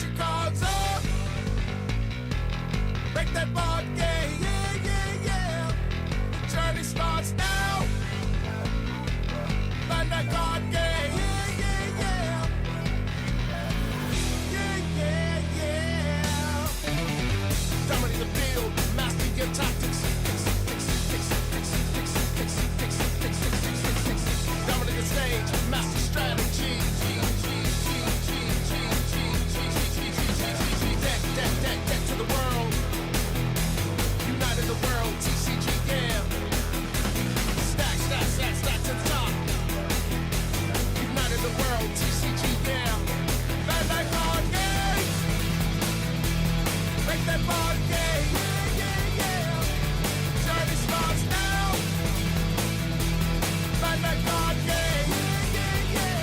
Mission cards up. Break that board game, yeah, yeah, yeah. The journey starts now. Find that card game, yeah, yeah, yeah. Yeah, yeah, yeah. Dominate the field, master your tactics. Dominate the stage, master strategy. Deck to the world. United the world, TCG, yeah. Stack to the top. United the world, TCG, yeah. Bandai card game. Break that board game, yeah, yeah, yeah. Journey starts now. Bandai card game, yeah, yeah, yeah.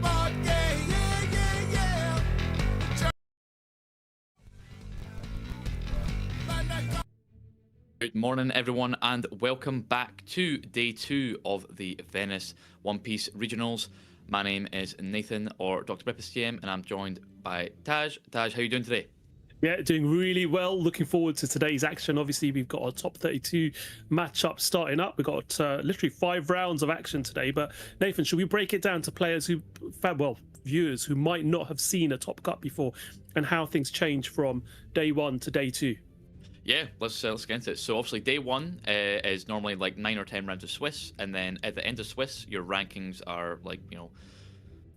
Oh, yeah, yeah, yeah, yeah. Good morning, everyone, and welcome back to day 2 of the Venice One Piece Regionals. My name is Nathan, or Dr. LIVESTREAM, and I'm joined by Taj. Taj, how are you doing today? Yeah, doing really well. Looking forward to today's action. Obviously, we've got our top 32 matchup starting up. We've got literally 5 rounds of action today. But Nathan, should we break it down to players who, well, viewers who might not have seen a Top Cut before, and how things change from day 1 to day 2? Yeah, let's get into it. So obviously day 1 is normally like 9 or 10 rounds of Swiss, and then at the end of Swiss, your rankings are like, you know,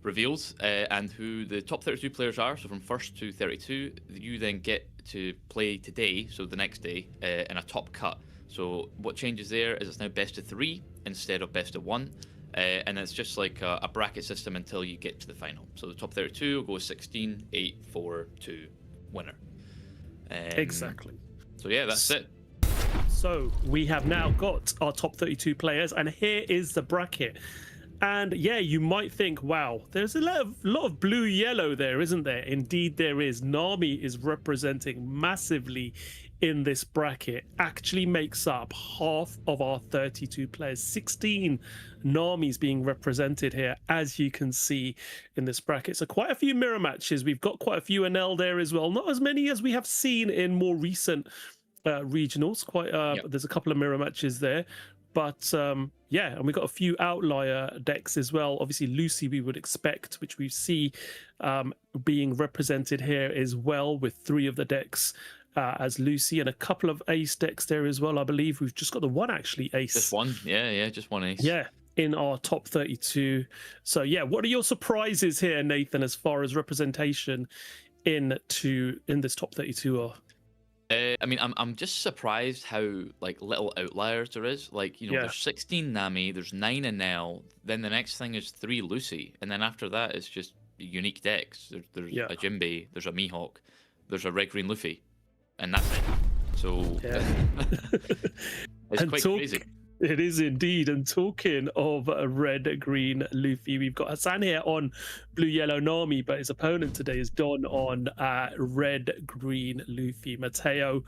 revealed, and who the top 32 players are. So from 1st to 32, you then get to play today, so the next day, in a Top Cut. So what changes there is it's now best of 3 instead of best of 1, and it's just like a bracket system until you get to the final. So the top 32 will go 16, 8, 4, 2, winner. Exactly. So yeah, that's it. So we have now got our top 32 players, and here is the bracket. And yeah, you might think, wow, there's a lot of blue-yellow there, isn't there? Indeed, there is. Nami is representing massively in this bracket. Actually makes up half of our 32 players. 16 Namis being represented here, as you can see in this bracket. So quite a few mirror matches. We've got quite a few NL there as well. Not as many as we have seen in more recent regionals. There's a couple of mirror matches there. But yeah, and we've got a few outlier decks as well. Obviously, Lucy we would expect, which we see being represented here as well, with 3 of the decks as Lucy, and a couple of ace decks there as well. I believe we've just got the one actually ace. Just one, yeah, just one ace. Yeah, in our top 32. So yeah, what are your surprises here, Nathan, as far as representation in this top 32 are? I mean, I'm just surprised how like little outliers there is. Like, you know, there's 16 Nami, there's 9 NL, then the next thing is 3 Lucy, and then after that it's just unique decks. There's a Jinbei, there's a Mihawk, there's a Red Green Luffy, and that's it. So it's quite crazy. It is indeed. And talking of Red Green Luffy, we've got Hassan here on Blue Yellow Nami, but his opponent today is Don on Red Green Luffy. Mateo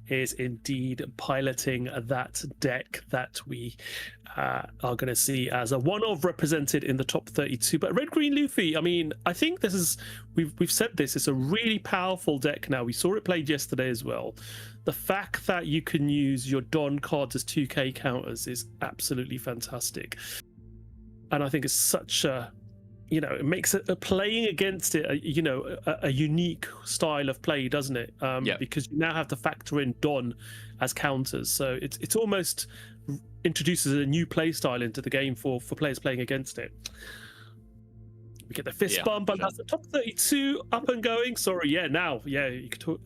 is indeed piloting that deck that we are going to see as a one-of represented in the top 32. But Red Green Luffy, I mean, I think this is, we've said this, it's a really powerful deck now. We saw it played yesterday as well. The fact that you can use your Don cards as 2k counters is absolutely fantastic. And I think it's such a, you know, it makes it playing against it, a unique style of play, doesn't it? Because you now have to factor in Don as counters. So it's almost introduces a new play style into the game for players playing against it. We get the fist bump, and that's the top 32 up and going. Sorry, you could talk,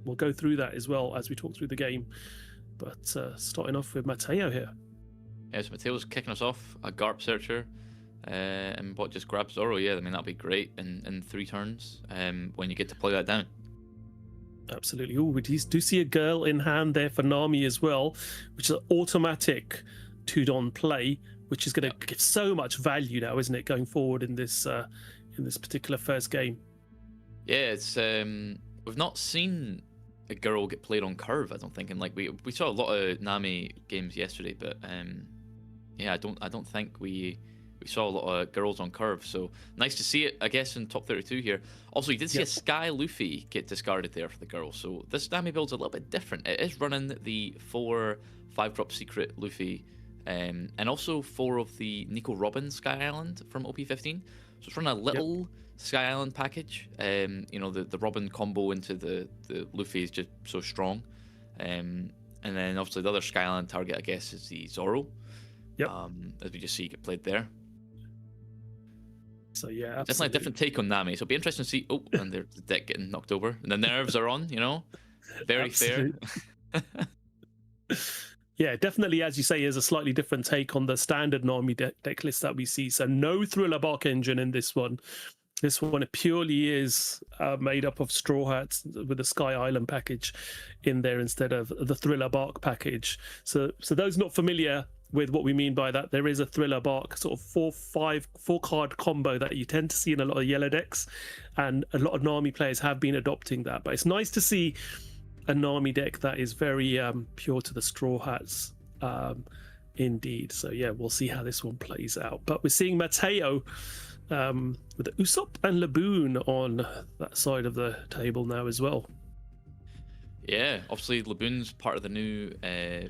we'll go through that as well as we talk through the game. But starting off with Mateo here. Yeah, so Mateo's kicking us off, a Garp Searcher, and what just grabs Zoro. Yeah, I mean, that'll be great in 3 turns when you get to play that down. Absolutely. Oh, we do see a girl in hand there for Nami as well, which is an automatic 2-Don play, which is going to give so much value now, isn't it, going forward in this particular first game? Yeah, it's we've not seen a girl get played on curve, I don't think, and like we saw a lot of Nami games yesterday, but yeah, I don't think we saw a lot of girls on curve, so nice to see it, I guess, in top 32 here. Also, you did see a Sky Luffy get discarded there for the girls, so this Nami build's a little bit different. It is running the 4 5-drop secret Luffy, and also 4 of the Nico Robin Sky Island from OP15, so it's running a little Sky Island package. You know, the Robin combo into the Luffy is just so strong, and then obviously the other Sky Island target, I guess, is the Zoro. As we just see get played there. So yeah, absolutely. Definitely a different take on Nami. So it'll be interesting to see. Oh, and there's the deck getting knocked over, and the nerves are on. You know, very fair. Yeah, definitely, as you say, is a slightly different take on the standard Nami deck list that we see. So no Thriller Bark engine in this one. This one purely is made up of Straw Hats with a Sky Island package in there instead of the Thriller Bark package. So those not familiar with what we mean by that. There is a Thriller Bark sort of 4-card combo that you tend to see in a lot of yellow decks, and a lot of Nami players have been adopting that. But it's nice to see a Nami deck that is very pure to the Straw Hats, indeed. So yeah, we'll see how this one plays out. But we're seeing Mateo with the Usopp and Laboon on that side of the table now as well. Yeah, obviously Laboon's part of the new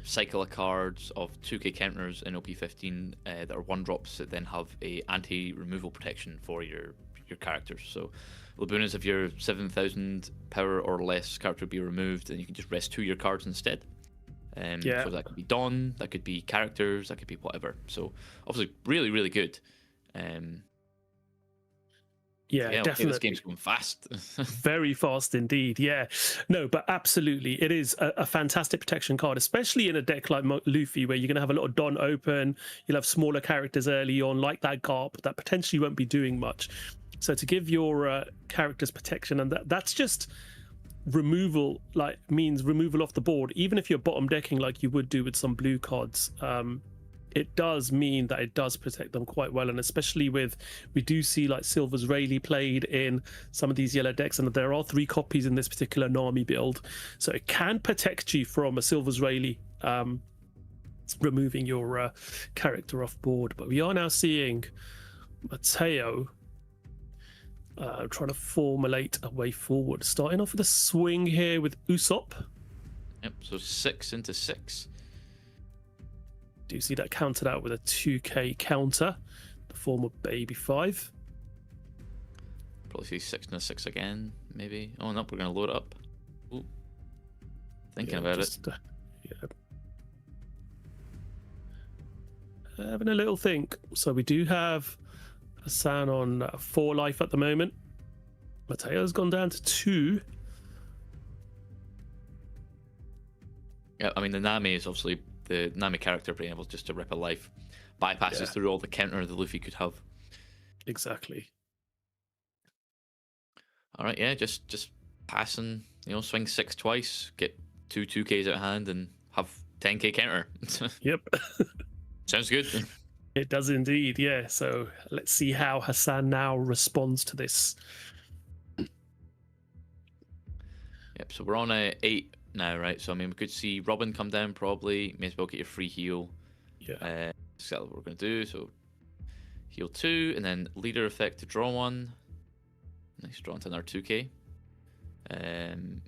cycle of cards of 2k counters in OP15 that are 1-drops that then have a anti-removal protection for your characters. So Laboon is if your 7,000 power or less character would be removed, and you can just rest 2 your cards instead. So that could be Dawn, that could be characters, that could be whatever. So obviously really, really good. Yeah, definitely. This game's going fast. Very fast indeed. Yeah, no, but absolutely, it is a fantastic protection card, especially in a deck like Luffy, where you're going to have a lot of Don open. You'll have smaller characters early on, like that Garp, that potentially won't be doing much. So to give your characters protection, and that's just removal, like means removal off the board. Even if you're bottom decking like you would do with some blue cards, it does mean that it does protect them quite well. And especially with, we do see like Silver's Rayleigh played in some of these yellow decks, and there are 3 copies in this particular Nami build, so it can protect you from a Silver's Rayleigh removing your character off board. But we are now seeing Mateo trying to formulate a way forward, starting off with a swing here with Usopp. Yep, so 6 into 6. Do see that countered out with a 2k counter, the form of Baby 5. Probably see 6 into 6 again, maybe. Oh no, we're gonna load it up. Ooh. Thinking about it. Having a little think. So we do have Hassan on 4 life at the moment. Mateo's gone down to 2. Yeah, I mean the Nami is obviously the Nami character being able just to rip a life bypasses through all the counter the Luffy could have. Exactly. All right, yeah, just passing, swing 6 twice, get 2 2Ks out of hand, and have 10k counter. Yep. Sounds good. It does indeed, yeah. So let's see how Hassan now responds to this. Yep, so we're on a 8 now, right? So I mean, we could see Robin come down probably. May as well get your free heal. Yeah. So that's what we're going to do. So heal 2, and then leader effect to draw 1. Nice, draw into another 2k. And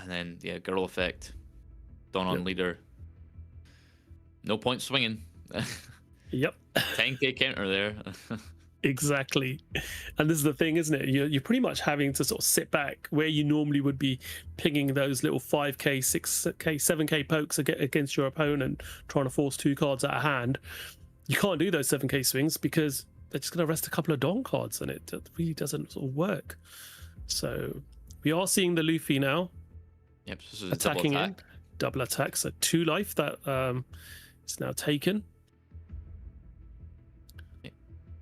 then, yeah, girl effect. Dawn on leader. No point swinging. Yep. 10k counter there. Exactly. And this is the thing, isn't it? You're pretty much having to sort of sit back where you normally would be pinging those little 5k, 6k, 7k pokes against your opponent, trying to force 2 cards out of hand. You can't do those 7k swings because they're just going to rest a couple of Don cards, and it really doesn't sort of work. So we are seeing the Luffy now. Yep, so this is attacking double attack. Double attack, so 2 life that is now taken.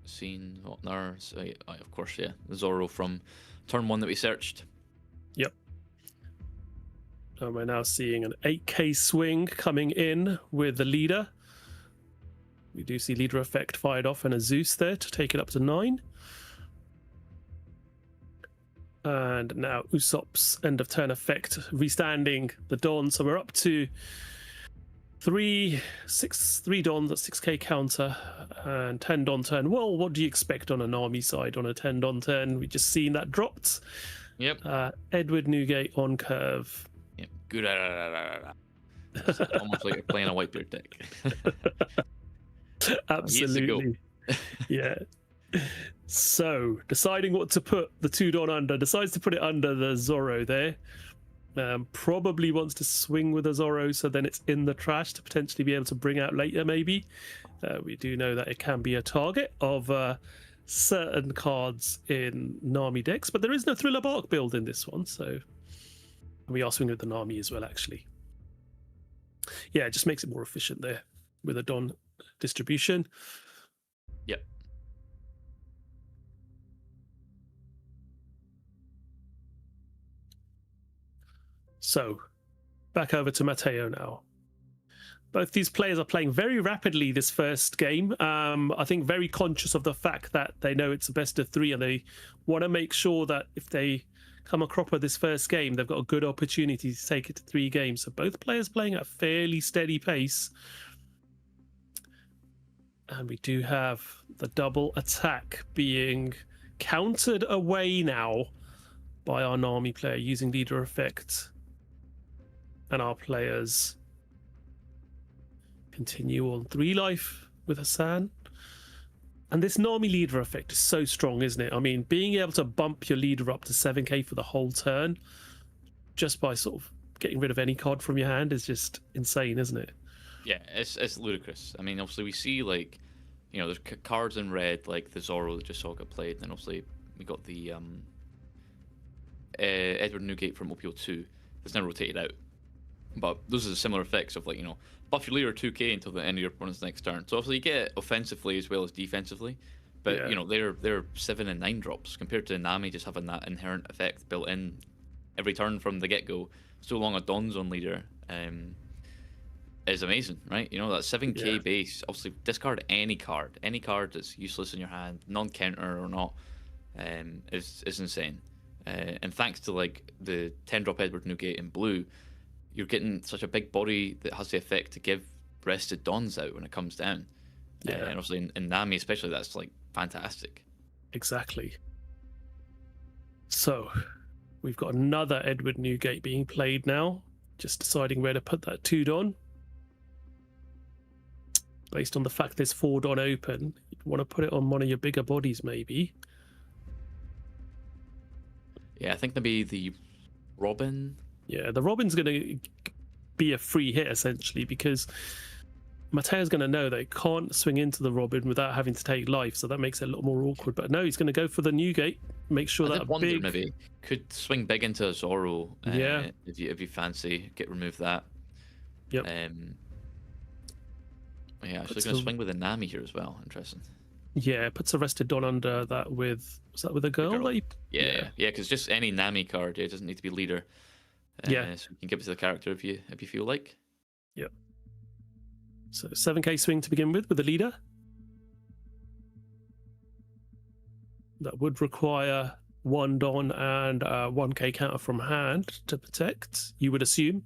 Seen what there? So, of course, yeah, the Zoro from turn 1 that we searched. Yep. And we're now seeing an 8k swing coming in with the leader. We do see leader effect fired off and a Zeus there to take it up to 9. And now Usopp's end of turn effect restanding the Dawn. So we're up to 3 Dons at 6k counter and 10 Don turn. Well, what do you expect on a Nami side on a 10 Don turn? We just seen that dropped. Yep. Edward Newgate on curve. Yep. Good. Almost like you're playing a Whitebeard deck. Absolutely. Yeah. So deciding what to put the 2 Don under, decides to put it under the Zoro there. Probably wants to swing with a Zoro, so then it's in the trash to potentially be able to bring out later, maybe. We do know that it can be a target of certain cards in Nami decks, but there is no Thriller Bark build in this one, so we are swinging with the Nami as well, actually. Yeah, it just makes it more efficient there with a Don distribution. Yep. So, back over to Mateo now. Both these players are playing very rapidly this first game. I think very conscious of the fact that they know it's a best of 3, and they want to make sure that if they come a cropper this first game, they've got a good opportunity to take it to 3 games. So both players playing at a fairly steady pace. And we do have the double attack being countered away now by our Nami player using leader effect. And our players continue on 3 life with Hassan. And this Nami leader effect is so strong, isn't it? I mean, being able to bump your leader up to 7k for the whole turn just by sort of getting rid of any card from your hand is just insane, isn't it? Yeah, it's ludicrous. I mean, obviously we see, like, you know, there's cards in red like the Zorro that just saw get played, and then obviously we got the Edward Newgate from OPO2 that's now rotated out. But those are the similar effects of, like, you know, buff your leader 2k until the end of your opponent's next turn. So obviously you get it offensively as well as defensively. But Yeah. you know, they're 7 and 9 drops compared to Nami just having that inherent effect built in every turn from the get-go. So long a Dawn's on leader is amazing, right? You know, that 7k Yeah. base, obviously discard any card that's useless in your hand, non-counter or not, is insane. And thanks to, like, the 10-drop Edward Newgate in blue, you're getting such a big body that has the effect to give rested Dawns out when it comes down. Yeah. And obviously in Nami especially, that's, like, fantastic. Exactly. So we've got another Edward Newgate being played now. Just deciding where to put that 2 Dawn. Based on the fact there's 4 Dawn open, you'd want to put it on one of your bigger bodies, maybe. Yeah, I think maybe the Robin. Yeah, the Robin's going to be a free hit, essentially, because Mateo's going to know they can't swing into the Robin without having to take life, so that makes it a little more awkward. But no, he's going to go for the Newgate, make sure I that did wonder big... maybe could swing big into a Zorro. Yeah. If you fancy, remove that. Yep. Yeah, actually Puts going to the- swing with a Nami here as well. Interesting. Yeah, puts a rested Dawn under that with... Was that with a girl? girl. That you... Yeah, because just any Nami card, it doesn't need to be leader. Yeah. So you can give it to the character if you feel like. Yep. So 7k swing to begin with the leader. That would require 1 Dawn and 1k counter from hand to protect, you would assume.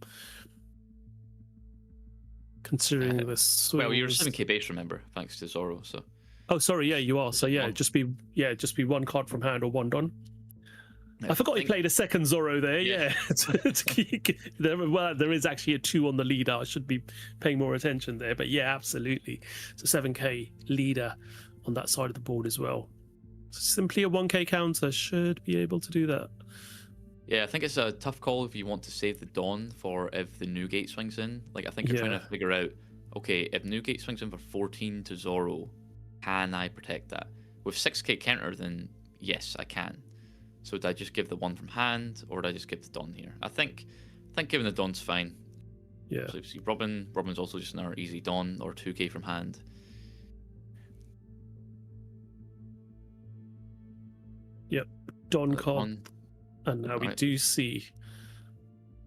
Considering the swing. Well, you're 7k base, remember, thanks to Zorro. So. Oh, sorry, yeah, you are. So yeah, One. just be 1 card from hand or 1 Dawn. I forgot he played a second Zorro there. Yeah. There is actually a 2 on the leader. I should be paying more attention there. But yeah, absolutely. So 7k leader on that side of the board as well. So simply a 1k counter should be able to do that. Yeah, I think it's a tough call if you want to save the Dawn for if the Newgate swings in. Like, I think you're trying to figure out, okay, if Newgate swings in for 14 to Zorro, can I protect that? With 6k counter, then yes, I can. So would I just give the 1 from hand, or would I just give the Dawn here? I think giving the Dawn's fine. Yeah. So you see Robin's also just another easy Dawn or 2k from hand. Yep. Dawn card. Dawn. And now we Right. do see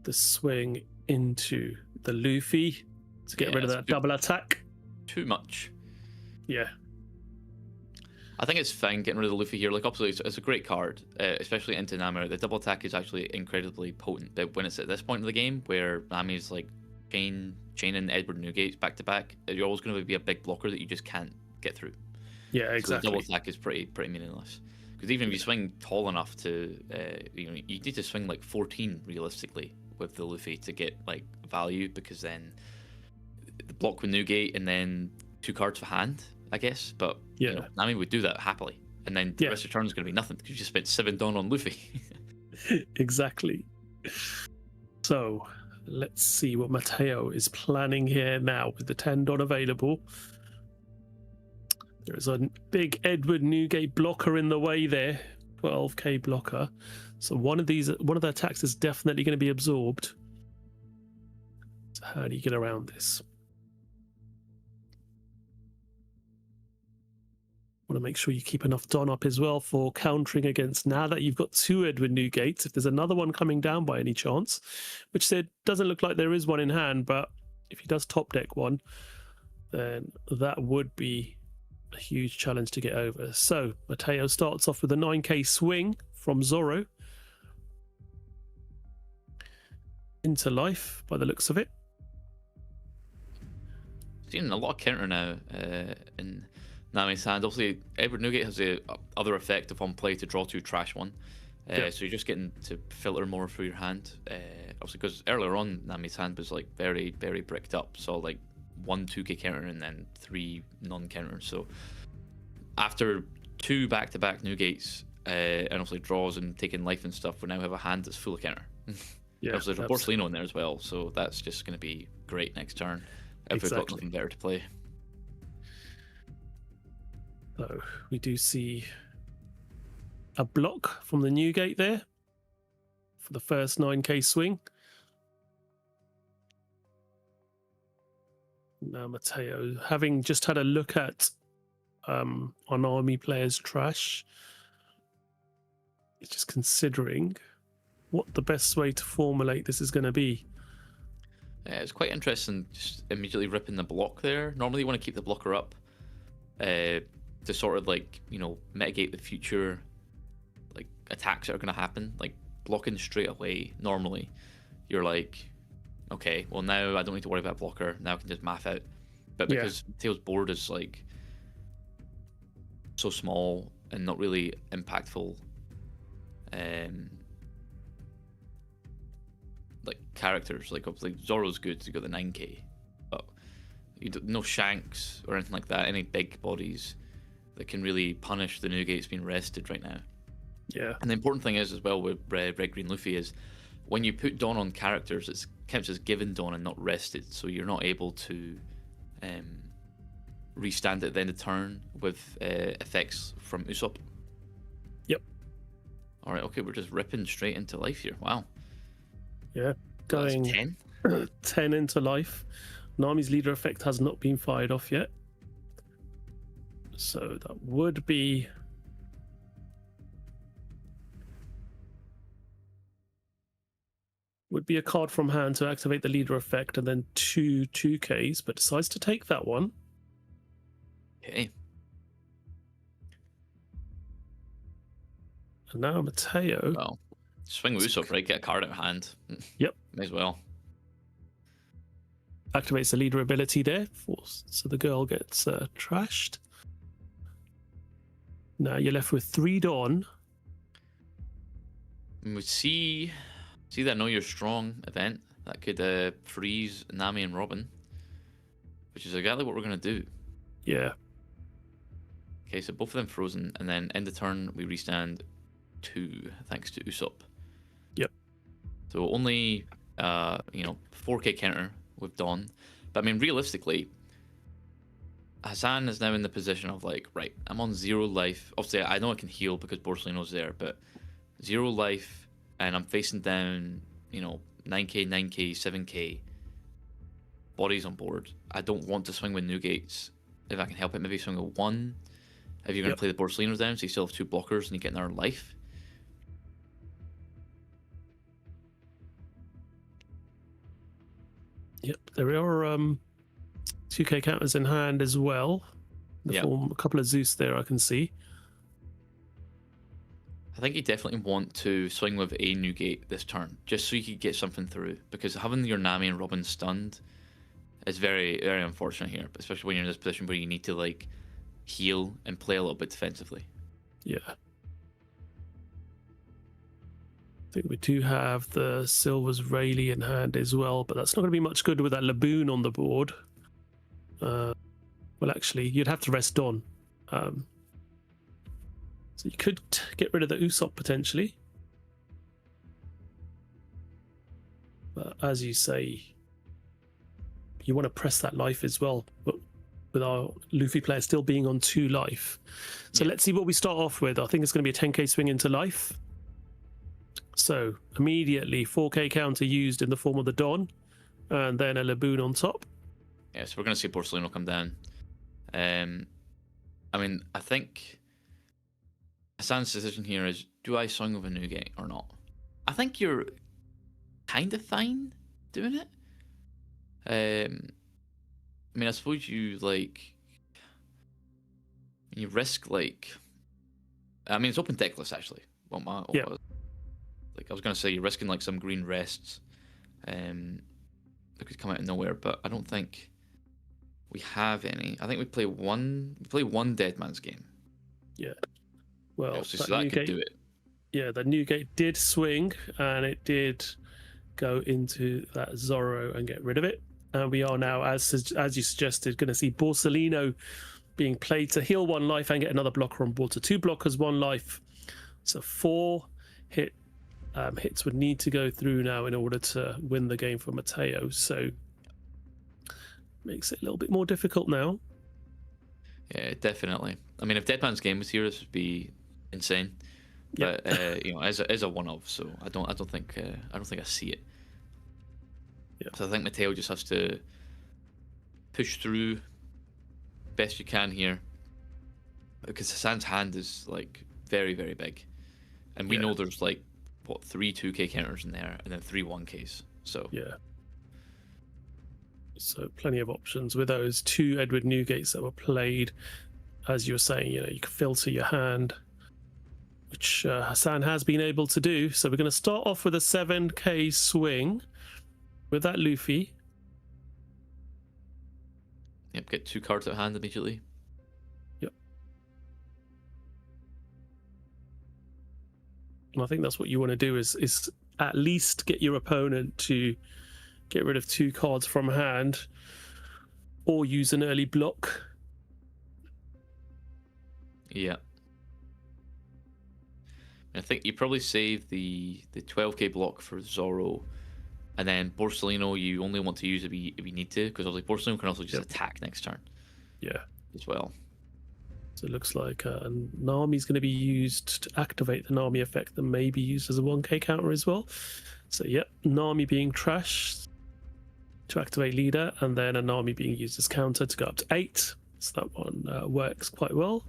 the swing into the Luffy to get Yeah, rid of it's that too- double attack. Too much. Yeah. I think it's fine getting rid of the Luffy here. Like, obviously, it's a great card, especially into Nami. The double attack is actually incredibly potent. But when it's at this point of the game, where Nami's like chaining Edward Newgates back to back, you're always going to be a big blocker that you just can't get through. Yeah, So the exactly. double attack is pretty meaningless. Because even if you swing tall enough to, you need to swing like 14 realistically with the Luffy to get like value, because then the block with Newgate and then 2 cards for hand, I guess. But Yeah. Nami would do that happily, and then the rest of your turn is going to be nothing because you just spent 7 Dawn on Luffy. Exactly. So let's see what Mateo is planning here now with the 10 Dawn available. There's a big Edward Newgate blocker in the way there, 12k blocker. So one of the attacks is definitely going to be absorbed. So how do you get around this? Want to make sure you keep enough Dawn up as well for countering against, now that you've got 2 Edward Newgates, if there's another one coming down by any chance, which there doesn't look like there is one in hand, but if he does top deck one, then that would be a huge challenge to get over. So Mateo starts off with a 9k swing from Zorro into life by the looks of it. Seeing a lot of counter now in Nami's hand. Obviously, Edward Newgate has the other effect of on play to draw 2 trash 1. Yeah. So you're just getting to filter more through your hand. Obviously, because earlier on, Nami's hand was like very, very bricked up. So like 1 2k counter and then 3 non-counters. So after 2 back-to-back Newgates, and obviously draws and taking life and stuff, we now have a hand that's full of counter. Yeah, there's a Borsellino in there as well, so that's just going to be great next turn if we've got nothing better to play. So we do see a block from the Newgate there for the first 9k swing. Now Mateo, having just had a look at on army players' trash, he's just considering what the best way to formulate this is going to be. Yeah, it's quite interesting just immediately ripping the block there. Normally you want to keep the blocker up to sort of like, you know, mitigate the future like attacks that are going to happen. Like blocking straight away, normally you're like, okay, well now I don't need to worry about blocker, now I can just math out. But because Tails' board is like so small and not really impactful like characters, like obviously Zorro's good, you got the 9k, but no Shanks or anything like that, any big bodies that can really punish the Newgates being rested right now. Yeah. And the important thing is as well with Red Green Luffy is when you put Dawn on characters, it counts as given Dawn and not rested, so you're not able to restand at the end of turn with effects from Usopp. Yep. All right, okay, we're just ripping straight into life here. Wow. Yeah, going 10? 10 into life. Nami's leader effect has not been fired off yet, so that would be a card from hand to activate the leader effect, and then 2 2Ks, but decides to take that one. Okay. And now Mateo. Well, swing with Usopp, right? Get a card out of hand. Yep. May as well. Activates the leader ability there, so the girl gets trashed. Now you're left with 3 Dawn. And we see that Know You're Strong event that could freeze Nami and Robin, which is exactly what we're going to do. Yeah. Okay, so both of them frozen, and then end of turn we restand 2 thanks to Usopp. Yep. So only 4k counter with Dawn, but I mean realistically, Hassan is now in the position of like, right, I'm on 0 life. Obviously, I know I can heal because Borsellino's there, but 0 life, and I'm facing down, 9k, 9k, 7k bodies on board. I don't want to swing with Newgates if I can help it. Maybe swing with 1. If you're going to play the Borsellino's down, so you still have 2 blockers and you get another life. Yep, there are 2k counters in hand as well. The form a couple of Zeus there I can see. I think you definitely want to swing with a Newgate this turn, just so you could get something through. Because having your Nami and Robin stunned is very, very unfortunate here, especially when you're in this position where you need to like heal and play a little bit defensively. Yeah. I think we do have the Silver's Rayleigh in hand as well, but that's not going to be much good with that Laboon on the board. Well, actually, you'd have to rest Dawn. So you could get rid of the Usopp potentially. But as you say, you want to press that life as well, but with our Luffy player still being on 2 life. So let's see what we start off with. I think it's going to be a 10k swing into life. So immediately 4k counter used in the form of the Dawn, and then a Laboon on top. Yeah, so we're going to see Borsellino come down. I mean, I think Hassan's decision here is, do I swing with a Newgate or not? I think you're kind of fine doing it. I mean, I suppose you risk like. I mean, it's open deckless actually. Yeah. Like I was gonna say, you're risking like some green rests, that could come out of nowhere, but I don't think we have any. I think we play one. We play one Dead Man's Game. Yeah. Well, So that could do it. Yeah, the Newgate did swing, and it did go into that Zorro and get rid of it. And we are now, as you suggested, going to see Borsellino being played to heal 1 life and get another blocker on board. So 2 blockers, 1 life. So 4 hits would need to go through now in order to win the game for Matteo. So makes it a little bit more difficult now. Yeah, definitely. I mean, if Dead Man's Game was here, this would be insane. But as a one-off, so I don't think I see it. Yeah. So I think Matteo just has to push through best you can here, because Hassan's hand is like very, very big, and we know there's like 3 2K counters in there, and then 3 1Ks. So yeah. So plenty of options with those 2 Edward Newgates that were played. As you were saying, you can filter your hand, which Hassan has been able to do. So we're going to start off with a 7K swing with that Luffy. Yep, get 2 cards at hand immediately. Yep. And I think that's what you want to do is at least get your opponent to get rid of 2 cards from hand, or use an early block. Yeah. I think you probably save the 12K block for Zorro, and then Borsellino you only want to use if you need to, because obviously Borsellino can also just attack next turn. Yeah. As well. So it looks like Nami's going to be used to activate the Nami effect that may be used as a 1K counter as well. So yep, Nami being trashed to activate leader, and then a Nami being used as counter to go up to 8. So that one works quite well,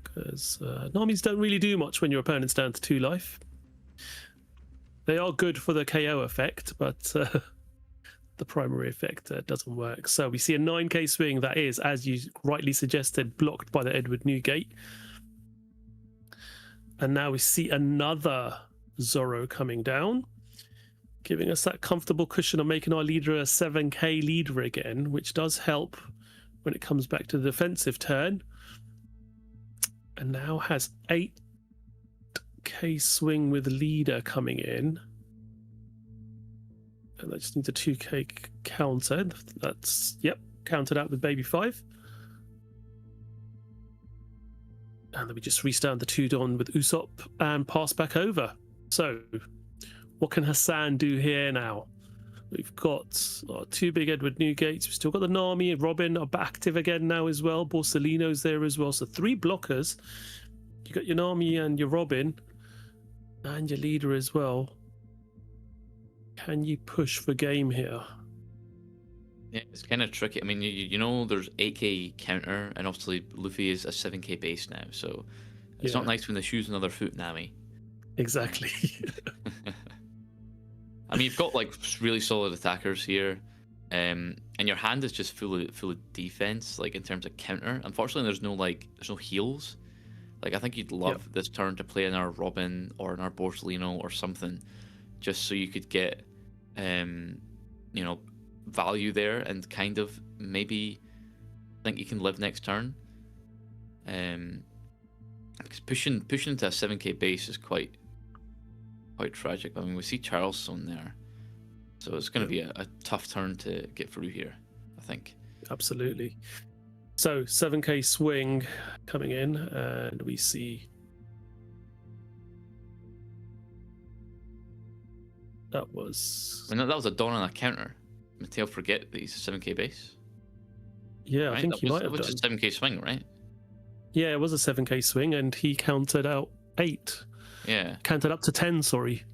because Namis don't really do much when your opponent's down to 2 life. They are good for the KO effect, but the primary effect doesn't work. So we see a 9K swing that is, as you rightly suggested, blocked by the Edward Newgate. And now we see another Zorro coming down, giving us that comfortable cushion of making our leader a 7K leader again, which does help when it comes back to the defensive turn. And now has 8K swing with leader coming in. And I just need a 2K counter. That's, yep, countered out with baby 5. And then we just restart the 2 Don with Usopp and pass back over. So what can Hassan do here now? We've got 2 big Edward Newgates. We've still got the Nami and Robin are active again now as well. Borsellino's there as well. So 3 blockers. You got your Nami and your Robin and your leader as well. Can you push for game here? Yeah, it's kind of tricky. I mean, you know, there's 8K counter, and obviously Luffy is a 7K base now, so it's not nice when they choose another foot Nami. Exactly. I mean, you've got like really solid attackers here, and your hand is just full of defense, like in terms of counter. Unfortunately, there's no heals. Like I think you'd love this turn to play in our Robin or in our Borsellino or something, just so you could get, value there and kind of maybe think you can live next turn. Because pushing into a 7K base is quite tragic. I mean, we see Charleston there, so it's going to be a tough turn to get through here, I think. Absolutely. So 7K swing coming in, and we see that was... I mean, that was a Dawn on a counter. Mateo forget that he's a 7K base. Yeah, right? I think he might have done. That was done. just 7K swing, right? Yeah, it was a 7K swing, and he counted out 8. Yeah. Counted up to 10, sorry.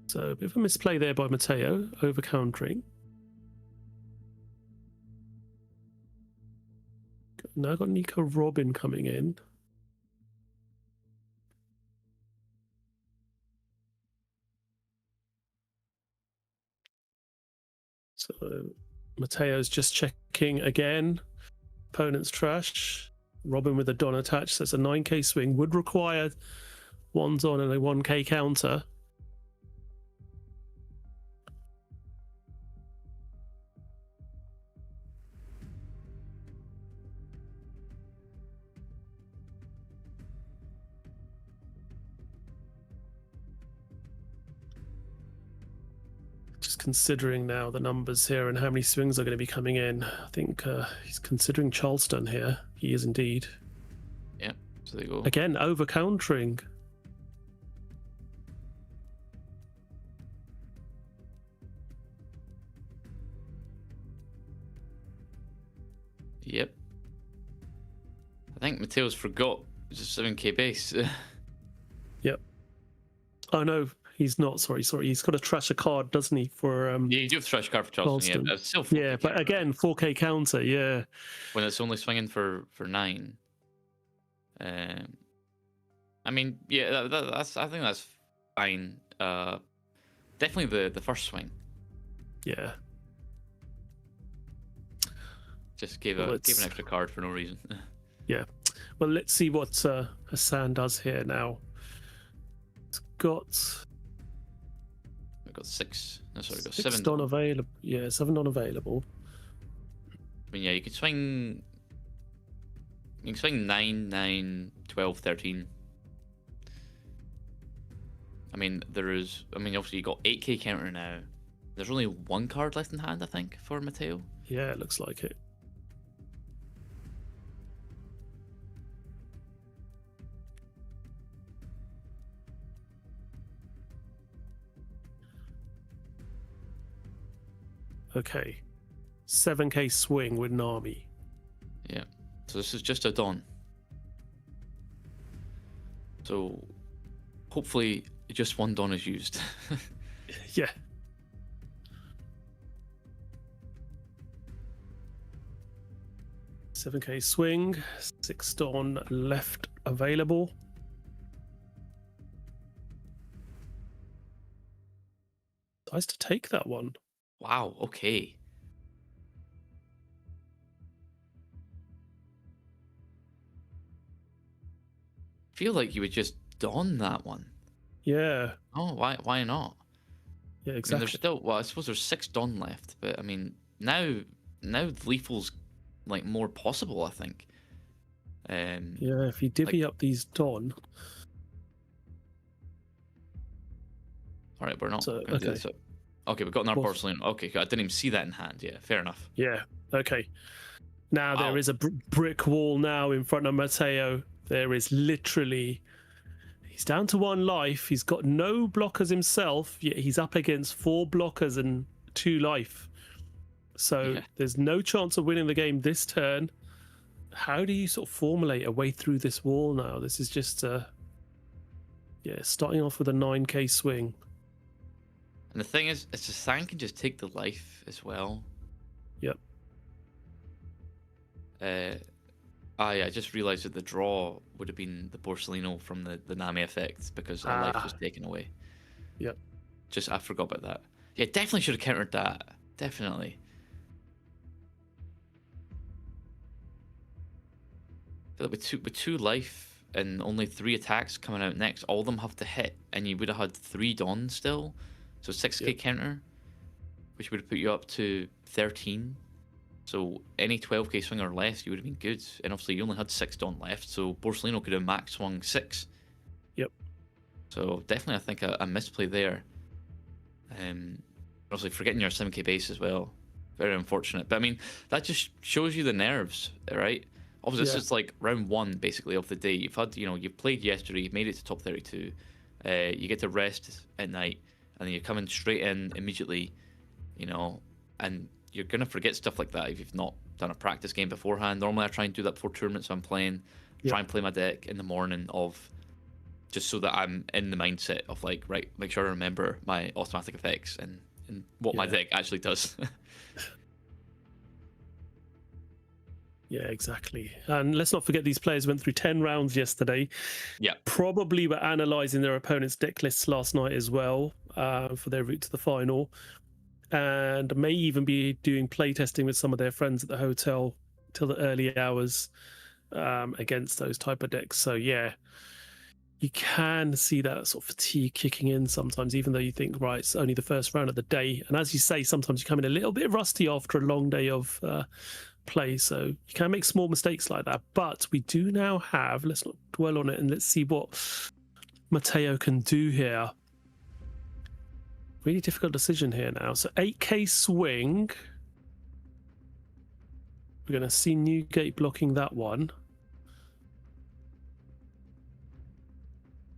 So a bit of a misplay there by Mateo, over countering. Now got Nico Robin coming in. So Mateo's just checking again. Opponent's trash. Robin with a Don attached. So it's a 9k swing. Would require ones on and a 1k counter. Just considering now the numbers here and how many swings are going to be coming in. I think he's considering Charleston here. He is indeed. Yeah, so there you go. Again, over countering. Yep. I think Mateo's forgot it's a 7k base. Yep. Oh no, he's not. Sorry. He's got to trash a card, doesn't he? For Yeah, you do have to trash card for Charleston, Charleston. yeah. But it's still 4K yeah, but counter again, 4k counter. Yeah. when it's only swinging for 9. I mean, yeah, that's I think that's fine. Definitely the first swing. Yeah. Just gave Well, an extra card for no reason. Yeah. Well, let's see what Hassan does here now. It's got. We've got 6. No, sorry, we've got 6 7. Don available. Yeah, 7 Don available. I mean, yeah, you can swing. You can swing 9, 9, 12, 13. I mean, obviously you got 8k counter now. There's only 1 card left in hand, I think, for Mateo. Yeah, it looks like it. Okay. 7k swing with Nami. Yeah. So this is just a Dawn. So hopefully just 1 Dawn is used. Yeah. $7k swing, 6 Don left available. Nice to take that one. Wow, okay. Feel like you would just Dawn that one. Yeah. Oh, why not? Yeah, I mean, exactly. there's still, well, I suppose there's 6 Dawn left, but I mean, now Lethal's like more possible, I think. Yeah, if you divvy up these Don. All right, we're not So, going to do okay. this. Okay, we've got an Well- porcelain. Okay, I didn't even see that in hand. Yeah, fair enough. Yeah. Okay. Now there Wow. is a brick wall now in front of Mateo. There is literally. He's down to 1 life. He's got no blockers himself, yet he's up against 4 blockers and 2 life. So Yeah. there's no chance of winning the game this turn. How do you sort of formulate a way through this wall now? This is just starting off with a 9k swing. And the thing is, Hassan can just take the life as well. Yep. I just realised that the draw would have been the Borsellino from the Nami effect because our life was taken away. Yep. I forgot about that. Yeah, definitely should have countered that. Definitely. But with two life and only 3 attacks coming out next, all of them have to hit, and you would have had 3 Dawn still. So 6k Yep. counter, which would have put you up to 13. So any 12k swing or less, you would have been good. And obviously you only had 6 Dawn left, so Borsellino could have max swung 6. Yep. So definitely I think a misplay there. Obviously forgetting your 7k base as well. Very unfortunate. But I mean, that just shows you the nerves, right? Obviously Yeah. this is like round 1 basically of the day. You've played yesterday, you've made it to top 32. You get to rest at night, and then you're coming straight in immediately, and you're going to forget stuff like that if you've not done a practice game beforehand. Normally I try and do that before tournaments I'm playing. Yep. Try and play my deck in the morning just so that I'm in the mindset of like, right, make sure I remember my automatic effects and what my Yeah. deck actually does. Yeah, exactly. And let's not forget these players went through 10 rounds yesterday. Yeah. Probably were analysing their opponent's deck lists last night as well for their route to the final. and may even be doing playtesting with some of their friends at the hotel till the early hours against those type of decks. So yeah, you can see that sort of fatigue kicking in sometimes, even though you think, right, it's only the first round of the day. And as you say, sometimes you come in a little bit rusty after a long day of play. So you can make small mistakes like that. But we do now have, let's not dwell on it, and let's see what Matteo can do here. Really difficult decision here now. So 8k swing. We're going to see Newgate blocking that one.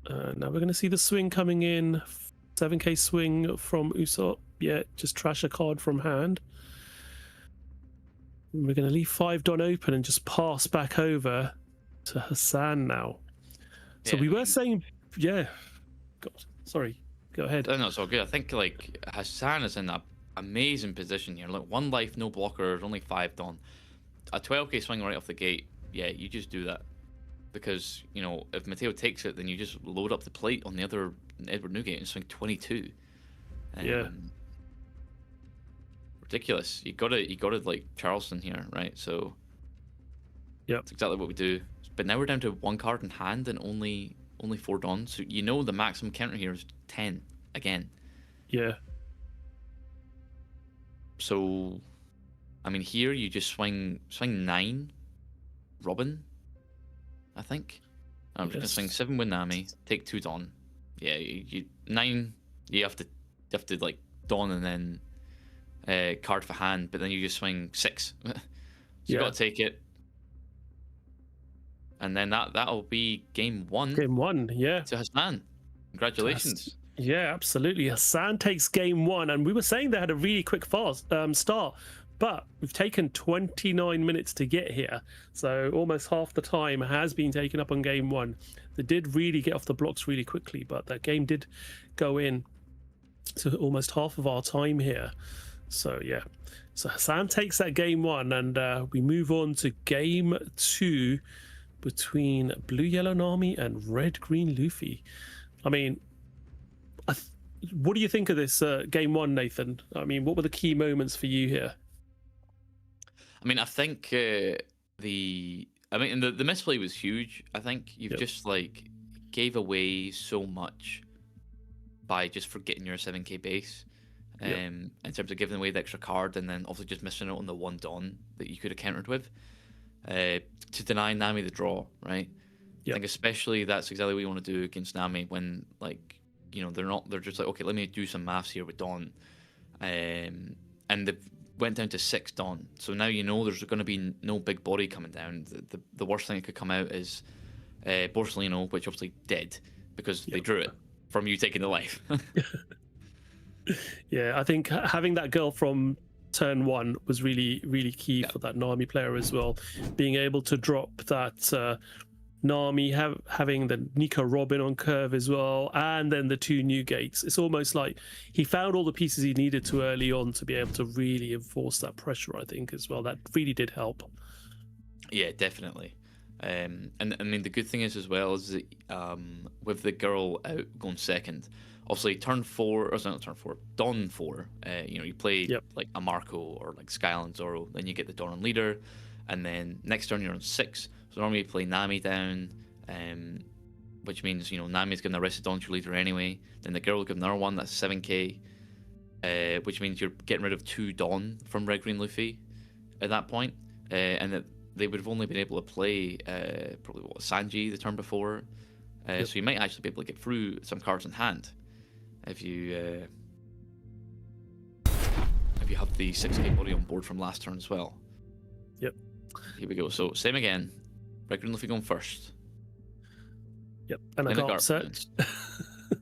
Now we're going to see the swing coming in. 7k swing from Usopp. Yeah, just trash a card from hand. And we're going to leave 5 Don open and just pass back over to Hassan now. So we were saying, yeah. God, sorry. Go ahead. No, it's all good. I think like Hassan is in an amazing position here. Like 1 life, no blockers, only 5 Don. A 12k swing right off the gate. Yeah, you just do that. Because, you know, if Matteo takes it, then you just load up the plate on the other Edward Newgate and swing 22. Yeah. Ridiculous. You gotta like Charleston here, right? So yeah, that's exactly what we do. But now we're down to 1 card in hand and only 4 Dons. So you know the maximum counter here is 10 again. Yeah. So I mean here you just swing 9 Robin, I think. I'm just gonna swing 7 with Nami, take 2 Don. Yeah, you 9. You have to like Don and then card for hand, but then you just swing 6. So you gotta take it, and then that'll be game 1. Game 1, yeah. To Hassan. Congratulations. Yeah, absolutely. Hassan takes game 1, and we were saying they had a really quick start, but we've taken 29 minutes to get here, so almost half the time has been taken up on game 1. They did really get off the blocks really quickly, but that game did go in to almost half of our time here. So yeah, so Hassan takes that game 1, and we move on to game 2 between Blue Yellow Nami and Red Green Luffy. I mean, what do you think of this game 1, Nathan? I mean, what were the key moments for you here? I mean, I think the misplay was huge. I think you've just like gave away so much by just forgetting your 7k base. In terms of giving away the extra card and then also just missing out on the 1 Don that you could have countered with to deny Nami the draw, right? I think especially that's exactly what you want to do against Nami when, like, you know, they're just like, okay, let me do some maths here with Don, and they went down to 6 Don, so now you know there's going to be no big body coming down. The worst thing that could come out is Borsellino, which obviously dead because they drew it from you taking the life. Yeah, I think having that girl from turn 1 was really, really key for that Nami player as well. Being able to drop that Nami, having the Nico Robin on curve as well, and then the 2 new gates. It's almost like he found all the pieces he needed to early on to be able to really enforce that pressure, I think, as well. That really did help. Yeah, definitely. And I mean, the good thing is as well is that with the girl out going second, obviously turn 4, or not turn 4, Dawn 4, you know, you play like a Marco or like Skyland Zoro, then you get the Dawn leader, and then next turn you're on 6. So normally you play Nami down, which means, you know, Nami's getting the rest of Dawn's your leader anyway. Then the girl will give another one, that's 7k, which means you're getting rid of 2 Dawn from Red Green Luffy at that point, and that they would have only been able to play probably Sanji the turn before, so you might actually be able to get through some cards in hand if you have the 6k body on board from last turn as well. Yep. Here we go. So same again. Red Green Luffy going first. Yep. And I got upset.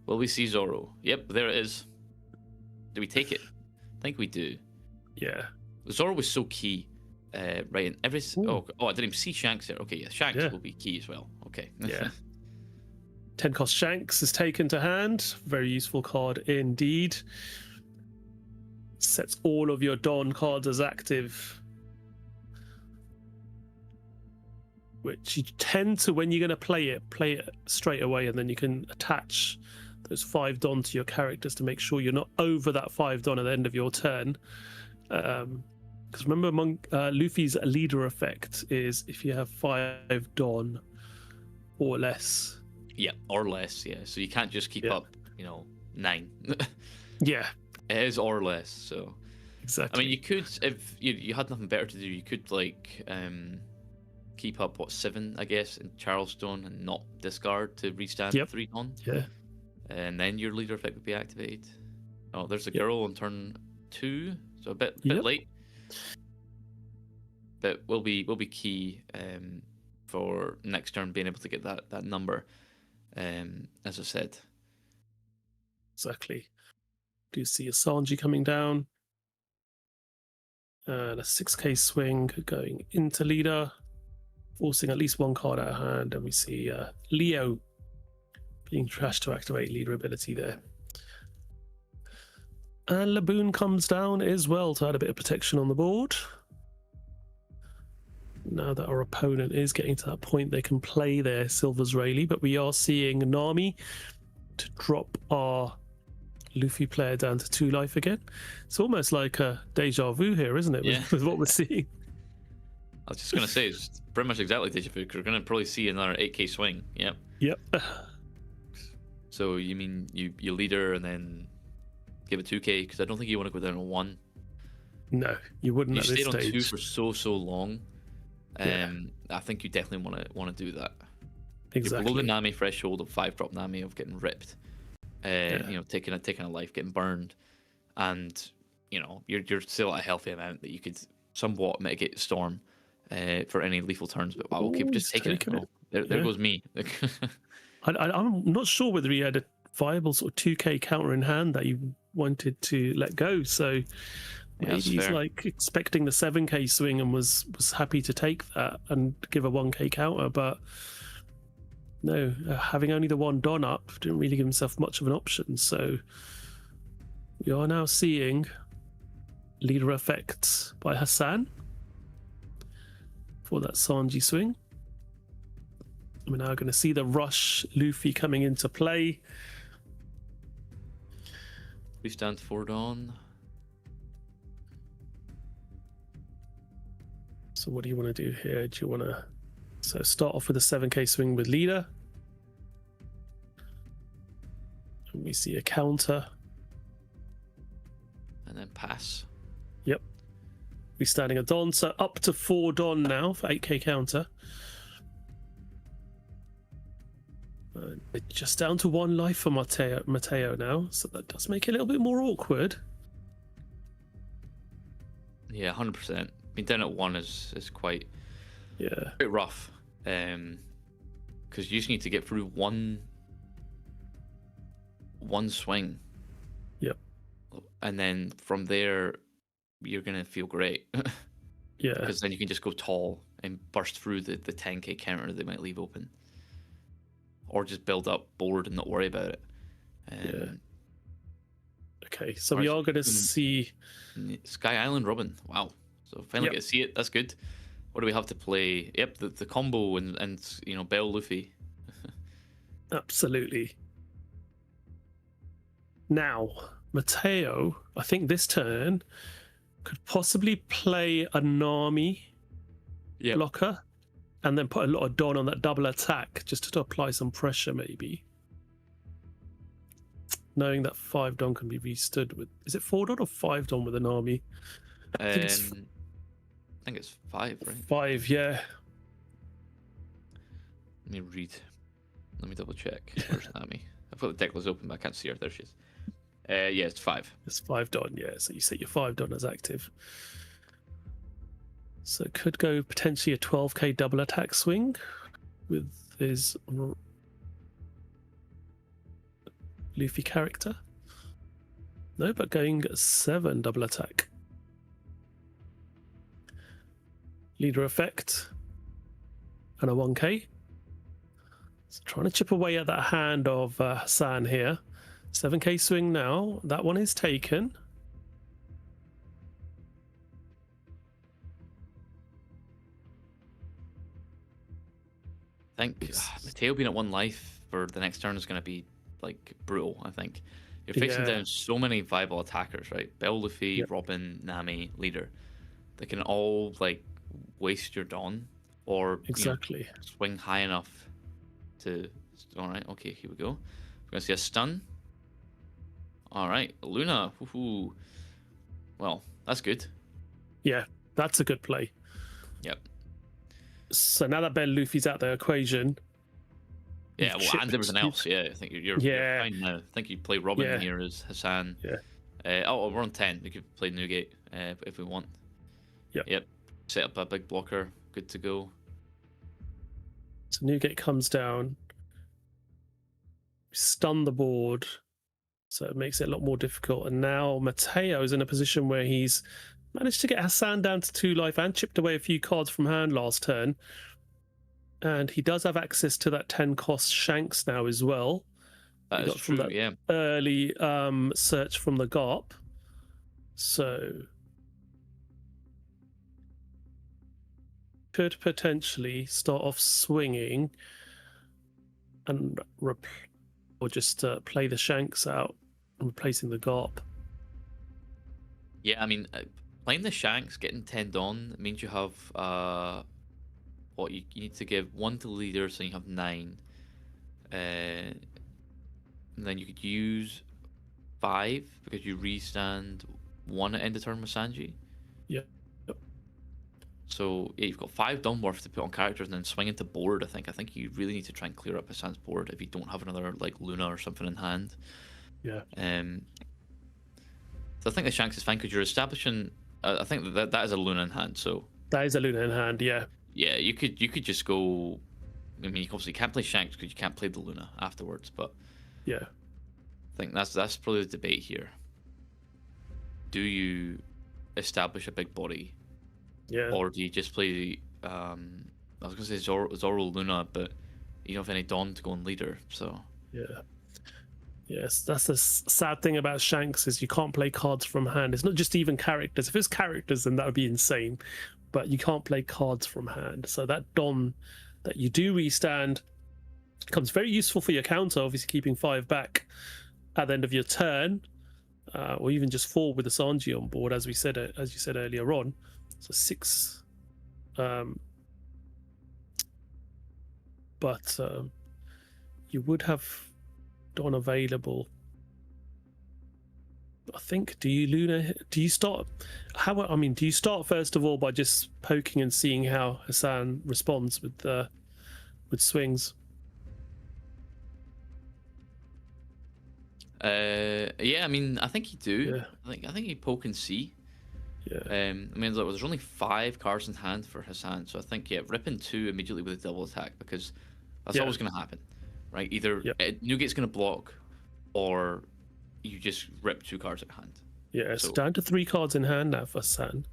Will we see Zoro? Yep, there it is. Do we take it? I think we do. Yeah. Zoro was so key. Right, and every I didn't even see Shanks there. Okay, yeah, Shanks will be key as well. Okay. Yeah. 10 cost Shanks is taken to hand. Very useful card indeed. Sets all of your Dawn cards as active, which you tend to, when you're going to play it straight away, and then you can attach those 5 Don to your characters to make sure you're not over that 5 Don at the end of your turn. Because remember, among Luffy's leader effect is if you have 5 Don or less. Yeah, or less. Yeah, so you can't just keep up, 9. Yeah, it is or less. So exactly. I mean, you could, if you had nothing better to do, you could keep up 7, I guess, in Charleston and not discard to restand 3 Don. Yeah. And then your leader effect would be activated. Oh, there's a girl on turn 2, so a bit late. But will be key for next turn being able to get that number. As I said. Exactly. Do you see a Sanji coming down? And a 6k swing going into leader, forcing at least 1 card out of hand. And we see Leo being trashed to activate leader ability there. And Laboon comes down as well to add a bit of protection on the board. Now that our opponent is getting to that point, they can play their Silver's Rayleigh, but we are seeing Nami to drop our Luffy player down to 2 life again. It's almost like a deja vu here, isn't it? Yeah. With what we're seeing. I was just going to say, it's pretty much exactly deja vu, because we're going to probably see another 8k swing. Yep. Yep. So you mean you leader and then give it 2k? Because I don't think you want to go down on 1. No, you wouldn't You at this stayed on stage. 2 for so long. I think you definitely want to do that. Exactly. You're below the Nami threshold of 5-drop Nami of getting ripped. Taking a life, getting burned, and you're still at a healthy amount that you could somewhat mitigate storm for any lethal turns. But wow, okay, we're just taking it. Oh, there goes me. I'm not sure whether he had a viable sort of 2k counter in hand that he wanted to let go. So maybe he's like expecting the 7k swing and was happy to take that and give a 1k counter, but no, having only the 1 Don up didn't really give himself much of an option. So we are now seeing leader effects by Hassan for that Sanji swing. We're now going to see the rush Luffy coming into play. We stand 4 Don. So what do you want to do here? Do you want to start off with a 7k swing with leader? And we see a counter. And then pass. Yep. We're standing a Don, so up to 4 Don now for 8k counter. We're just down to 1 life for Mateo now, so that does make it a little bit more awkward. Yeah, 100%. Being down at 1 is quite rough. Because you just need to get through one swing. Yep. And then from there, you're gonna feel great. Yeah. Because then you can just go tall and burst through the 10k counter they might leave open, or just build up board and not worry about it. Okay, so we are going to see Sky Island Robin. Wow. So finally get to see it. That's good. What do we have to play? Yep, the combo and Bell Luffy. Absolutely. Now, Mateo, I think this turn could possibly play a Nami blocker and then put a lot of Don on that double attack just to apply some pressure, maybe. Knowing that 5 Don can be restood with... Is it 4 Don or 5 Don with an army? I think it's 5, right? 5, yeah. Let me read. Let me double check. Where's Nami? I've got the deck list open, but I can't see her. There she is. Yeah, it's 5. It's 5 Don, yeah. So you set your 5 Don as active. So it could go potentially a 12k double attack swing with his Luffy character. No, but going 7 double attack. Leader effect and a 1k. So trying to chip away at that hand of Hassan here. 7k swing now. That one is taken. I think Mateo being at 1 life for the next turn is going to be like brutal. I think you're facing Yeah. down so many viable attackers, right? Bell, Luffy, Yep. Robin, Nami, Leader. They can all like waste your Dawn, or Exactly. swing high enough to. All right, okay, here we go. We're gonna see a stun. All right, Luna. Woohoo. Well, that's good. Yeah, that's a good play. Yep. So now that Ben Luffy's out the equation, Yeah, you've well, and chipped- everything else. Yeah, I think you're Yeah. fine now. I think you play Robin Yeah. here as Hassan. Yeah. We're on 10. We could play Newgate if we want. Yep. Yep. Set up a big blocker. Good to go. So Newgate comes down, stun the board, so it makes it a lot more difficult. And now Mateo is in a position where he's managed to get Hassan down to 2 life and chipped away a few cards from hand last turn. And he does have access to that 10 cost Shanks now as well. That He is got from true. that Yeah. early search from the GOP. So could potentially start off swinging and or just play the Shanks out and replacing the GOP. Yeah, I mean, playing the Shanks, getting 10 Dawn means you have what you need to give 1 to the leader, so you have 9. And then you could use 5 because you restand 1 at end of turn with Sanji. Yeah. So yeah, you've got 5 Dawn worth to put on characters and then swing into board. I think you really need to try and clear up Hassan's board if you don't have another like Luna or something in hand. Yeah. So I think the Shanks is fine because you're establishing. I think that is a Luna in hand. So That is a Luna in hand, yeah. yeah, you could just go. I mean, you obviously can't play Shanks because you can't play the Luna afterwards. But Yeah. I think that's probably the debate here. Do you establish a big body, Yeah. or do you just play? I was gonna say Zoro Luna, but you don't have any Dawn to go on leader. So Yeah. Yes, that's the sad thing about Shanks is you can't play cards from hand. It's not just even characters. If it's characters, then that would be insane. But you can't play cards from hand. So that Dawn that you do restand becomes very useful for your counter, obviously keeping 5 back at the end of your turn, or even just 4 with the Sanji on board, as you said earlier on. So 6. But you would have Dawn available. I think. Do you start first of all by just poking and seeing how Hassan responds with swings? Yeah, I mean, I think you do. Yeah. I think you poke and see. Yeah. I mean, look, there's only 5 cards in hand for Hassan, so I think ripping 2 immediately with a double attack because that's Yeah. always going to happen, right? Either Yep. Newgate's going to block, or you just rip 2 cards at hand. Yeah, it's So- down to 3 cards in hand now for Hassan.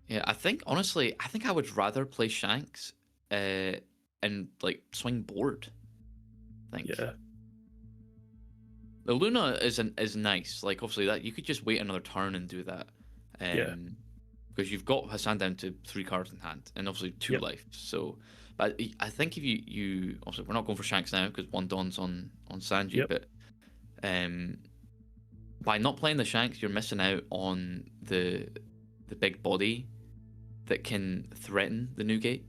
Yeah, I think honestly, I would rather play Shanks, and like swing board. I think. Yeah. The Luna is nice. Like obviously that you could just wait another turn and do that. Yeah. Because you've got Hassan down to 3 cards in hand and obviously 2 Yep. life. So, but I think if you obviously we're not going for Shanks now because 1 Dawn's on Sanji, Yep. but by not playing the Shanks, you're missing out on the big body that can threaten the Newgate.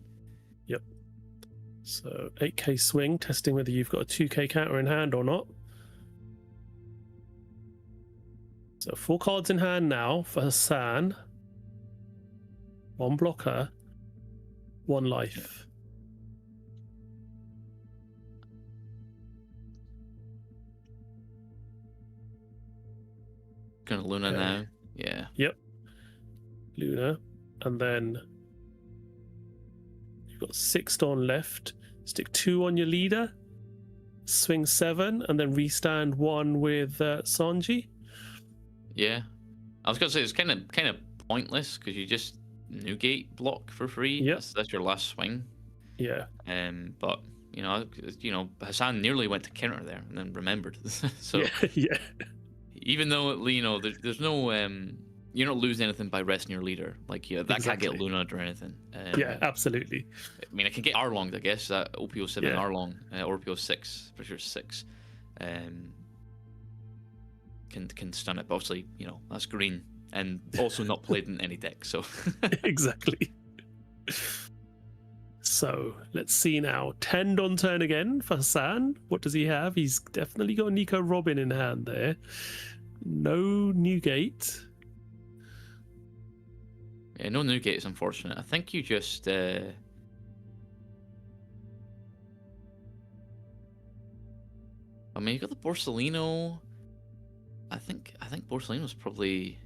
So 8k swing, testing whether you've got a 2k counter in hand or not. So 4 cards in hand now for Hassan. 1 blocker, 1 life. Kind of Luna Okay. now. Yeah. Yep. Luna. And then you've got 6 Dawn left. Stick 2 on your leader. Swing 7 and then restand 1 with Sanji. Yeah. I was gonna say it's kind of pointless because you just Newgate block for free. Yep. That's your last swing. Yeah. But Hassan nearly went to counter there and then remembered. So Yeah. even though there's no you're not losing anything by resting your leader. Like that Exactly. can't get Luna or anything. Yeah, absolutely. I mean, I can get Arlong, I guess. OPO7 Yeah. Arlong or OPO6, pretty sure 6. can stun it. But obviously, you know, that's green and also not played in any deck. So Exactly. So let's see now. Tend on turn again for Hassan. What does he have? He's definitely got Nico Robin in hand there. No Newgate. yeah, no Newgate is unfortunate. I think you just. I mean, you got the Borsellino. I think Borsellino's probably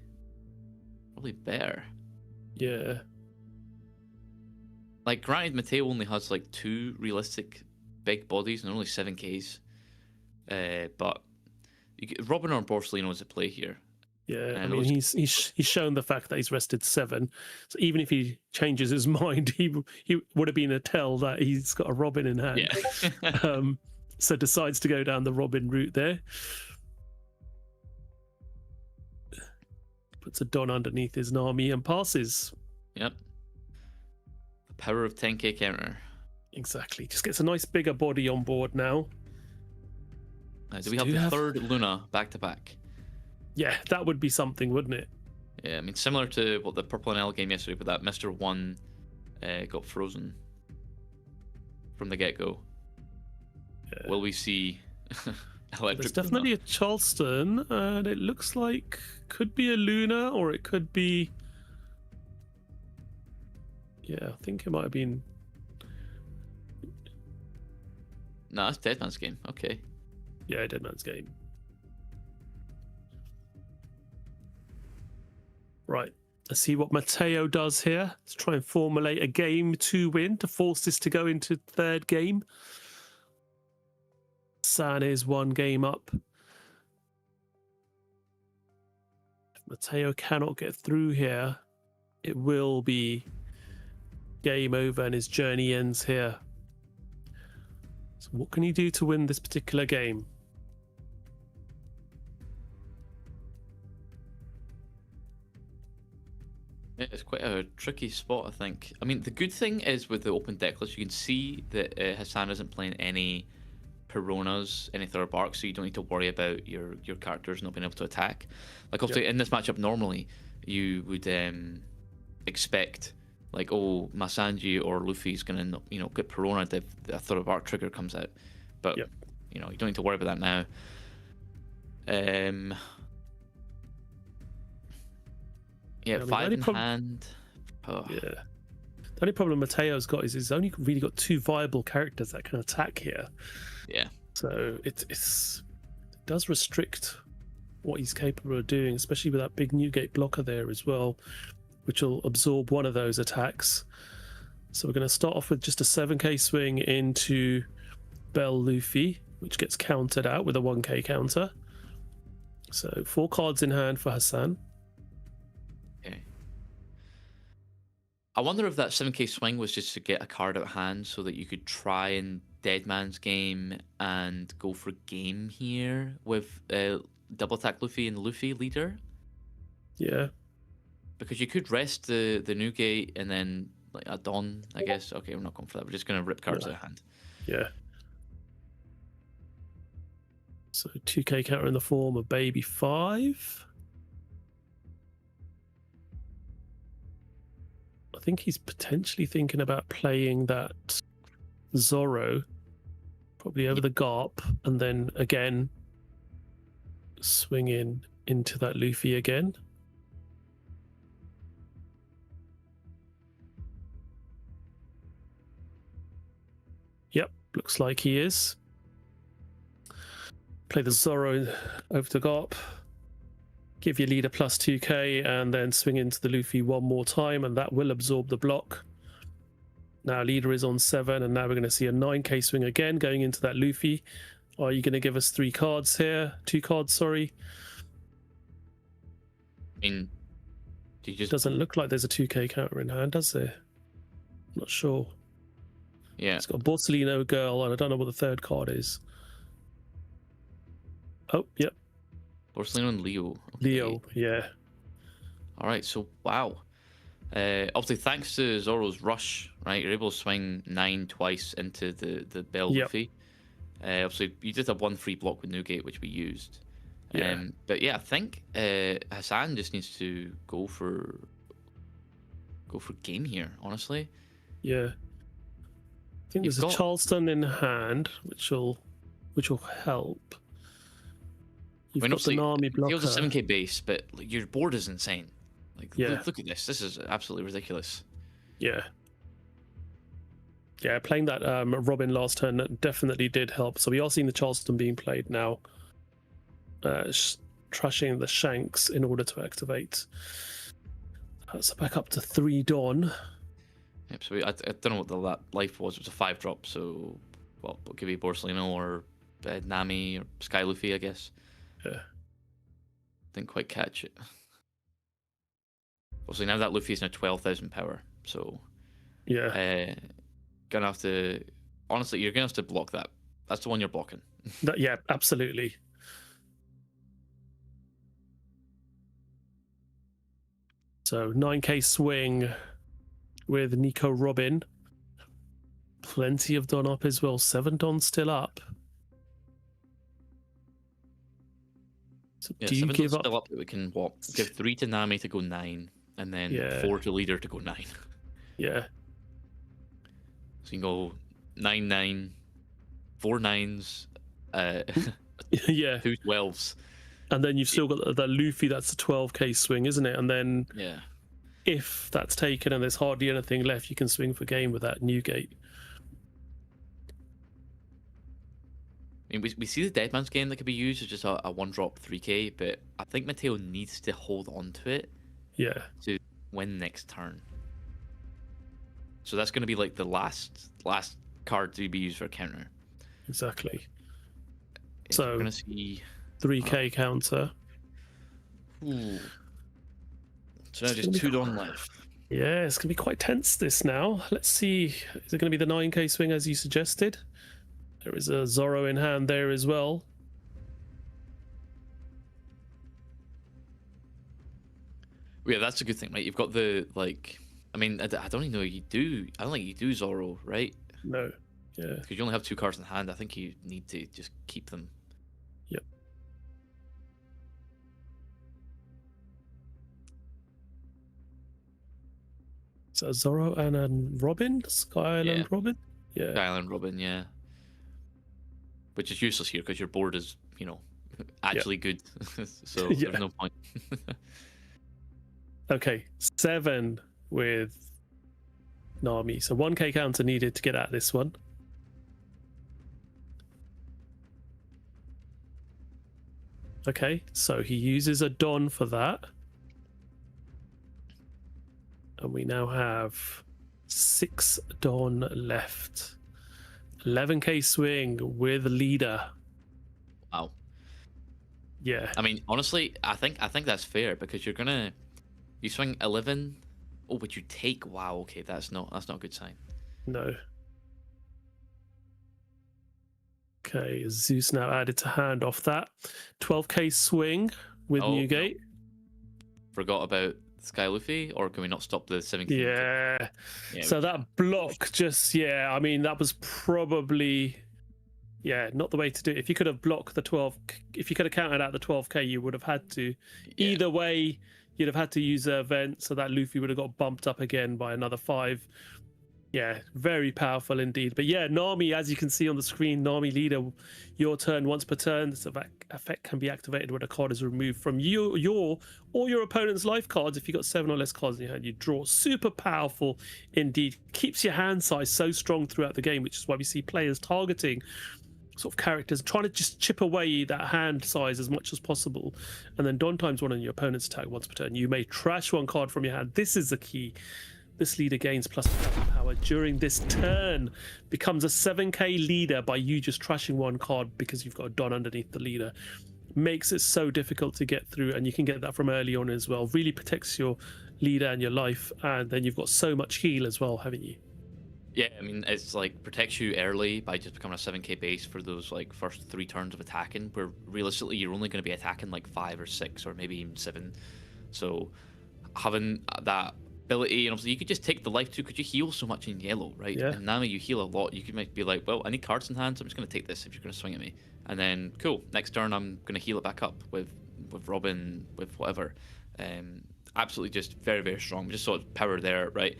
better. Yeah. Like, granted, Mateo only has like 2 realistic big bodies and only 7Ks. But Robin or Borsellino is a play here. Yeah, I And mean, those- he's shown the fact that he's rested 7. So even if he changes his mind, he would have been a tell that he's got a Robin in hand. Yeah. So decides to go down the Robin route there. Puts a Don underneath his Nami and passes. Yep. The power of 10K counter. Exactly. Just gets a nice bigger body on board now. Do we have the third Luna back to back? Yeah, that would be something, wouldn't it? Yeah, I mean, similar to what the Purple and L game yesterday, but that Mr. 1 got frozen from the get-go. Yeah. Will we see electric There's definitely Luna? a Charleston, and it looks like could be a Luna, or it could be. Yeah, I think it might have been. No, that's Deadman's game. Okay. Yeah, Deadman's Game. Right. Let's see what Mateo does here. Let's try and formulate a game to win to force this to go into third game. San is 1 game up. If Mateo cannot get through here, it will be game over and his journey ends here. So what can he do to win this particular game? Yeah, it's quite a tricky spot, I think. I mean, the good thing is with the open deck list, you can see that Hassan isn't playing any Peronas, any third barks, so you don't need to worry about your characters not being able to attack. Like, obviously, in this matchup, normally, you would expect, like, oh, Masanji or Luffy's going to, you know, get Perona if a third bark trigger comes out. But, you know, you don't need to worry about that now. Yeah, I mean, 5 in hand. Oh. Yeah. The only problem Mateo's got is he's only really got 2 viable characters that can attack here. Yeah. So it does restrict what he's capable of doing, especially with that big Newgate blocker there as well, which will absorb one of those attacks. So we're going to start off with just a 7k swing into Bell Luffy, which gets countered out with a 1k counter. So 4 cards in hand for Hassan. Okay. I wonder if that 7k swing was just to get a card out of hand so that you could try and Deadman's Game and go for game here with double attack Luffy and Luffy leader. Yeah. Because you could rest the Newgate and then like a Dawn, I guess. Okay, we're not going for that. We're just going to rip cards out of hand. Yeah. So 2k counter in the form of Baby 5. I think he's potentially thinking about playing that Zorro, probably over the Garp, and then again swing in into that Luffy again. Yep, looks like he is. Play the Zorro over the Garp. Give your leader plus 2k and then swing into the Luffy one more time, and that will absorb the block. Now leader is on 7, and now we're going to see a 9k swing again going into that Luffy. Are you going to give us 3 cards here? 2 cards, sorry. I mean, do you just... Doesn't look like there's a 2k counter in hand, does there? Not sure. Yeah. It's got a Borsellino girl, and I don't know what the third card is. Oh, yep. Borsellino and Leo. Okay. Leo, yeah. All right, so wow. Obviously, thanks to Zoro's rush, right, you're able to swing 9 twice into the Bell Yep. Luffy. Obviously, you did have one free block with Newgate, which we used. Yeah. But yeah, I think Hassan just needs to go for game here. Honestly, Yeah. I think You've there's got- a Charleston in hand, which will help. You've got the Nami blocker. It was a 7k base, but like, your board is insane. Like, Yeah. look at this. This is absolutely ridiculous. Yeah. Yeah, playing that Robin last turn definitely did help. So we are seeing the Charleston being played now. Trashing the Shanks in order to activate. So back up to 3 Dawn. Yep, so I don't know what that life was. It was a 5-drop, so well, we'll give you Borsalino or Nami or Sky Luffy, I guess. Yeah. Didn't quite catch it. Obviously, now that Luffy is now 12,000 power, so Yeah. gonna have to. Honestly, you're gonna have to block that. That's the one you're blocking. Yeah, absolutely. So 9k swing with Nico Robin. Plenty of Don up as well. 7 Don still up. So Yeah, do you 7 give still up? up? We can what? Give 3 to Nami to go 9, and then Yeah. 4 to Leader to go 9. Yeah. So you can go 9-9, 4 9s, Yeah. 2 12s. And then you've still got the Luffy, that's a 12k swing, isn't it? And then Yeah. if that's taken and there's hardly anything left, you can swing for game with that Newgate. I mean, we see the Deadman's game that could be used as just a 1-drop 3k, but I think Mateo needs to hold on to it Yeah. to win next turn. So that's going to be like the last card to be used for a counter. Exactly. Yeah, So- we're going to see. 3k counter. Ooh. So now It's just gonna be 2 Dawn left. Yeah, it's going to be quite tense this now. Let's see. Is it going to be the 9k swing as you suggested? There is a Zorro in hand there as well. Yeah, that's a good thing, right? You've got the like. I mean, I don't even know you do. I don't think you do Zorro, right? No. Yeah. Because you only have 2 cards in hand. I think you need to just keep them. Yep. So Zorro and a Robin? Sky Island Yeah. Robin? Yeah. Island Robin, yeah. Which is useless here because your board is, actually good. So Yeah. there's no point. Okay. 7 with Nami. So 1k counter needed to get out of this one. Okay, so he uses a Don for that. And we now have 6 Don left. 11k swing with Leader. Wow. Yeah. I mean, honestly, I think that's fair because you swing 11. Oh, but you take. Wow. Okay, that's not a good sign. No. Okay, Zeus now added to hand off that. 12k swing with Oh, no. Newgate. Forgot about Sky Luffy, or can we not stop the 17? Yeah. Yeah, So we that can. block just, I mean, that was probably, not the way to do it. If you could have blocked the 12, if you could have counted out the 12k, you would have had to. Yeah. Either way, you'd have had to use an event, so that Luffy would have got bumped up again by another 5. Yeah, very powerful indeed. But yeah, Nami, as you can see on the screen, Nami Leader, your turn once per turn. This effect can be activated when a card is removed from your or your opponent's life cards. If you've got 7 or less cards in your hand, you draw. Super powerful indeed. Keeps your hand size so strong throughout the game, which is why we see players targeting sort of characters, trying to just chip away that hand size as much as possible. And then Don times 1 on your opponent's attack once per turn. You may trash 1 card from your hand. This is the key. This leader gains plus power during this turn, becomes a 7k leader by you just trashing 1 card because you've got a Don underneath the leader. Makes it so difficult to get through, and you can get that from early on as well. Really protects your leader and your life, and then you've got so much heal as well, haven't you? Yeah, I mean, it's like protects you early by just becoming a 7k base for those like first 3 turns of attacking, where realistically you're only going to be attacking like 5 or 6 or maybe even 7. So having that ability, and obviously you could just take the life too, because you heal so much in yellow, right? Yeah. And Nami, you heal a lot. You might be like, well, I need cards in hand, so I'm just going to take this if you're going to swing at me. And then, cool, next turn I'm going to heal it back up with Robin, with whatever. Absolutely just very, very strong. Just sort of power there, right?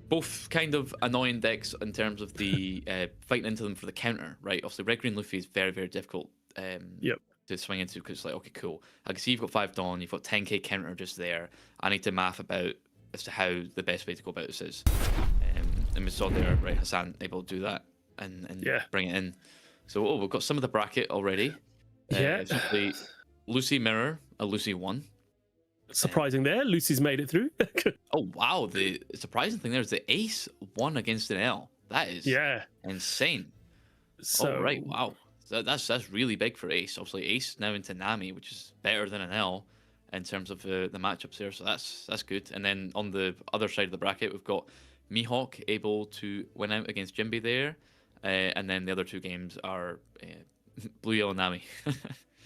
Both kind of annoying decks in terms of the fighting into them for the counter, right? Obviously, Red Green Luffy is very, very difficult to swing into, because it's like, okay, cool. I can see you've got 5 Dawn, you've got 10k counter just there. I need to math about as to how the best way to go about this is. And we saw there, right, Hassan able to do that and bring it in. So, we've got some of the bracket already. Simply Lucy Mirror, a Lucy 1. Surprising there. Lucy's made it through. Oh, wow. The surprising thing there is the Ace won against an L. That is insane. So, right, wow. So that's really big for Ace. Obviously, Ace now into Nami, which is better than an L in terms of the matchups there. So that's good. And then on the other side of the bracket, we've got Mihawk able to win out against Jinbe there. And then the other 2 games are Blue Yellow Nami.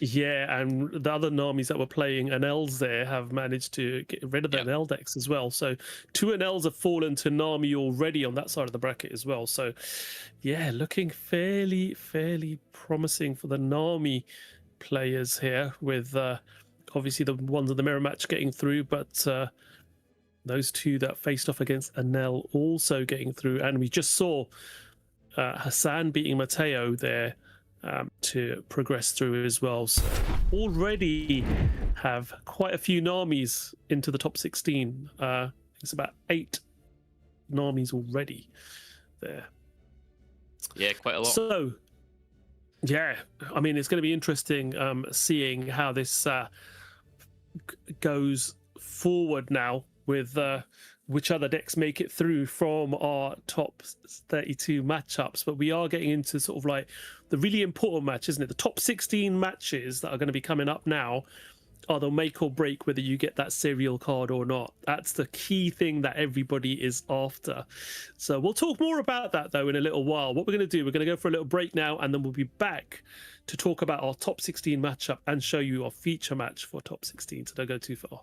Yeah, and the other Namis that were playing NLs there have managed to get rid of the NL decks as well. So 2 NLs have fallen to Nami already on that side of the bracket as well. So yeah, looking fairly promising for the Nami players here, with obviously the ones of the mirror match getting through, but those 2 that faced off against NL also getting through. And we just saw Hassan beating Mateo there to progress through as well. So already have quite a few Namis into the top 16. It's about 8 Namis already there. Yeah, quite a lot. So yeah, I mean, it's going to be interesting seeing how this goes forward now, with which other decks make it through from our top 32 matchups. But we are getting into sort of like the really important match, isn't it? The top 16 matches that are going to be coming up now are the make or break whether you get that serial card or not. That's the key thing that everybody is after. So we'll talk more about that, though, in a little while. What we're going to do, we're going to go for a little break now, and then we'll be back to talk about our top 16 matchup and show you our feature match for top 16. So don't go too far.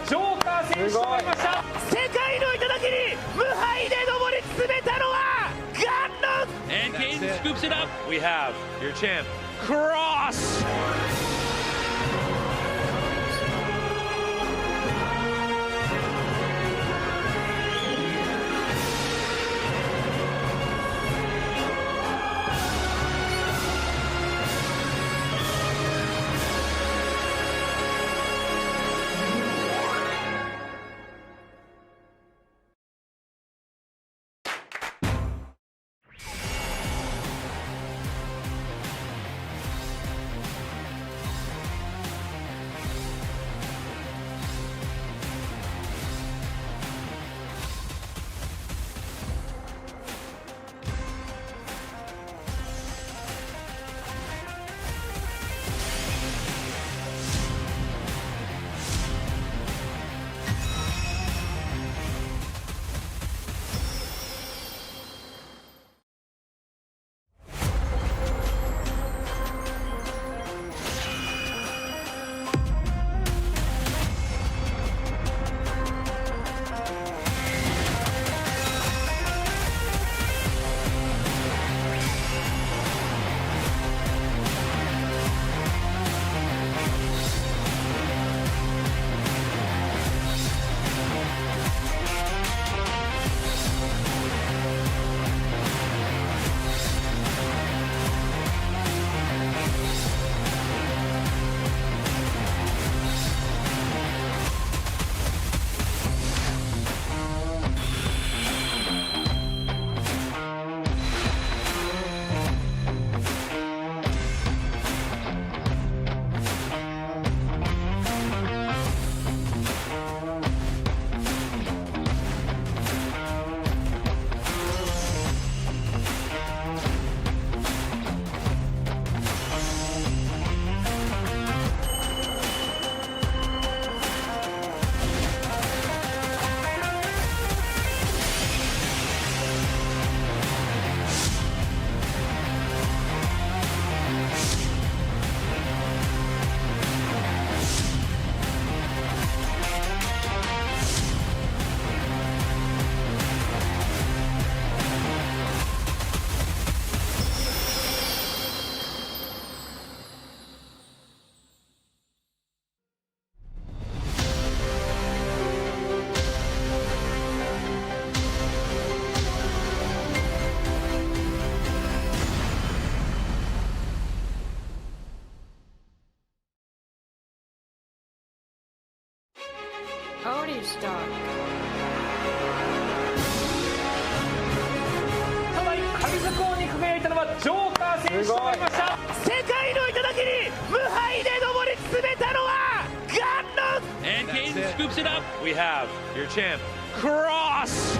ジョーカー選手となりました。世界の頂に無敗で上り詰めたのはガンノン And Caden scoops it up. We have your champ, Cross. Already start. ただ神作王に輝いたのはジョーカー選手となりました。世界の頂に無敗で上り詰めたのはガンノン And Caden scoops it up. We have your champ, Cross.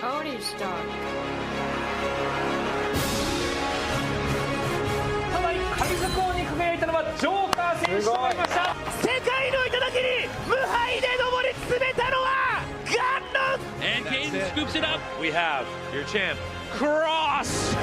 Odie Star. ただ神作王に輝いたのはジョーカー選手となりました。世界の頂に無敗で上り詰めたのはガンノン And Kane scoops it up. We have your champ, Cross.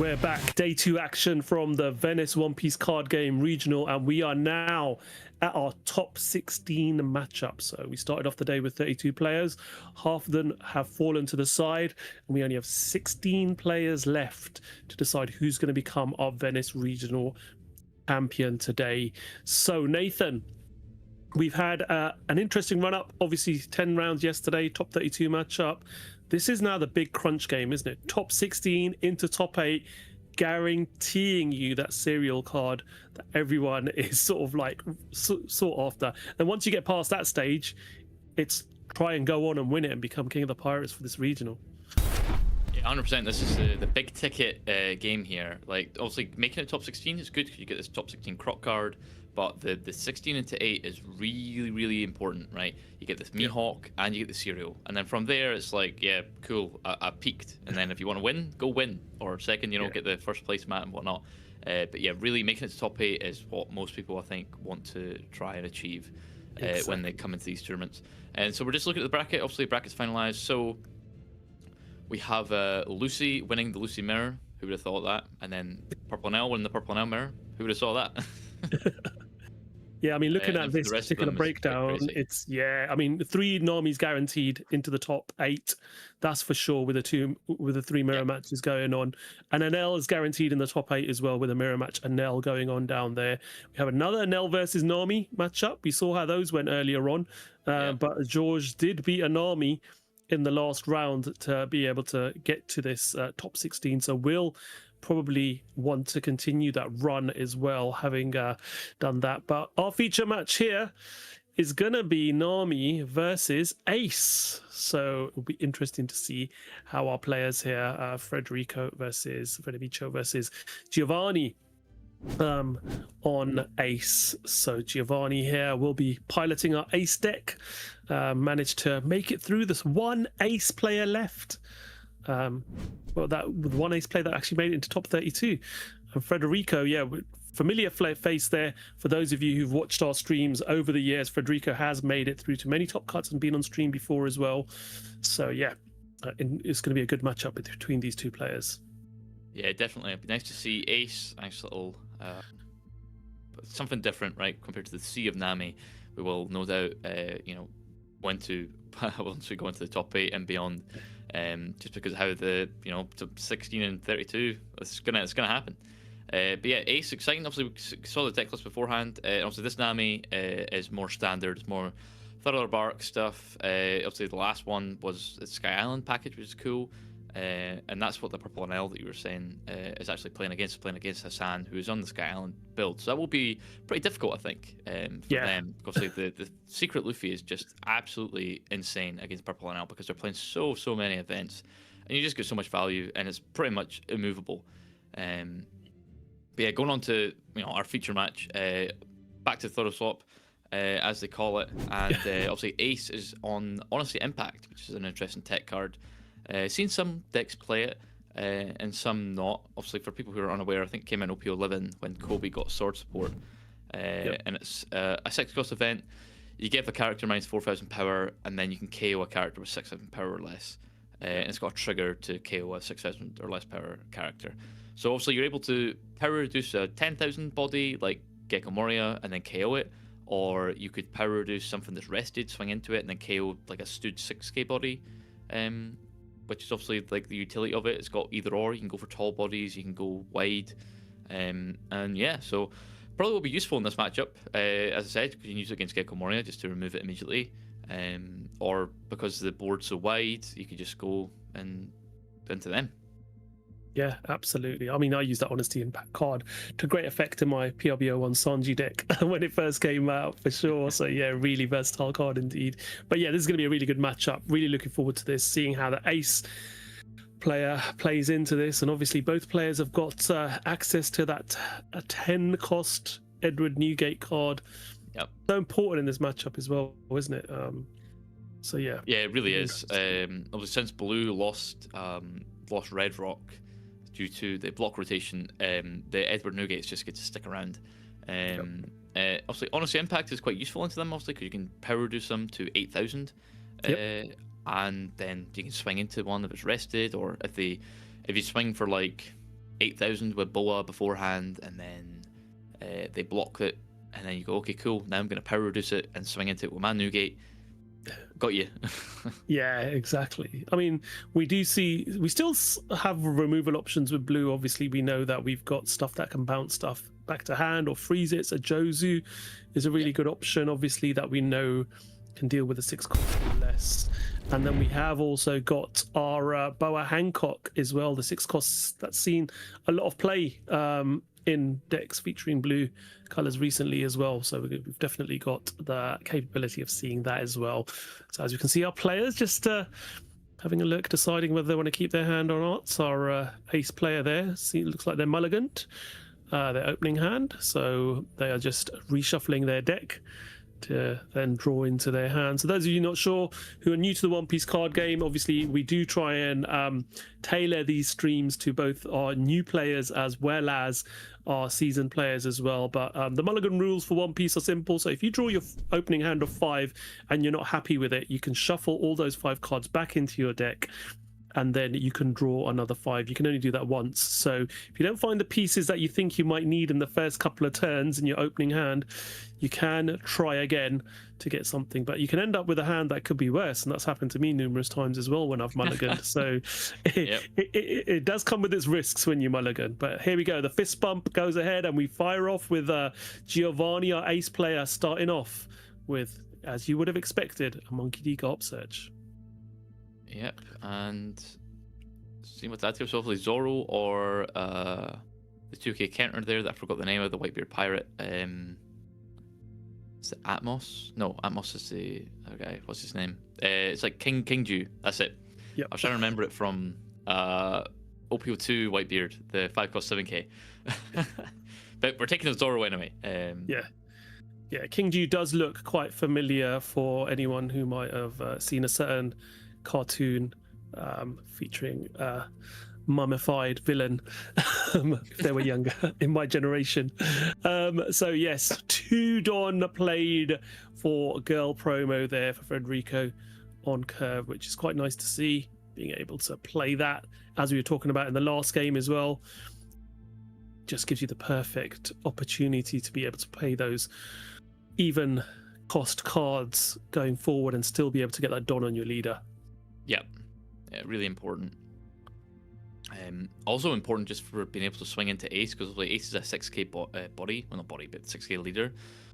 We're back. Day 2 action from the Venice One Piece card game regional, and we are now at our top 16 matchup. So we started off the day with 32 players. Half of them have fallen to the side, and we only have 16 players left to decide who's going to become our Venice regional champion today. So Nathan, we've had an interesting run up. Obviously 10 rounds yesterday, top 32 matchup. This is now the big crunch game, isn't it? Top 16 into top 8, guaranteeing you that serial card that everyone is sort of like sought after. And once you get past that stage, it's try and go on and win it and become king of the pirates for this regional. Yeah, 100%. This is the big ticket game here. Like, obviously, making it top 16 is good because you get this top 16 croc card. But the 16 into 8 is really, really important, right? You get this Mihawk and you get the cereal. And then from there, it's like, yeah, cool, I peaked. And then if you want to win, go win. Or second, you know, get the first place mat and whatnot. But yeah, really making it to top 8 is what most people, I think, want to try and achieve when they come into these tournaments. And so we're just looking at the bracket. Obviously, the bracket's finalized. So we have Lucy winning the Lucy Mirror. Who would have thought that? And then Purple Nell winning the Purple Nell Mirror. Who would have saw that? Yeah, I mean, looking at this particular breakdown, it's, I mean, 3 Namis guaranteed into the top 8, that's for sure, with the 3 mirror matches going on. And Anel is guaranteed in the top 8 as well, with a mirror match, Anel going on down there. We have another Anel versus Nami matchup. We saw how those went earlier on, but George did beat a Nami in the last round to be able to get to this top 16. So we'll probably want to continue that run as well, having done that. But our feature match here is gonna be Nami versus Ace, so it'll be interesting to see how our players here, Federico versus Giovanni, on Ace. So Giovanni here will be piloting our Ace deck, managed to make it through this one Ace player left. Well, that with one Ace player that actually made it into top 32. And Federico, familiar face there for those of you who've watched our streams over the years. Federico has made it through to many top cuts and been on stream before as well. So it's going to be a good matchup between these two players. Yeah, definitely. It'd be nice to see Ace. Nice little something different, right, compared to the Sea of Nami. We will no doubt, once we go into the top 8 and beyond. Just because of how the 16 and 32 it's gonna happen. But yeah, Ace exciting. Obviously we saw the deck list beforehand. Obviously this Nami is more standard, it's more Thoroughfare Bark stuff. Obviously the last one was the Sky Island package, which is cool. And that's what the Purple Nell that you were saying is actually playing against Hassan, who is on the Sky Island build. So that will be pretty difficult, I think, for them. Obviously, the Secret Luffy is just absolutely insane against Purple Nell because they're playing so many events, and you just get so much value, and it's pretty much immovable. But yeah, going on to our feature match, back to Thorough Swap, as they call it, and obviously Ace is on Honestly Impact, which is an interesting tech card. Seen some decks play it, and some not. Obviously, for people who are unaware, I think it came in OP11 when Kobe got sword support. And it's a 6-cost event. You give a character minus 4,000 power, and then you can KO a character with 6,000 power or less. And it's got a trigger to KO a 6,000 or less power character. So obviously, you're able to power reduce a 10,000 body like Gecko Moria and then KO it. Or you could power reduce something that's rested, swing into it, and then KO like a stood 6k body. Which is obviously like the utility of it. It's got either or. You can go for tall bodies, you can go wide, and so probably will be useful in this matchup. As I said, you can use it against Gecko Moria just to remove it immediately, or because the board's so wide, you could just go into them. Yeah, absolutely. I mean, I use that Honesty Impact card to great effect in my PRBO1 Sanji deck when it first came out, for sure. So yeah, really versatile card indeed. But yeah, this is going to be a really good matchup. Really looking forward to this, seeing how the Ace player plays into this. And obviously both players have got access to that 10-cost Edward Newgate card. Yep. So important in this matchup as well, isn't it? So yeah. Yeah, it really is. Obviously since Blue lost Red Rock due to the block rotation, the Edward Newgates just get to stick around. Obviously, Honestly Impact is quite useful into them, obviously, because you can power reduce them to 8,000, and then you can swing into one if it's rested, or if you swing for like 8,000 with Boa beforehand, and then they block it, and then you go, okay, cool. Now I'm going to power reduce it and swing into it with my Newgate. Got you. Yeah, exactly. I mean, we still have removal options with blue. Obviously, we know that we've got stuff that can bounce stuff back to hand or freeze it. So Jozu is a really good option, obviously, that we know can deal with the 6 cost or less. And then we have also got our Boa Hancock as well, the 6 costs that's seen a lot of play in decks featuring blue colors recently as well. So we've definitely got the capability of seeing that as well. So as you can see, our players just having a look, deciding whether they want to keep their hand or not. Our ace player there, see, looks like they're mulliganed their opening hand. So they are just reshuffling their deck to then draw into their hand. So those of you not sure who are new to the One Piece card game, obviously we do try and tailor these streams to both our new players as well as our seasoned players as well. But the mulligan rules for One Piece are simple. So if you draw your opening hand of 5 and you're not happy with it, you can shuffle all those 5 cards back into your deck, and then you can draw another 5. You can only do that once. So if you don't find the pieces that you think you might need in the first couple of turns in your opening hand, you can try again to get something, but you can end up with a hand that could be worse, and that's happened to me numerous times as well when I've mulliganed. So it does come with its risks when you mulligan. But here we go, the fist bump goes ahead, and we fire off with Giovanni, our ace player, starting off with, as you would have expected, a Monkey D. Garp Search. Yep, and see what that gives, hopefully Zoro or the 2K counter there that I forgot the name of, the Whitebeard Pirate. Is it Atmos? No, Atmos is the other guy. What's his name? It's like King Ju. That's it. Yep. I was trying to remember it from OPO2 Whitebeard, the 5-cost 7K. But we're taking the Zoro anyway. Yeah, King Ju does look quite familiar for anyone who might have seen a certain cartoon featuring a mummified villain if they were younger in my generation. So yes, 2 Don played for girl promo there for Federico on curve, which is quite nice to see, being able to play that as we were talking about in the last game as well. Just gives you the perfect opportunity to be able to play those even cost cards going forward and still be able to get that Don on your leader. Yep. Yeah, really important. Also important just for being able to swing into Ace, because Ace is a 6k body, well not body, but 6k leader.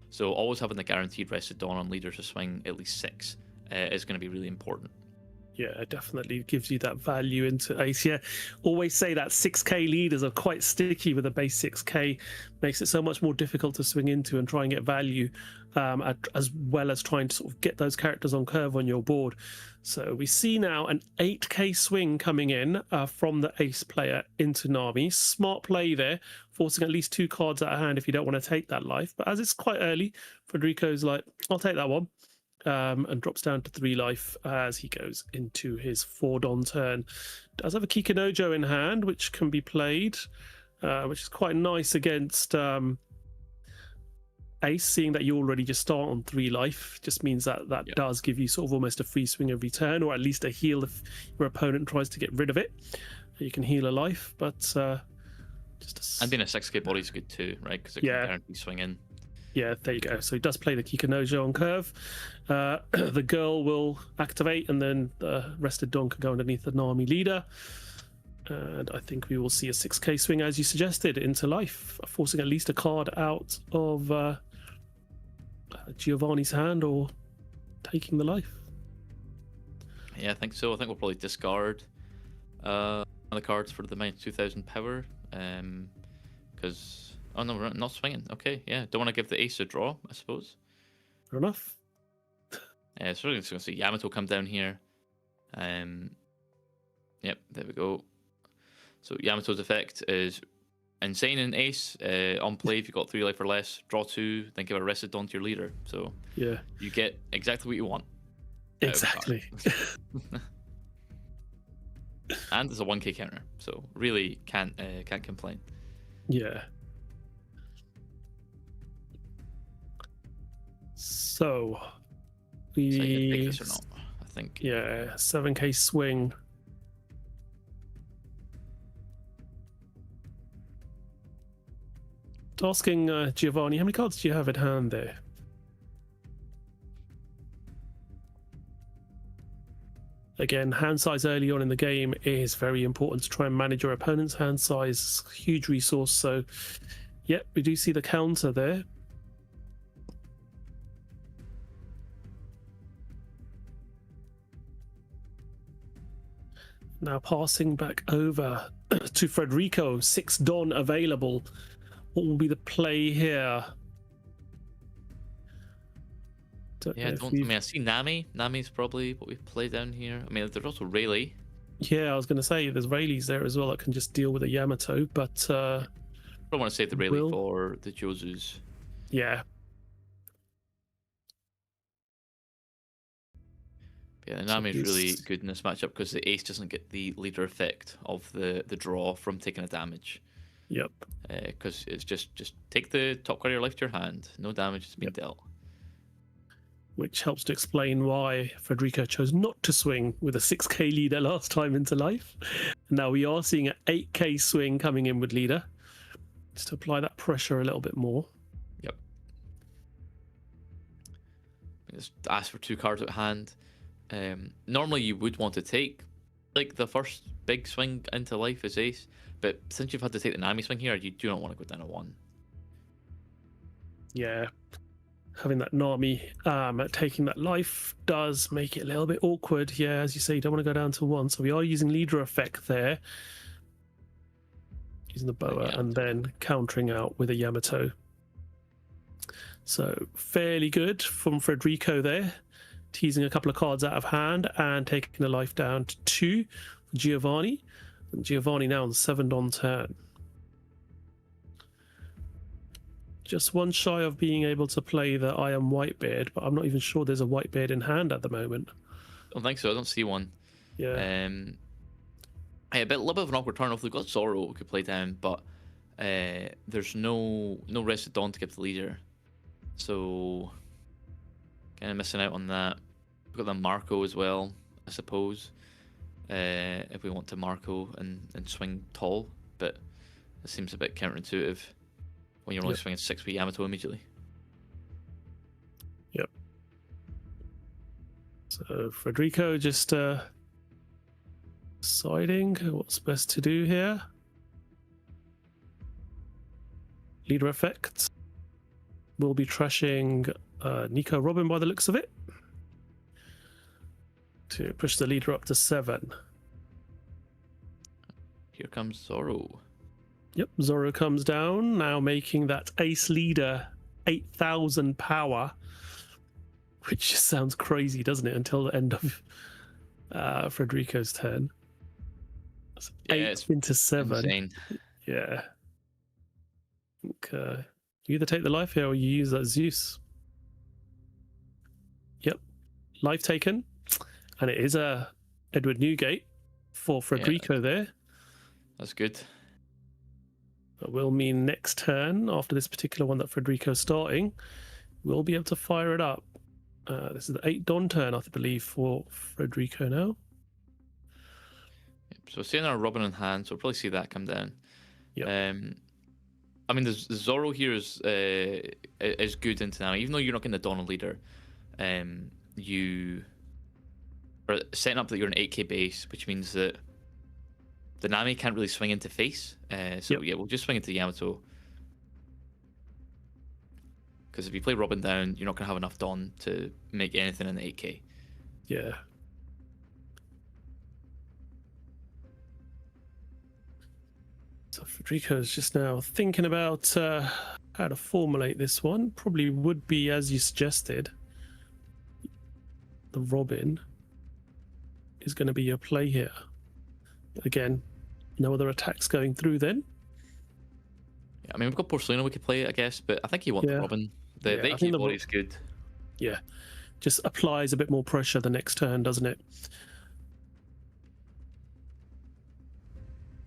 So always having the guaranteed rested Dawn on leader to swing at least 6 is going to be really important. Yeah, it definitely gives you that value into Ace. Yeah, always say that 6k leaders are quite sticky with a base 6k. Makes it so much more difficult to swing into and try and get value, as well as trying to sort of get those characters on curve on your board. So we see now an 8k swing coming in from the Ace player into Nami. Smart play there, forcing at least 2 cards out of hand if you don't want to take that life. But as it's quite early, Federico's like, I'll take that one. And drops down to 3 life as he goes into his 4 Don turn. Does have a Kikinojo in hand, which can be played, which is quite nice against Ace, seeing that you already just start on 3 life. Just means that does give you sort of almost a free swing every turn, or at least a heal if your opponent tries to get rid of it. You can heal a life, but just and being a 6k body is good too, right? Because it can guarantee swing in. Yeah, there you go. So he does play the Kikinojo on curve. The girl will activate, and then the rested Don can go underneath the Nami leader. And I think we will see a 6k swing, as you suggested, into life, forcing at least a card out of Giovanni's hand or taking the life. Yeah, I think so. I think we'll probably discard the cards for the -2000 power, because... Oh no, we're not swinging. Okay, yeah. Don't want to give the Ace a draw, I suppose. Fair enough. Yeah, so we're just going to see Yamato come down here. Yep, there we go. So Yamato's effect is insane in Ace. On play, if you've got 3 life or less, draw 2, then give a rested Don to your leader. So yeah, you get exactly what you want. Exactly. And it's a 1k counter, so really can't complain. Yeah. So we so you can pick this or not, I think. Yeah, 7k swing. Asking Giovanni, how many cards do you have at hand there? Again, hand size early on in the game is very important to try and manage your opponent's hand size. Huge resource. So, yep, we do see the counter there. Now passing back over to Federico. 6 Don available. What will be the play here? I see Nami. Nami's probably what we play down here. I mean, there's also Rayleigh. Yeah, I was going to say there's Rayleigh's there as well that can just deal with a Yamato, but I don't want to save the Rayleigh for the Jozus. Yeah. Yeah, Nami's really good in this matchup because the ace doesn't get the leader effect of the draw from taking a damage. Yep. Because it's just take the top card of your life to your hand. No damage has been dealt. Which helps to explain why Federico chose not to swing with a 6k leader last time into life. Now we are seeing an 8k swing coming in with leader. Just to apply that pressure a little bit more. Yep. Just ask for 2 cards at hand. Normally you would want to take like the first big swing into life as ace, but since you've had to take the Nami swing here, you do not want to go down a 1. Yeah. Having that Nami taking that life does make it a little bit awkward. Yeah, as you say, you don't want to go down to 1. So we are using leader effect there. Using the boa and then countering out with a Yamato. So fairly good from Federico there. Teasing a couple of cards out of hand and taking the life down to 2 for Giovanni. And Giovanni now on 7 Don turn. Just one shy of being able to play the I am Whitebeard, but I'm not even sure there's a Whitebeard in hand at the moment. I don't think so. I don't see one. Yeah. A little bit of an awkward turn. If they've got Zorro, we could play down, but there's no rested Dawn to give the leader, so kind of missing out on that. We've got the Marco as well, I suppose, if we want to Marco and swing tall, but it seems a bit counterintuitive when you're only swinging 6 with Yamato immediately. Yep. So Federico just deciding what's best to do here. Leader effect. We'll be trashing Nico Robin by the looks of it, to push the leader up to 7. Here comes Zorro. Yep, Zorro comes down, now making that ace leader 8,000 power, which just sounds crazy, doesn't it, until the end of Federico's turn. That's 8 into 7. Insane. Yeah. I think, you either take the life here or you use that Zeus. Yep. Life taken. And it is a Edward Newgate for Federico there. That's good. That will mean next turn, after this particular one that Federico's starting, we'll be able to fire it up. This is the 8 Don turn, I believe, for Federico now. So seeing our Robin in hand, so we'll probably see that come down. Yep. I mean, the Zorro here is good into now. Even though you're not getting the Donald leader, you are setting up that you're an 8k base, which means that the Nami can't really swing into face. So yeah, we'll just swing into Yamato. Because if you play Robin down, you're not going to have enough Dawn to make anything in the 8k. Yeah. So Federico's just now thinking about how to formulate this one. Probably would be, as you suggested, the Robin is going to be your play here. Again, no other attacks going through then. Yeah, I mean, we've got Porcelino we could play, I guess, but I think you want the Robin. The 8k body is good. Yeah, just applies a bit more pressure the next turn, doesn't it?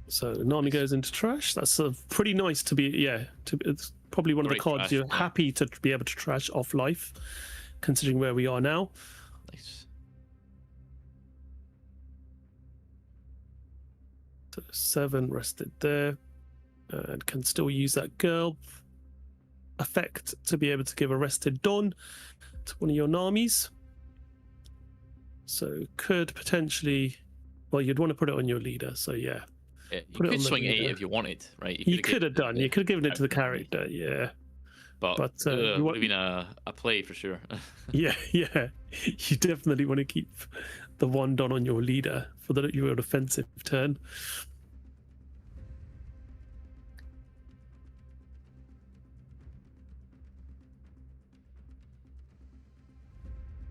So Nami goes into trash. That's pretty nice to be, it's probably one of the cards you're happy to be able to trash off life, considering where we are now. Nice. So 7 rested there, and can still use that girl. effect to be able to give a rested Don to one of your Namis. So could potentially, well, you'd want to put it on your leader. So yeah, Yeah, you put it on could the swing 8 leader. if you wanted, right? You could have given done. it You could have given it to the character. character. Yeah, But but, it you would want- have been a play for sure. yeah. You definitely want to keep the one Don on your leader for your offensive turn.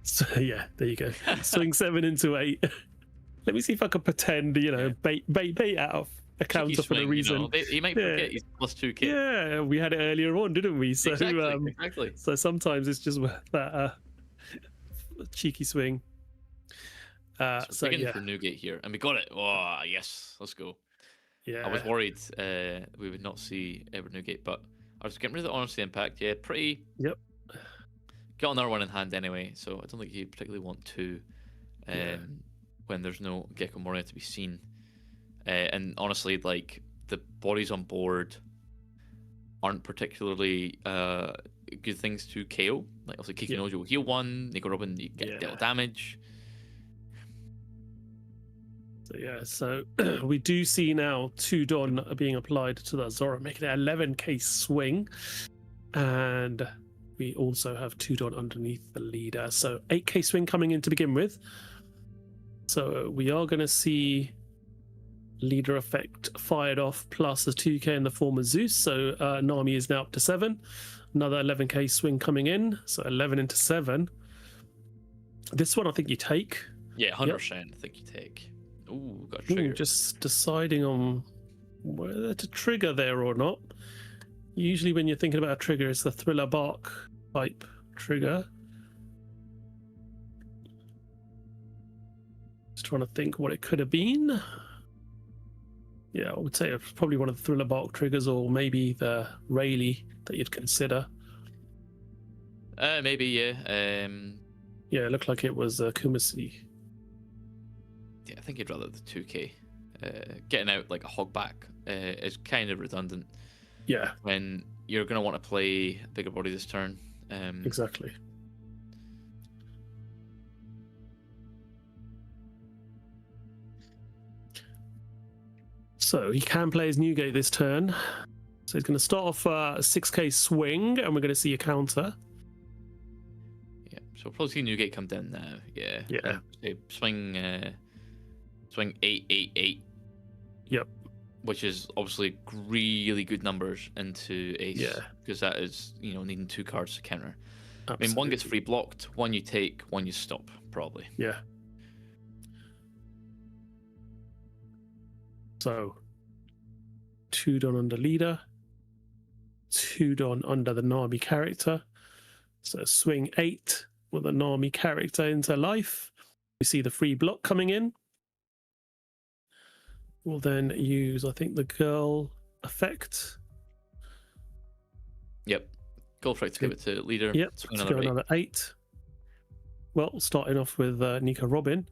So yeah, there you go. Swing 7 into 8. Let me see if I can pretend, bait out of a Cheeky counter for the swing, reason. He might Yeah. forget he's +2k. Yeah, we had it earlier on, didn't we? So Exactly. so sometimes it's just worth that cheeky swing. So Digging yeah, for Newgate here, and we got it. Oh yes, let's go. yeah. I was worried we would not see ever Newgate, but I was getting rid of the Honesty Impact. Yeah, pretty. Yep. Got another one in hand anyway, so I don't think you particularly want to when there's no Gecko Moria to be seen. And honestly, like, the bodies on board aren't particularly good things to KO. Like, obviously, Kikinojo will heal 1, Nico Robin, you get dealt damage. So yeah, so we do see now 2 Don being applied to the Zora, making it 11k swing, and we also have 2 Don underneath the leader. So 8k swing coming in to begin with. So we are going to see leader effect fired off plus a 2k in the form of Zeus. So Nami is now up to 7. Another 11k swing coming in. So 11 into 7. This one I think you take. Yeah, 100%. I think you take. Ooh, got a trigger. Just deciding on whether to trigger there or not. Usually when you're thinking about a trigger, it's the Thriller Bark type trigger. Just trying to think what it could have been. Yeah, I would say it's probably one of the Thriller Bark triggers, or maybe the Rayleigh that you'd consider. Maybe, yeah. Yeah, it looked like it was Kumasi. Yeah, I think you'd rather the 2k. Getting out like a hogback is kind of redundant. Yeah, When you're going to want to play a bigger body this turn. exactly. So he can play his Newgate this turn. So he's going to start off a 6k swing, and we're going to see a counter. Yeah, so we'll probably see Newgate come down now. Yeah. Yeah. Swing 888. Yep. Which is obviously really good numbers into ace. Yeah. Because that is, needing 2 cards to counter. Absolutely. I mean, one gets free blocked, one you take, one you stop, probably. Yeah. So 2 Don under leader, 2 Don under the Nami character. So swing 8 with a Nami character into life. We see the free block coming in. We'll then use, I think, the girl effect. Yep. Go for it to give it to leader. Yep, Swing let's go another 8. another 8. Well, starting off with Nico Robin.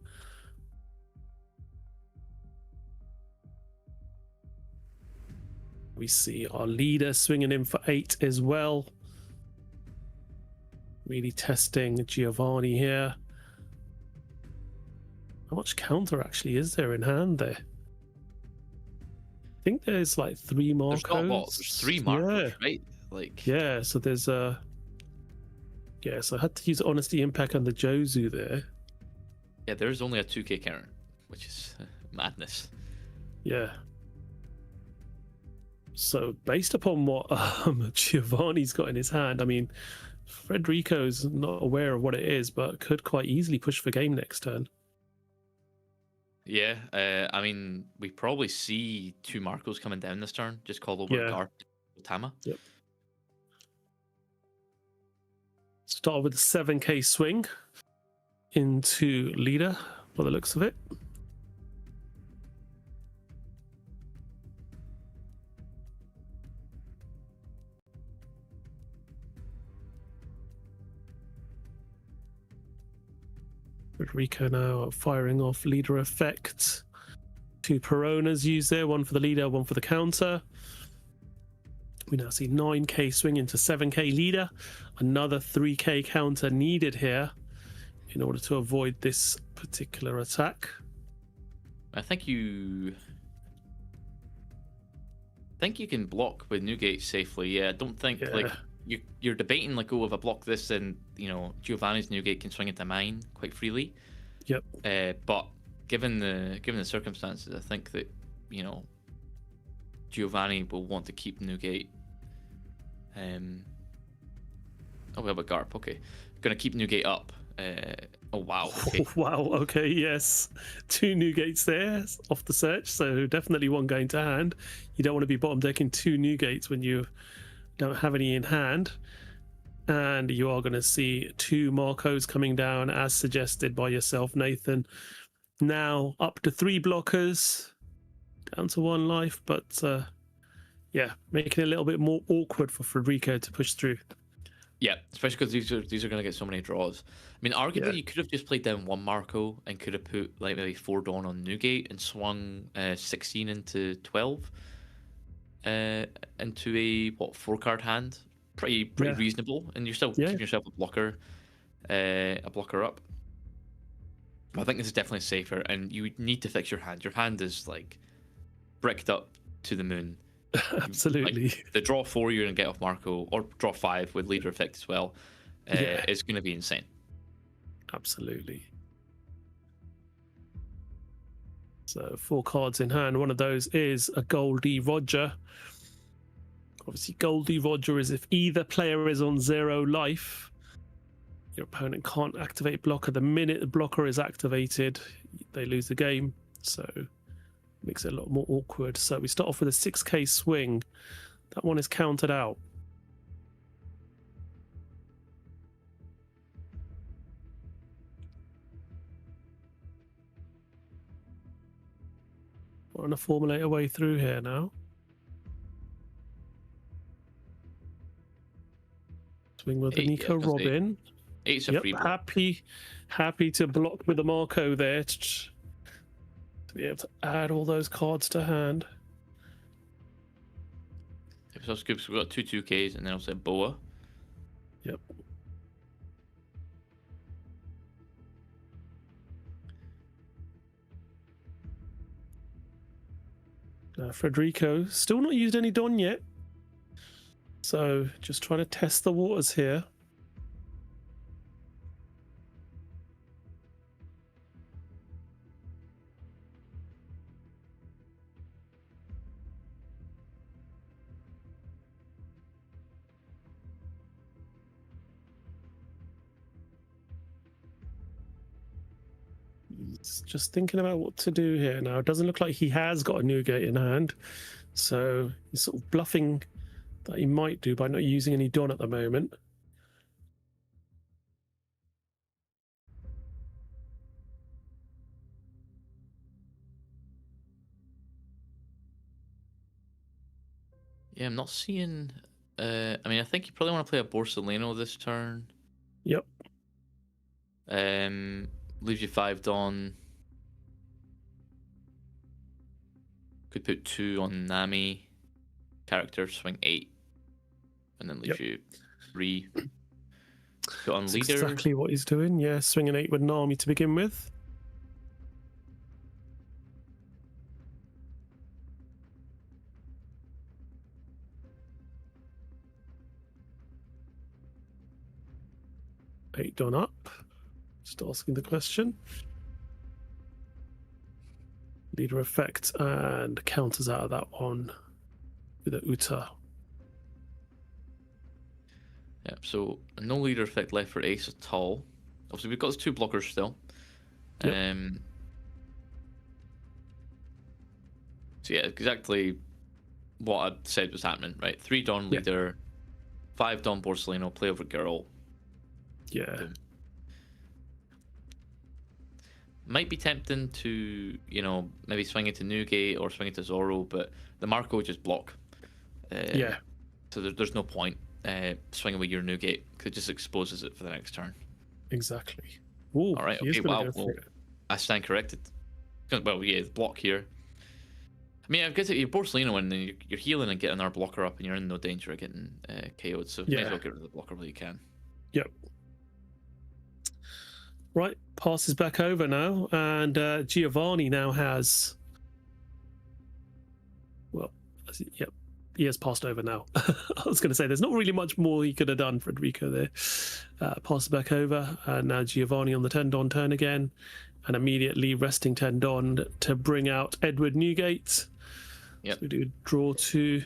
We see our leader swinging in for 8 as well. Really testing Giovanni here. How much counter actually is there in hand there? I think there's like 3 Marcos. There's not a lot. There's 3 Marcos, right? Like, Yeah, so there's a... Yeah, so I had to use Honesty Impact on the Jozu there. yeah, there's only a 2k counter, which is madness. Yeah. So based upon what Giovanni's got in his hand, I mean, Frederico's not aware of what it is, but could quite easily push for game next turn. Yeah, I mean, we probably see 2 Marcos coming down this turn. Just call over Yeah. Garp Tama. Yep. Start with a 7k swing into leader, by the looks of it. Rico now firing off leader effect. 2 Peronas used there, one for the leader, one for the counter. We now see 9k swing into 7k leader. Another 3k counter needed here in order to avoid this particular attack. I think you can block with Newgate safely. Yeah, I don't think like you're debating like, oh, if I block this, then you know Giovanni's Newgate can swing into mine quite freely. Yep. But given the circumstances, I think that you know Giovanni will want to keep Newgate. Oh, we have a Garp. Okay, gonna keep Newgate up. Oh wow. Okay. Oh, wow. Okay. Yes, 2 Newgates there off the search. So definitely one going to hand. You don't want to be bottom decking 2 Newgates when you don't have any in hand. And you are going to see 2 Marcos coming down as suggested by yourself, Nathan. Now up to 3 blockers, down to 1 life, but yeah, making it a little bit more awkward for Federico to push through. Yeah, especially because these are going to get so many draws. I mean, arguably you could have just played down 1 Marco and could have put like maybe 4 Dawn on Newgate and swung 16 into 12 into a 4-card hand. Pretty reasonable, and you're still keeping yourself a blocker up. I think this is definitely safer, and you need to fix your hand. Your hand is like bricked up to the moon. Absolutely. Like, the draw 4 you're going to get off Marco, or draw 5 with leader effect as well, is going to be insane. Absolutely. So 4 cards in hand. One of those is a Goldie Roger. Obviously, Goldie Roger is if either player is on 0 life, your opponent can't activate blocker. The minute the blocker is activated, they lose the game. So makes it a lot more awkward. So we start off with a 6k swing. That one is counted out. We're on a formulate our way through here now. Swing with the Nico Robin. 8's a free block. Happy to block with the Marco there to be able to add all those cards to hand. So Scoops, we've got 2 2Ks and then also Boa. Yep. Federico still not used any Don yet, so just trying to test the waters here. He's just thinking about what to do here now. It doesn't look like he has got a Newgate in hand, so he's sort of bluffing that he might do by not using any Don at the moment. Yeah, I'm not seeing. I mean, I think you probably want to play a Borsalino this turn. Yep. Leaves you 5 Dawn. Could put 2 on Nami. Character, swing 8. And then leaves you 3. Put on That's leader. exactly what he's doing. Yeah, swinging 8 with Nami to begin with. Eight Don up. Just asking the question. Leader effect and counters out of that one with a Uta. Yeah, so no leader effect left for Ace at all. Obviously, we've got those 2 blockers still. Yep. So yeah, exactly what I said was happening, right? 3 Dawn leader, 5 Dawn Borsalino, play over girl. Yeah. Boom. Might be tempting to, you know, maybe swing it to Newgate or swing it to Zorro, but the Marco would just block. Yeah. So there's no point swinging with your Newgate because it just exposes it for the next turn. Exactly. Ooh, all right. Okay. Wow. Well, I stand corrected. Well, yeah, the block here. I mean, I guess you're Borsalino and then you're healing and getting our blocker up, and you're in no danger of getting KO'd. So may as well get rid of the blocker while you can. Yep. Right, passes back over now, and Giovanni now has. Well, yep, he has passed over now. I was going to say there's not really much more he could have done, Federico there. Passes back over, and now Giovanni on the Tendon turn again, and immediately resting Tendon to bring out Edward Newgate. Yep. So we do draw 2.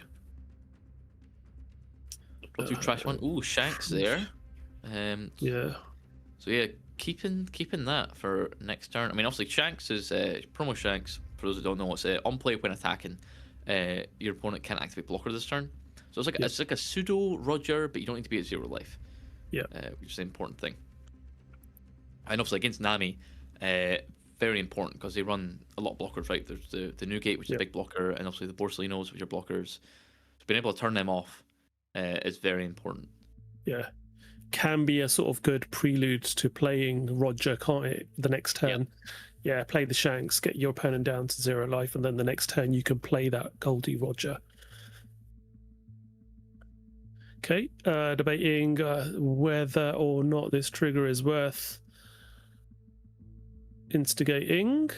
Draw 2 trash 1. Ooh, Shanks there. Yeah. So yeah, keeping that for next turn. I mean, obviously Shanks is promo Shanks. For those who don't know, it's on play when attacking. Your opponent can't activate blocker this turn. So it's like a pseudo Roger, but you don't need to be at 0 life. Yeah. Which is an important thing. And obviously against Nami, very important because they run a lot of blockers, right? There's the Newgate, which is a big blocker, and obviously the Borsalinos, which are blockers. So being able to turn them off is very important. Yeah. Can be a sort of good prelude to playing Roger, can't it? The next turn. Yeah, play the Shanks, get your opponent down to 0 life, and then the next turn you can play that Goldie Roger. Okay, debating whether or not this trigger is worth instigating.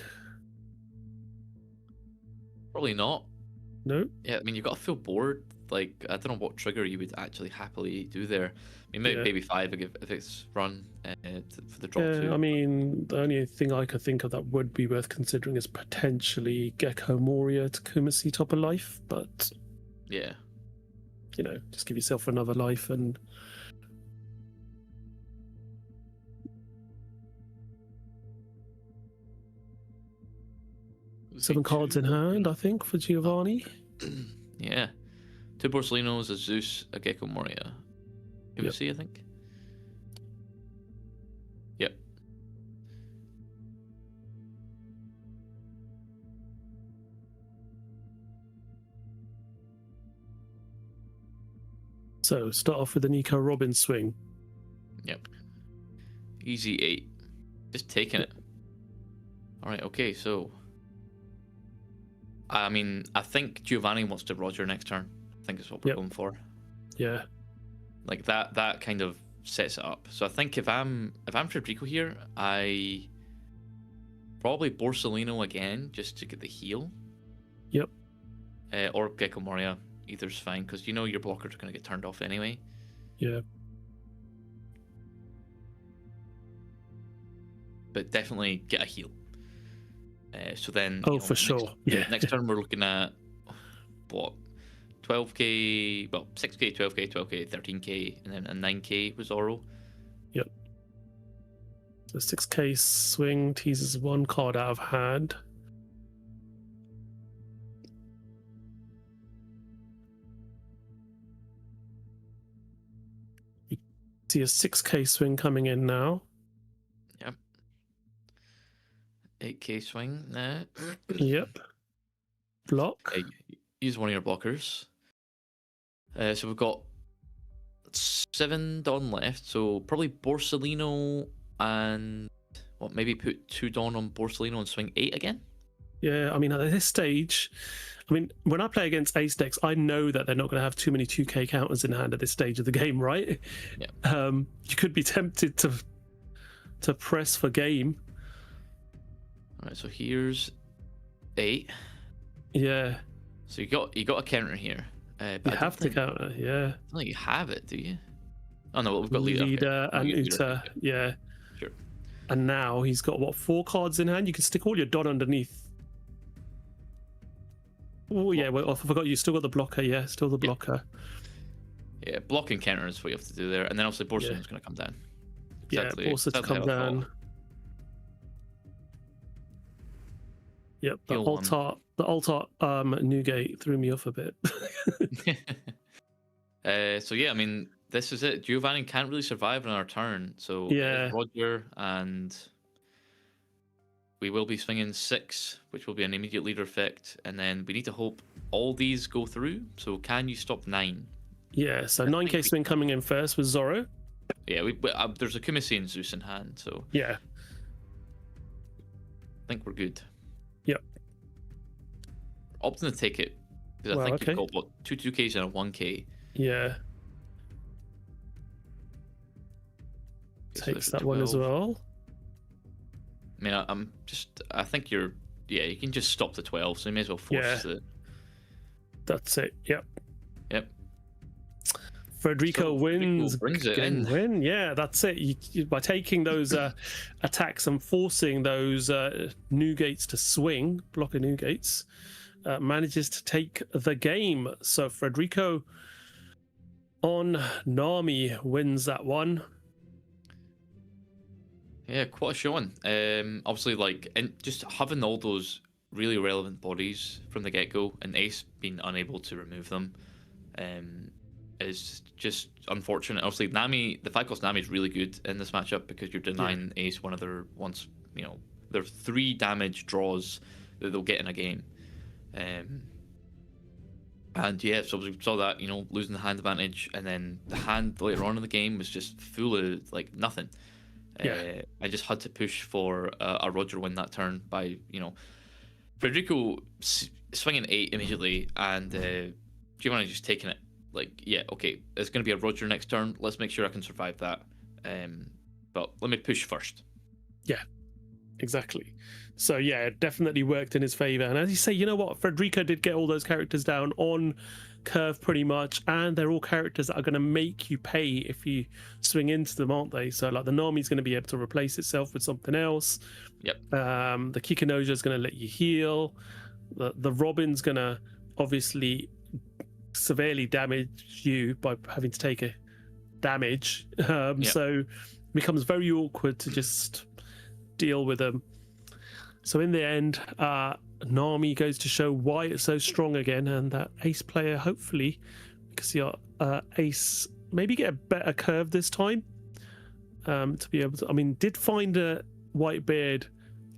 Probably not. No. Yeah, I mean, you've got to feel bored. Like, I don't know what trigger you would actually happily do there. I mean, maybe 5 if it's run for the drop 2. I mean, the only thing I could think of that would be worth considering is potentially Gecko Moria to Kumasi top of life, but yeah, you know, just give yourself another life and. Seven cards in hand, I think, for Giovanni. Yeah. 2 Borsalinos, a Zeus, a Gecko Moria. Kumasi, I think. Yep. So start off with the Nico Robbins swing. Yep. Easy 8. Just taking it. Alright, okay, so I mean, I think Giovanni wants to Roger next turn. I think is what we're going for. Yeah. Like that kind of sets it up. So I think if I'm Federico here, I probably Borsalino again just to get the heal. Yep. Or Gecko Moria. Either's fine because you know your blockers are going to get turned off anyway. Yeah. But definitely get a heal. So then. Oh, for sure. Yeah. Next turn we're looking at what? 12k, well, 6k, 12k, 12k, 13k, and then a 9k with Zoro. Yep. So 6k swing teases 1 card out of hand. You see a 6k swing coming in now. Yep. 8k swing there. Yep. Block. Use one of your blockers. So we've got 7 Dawn left, so probably Borsalino and maybe put 2 Dawn on Borsalino and swing 8 again? Yeah, I mean, at this stage, I mean, when I play against ace decks, I know that they're not going to have too many 2k counters in hand at this stage of the game, right? Yeah. You could be tempted to press for game. Alright, so here's 8. Yeah. So you got a counter here. You have to counter, yeah. I don't think you have it, do you? Oh no, we've got Leader and Uta. yeah. Sure. And now he's got, what, 4 cards in hand? You can stick all your Don underneath. Oh, yeah, well, I forgot you still got the blocker, yeah, still the blocker. Yeah, block and counter is what you have to do there. And then obviously Borsalino's going to come down. Exactly, yeah, Borsa to come down. Yep, the altar Newgate threw me off a bit. So yeah, I mean, this is it. Giovanni can't really survive on our turn, so yeah, Roger, and we will be swinging 6, which will be an immediate leader effect, and then we need to hope all these go through. So can you stop 9? Yeah, so 9k swing coming in first with Zoro. Yeah, there's a Kumasi and Zeus in hand, so yeah, I think we're good. Yep. opting to take it because I Wow, think okay. you've got what 2Ks and a 1K. Yeah. So Takes there's that one as 12. well. I mean, I think you're. Yeah, you can just stop the 12, so you may as well force Yeah. the. That's it. Yep. Yep. Federico So wins. brings it Game in. win. Yeah, that's it. By taking those attacks and forcing those new gates to swing, block of new gates, manages to take the game. So Federico on Nami wins that one. Yeah, quite a showing. Obviously, like, and just having all those really relevant bodies from the get-go, and Ace being unable to remove them, is just unfortunate. Obviously, Nami, the fact that Nami is really good in this matchup because you're denying Ace one of their their 3 damage draws that they'll get in a game. And yeah, so we saw that, losing the hand advantage, and then the hand later on in the game was just full of like nothing. I just had to push for a Roger win that turn by, Federico swinging 8 immediately, and Giovanni just taking it like, yeah, okay, it's going to be a Roger next turn. Let's make sure I can survive that. But let me push first. Yeah, exactly. So yeah, it definitely worked in his favor. And as you say, you know what? Federico did get all those characters down on curve pretty much, and they're all characters that are going to make you pay if you swing into them, aren't they? So like the Nami's going to be able to replace itself with something else. Yep. The Kikinoja is going to let you heal. The Robin's going to obviously severely damage you by having to take a damage. So it becomes very awkward to just deal with them. So in the end, Nami goes to show why it's so strong again, and that Ace player, hopefully, because see Ace maybe get a better curve this time to be able to. I mean, did find a Whitebeard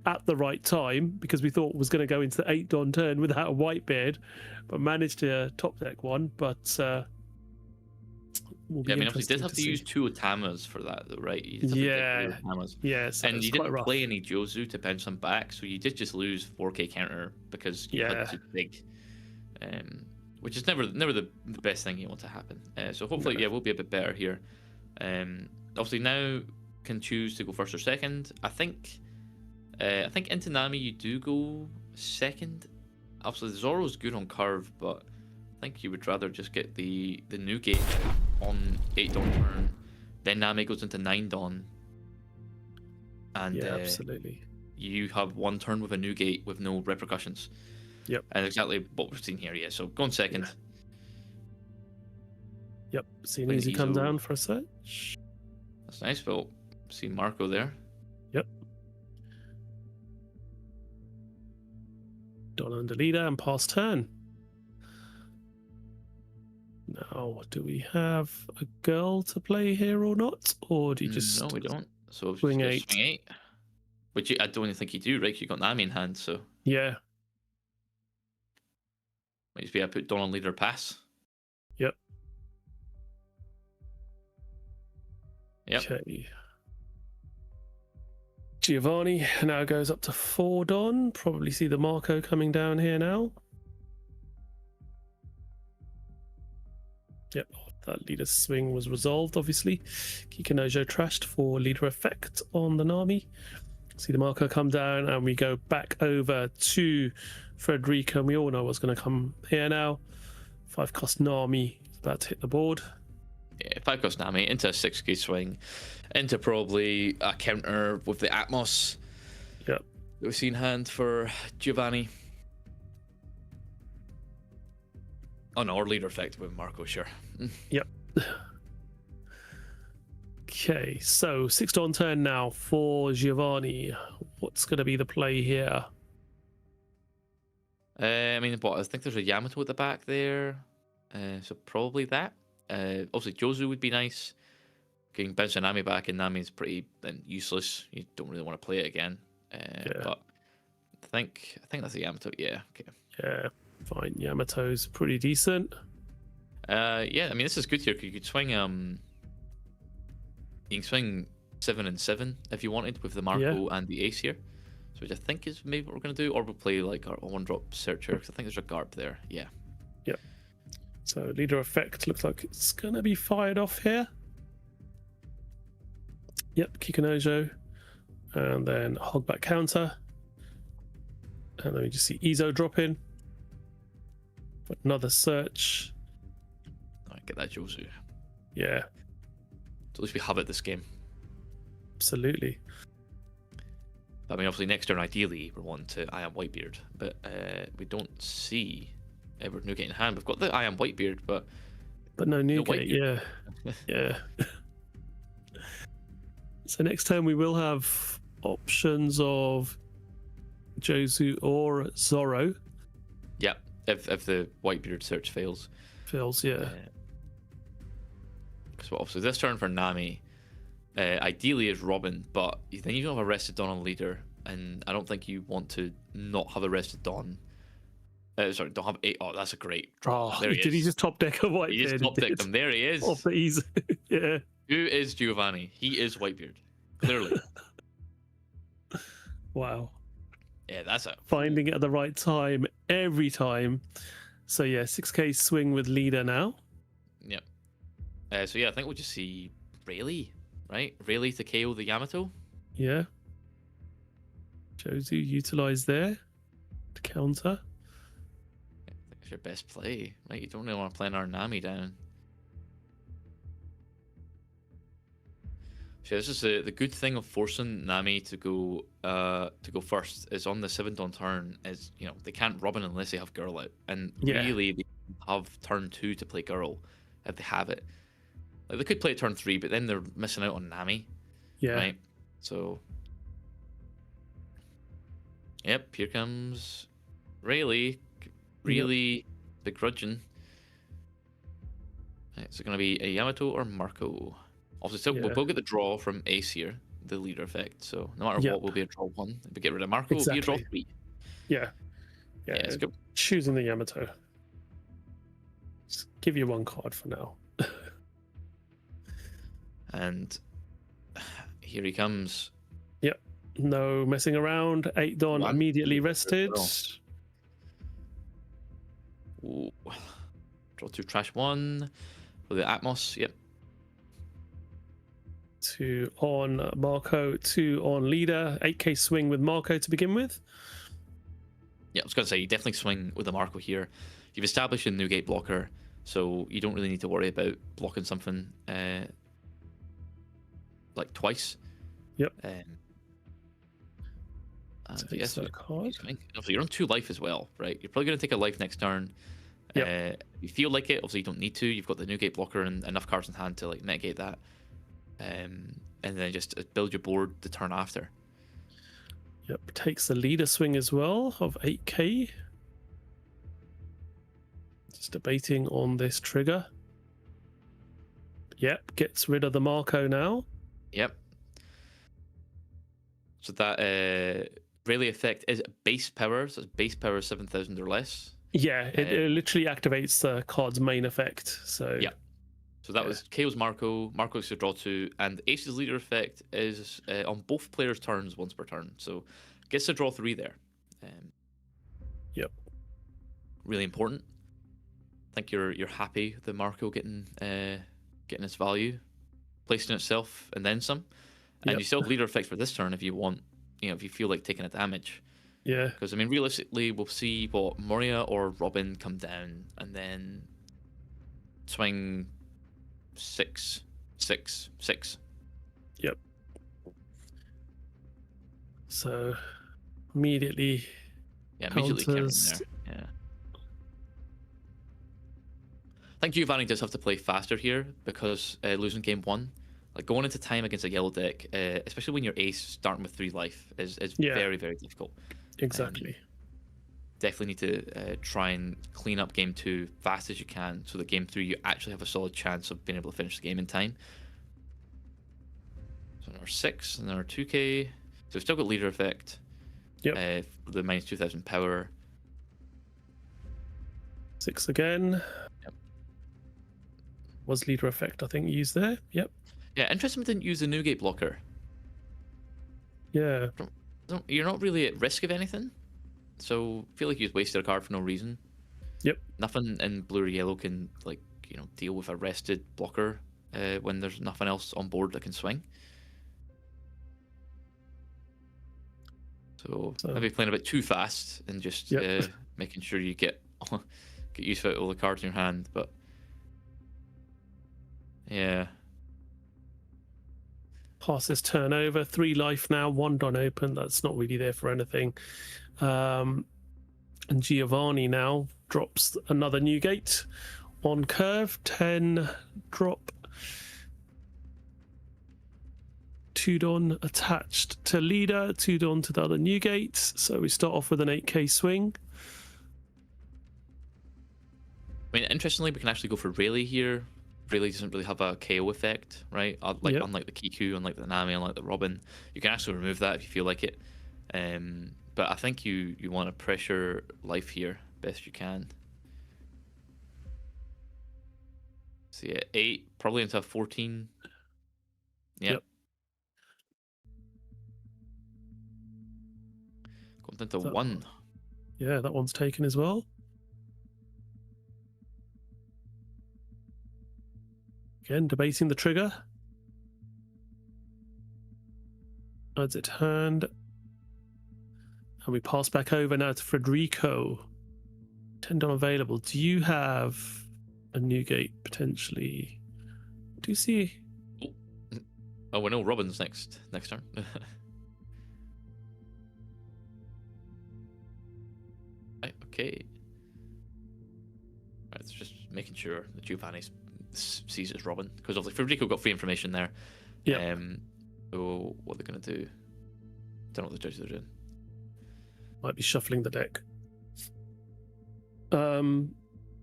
at the right time because we thought was going to go into the 8 Don turn without a Whitebeard, but managed to top deck one. But will be Yeah, I mean, obviously, did have to see. use 2 Otamas for that, though, right? You did have to take 2 Otamas. Yeah, so and it's you quite didn't rough. play any Jozu to bounce them back, so you did just lose 4K counter because you had to dig, which is never the best thing you want to happen. So hopefully, we'll be a bit better here. Obviously, now can choose to go first or second. I think into Nami you do go second. Obviously, Zoro's good on curve, but I think you would rather just get the new gate on 8 Dawn turn. Then Nami goes into 9 Dawn. And absolutely. You have 1 turn with a new gate with no repercussions. Yep. And exactly what we've seen here, so going second. Yep. Seeing When easy come Izo- down for a search. That's nice, Phil. See Marco there. Yep. Don under leader and pass turn. Now, do we have a girl to play here or not? Or do you just... No, we don't. So we've swing just got 8. swing 8. Which I don't even think you do, right? You got Nami in hand, so Yeah. might just be I put Don on leader pass. Yep. Yep. Okay. Giovanni now goes up to 4 Don. Probably see the Marco coming down here now. Yep, that leader swing was resolved, obviously. Kikinojo trashed for leader effect on the Nami. See the Marco come down, and we go back over to Frederica, and we all know what's going to come here now. 5 cost Nami is about to hit the board. Yeah, 5 cost Nami into a 6K swing, into probably a counter with the Atmos. Yep. That we've seen hand for Giovanni. Oh no, or leader effect with Marco, sure. Yep. Okay, so 6 Don turn now for Giovanni. What's going to be the play here? I mean, I think there's a Yamato at the back there, so probably that. Obviously, Jozu would be nice. Getting bouncing Nami back, and Nami's pretty useless. You don't really want to play it again. But I think that's a Yamato. Yeah, okay. Yeah, fine. Yamato's pretty decent. Yeah, I mean, this is good here. You could swing. You can swing 7 and 7 if you wanted with the Marco and the Ace here. which I think is maybe what we're going to do, or we'll play like our one-drop searcher, because I think there's a Garp there. Yeah. Yep. So leader effect looks like it's going to be fired off here. Yep, Kikunojo. And then Hogback counter. And then we just see Ezo drop in. But another search. I get that, Josu. Yeah, So at least we have it this game. absolutely. I mean, obviously, next turn, ideally, we're wanting to I Am Whitebeard, but we don't see Edward Newgate in hand. We've got the I Am Whitebeard, but But no Newgate, Whitebeard. yeah. Yeah. So next turn we will have options of Josu or Zoro. yeah, if the Whitebeard search fails. Feels, yeah. Because obviously, this turn for Nami, ideally is Robin, but then you don't have Arrested Dawn on leader, and I don't think you want to not have Arrested Dawn. Sorry, don't have 8. Oh, that's a great draw. Oh, There he did he is. just top deck a Whitebeard? He just top decked him. There he is. Off the easy. Yeah. Who is Giovanni? He is Whitebeard. Clearly. Wow. Yeah, that's it. Finding it at the right time every time. So yeah, 6k swing with leader now. Yep. So yeah, I think we'll just see Rayleigh, right? Rayleigh to KO the Yamato. Yeah. Josu utilized there to counter. That's your best play, right? You don't really want to play our Nami down. So this is the good thing of forcing Nami to go first is on the 7 dawn turn is, you know, they can't Robin unless they have Girl out, and Yeah. really they have turn 2 to play Girl if they have it. Like they could play turn 3, but then they're missing out on Nami, Yeah. right? So, yep, here comes Rayleigh, really begrudging. Right, so going to be a Yamato or Marco. Obviously, still, Yeah. we'll get the draw from Ace here, the leader effect. So no matter Yep. what, we'll be a draw 1. If we get rid of Marco, we'll be a draw Exactly. 3. Yeah. Yeah, it's good. Choosing the Yamato. Just give you one card for now. And here he comes. No messing around. 8 dawn One. immediately rested. Ooh. Draw 2, trash 1 for the Atmos. Yep. 2 on Marco, 2 on leader. 8k swing with Marco to begin with. Yeah, I was going to say, you definitely swing with the Marco here. You've established a Newgate blocker, so you don't really need to worry about blocking something like twice. Yep. And Takes yes, that card. obviously you're on 2 life as well, right? You're probably going to take a life next turn. Yep. If you feel like it, obviously you don't need to. You've got the Newgate blocker and enough cards in hand to like mitigate that. And then just build your board the turn after. Yep, takes the leader swing as well of 8k. Just debating on this trigger. Yep, gets rid of the Marco now. Yep. So that Rayleigh effect is base power, so it's base power 7,000 or less. Yeah, it literally activates the card's main effect. So Yeah. So that was KO's Marco. Marco's to draw 2, and Ace's leader effect is on both players' turns once per turn. So gets to draw 3 there. Yep. Really important. I think you're happy the Marco getting its value, placed in itself, and then some. And Yep. you still have leader effect for this turn if you want, if you feel like taking a damage. Yeah. Because I mean, realistically, we'll see what Moria or Robin come down and then swing 6, 6, 6. Yep. So immediately. Yeah, immediately carrying counters. there. Yeah. I think Giovanni does have to play faster here because losing game 1, like going into time against a yellow deck, especially when you're ace starting with 3 life, is Yeah. very, very difficult. Exactly. Definitely need to try and clean up game 2 fast as you can, so that game 3 you actually have a solid chance of being able to finish the game in time. So another 6, another 2k. So we've still got leader effect. Yep. The minus 2,000 power. 6 again. Yep. Was leader effect, I think, used there. Yep. Yeah, interesting we didn't use the Newgate blocker. Yeah. you're not really at risk of anything. So I feel like you just wasted a card for no reason. Yep. Nothing in blue or yellow can deal with a rested blocker when there's nothing else on board that can swing. So maybe playing a bit too fast and just making sure you get use of all the cards in your hand. But yeah. Passes turnover, 3 life now, 1 Don open. That's not really there for anything. And Giovanni now drops another new gate on curve. 10 drop. 2 Don attached to leader, 2 Don to the other new gate. So we start off with an 8k swing. I mean, interestingly, we can actually go for Rayleigh here. Rayleigh doesn't really have a KO effect, right? Unlike the Kiku, unlike the Nami, unlike the Robin. You can actually remove that if you feel like it. But I think you want to pressure life here best you can. So yeah, 8, probably into a 14. Yep. Comes into 1. Yeah, that one's taken as well. Again, debating the trigger. Adds it hand. And we pass back over now to Federico. 10 Don available. Do you have a new gate potentially? Do you see? Oh, we know Robin's next turn. Right, okay. Right, it's just making sure that Giovanni sees it's Robin, because obviously Federico got free information there. Yeah. So what they're gonna do? Don't know what the judges are doing. Might be shuffling the deck.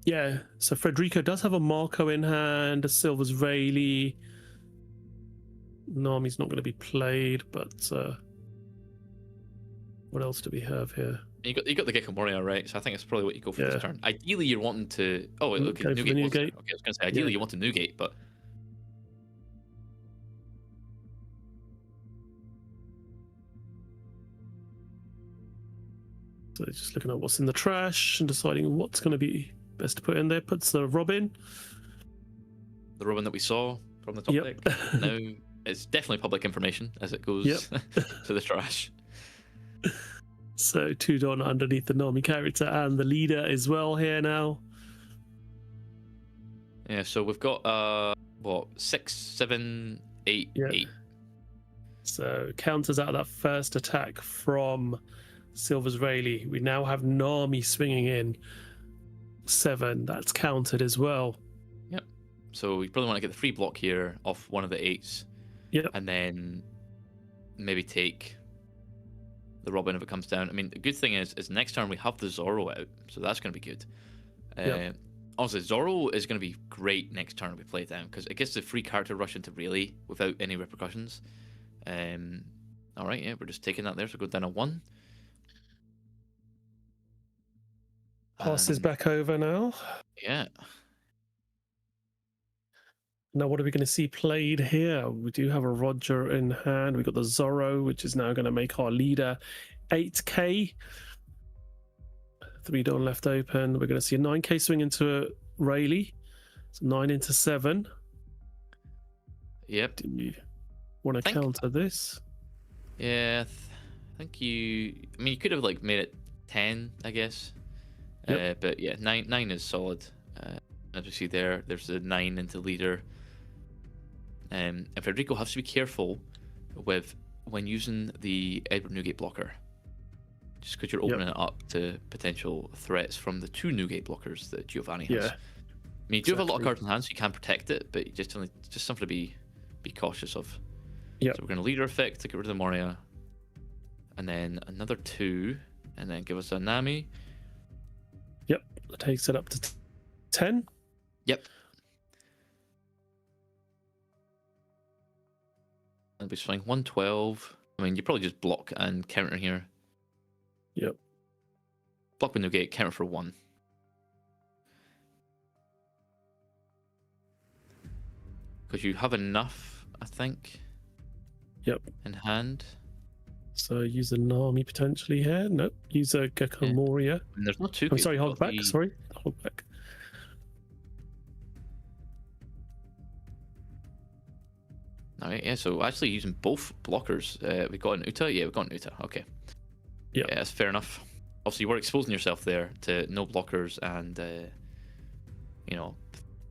Yeah, so Federico does have a Marco in hand, a Silver's Rayleigh. Nami's not going to be played, but what else do we have here? You got the Gecko Moria, right? So I think it's probably what you go for this turn. Ideally, you're wanting to. Oh, okay, Go for the Newgate. Okay, I was going to say ideally you want to Newgate, but so just looking at what's in the trash and deciding what's going to be best to put in there. Puts the Robin. The Robin that we saw from the top deck. Now it's definitely public information as it goes to the trash. So 2 Don underneath the Nami character and the leader as well here now. Yeah, so we've got 6, 7, 8, 8. So counters out of that first attack from Silver's Rayleigh. We now have Nami swinging in 7. That's countered as well. Yep. So we probably want to get the free block here off one of the 8s. Yep. And then maybe take the Robin if it comes down. I mean, the good thing is next turn we have the Zoro out, so that's going to be good. Also, Zoro is going to be great next turn if we play it down, because it gets the free character rush into Rayleigh without any repercussions. All right, yeah, we're just taking that there, so go down a 1. Passes back over now. Yeah. Now, what are we going to see played here? We do have a Roger in hand. We've got the Zorro, which is now going to make our leader 8k. 3 Don left open. We're going to see a 9k swing into a Rayleigh. So 9 into 7. Yep. Do you want to counter this? Yeah, I think you... I mean, you could have made it 10, I guess. But yeah, 9 is solid. As you see there's the 9 into leader. And Federico has to be careful with when using the Edward Newgate blocker, just because you're opening it up to potential threats from the 2 Newgate blockers that Giovanni has. I mean, you do have a lot of cards in hand, so you can protect it, but just something to be cautious of. So we're going to leader effect to get rid of the Moria, and then another 2, and then give us a Nami. Yep, that takes it up to 10. Yep. And we swing 112. I mean, you probably just block and counter here. Yep. Block with Newgate, counter for 1. Because you have enough, I think. Yep. In hand. So So use a Nami potentially here. Nope. Use a Gecko Yeah. Moria. And there's no 2K. I'm sorry, we've hold got back. the- Sorry, hold back. Alright, yeah, so actually using both blockers. We got an Uta? Yeah, we got an Uta. Okay. Yeah. Yeah, that's fair enough. Obviously, you were exposing yourself there to no blockers and, you know,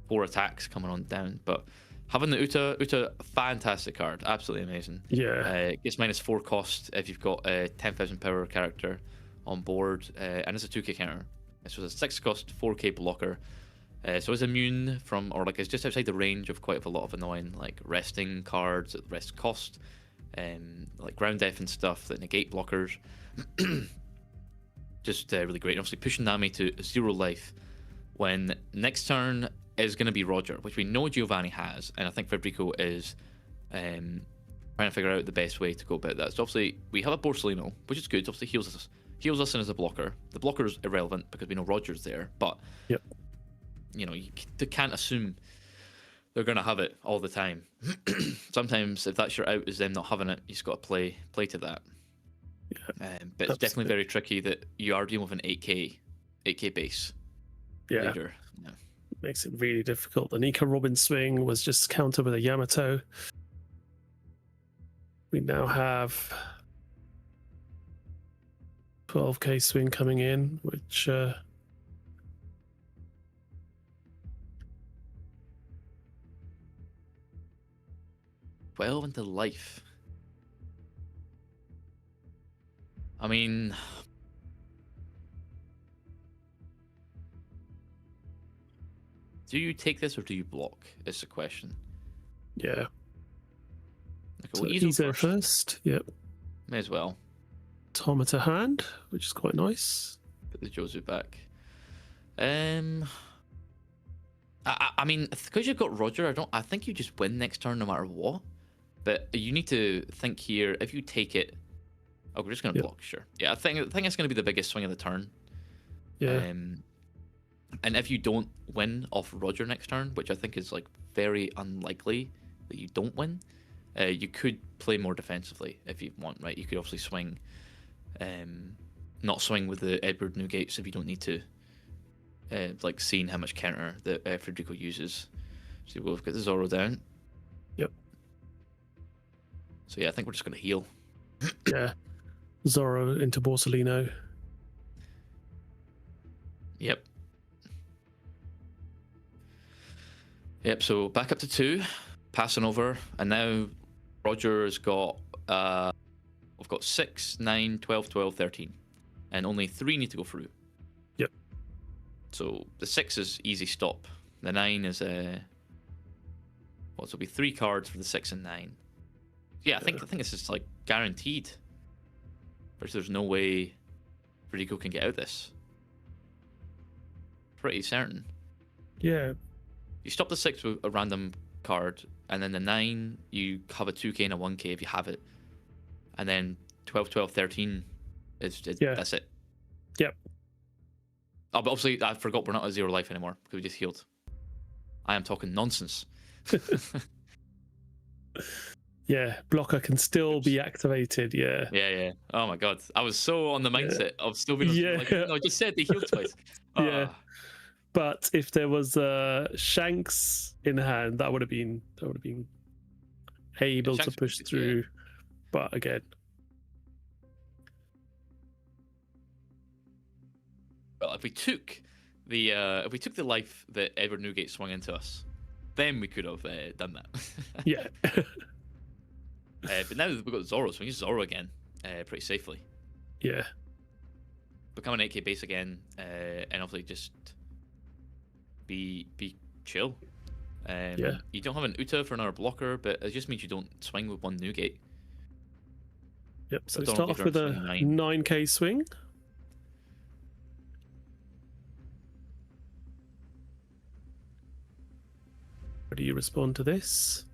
4 attacks coming on down. But having the Uta, fantastic card. Absolutely amazing. Yeah. Gets -4 cost if you've got a 10,000 power character on board, and it's a 2k counter. So it's a 6 cost, 4k blocker. So it's immune from, or like it's just outside the range of quite a lot of annoying like resting cards at rest cost, like ground def and stuff that negate blockers. Just really great. And obviously pushing Nami to 0 life when next turn is going to be Roger, which we know Giovanni has, and I think Federico is trying to figure out the best way to go about that. So obviously we have a Borsellino, which is good. Obviously heals us in as a blocker. The blocker is irrelevant because we know Roger's there, but Yep. you know, you can't assume they're going to have it all the time. Sometimes if that's your out is them not having it, you just got to play to that. Yeah. But it's definitely very tricky that you are dealing with an 8k base. Yeah. Leader. Yeah. Makes it really difficult. The Nika Robin swing was just countered with a Yamato. We now have 12k swing coming in, which 12 into life. I mean, do you take this or do you block? Is the question. yeah. Okay, So we'll use them Izo first. first. Yep. May as well. Automata hand, which is quite nice. Put the Jozu back. I mean, because you've got Roger, I think you just win next turn no matter what. But you need to think here. If you take it, oh, we're just gonna Yep. block, sure. Yeah, I think it's gonna be the biggest swing of the turn. Yeah. And if you don't win off Roger next turn, which I think is like very unlikely that you don't win, you could play more defensively if you want, right? You could obviously swing, not swing with the Edward Newgates if you don't need to, like seeing how much counter that Federico uses. So we'll get the Zoro down. Yep. So yeah, I think we're just gonna heal. Yeah. Zoro into Borsellino. Yep. Yep, so back up to 2, passing over, and now Roger's got, we've got 6, 9, 12, 12, 13, and only 3 need to go through. Yep. So the 6 is easy stop. The 9 is well, so it'll be 3 cards for the 6 and 9. Yeah, I think this is like guaranteed. There's no way Federico can get out of this. Pretty certain. Yeah. You stop the 6 with a random card, and then the 9, you have a 2k and a 1k if you have it. And then 12, 12, 13, Yeah. that's it. Yep. Oh, but obviously, I forgot we're not at 0 life anymore, because we just healed. I am talking nonsense. Yeah. Blocker can still be activated. Yeah. Yeah. Oh my god. I was so on the mindset of still being like, no, I just said they healed twice. Yeah. Ah. But if there was Shanks in hand, that would have been able to Shanks push would be- through. But again, Well, if we took the life that Edward Newgate swung into us, then we could have done that. yeah. But now we've got Zoro, so we use Zoro again pretty safely. Yeah. Become an 8k base again, and obviously just be chill. Yeah. You don't have an Uta for another blocker, but it just means you don't swing with 1 Newgate. Yep. So we Don't start off give with her a a 9. 9k swing. How do you respond to this?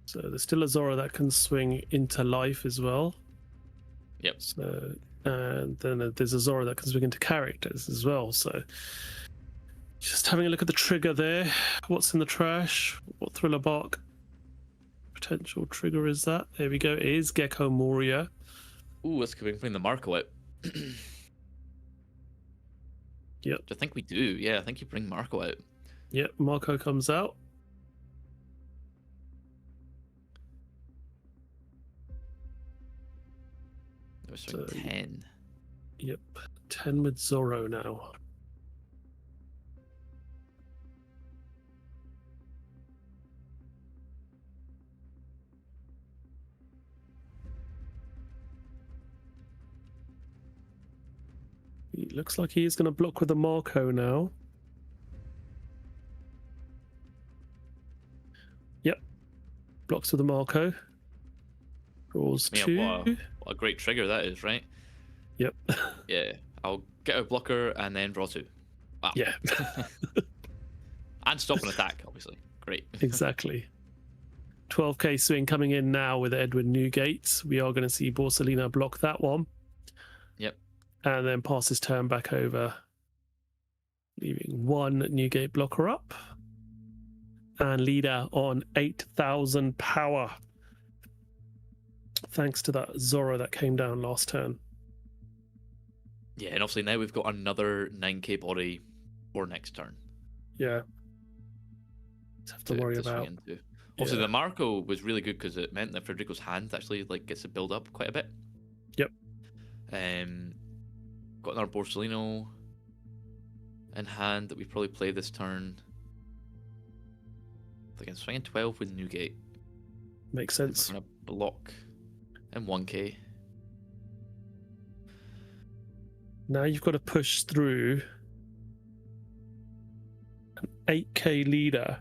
So there's still a Zoro that can swing into life as well. Yep. So And then there's a Zoro that can swing into characters as well. So just having a look at the trigger there. What's in the trash? What thriller bark potential trigger is that? There we go. It is Gecko Moria. Ooh, let's bring the Marco out. Yep. I think we do. Yeah, I think you bring Marco out. Yep, Marco comes out. That was So, 10. Yep, 10 with Zoro now. It looks like he is going to block with the Marco now. Yep, blocks with the Marco. Draws Yeah, 2. what a great trigger that is, right? Yep. Yeah, I'll get a blocker and then draw 2. Wow. Yeah, And stop an attack, obviously. Great. exactly. 12k swing coming in now with Edwin Newgate. We are going to see Borsalino block that one. Yep. And then pass his turn back over, leaving 1 Newgate blocker up. And leader on 8,000 power. Thanks to that Zoro that came down last turn. Yeah, and obviously now we've got another 9k body for next turn. Yeah. Have to worry swing about. into. Also, the Marco was really good because it meant that Federico's hand actually gets to build up quite a bit. Yep. Got another Borsalino in hand that we probably play this turn. Again, swinging 12 with Newgate. Makes sense. We're gonna block in 1k. Now you've got to push through an 8k leader.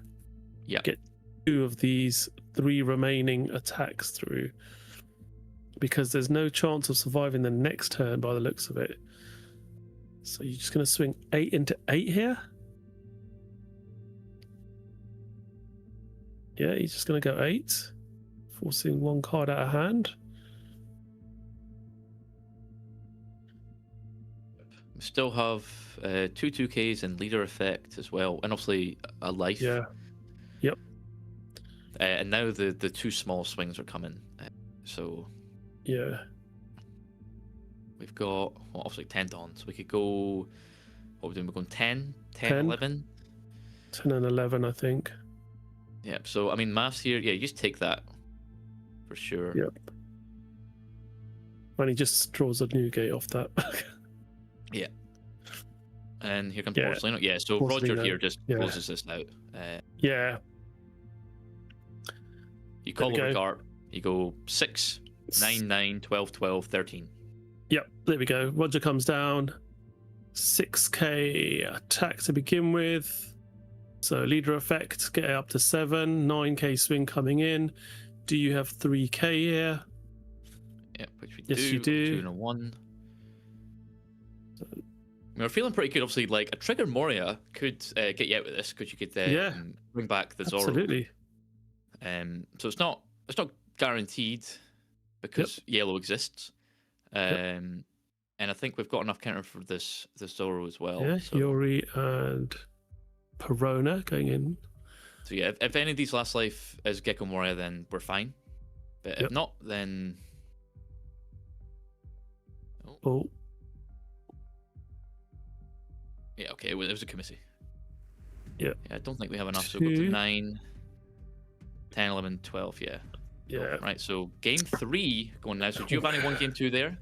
Yeah. Get 2 of these 3 remaining attacks through. Because there's no chance of surviving the next turn by the looks of it. So you're just going to swing 8 into 8 here? Yeah, he's just going to go 8. Forcing 1 card out of hand. We still have 2 2Ks and leader effect as well, and obviously a life. Yeah. Yep. And now the 2 small swings are coming. So Yeah. we've got obviously 10 on, so we could go. What are we doing? We're going 10, 10. 11. 10 and 11, I think. Yeah. So I mean, maths here. Yeah, you just take that for sure. Yep. And he just draws a new gate off that. Yeah. And here comes Yeah. Borsalino. Yeah. So Borsalino, Roger here just yeah. closes this out. Yeah. You call There we over go. cart. You go 6, 9, 9, 12, 12, 13. Yep, there we go. Roger comes down. 6k attack to begin with. So leader effect, get it up to 7. 9k swing coming in. Do you have 3k here? Yeah, which we Yes, do. you do. 2 and a 1. We're feeling pretty good. Obviously, like a trigger Moria could get you out of this because you could Yeah. bring back the Zoro. Absolutely. So it's not guaranteed because yellow exists. And I think we've got enough counter for this Zoro as well. Yeah, so, Yuri and Perona going in. so yeah, if any of these last life is Gecko Moria, then we're fine. But if not, then Oh, yeah, okay, it was a Kumisi. Yeah. I don't think we have enough, so we'll go to 2. 9, 10, 11, 12, yeah. yeah. Right, so game 3 going now. So Giovanni won game 2 there.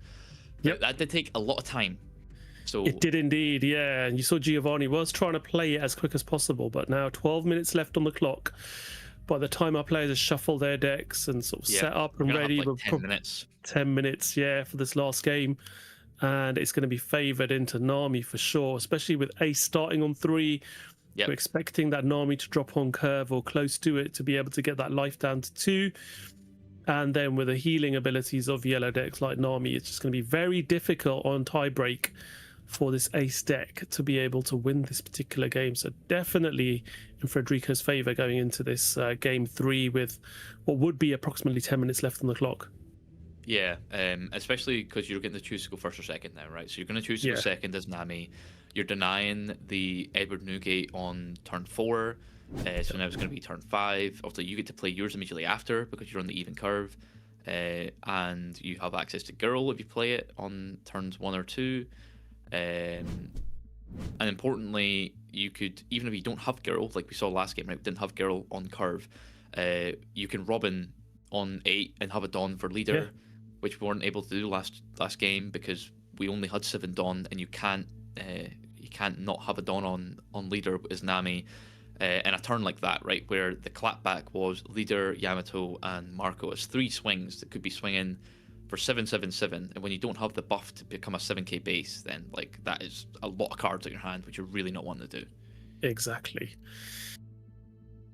Yep. That did take a lot of time. So It did indeed, yeah. And you saw Giovanni was trying to play it as quick as possible, but now 12 minutes left on the clock. By the time our players have shuffled their decks and sort of yeah, set up we're and gonna ready, have we're like 10 minutes. 10 minutes, yeah, for this last game. And it's going to be favoured into Nami for sure, especially with Ace starting on 3. Yep. We're expecting that Nami to drop on curve or close to it to be able to get that life down to 2. And then with the healing abilities of yellow decks like Nami, it's just going to be very difficult on tie break for this Ace deck to be able to win this particular game. So definitely in Federico's favour going into this game 3 with what would be approximately 10 minutes left on the clock. Yeah, especially because you're getting to choose to go first or second now, right? So you're going to choose to go second as Nami. You're denying the Edward Newgate on turn 4, so now it's going to be turn 5. Also, you get to play yours immediately after because you're on the even curve, and you have access to Girl if you play it on turns 1 or 2. And importantly, you could, even if you don't have Girl, like we saw last game, right? We didn't have Girl on curve. You can Robin on 8 and have a Dawn for leader, which we weren't able to do last game because we only had 7 Dawn, and you can't not have a Dawn on leader as Nami in a turn like that, right? Where the clapback was leader, Yamato, and Marco. It's 3 swings that could be swinging for 7/7/7, and when you don't have the buff to become a 7k base, then like that is a lot of cards in your hand, which you're really not wanting to do. Exactly.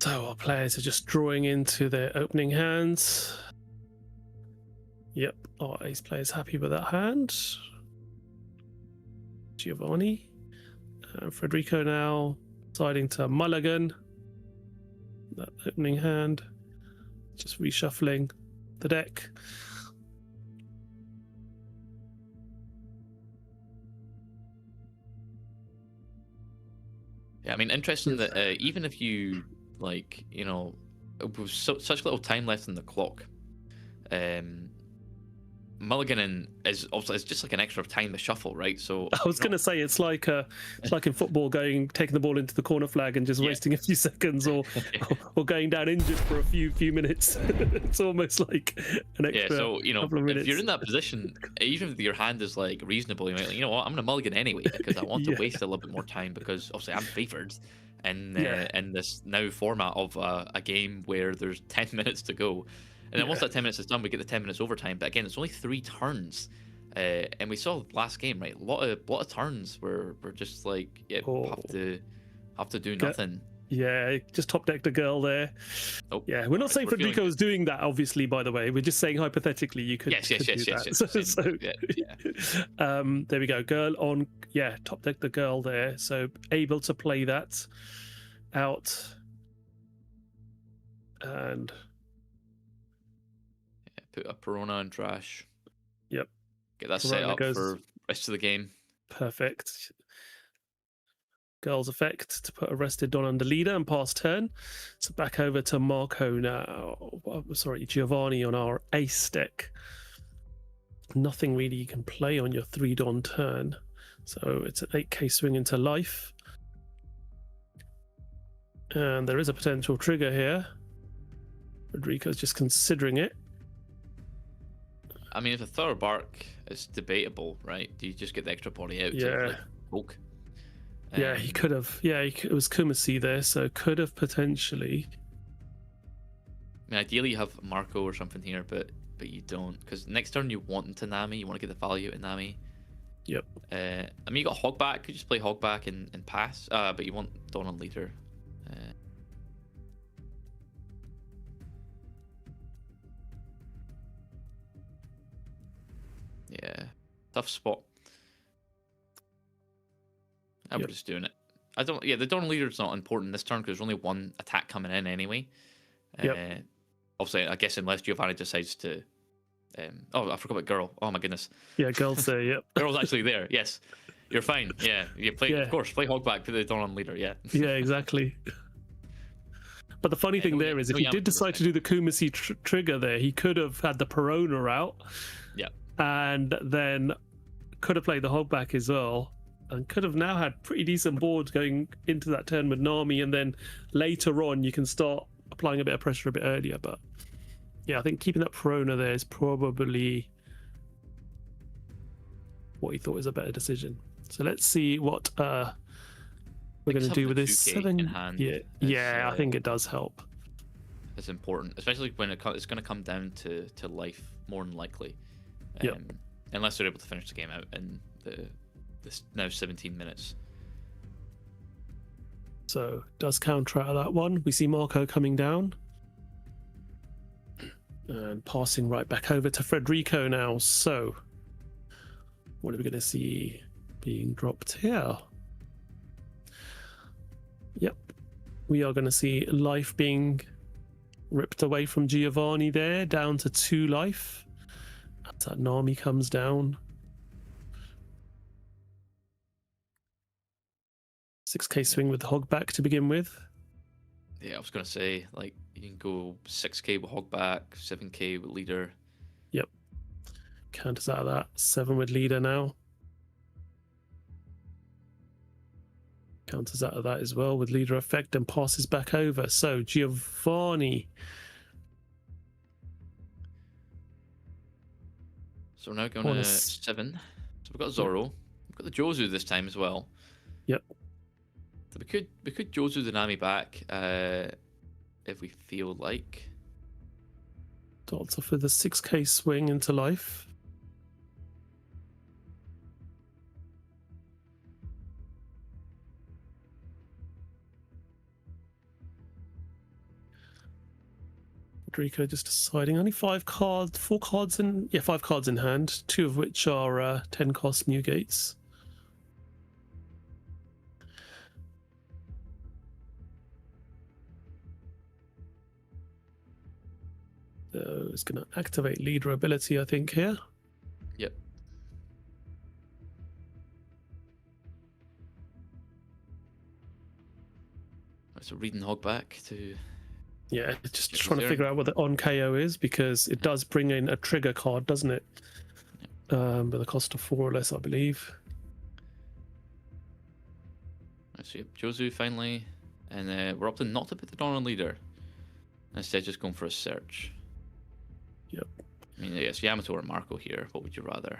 So our players are just drawing into their opening hands. Yep, our ace player's happy with that hand. Giovanni. And Federico now deciding to mulligan that opening hand. Just reshuffling the deck. Yeah, I mean, interesting that even if you, like, you know, with such little time left on the clock, mulliganing is also just like an extra time to shuffle, right? So I was going to say it's like in football, taking the ball into the corner flag and just wasting a few seconds, or going down injured for a few minutes. It's almost like an extra so you know, couple of minutes. if you're in that position, even if your hand is like reasonable, you might, you know what, I'm gonna mulligan anyway because I want to waste a little bit more time because obviously I'm favored in this now format of a game where there's 10 minutes to go. And then once that 10 minutes is done, we get the 10 minutes overtime. But again, it's only 3 turns, and we saw last game, right? A lot of turns where we're just like, have to do nothing. Yeah, just top decked a Girl there. Oh, yeah, we're not saying Federico is doing that, obviously. By the way, we're just saying hypothetically you could. Yes. There we go. Girl on. Yeah, top deck the Girl there, so able to play that out. And. Put a Perona in trash. Yep. Get that set up for rest of the game. Perfect. Girl's effect to put a rested Don under leader and pass turn. So back over to Marco now. Sorry, Giovanni on our ace deck. Nothing really you can play on your 3 Don turn. So it's an 8k swing into life. And there is a potential trigger here. Federico's just considering it. I mean, if a thorough bark is debatable, right? Do you just get the extra body out to like poke? Yeah, he could have. Yeah, it was Kumasi there, so could have potentially. I mean, ideally you have Marco or something here, but you don't, because next turn you want into Nami, you want to get the value out of Nami. Yep. I mean, you got Hogback. You could just play Hogback and pass. But you want Dawn on leader. Yeah, tough spot. We're just doing it. I don't. Yeah, the Dawn leader is not important this turn because there's only 1 attack coming in anyway. Obviously, I guess unless Giovanni decides to. I forgot about Girl. Oh my goodness. Yeah, Girl's there. Yep. Girl's actually there. Yes, you're fine. Yeah, you play. Of course, play Hogback. Put the Dawn on leader. Yeah. Yeah, exactly. But the funny thing there is, if he did decide to do the Kumasi trigger there, he could have had the Perona out. Yeah. And then could have played the Hogback as well, and could have now had pretty decent boards going into that turn with Nami, and then later on you can start applying a bit of pressure a bit earlier. But yeah, I think keeping that Perona there is probably what he thought was a better decision. So let's see what we're going to do with this 7 in hand. Yeah, I think it does help. It's important, especially when it's going to come down to life more than likely. Unless they're able to finish the game out in this now 17 minutes. So does counter out of that one. We see Marco coming down and passing right back over to Federico now. So what are we going to see being dropped here? Yep, we are going to see life being ripped away from Giovanni there, down to 2 life. As that Nami comes down. 6k swing with the hog back to begin with. Yeah, I was gonna say, like, you can go 6k with hogback, 7k with leader. Yep. Counters out of that. 7 with leader now. Counters out of that as well with leader effect and passes back over. So Giovanni. So we're now going On to a 7. So we've got Zoro. We've got the Jozu this time as well. Yep. So we could Jozu the Nami back if we feel like. Starts off with a 6k swing into life. Rodrigo just deciding only 4 cards in, 5 cards in hand, 2 of which are 10 cost new gates. So it's going to activate leader ability, I think, here. Yep. So reading hogback to. Yeah, just Get trying to there. figure out what the on KO is, because it does bring in a trigger card, doesn't it? But the cost of 4 or less, I believe. So yep, Jozu finally, and we're up to not to put the Dawn on leader. Instead, just going for a search. Yep. I mean, yes, Yamato or Marco here. What would you rather?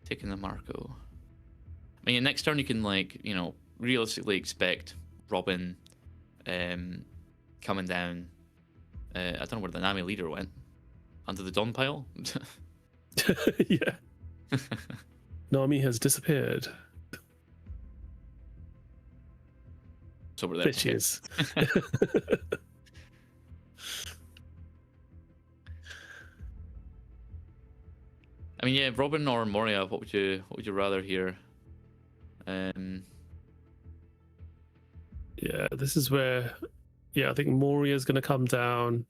Taking the Marco. I mean, next turn you can, like, you know, realistically expect Robin coming down. I don't know where the Nami leader went. Under the Dawn pile? Yeah. Nami has disappeared. So we're there. There she is. I mean, yeah, Robin or Moria, what would you rather here? Yeah, this is where, I think Moria's going to come down.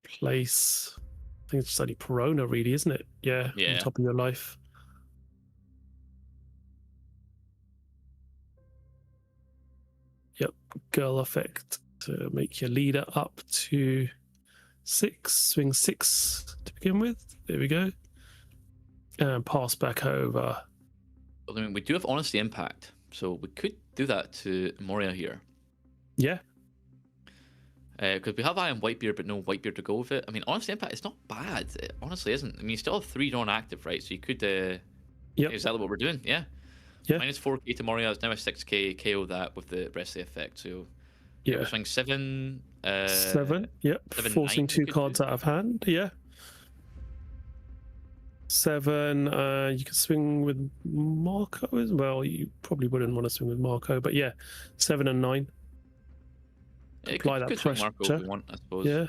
Place, I think it's just only Perona, really, isn't it? Yeah, Yeah. on top of your life. Yep, girl effect to make your leader up to 6, swing 6 to begin with. There we go. And pass back over. I mean, we do have Honesty Impact, so we could do that to Moria here. Yeah, Because we have Iron Whitebeard, but no Whitebeard to go with it. I mean, Honesty Impact, it's not bad. It honestly isn't. I mean, you still have 3 Dawn active, right? So you could Yep. exactly what we're doing, yeah. Yeah. Minus 4k to Moria is now a 6k, KO that with the rest of the effect. So yeah. we're swing 7. 7, yep. 7, Forcing 9 2 we could cards do. out of hand, yeah. 7, you can swing with Marco as well. You probably wouldn't want to swing with Marco, but yeah, 7 and 9. Yeah, Apply that could swing Marco if pressure. we want, I suppose. Yeah,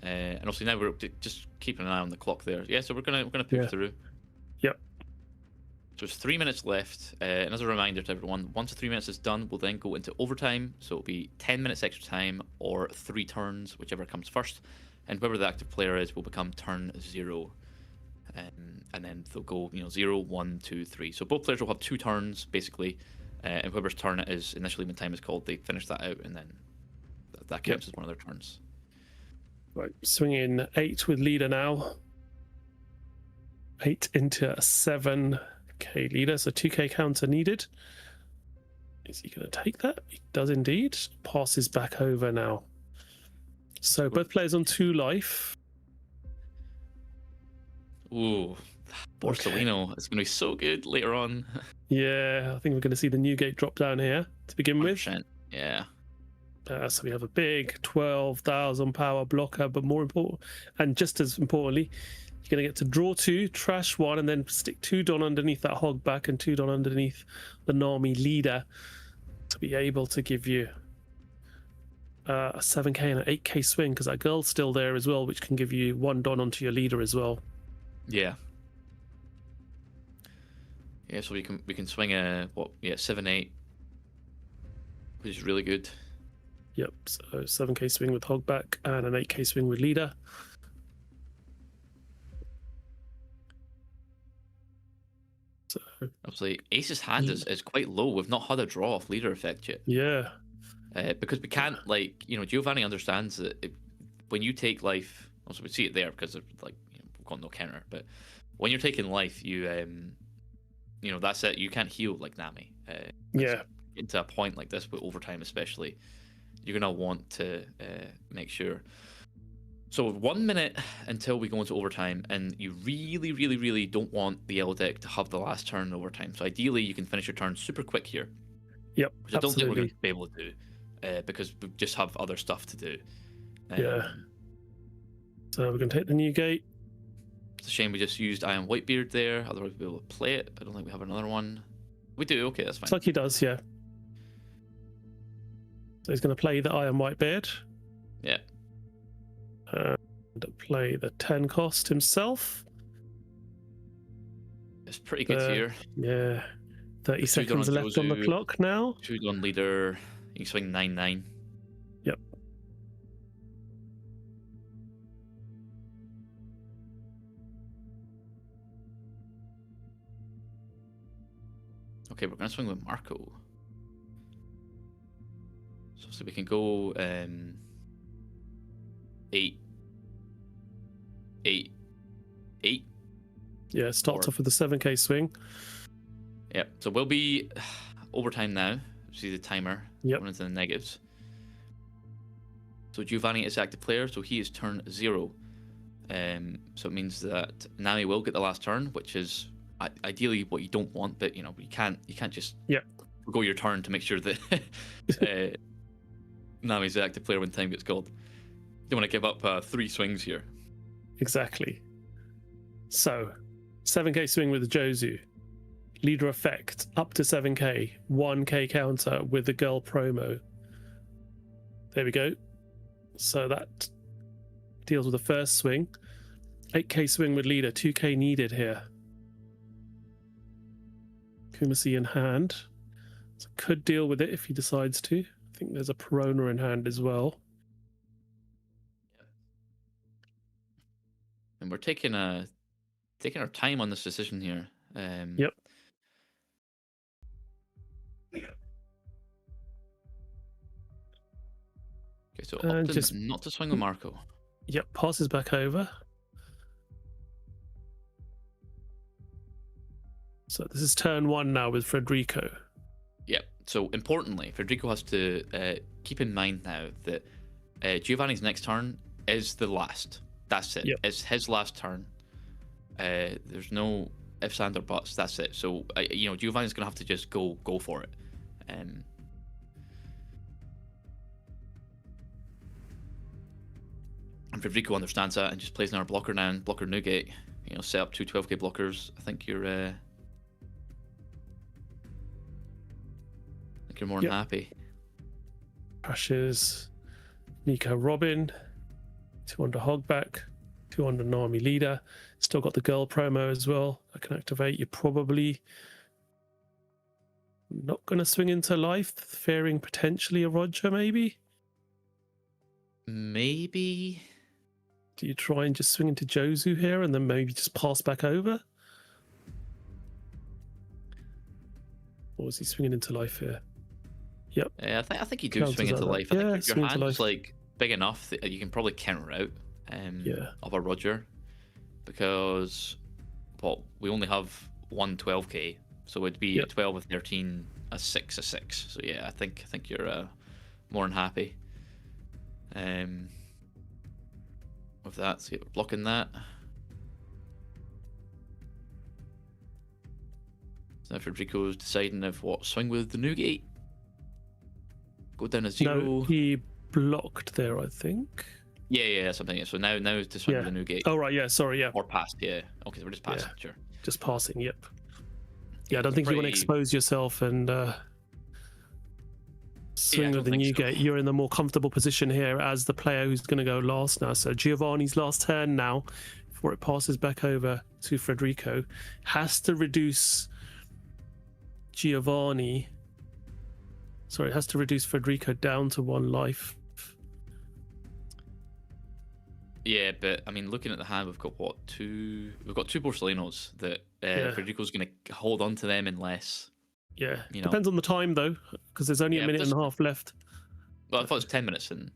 And also now we're just keeping an eye on the clock there. Yeah, so we're gonna push Yeah. through. Yep. So there's 3 minutes left, and as a reminder to everyone, once the 3 minutes is done, we'll then go into overtime. So it'll be 10 minutes extra time or 3 turns, whichever comes first. And whoever the active player is will become turn 0. And then they'll go, 0, 1, 2, 3. So both players will have 2 turns basically, and whoever's turn it is initially when time is called, they finish that out, and then that counts as one of their turns. right. Swinging 8 with leader now. 8 into a 7k leader, so 2k counter needed. Is he going to take that? He does indeed. Passes back over now. So both players on 2 life. Ooh, Borsellino. It's going to be so good later on. Yeah, I think we're going to see the new gate drop down here to begin with. 100%. Yeah. So we have a big 12,000 power blocker, but more important, and just as importantly, you're going to get to draw 2, trash 1, and then stick 2 Don underneath that hog back and 2 Don underneath the Nami leader to be able to give you a 7k and an 8k swing, because that girl's still there as well, which can give you 1 Don onto your leader as well. Yeah. Yeah, so we can swing a 7-8, which is really good. Yep, so 7k swing with Hogback and an 8k swing with leader. So Obviously, Ace's hand is quite low. We've not had a draw off leader effect yet. yeah, Because we can't, like, Giovanni understands that when you take life, also we see it there because of, like, we've got no counter, but when you're taking life, you that's it. You can't heal like Nami. yeah, Getting to a point like this with overtime, especially, you're gonna want to make sure. So 1 minute until we go into overtime, and you really, really, really don't want the L deck to have the last turn in overtime. So ideally, you can finish your turn super quick here, yep, which I don't think we're going absolutely. to be able to do because we just have other stuff to do. Yeah. So we're going to take the new gate. It's a shame we just used Iron Whitebeard there. Otherwise, we'd be able to play it. But I don't think we have another one. We do. Okay, that's fine. It's like he does, yeah. So he's going to play the Iron Whitebeard. Yeah. And play the 10 cost himself. It's pretty good here. Yeah. 30 Shoot seconds on left on the Jozu. clock now. Shoot on leader. You can swing 9/9. Yep. Okay, we're going to swing with Marco. So we can go 8. 8. 8. Yeah, starts Or- off with the 7k swing. Yep. So we'll be overtime now. See the timer. Yep. Going into the negatives. So Giovanni is active player, so he is turn 0. So it means that Nami will get the last turn, which is ideally what you don't want, but you can't just go your turn to make sure that Nami's the active player when time gets called. You don't want to give up 3 swings here. Exactly. So 7k swing with the Jozu. Leader effect up to 7k. 1k counter with the girl promo. There we go. So that deals with the first swing. 8k swing with leader. 2k needed here. Kumasi in hand. So could deal with it if he decides to. I think there's a Perona in hand as well. And we're taking our time on this decision here. Yep. Okay, so And opting just- not to swing with Marco. Yep, passes back over. So this is turn 1 now with Federico. Yep. So importantly, Federico has to keep in mind now that Giovanni's next turn is the last. That's it. Yep. It's his last turn. There's no ifs, ands, or buts. That's it. So Giovanni's gonna have to just go for it. And Federico understands that and just plays another blocker now and blocker Newgate. Set up 2 12k blockers. I think you're more than happy. Crashes Nico Robin. 2 under Hogback. 2 under Nami leader. Still got the girl promo as well. I can activate. You're probably not going to swing into life, fearing potentially a Roger, maybe? Maybe. Do you try and just swing into Jozu here and then maybe just pass back over? Or is he swinging into life here? Yep. I think you do Counters swing into like that. life. I Yeah, think if swing your into hand's life. like big enough that you can probably counter out Yeah. of a Roger, because we only have 1 12k, so it'd be Yep. a 12, a 13, a 6, a 6. So yeah, I think you're more than happy with that. So yeah, we're blocking that. So now Federico's deciding if swing with the Newgate. Go down a 0. No, he blocked there, I think. Yeah, something. Yeah. So now is to swing with the Newgate. Oh, right, yeah, sorry, yeah. Or past, yeah. Okay, so we're just passing, sure. Just passing, yep. Yeah, I don't think you want to Pretty- expose yourself and swing I with don't the think new so. gate. You're in the more comfortable position here as the player who's going to go last now. So Giovanni's last turn now, before it passes back over to Federico, has to reduce Giovanni Sorry, it has to reduce Federico down to 1 life. Yeah, but I mean, looking at the hand, we've got what, 2? We've got 2 Borsalinos that Yeah. Federico's going to hold on to them unless. Yeah, You know. depends on the time though, because there's only Yeah, a minute and a half left. Well, I thought it was 10 minutes and.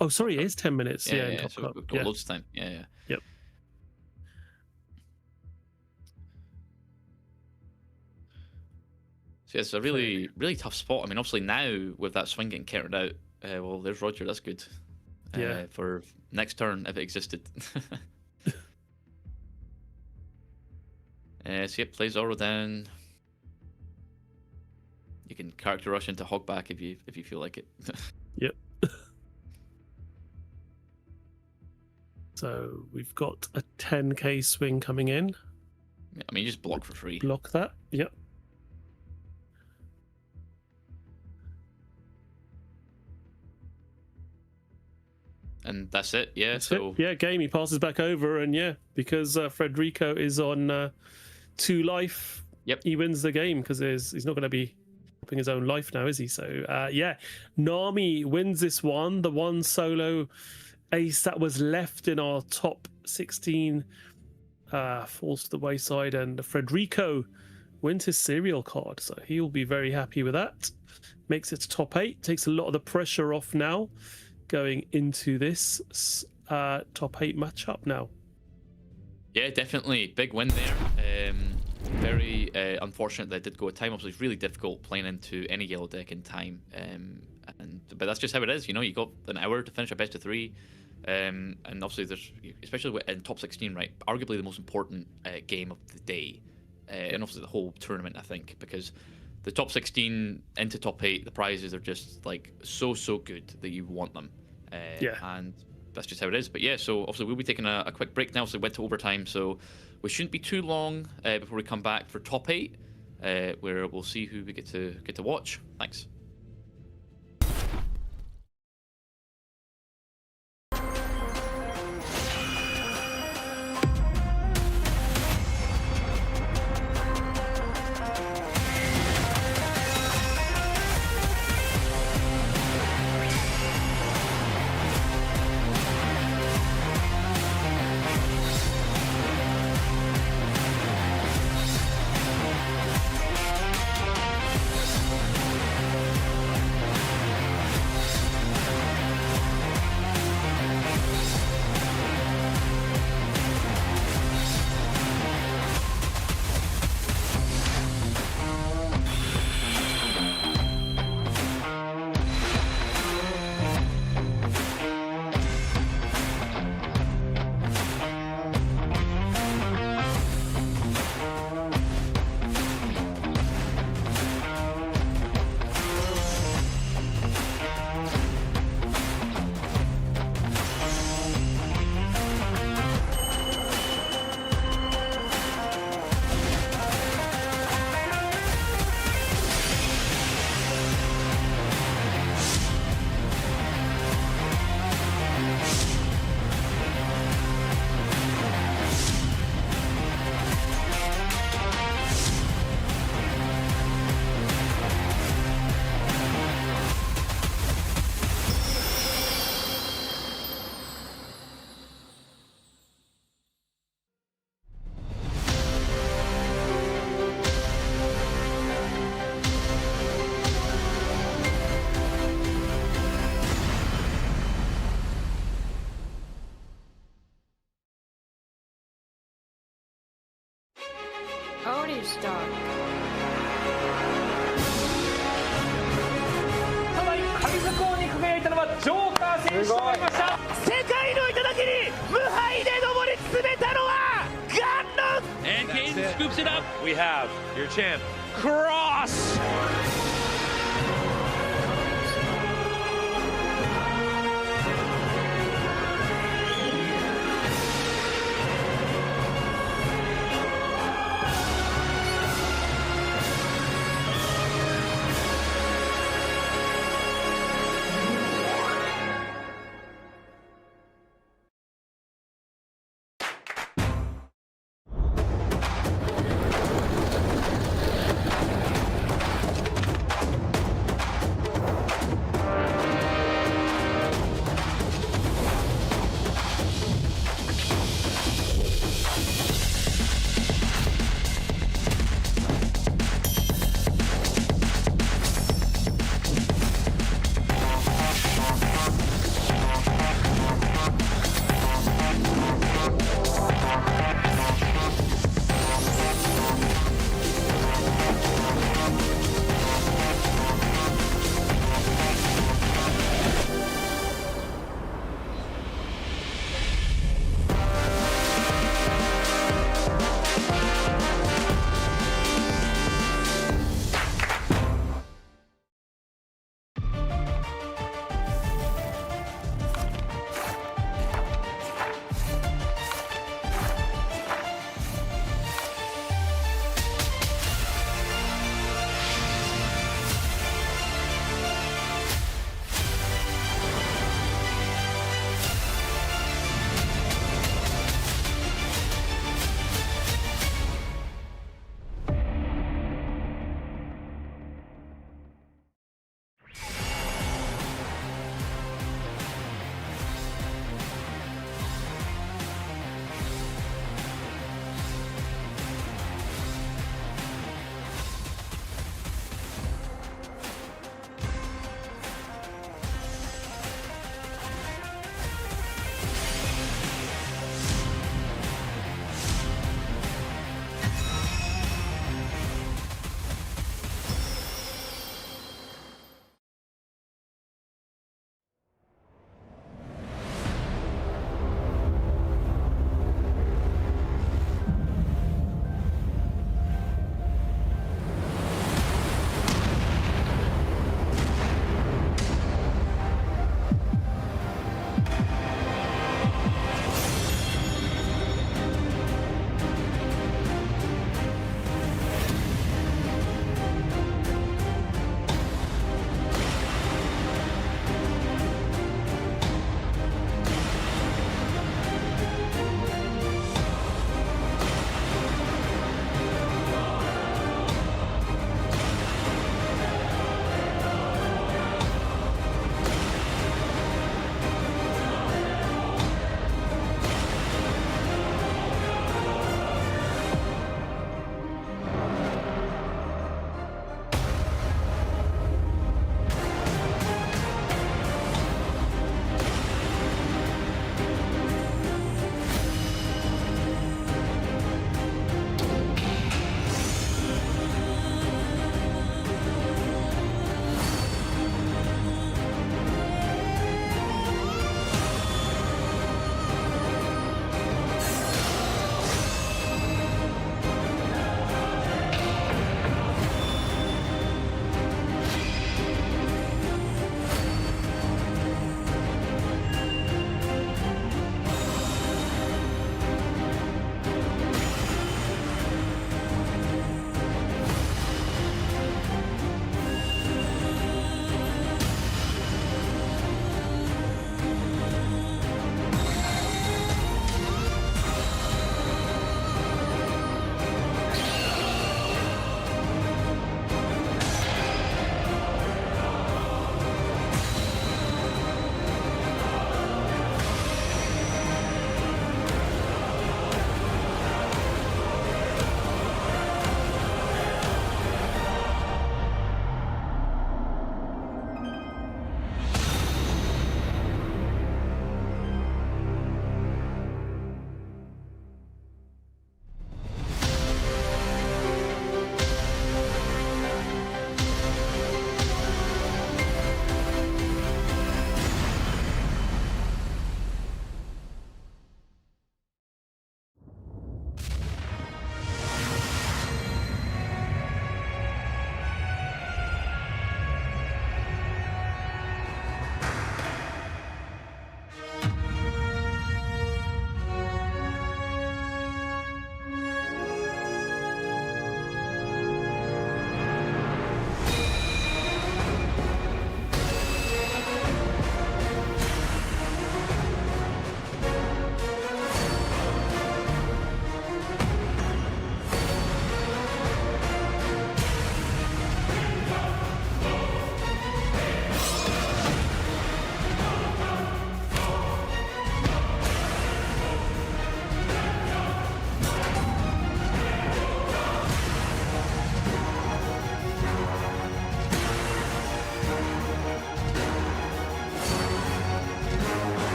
Oh, sorry, it is 10 minutes. Yeah, in Top so Cup. we've got Yeah. loads of time. Yeah. Yep. So yeah, it's a really, really tough spot. I mean, obviously now with that swing getting countered out, well, there's Roger. That's good. Yeah. For next turn if it existed. So yeah, play Zorro down. You can character rush into Hogback if you feel like it. Yep. So we've got a 10k swing coming in. Yeah, I mean, you just block for free. Block that. Yep. And that's it. Yeah. That's so it. Yeah, game. He passes back over, and yeah, because Federico is on 2 life. Yep. He wins the game because he's not going to be helping his own life now, is he? So yeah, Nami wins this one. The one solo ace that was left in our top 16 falls to the wayside, and Federico wins his serial card, so he'll be very happy with that. Makes it to top 8, takes a lot of the pressure off now going into this top 8 matchup now. yeah, definitely big win there. Very unfortunate that it did go a time. Obviously, it's really difficult playing into any yellow deck in time. But that's just how it is. You know, you got an hour to finish a best of 3. And obviously, there's, especially in top 16, right? Arguably the most important game of the day, and obviously the whole tournament, I think, because the top 16 into top 8, the prizes are just like so good that you want them. Yeah. And that's just how it is. But yeah, so obviously we'll be taking a quick break now. So we went to overtime, so we shouldn't be too long before we come back for top 8, where we'll see who we get to watch. Thanks. Already start. ただ神作王に輝いたのはジョーカー選手となりました世界の頂に無敗で上り詰めたのはガンノ And Caden scoops it up. We have your champ, Cross.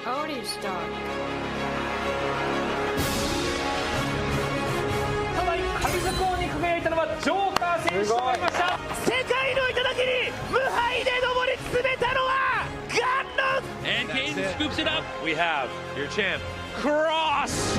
Already start. ただ神作王に輝いたのはジョーカー選手となりました。世界の頂に無敗で上り詰めたのはガンノン And Kane scoops it up. We have your champ, Cross.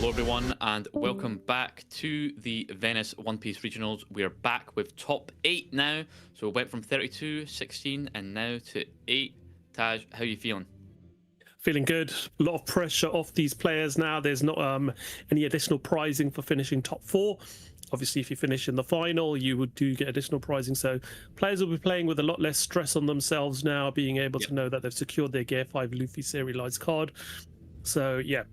Hello everyone and welcome back to the Venice One Piece Regionals. We are back with top 8 now. So we went from 32, 16 and now to 8. Taj, how are you feeling? Feeling good. A lot of pressure off these players now. There's not any additional prizing for finishing top 4. Obviously, if you finish in the final, you do get additional prizing. So players will be playing with a lot less stress on themselves now, being able to know that they've secured their Gear 5 Luffy serialized card. So yeah,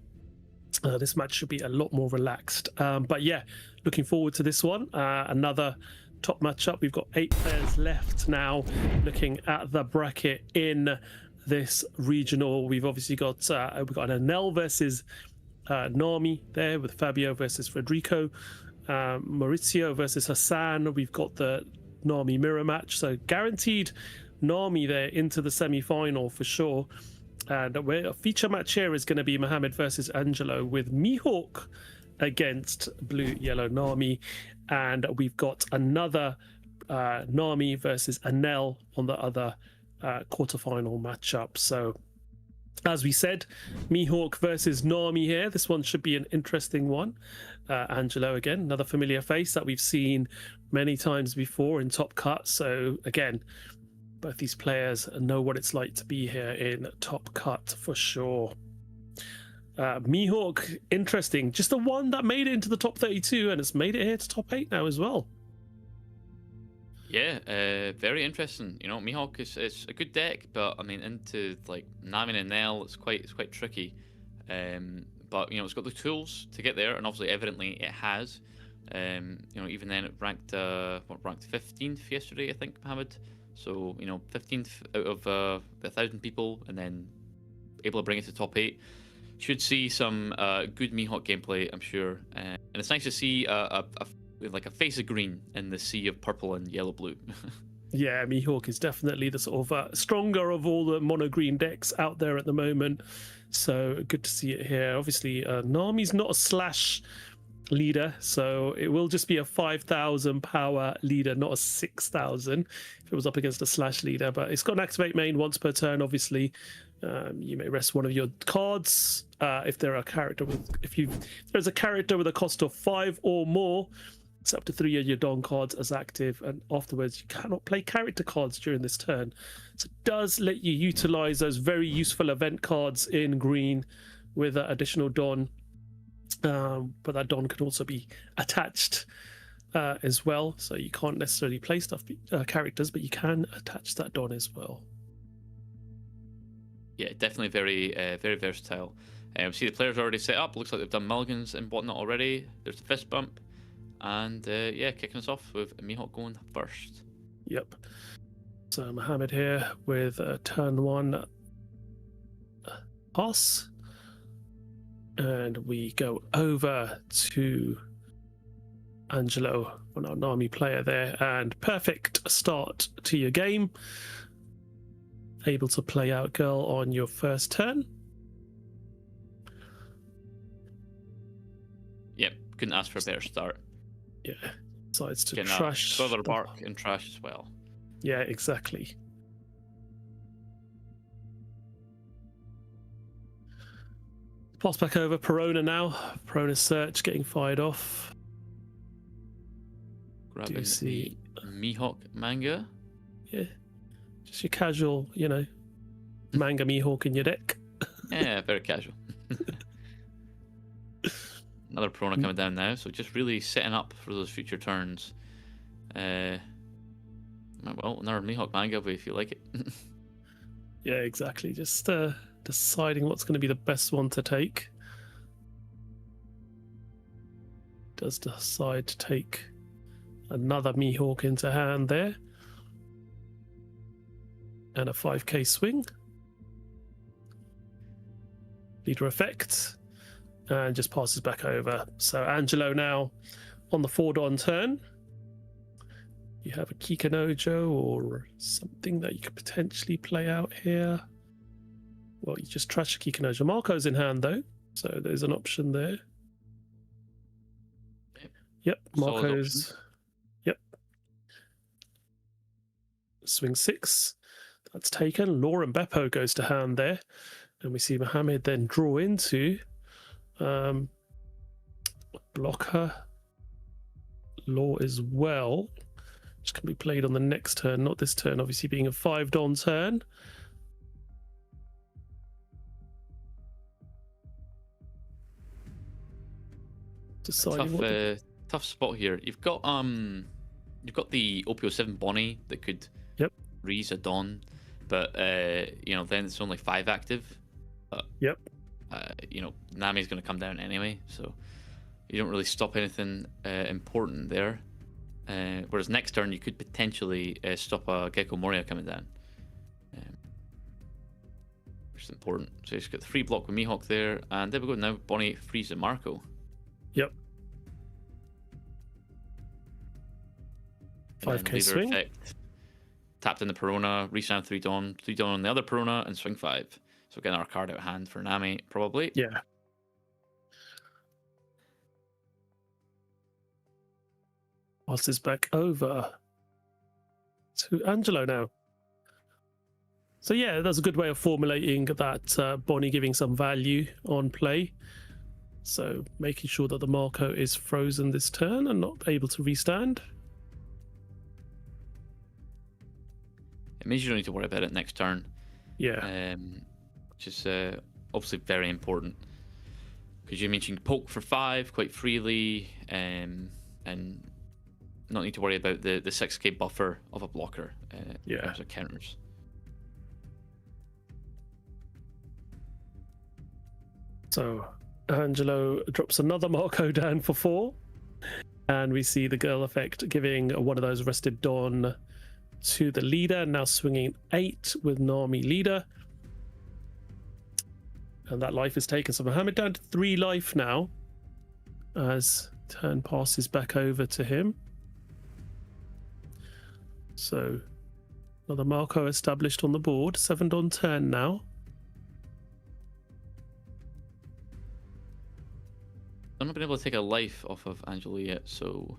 this match should be a lot more relaxed. But yeah, looking forward to this one. Another top matchup. We've got 8 players left now. Looking at the bracket in this regional, we've obviously got we've got an Anel versus Nami there, with Fabio versus Federico. Maurizio versus Hassan. We've got the Nami mirror match, so guaranteed Nami there into the semi-final for sure. And a feature match here is going to be Mohammed versus Angelo, with Mihawk against Blue Yellow Nami, and we've got another Nami versus Anel on the other quarterfinal matchup. So as we said, Mihawk versus Nami here. This one should be an interesting one. Angelo, again, another familiar face that we've seen many times before in Top Cut. So again, both these players know what it's like to be here in Top Cut for sure. Mihawk, interesting. Just the one that made it into the top 32, and it's made it here to top 8 now as well. Yeah, very interesting. You know, Mihawk is a good deck, but I mean, into like Nami and Nell, it's quite tricky. But you know, it's got the tools to get there, and obviously, evidently, it has. You know, even then, it ranked ranked 15th yesterday, I think, Mohammed. So you know, 15th out of the 1,000 people, and then able to bring it to top 8. Should see some good Mihawk gameplay, I'm sure. And it's nice to see like a face of green in the sea of purple and yellow blue. Yeah, Mihawk is definitely the sort of stronger of all the mono green decks out there at the moment. So good to see it here. Obviously, Nami's not a slash leader, so it will just be a 5,000 power leader, not a 6,000 if it was up against a slash leader. But it's got an activate main once per turn, obviously. You may rest one of your cards if there's a character with a cost of 5 or more. It's up to 3 of your Don cards as active, and afterwards you cannot play character cards during this turn. So it does let you utilize those very useful event cards in green with additional Don, but that Don could also be attached as well. So you can't necessarily play characters, but you can attach that Don as well. Yeah, definitely very versatile. See the players already set up. Looks like they've done mulligans and whatnot already. There's the fist bump. And yeah, kicking us off with Mihawk going first. Yep. So Mohammed here with turn 1 pass. And we go over to Angelo, our Nami player there. And perfect start to your game. Able to play out girl on your first turn. Yep, couldn't ask for a better start. Yeah, decides to Getting trash. further bark and trash as well. Yeah, exactly. Pass back over Perona now. Perona's search getting fired off. Grabbing Do you see the Mihawk manga. Yeah, just your casual, you know, manga Mihawk in your deck. Yeah, very casual. Another Perona coming down now, so just really setting up for those future turns. Well, another Mihawk manga if you like it. Yeah, exactly. Just deciding what's going to be the best one to take. Does decide to take another Mihawk into hand there. And a 5k swing. Leader effect. And just passes back over. So Angelo now on the 4-Don turn. You have a Kikanojo or something that you could potentially play out here. Well, you just trash a Kikanojo. Marco's in hand though, so there's an option there. Yep, Marco's. Yep. Swing 6. That's taken. Lauren Beppo goes to hand there. And we see Mohammed then draw into blocker. Law as well. Which can be played on the next turn, not this turn, obviously being a 5 Don turn. Deciding Tough, what to... tough spot here. You've got the OPO 7 Bonnie that could Yep. raise a Dawn, but you know, then it's only 5 active. But Yep. you know, Nami's going to come down anyway, so you don't really stop anything important there. Whereas next turn you could potentially stop a Gecko Moria coming down, which is important. So he's got the free block with Mihawk there, and there we go. Now Bonnie frees the Marco. Yep. And 5k leader swing. effect, tapped in the Perona, resound 3 Dawn on the other Perona, and swing 5. So getting our card out of hand for Nami, probably. Yeah. Passes back over to Angelo now. So yeah, that's a good way of formulating that Bonnie giving some value on play. So making sure that the Marco is frozen this turn and not able to restand. It means you don't need to worry about it next turn. Yeah. Which is obviously very important. Because you mentioned poke for 5 quite freely, and not need to worry about the 6k buffer of a blocker in terms of counters. So Angelo drops another Marco down for 4. And we see the girl effect giving one of those rested Dawn to the leader. Now swinging 8 with Nami leader. And that life is taken. So Mohammed down to 3 life now. As turn passes back over to him. So another Marco established on the board. 7 Don turn now. I've not been able to take a life off of Angelo yet, so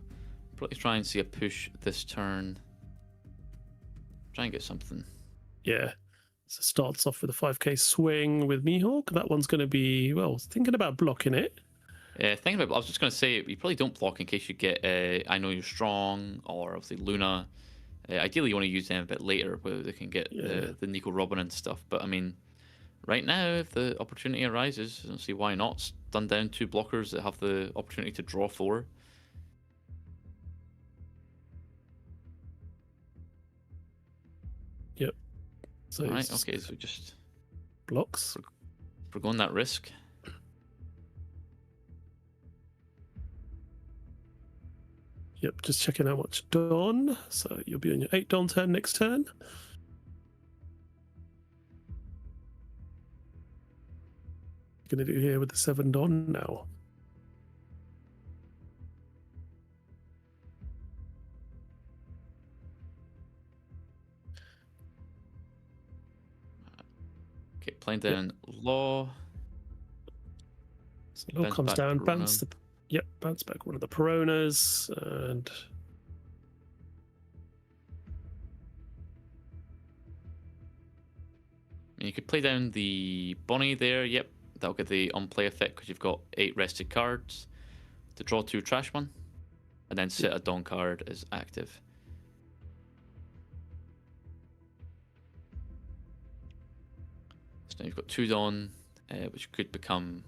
probably try and see a push this turn. Try and get something. Yeah. So starts off with a 5k swing with Mihawk. That one's going to be, well, thinking about blocking it. Yeah, thinking about. I was just going to say you probably don't block in case you get I Know You're Strong or obviously Luna. Ideally, you want to use them a bit later where they can get the Nico Robin and stuff. But I mean, right now, if the opportunity arises, I don't see why not. Stun down 2 blockers that have the opportunity to draw 4. Yep. So All right, okay, so just blocks. we're going that risk. Yep, just checking how much Dawn. So you'll be on your 8 Dawn turn next turn. Going to do here with the 7 Dawn now. Okay, playing down Law. So Law comes down, bounce back one of the Peronas, and you could play down the Bonnie there. Yep, that'll get the on-play effect because you've got 8 rested cards to draw 2 trash one, and then set a Dawn card as active. So now you've got 2 Dawn, which could become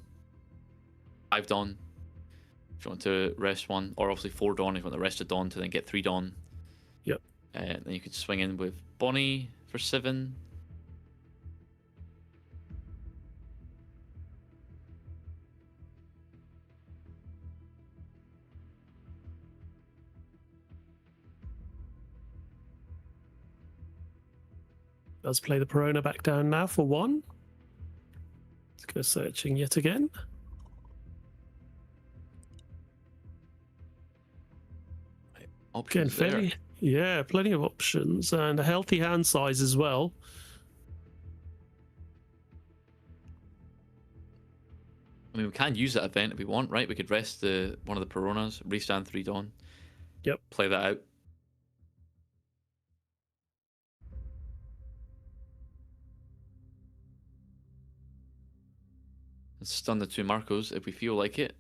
5 Dawn if you want to rest one, or obviously 4 Dawn if you want to rest a Dawn to then get 3 Dawn. Yep. Then you could swing in with Bonnie for 7. does play the Perona back down now for 1. Let's go searching yet again. Again, Options there. fairly, yeah, plenty of options and a healthy hand size as well. I mean, we can use that event if we want, right? We could rest one of the Peronas, restand 3 Dawn. Yep. Play that out. And stun the 2 Marcos if we feel like it.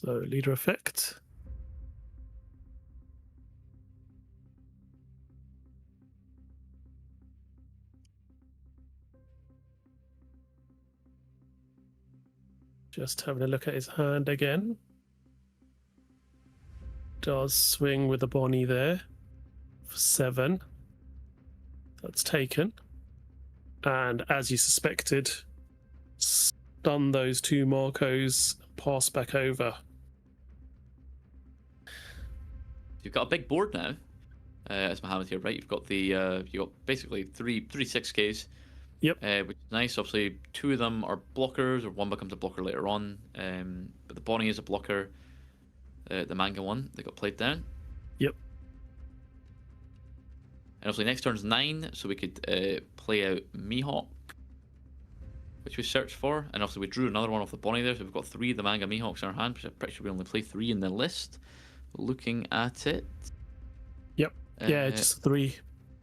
So leader effect. Just having a look at his hand again. Does swing with the Bonnie there for 7. That's taken. And as you suspected, stun those 2 Marcos, pass back over. You've got a big board now. As Mohammed here, right? You've got the you got basically three 6Ks. Yep. Which is nice. Obviously, 2 of them are blockers, or 1 becomes a blocker later on. But the Bonnie is a blocker. The manga one that got played down. Yep. And obviously next turn's 9, so we could play out Mihawk, which we searched for, and obviously we drew another one off the Bonnie there, so we've got 3 of the manga Mihawks in our hand, which I'm pretty sure we only play 3 in the list. Looking at it. Yep. Yeah, just 3.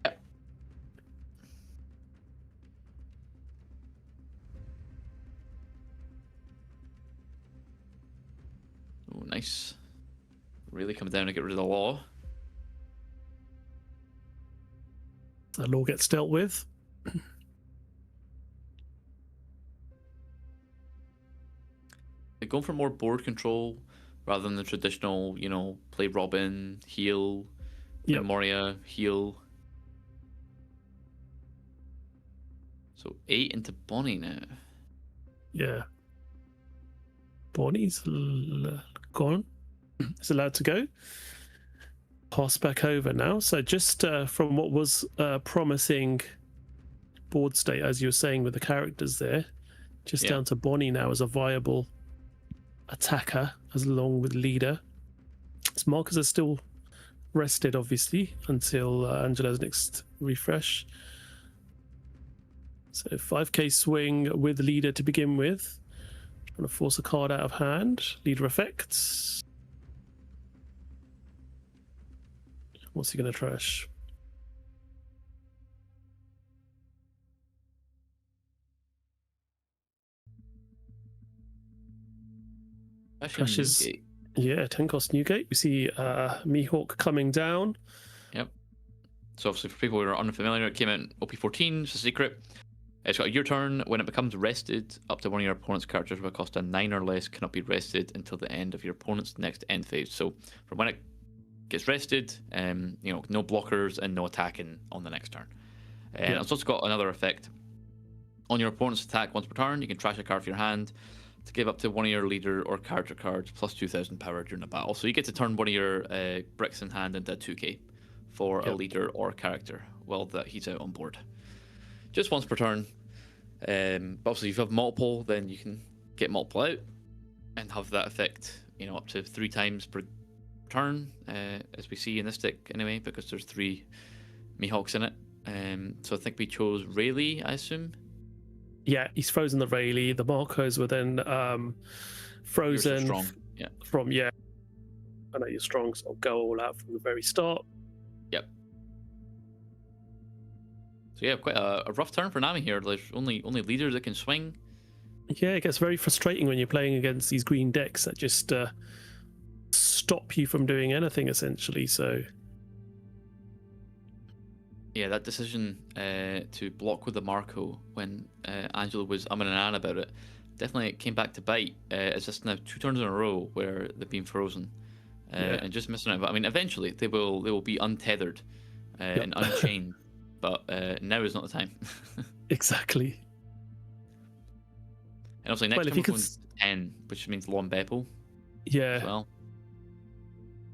Yep. Oh, nice. Really come down to get rid of the law. The law gets dealt with. They're going for more board control rather than the traditional, you know, play Robin, heal, play Moria, heal. So 8 into Bonnie now. Yeah. Bonnie's gone. It's allowed to go. Pass back over now. So just from what was promising board state, as you were saying with the characters there, just down to Bonnie now as a viable attacker, as along with leader. His markers are still rested, obviously, until Angela's next refresh. So 5k swing with leader to begin with. Trying to force a card out of hand. Leader effects. What's he going to trash? Trashes. Yeah, 10 cost Newgate. We see Mihawk coming down. Yep. So obviously for people who are unfamiliar, it came out in OP14, it's a secret. It's got a your turn. When it becomes rested, up to one of your opponent's characters with a cost of 9 or less cannot be rested until the end of your opponent's next end phase. So from when it gets rested, you know, no blockers and no attacking on the next turn. And it's also got another effect. On your opponent's attack once per turn, you can trash a card from your hand to give up to one of your leader or character cards plus 2,000 power during the battle. So you get to turn one of your bricks in hand into a 2k for a leader or character while that he's out on board. Just once per turn. But obviously if you have multiple, then you can get multiple out and have that effect, you know, up to 3 times per turn, as we see in this deck anyway, because there's 3 Mihawks in it. So I think we chose Rayleigh, I assume. Yeah, he's frozen the Rayleigh. The Marcos were then frozen strong. From I know you're strong, so I'll go all out from the very start. Yep. So yeah, quite a rough turn for Nami here. There's only leaders that can swing. Yeah, it gets very frustrating when you're playing against these green decks that just stop you from doing anything, essentially. So yeah, that decision to block with the Marco when Angela was umming and ahhing about it definitely came back to bite. It's just now 2 turns in a row where they've been frozen and just missing out. But I mean, eventually they will be untethered and unchained. But now is not the time. Exactly. And obviously next time we're going to 10, which means Lon Beppo. Yeah. As well.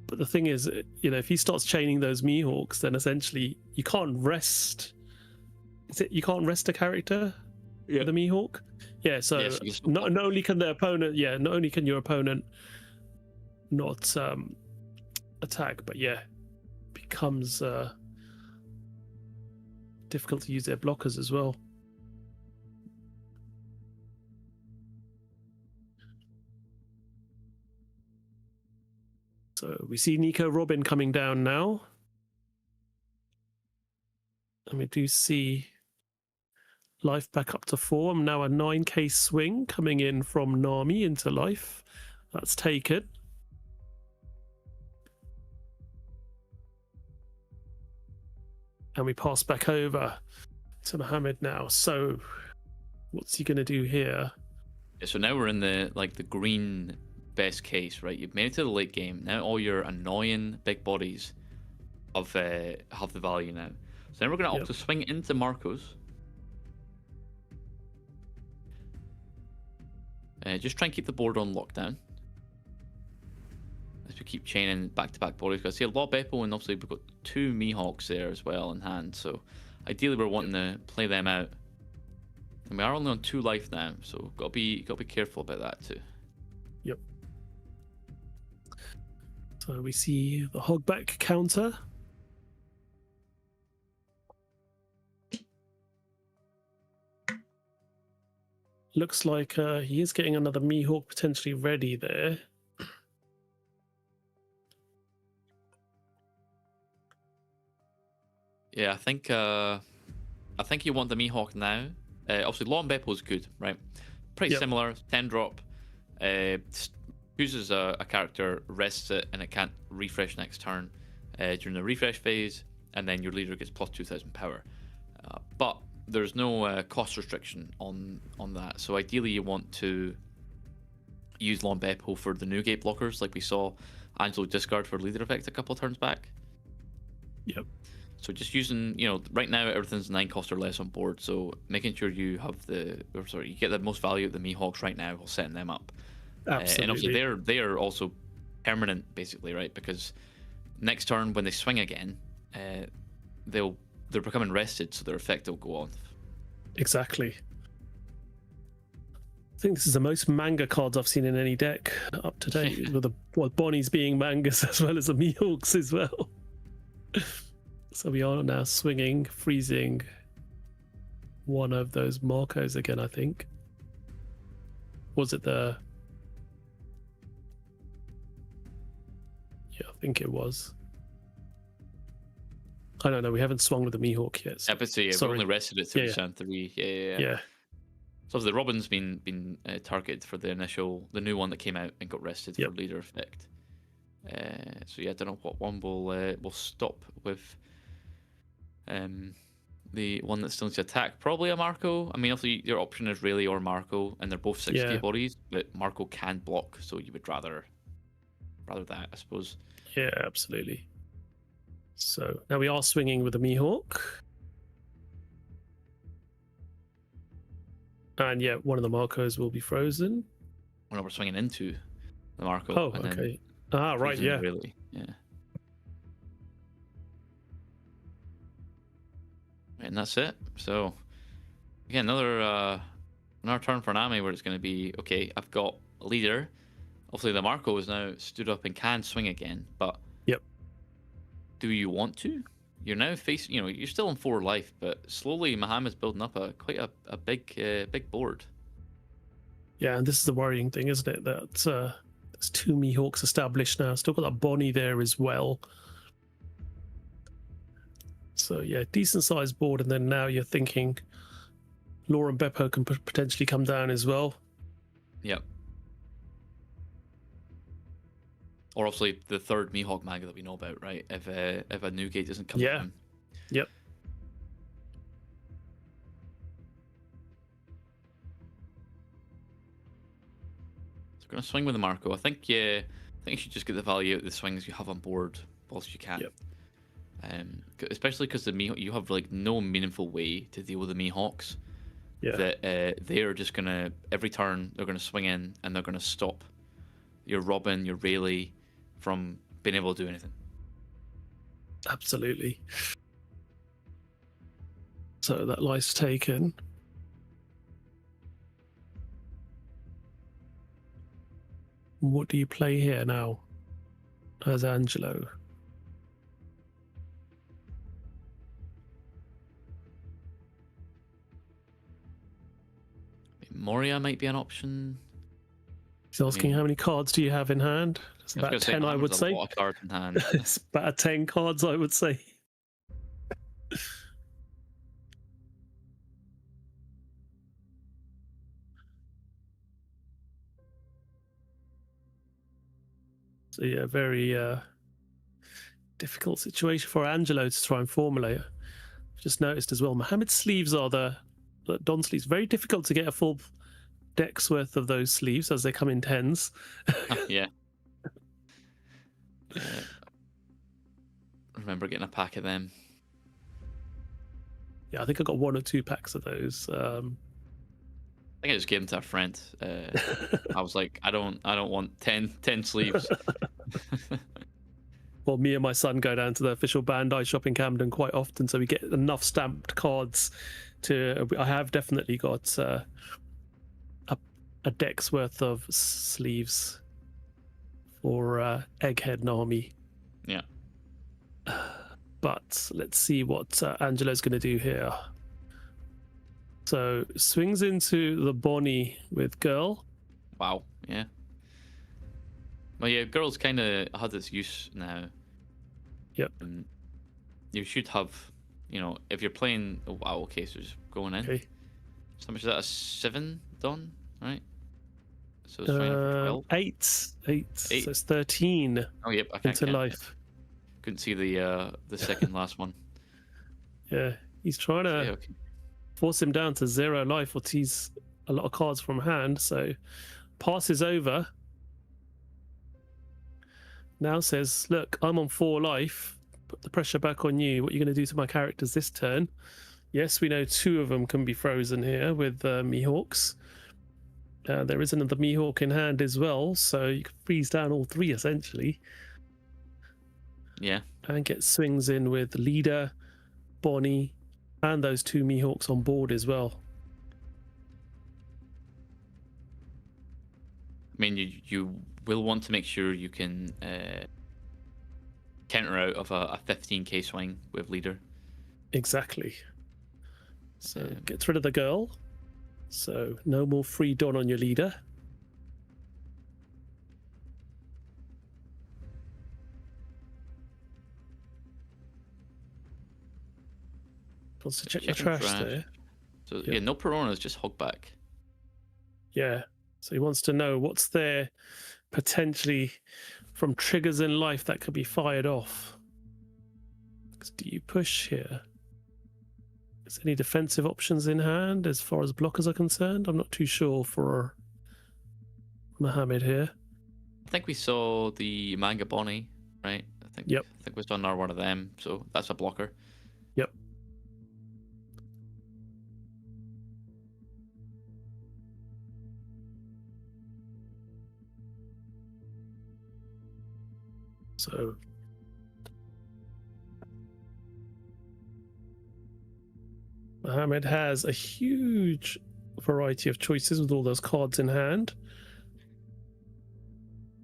But the thing is, you know, if he starts chaining those Mihawks, then essentially you can't rest. You can't rest a character with a Mihawk? Yeah, so not only can the opponent, not only can your opponent not attack, but becomes difficult to use their blockers as well. So we see Nico Robin coming down now. And we do see life back up to 4. Now a 9k swing coming in from Nami into life. That's taken. And we pass back over to Mohammed now. So what's he going to do here? Yeah, so now we're in the green best case, right? You've made it to the late game. Now all your annoying big bodies have the value now. So then we're going to opt to swing into Marco's. Just try and keep the board on lockdown. As we keep chaining back-to-back bodies. I see a lot of Beppo, and obviously we've got 2 Mihawks there as well in hand. So ideally we're wanting to play them out. And we are only on 2 life now, so gotta be careful about that too. Yep. So we see the hogback counter. Looks like he is getting another Mihawk potentially ready there. Yeah, I think you want the Mihawk now. Obviously, Law and Beppo is good, right? Pretty similar. 10 drop. Chooses a character, rests it, and it can't refresh next turn during the refresh phase, and then your leader gets plus 2,000 power. But there's no cost restriction on that. So ideally, you want to use Law and Beppo for the new gate blockers, like we saw Angelo discard for leader effect a couple of turns back. Yep. So just using, right now everything's 9 cost or less on board. So making sure you have you get the most value of the Mihawks right now while setting them up. Absolutely. And obviously they are also permanent, basically, right? Because next turn when they swing again, they're becoming rested, so their effect will go on. Exactly. I think this is the most manga cards I've seen in any deck up to date, with the Bonnies being mangas as well as the Mihawks as well. So we are now swinging, freezing one of those Marcos again, I think. Was it the... Yeah, I think it was. I don't know, we haven't swung with the Mihawk yet. So... We've only rested it 3 Yeah. So the Robin's been targeted for the new one that came out and got rested for leader effect. So yeah, I don't know what one will stop with. The one that still needs to attack, probably a Marco. I mean, obviously your option is Rayleigh or Marco, and they're both 6k bodies, but Marco can block, so you would rather that, I suppose. Yeah, absolutely. So now we are swinging with the Mihawk. And yeah, one of the Marcos will be frozen. When we're swinging into the Marco. Oh, okay. Ah, right, yeah. Really, yeah. And that's it. So again, another turn for Nami where it's going to be okay. I've got a leader. Obviously, the Marco is now stood up and can swing again. But do you want to? You're now facing. You're still on 4 life, but slowly Mohammed's building up quite a big board. Yeah, and this is the worrying thing, isn't it? That there's 2 Mihawks established now. Still got that Bonnie there as well. So yeah, decent sized board, and then now you're thinking Law and Beppo can potentially come down as well. Yep. Or obviously the 3rd Mihawk manga that we know about, right? If a new gate doesn't come down. Yep. So we're gonna swing with the Marco. I think you should just get the value out of the swings you have on board whilst you can. Yep. Especially because the Mihawk, you have no meaningful way to deal with the Mihawks. Yeah. That they are just gonna, every turn they're gonna swing in and they're gonna stop your Robin, your Rayleigh from being able to do anything. Absolutely. So that life's taken. What do you play here now as Angelo? Moria might be an option. He's asking how many cards do you have in hand? It's about 10, I would say. A lot of cards in hand. It's about 10 cards, I would say. So yeah, very difficult situation for Angelo to try and formulate. I've just noticed as well, Mohammed's sleeves are the Don sleeves. Very difficult to get a full deck's worth of those sleeves as they come in tens. Yeah. Remember getting a pack of them. Yeah, I think I got 1 or 2 packs of those. I think I just gave them to a friend. I was like, I don't want 10 sleeves. Well, me and my son go down to the official Bandai shop in Camden quite often, so we get enough stamped cards to. I have definitely got a deck's worth of sleeves for Egghead Nami. Yeah. But let's see what Angelo's going to do here. So swings into the Bonnie with girl. Wow. Yeah. Well, yeah, girls kind of had its use now. Yep. You should have, you know, if you're playing. Oh, wow. Okay, so just going in. Okay. So how much is that? A 7 done, right? So it's fine for 12. 8. So it's 13 Oh, yep. I can't into count. life. Couldn't see the second last one. Yeah, he's trying to Yeah, okay. force him down to 0 life or tease a lot of cards from hand. So passes over. Now says, look, I'm on 4 life. Put the pressure back on you. What are you going to do to my characters this turn? Yes, we know 2 of them can be frozen here with Mihawks. There is another Mihawk in hand as well, so you can freeze down all 3 essentially. Yeah. And get swings in with Leader, Bonnie, and those 2 Mihawks on board as well. I mean, you will want to make sure you can counter out of a 15k swing with Leader. Exactly. So gets rid of the girl. So no more free Dawn on your Leader. Wants to check the Checking trash trash. there. So Yep. yeah, no Piranhas, just Hogback. Yeah. So he wants to know what's there potentially from triggers in life that could be fired off. Do you push here? Is there any defensive options in hand as far as blockers are concerned? I'm not too sure for Mohammed here. I think we saw the Manga Bonnie, right? Yep. I think we saw another one of them, so that's a blocker. Yep. So Mohammed has a huge variety of choices with all those cards in hand.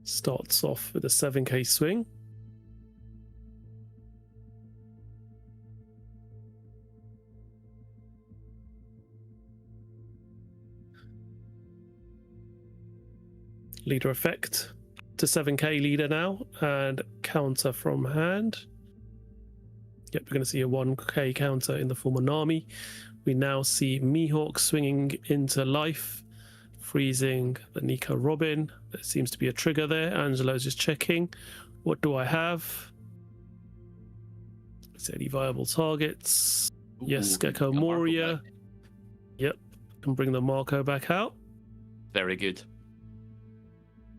Starts off with a 7k swing. Leader effect to 7k leader now, and counter from hand. Yep, we're going to see a 1k counter in the form of Nami. We now see Mihawk swinging into life, freezing the Nika Robin. There seems to be a trigger there. Angelo's just checking. What do I have? Is there any viable targets? Yes, Ooh, Gecko got Marco Moria. back. Yep, can bring the Marco back out. Very good.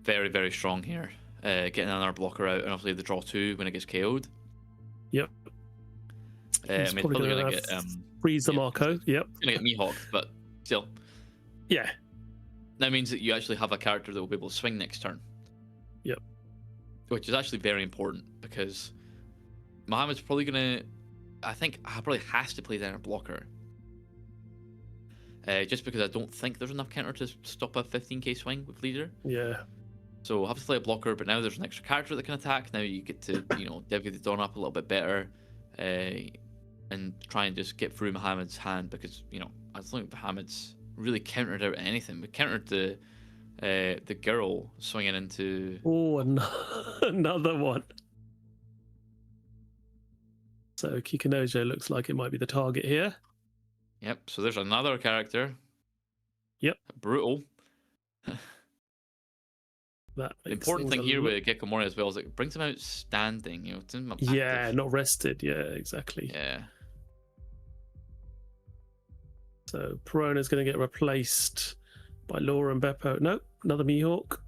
Very, very strong here. Getting another blocker out, and obviously the draw 2 when it gets KO'd. Yep. I He's mean, probably probably gonna gonna get freeze the yep. Marco. Yep. gonna get Mihawk, but still, Yeah. that means that you actually have a character that will be able to swing next turn. Yep. Which is actually very important because Mohammed's probably gonna, I think, probably has to play down a blocker. Just because I don't think there's enough counter to stop a 15k swing with Leader. Yeah. So I'll have to play a blocker, but now there's an extra character that can attack. Now you get to, you know, divvy the Dawn up a little bit better, and try and just get through Mohammed's hand because, you know, I don't think Mohammed's really countered out anything. We countered the girl swinging into. Oh, another one. So Kikunojo looks like it might be the target here. Yep. So there's another character. Yep. Brutal. That The makes important things thing a here lot- with Gecko Moria as well is it brings him out standing, you know, it's him active. Yeah, not rested. Yeah, exactly. Yeah. So Perona's going to get replaced by Laura and Beppo. No, another Mihawk.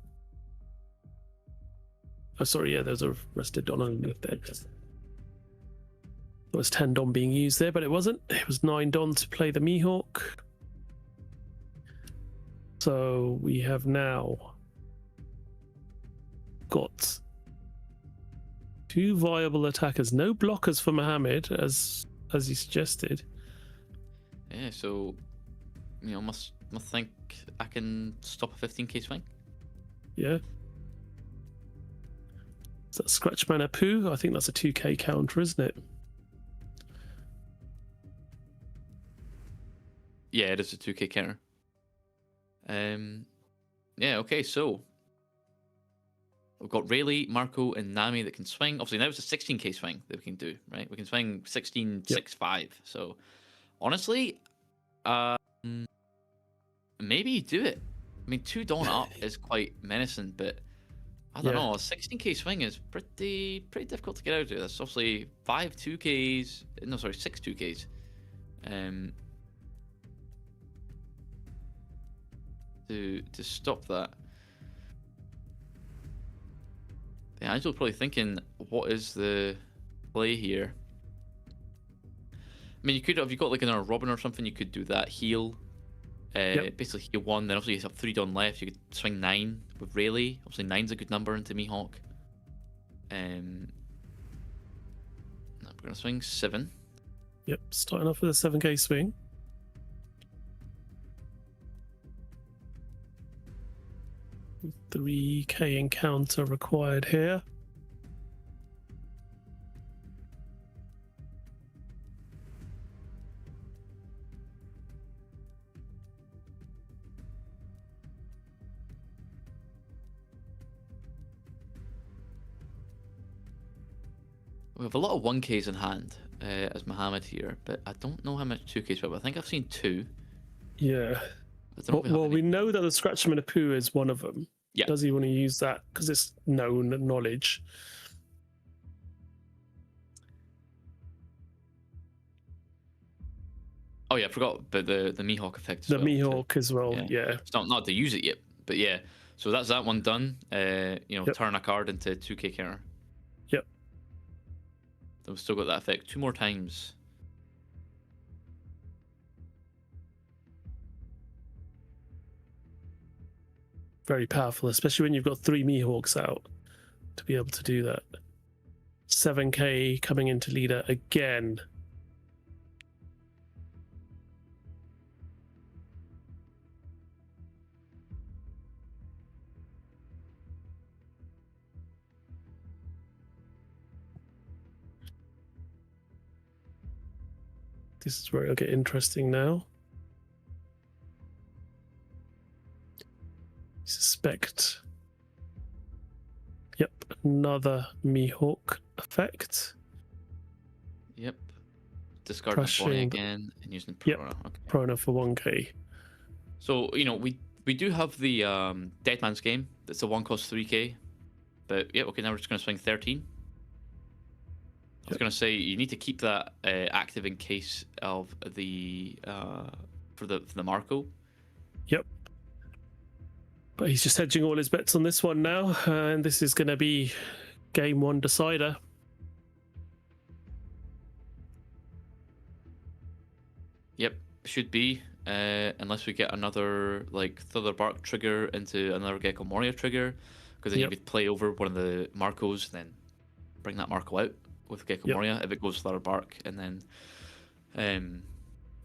Oh, sorry, yeah, there's a rested Don underneath there. There was 10 Don being used there, but it wasn't. It was 9 Don to play the Mihawk. So we have now got 2 viable attackers. No blockers for Mohammed, as he suggested. Yeah, so, you know, must think I can stop a 15k swing. Yeah. Is that Scratch Mana Poo? I think that's a 2k counter, isn't it? Yeah, it is a 2k counter. Yeah, okay, so we've got Rayleigh, Marco, and Nami that can swing. Obviously, now it's a 16k swing that we can do, right? We can swing 16, Yep. 6, 5. So, honestly, maybe you do it. I mean, 2 Dawn up is quite menacing, but I don't Yeah. know. A 16k swing is pretty difficult to get out of. That's obviously 5 2ks. No, sorry, 6 2ks. To stop that. Yeah, Angel's probably thinking, what is the play here? I mean, you could, if you got like another Robin or something, you could do that heal. Basically heal 1, then obviously you have 3 Dawn left. You could swing 9 with Rayleigh. Obviously 9's a good number into Mihawk. Now we're gonna swing 7. Yep, starting off with a 7k swing. $3k encounter required here. We have a lot of 1ks in hand as Muhammad here, but I don't know how much 2ks we have. I think I've seen 2. Yeah. I don't know if we have Well, any- we know that the Scratch Mana Poo is one of them. Yeah. Does he want to use that? Because it's known knowledge. Oh yeah, I forgot about the Mihawk effect. As The well, too. Mihawk as well, yeah. It's not to use it yet, but yeah. So that's that one done. You know, Yep. turn a card into 2k counter. Yep. Then we've still got that effect 2 more times. Very powerful, especially when you've got 3 Mihawks out to be able to do that. 7k coming into leader again. This is where it'll get interesting now. Suspect. Yep, another Mihawk effect. Yep. Discarding Bonnie Crushing. again and using Yep. Prona. Okay. Prona for 1k. So, you know, we do have the Dead Man's Game. That's the one cost 3k. But yeah, okay, now we're just gonna swing 13. I was gonna say you need to keep that active in case of the for the Marco. Yep. But he's just hedging all his bets on this one now, and this is going to be game 1 decider. Yep, should be. Unless we get another like Thitherbark trigger into another Gecko Moria trigger, because then Yep. you could play over one of the Marcos, then bring that Marco out with Gecko Yep. Moria if it goes Thitherbark, and then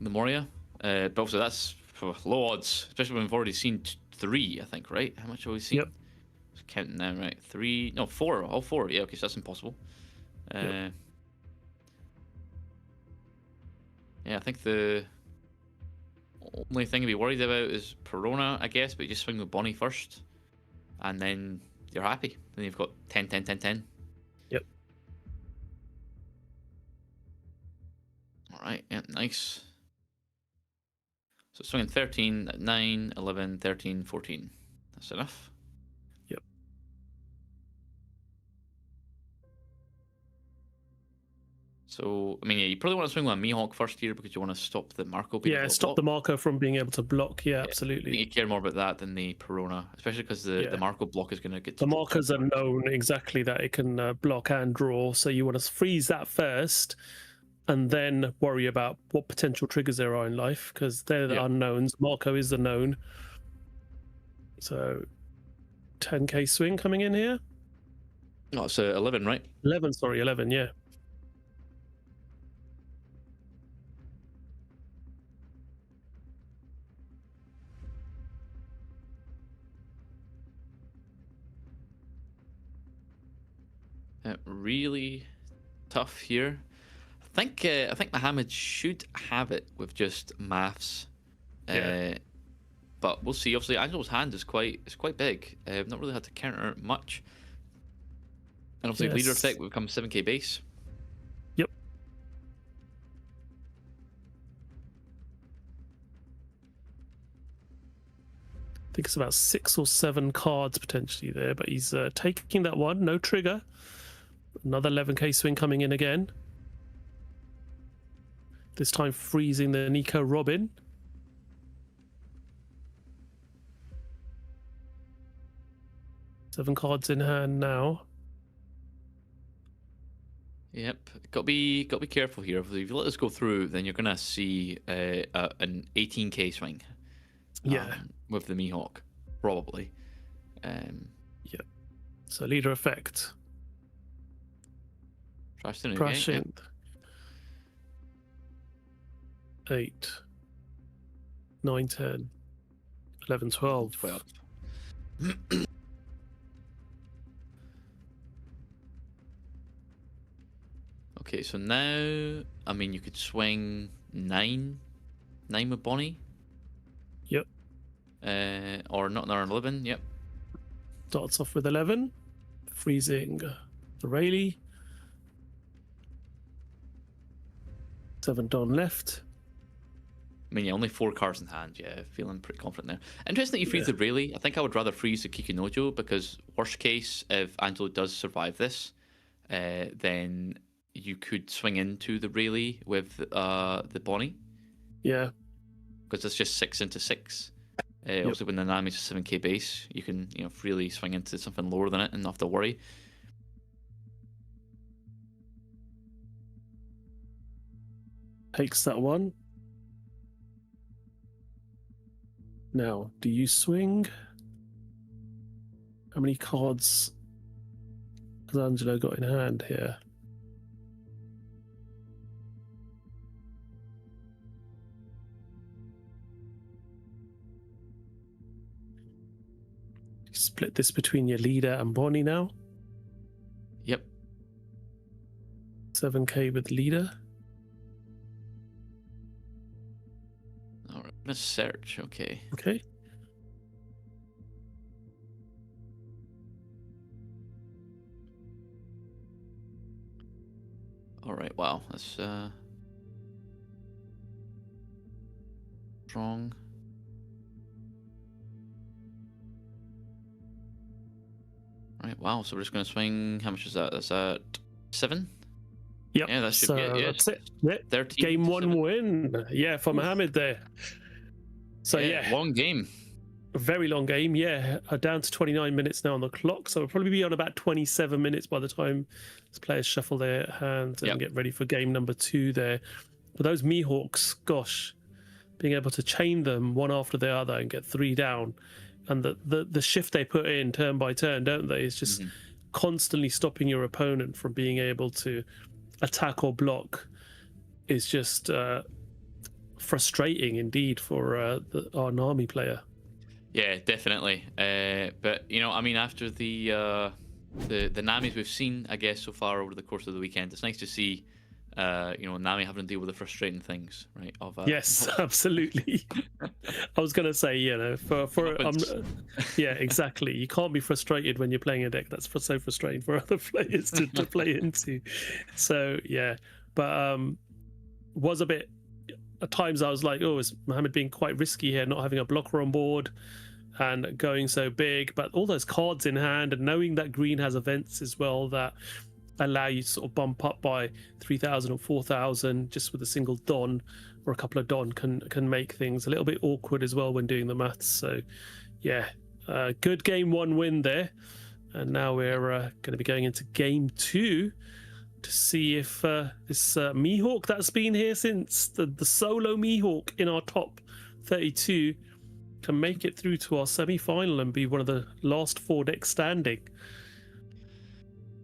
the Moria. But also that's low odds, especially when we've already seen 3, I think, right? How much have we seen? Yep. Just counting now, right? 3, no, 4, all 4. Yeah, okay, so that's impossible. Yep. Yeah, I think the only thing to be worried about is Perona, I guess, but you just swing with Bonnie first, and then you're happy. Then you've got 10, 10, 10, 10. Yep. Alright, yeah, nice. So swinging 13, 9, 11, 13, 14. That's enough. Yep. So, I mean, yeah, you probably want to swing with a Mihawk first here because you want to stop the Marco being able Yeah, to stop block. the Marco from being able to block. Yeah, I think absolutely. you care more about that than the Perona, especially because the Marco block is going to get The to markers are known exactly that it can block and draw, so you want to freeze that first, and then worry about what potential triggers there are in life, because they're the unknowns. Marco is the known. So 10k swing coming in here. Oh, it's 11, right? 11, sorry, 11, yeah. Really tough here. I think Mohammed should have it with just maths. But we'll see. Obviously, Angelo's hand is quite big. I've not really had to counter it much. And obviously, leader effect will become 7k base. Yep. I think it's about 6 or 7 cards potentially there, but he's taking that one. No trigger. Another 11k swing coming in again. This time freezing the Nico Robin. Seven cards in hand now. Yep, got to be careful here. If you let this go through, then you're gonna see an 18k swing. With the Mihawk, probably. Yeah. So leader effect. Crashing. 8, 9, 10, 11, 12. 12. Okay, so now, I mean, you could swing 9 with Bonnie. Yep. Or not, or 11, yep. Starts off with 11. Freezing the Rayleigh. 7 Don left. I mean, yeah, only 4 cards in hand. Yeah, feeling pretty confident there. Interesting that you freeze the Rayleigh. I think I would rather freeze the Kikunojo because, worst case, if Angelo does survive this, then you could swing into the Rayleigh with the Bonnie. Yeah. Because it's just 6 into 6. Also, when the Nami's a 7k base, you can freely swing into something lower than it and not have to worry. Takes that one. Now, do you swing? How many cards has Angelo got in hand here? Split this between your leader and Bonnie now. Yep. 7k with leader. All right, let's search. Okay. Okay. All right. Wow, that's strong. Right, wow, so we're just going to swing, how much is that? That's 7? Yep. Yeah, that should be it. Yeah, That's it. Yeah. 13 Game to 1 7. win. Yeah, for Mohammed there. So yeah. Long game. A very long game, yeah. Down to 29 minutes now on the clock, so we'll probably be on about 27 minutes by the time the players shuffle their hands and get ready for game number 2 there. But those Mihawks, gosh, being able to chain them one after the other and get 3 down, and the shift they put in turn by turn, don't they? It's just constantly stopping your opponent from being able to attack or block. Is just frustrating indeed for our Nami player. Yeah, definitely. But I mean, after the Namis we've seen, I guess, so far over the course of the weekend, it's nice to see Nami having to deal with the frustrating things, right? Yes, absolutely. I was going to say, yeah, exactly. You can't be frustrated when you're playing a deck that's so frustrating for other players to play into. So yeah, but was a bit. At times I was like, oh, is Mohammed being quite risky here, not having a blocker on board and going so big? But all those cards in hand and knowing that green has events as well that allow you to sort of bump up by 3,000 or 4,000 just with a single Don or a couple of Don can make things a little bit awkward as well when doing the maths. So yeah, good game 1 win there. And now we're going to be going into game 2 to see if this Mihawk that's been here since the solo Mihawk in our top 32 can make it through to our semi-final and be one of the last 4 decks standing.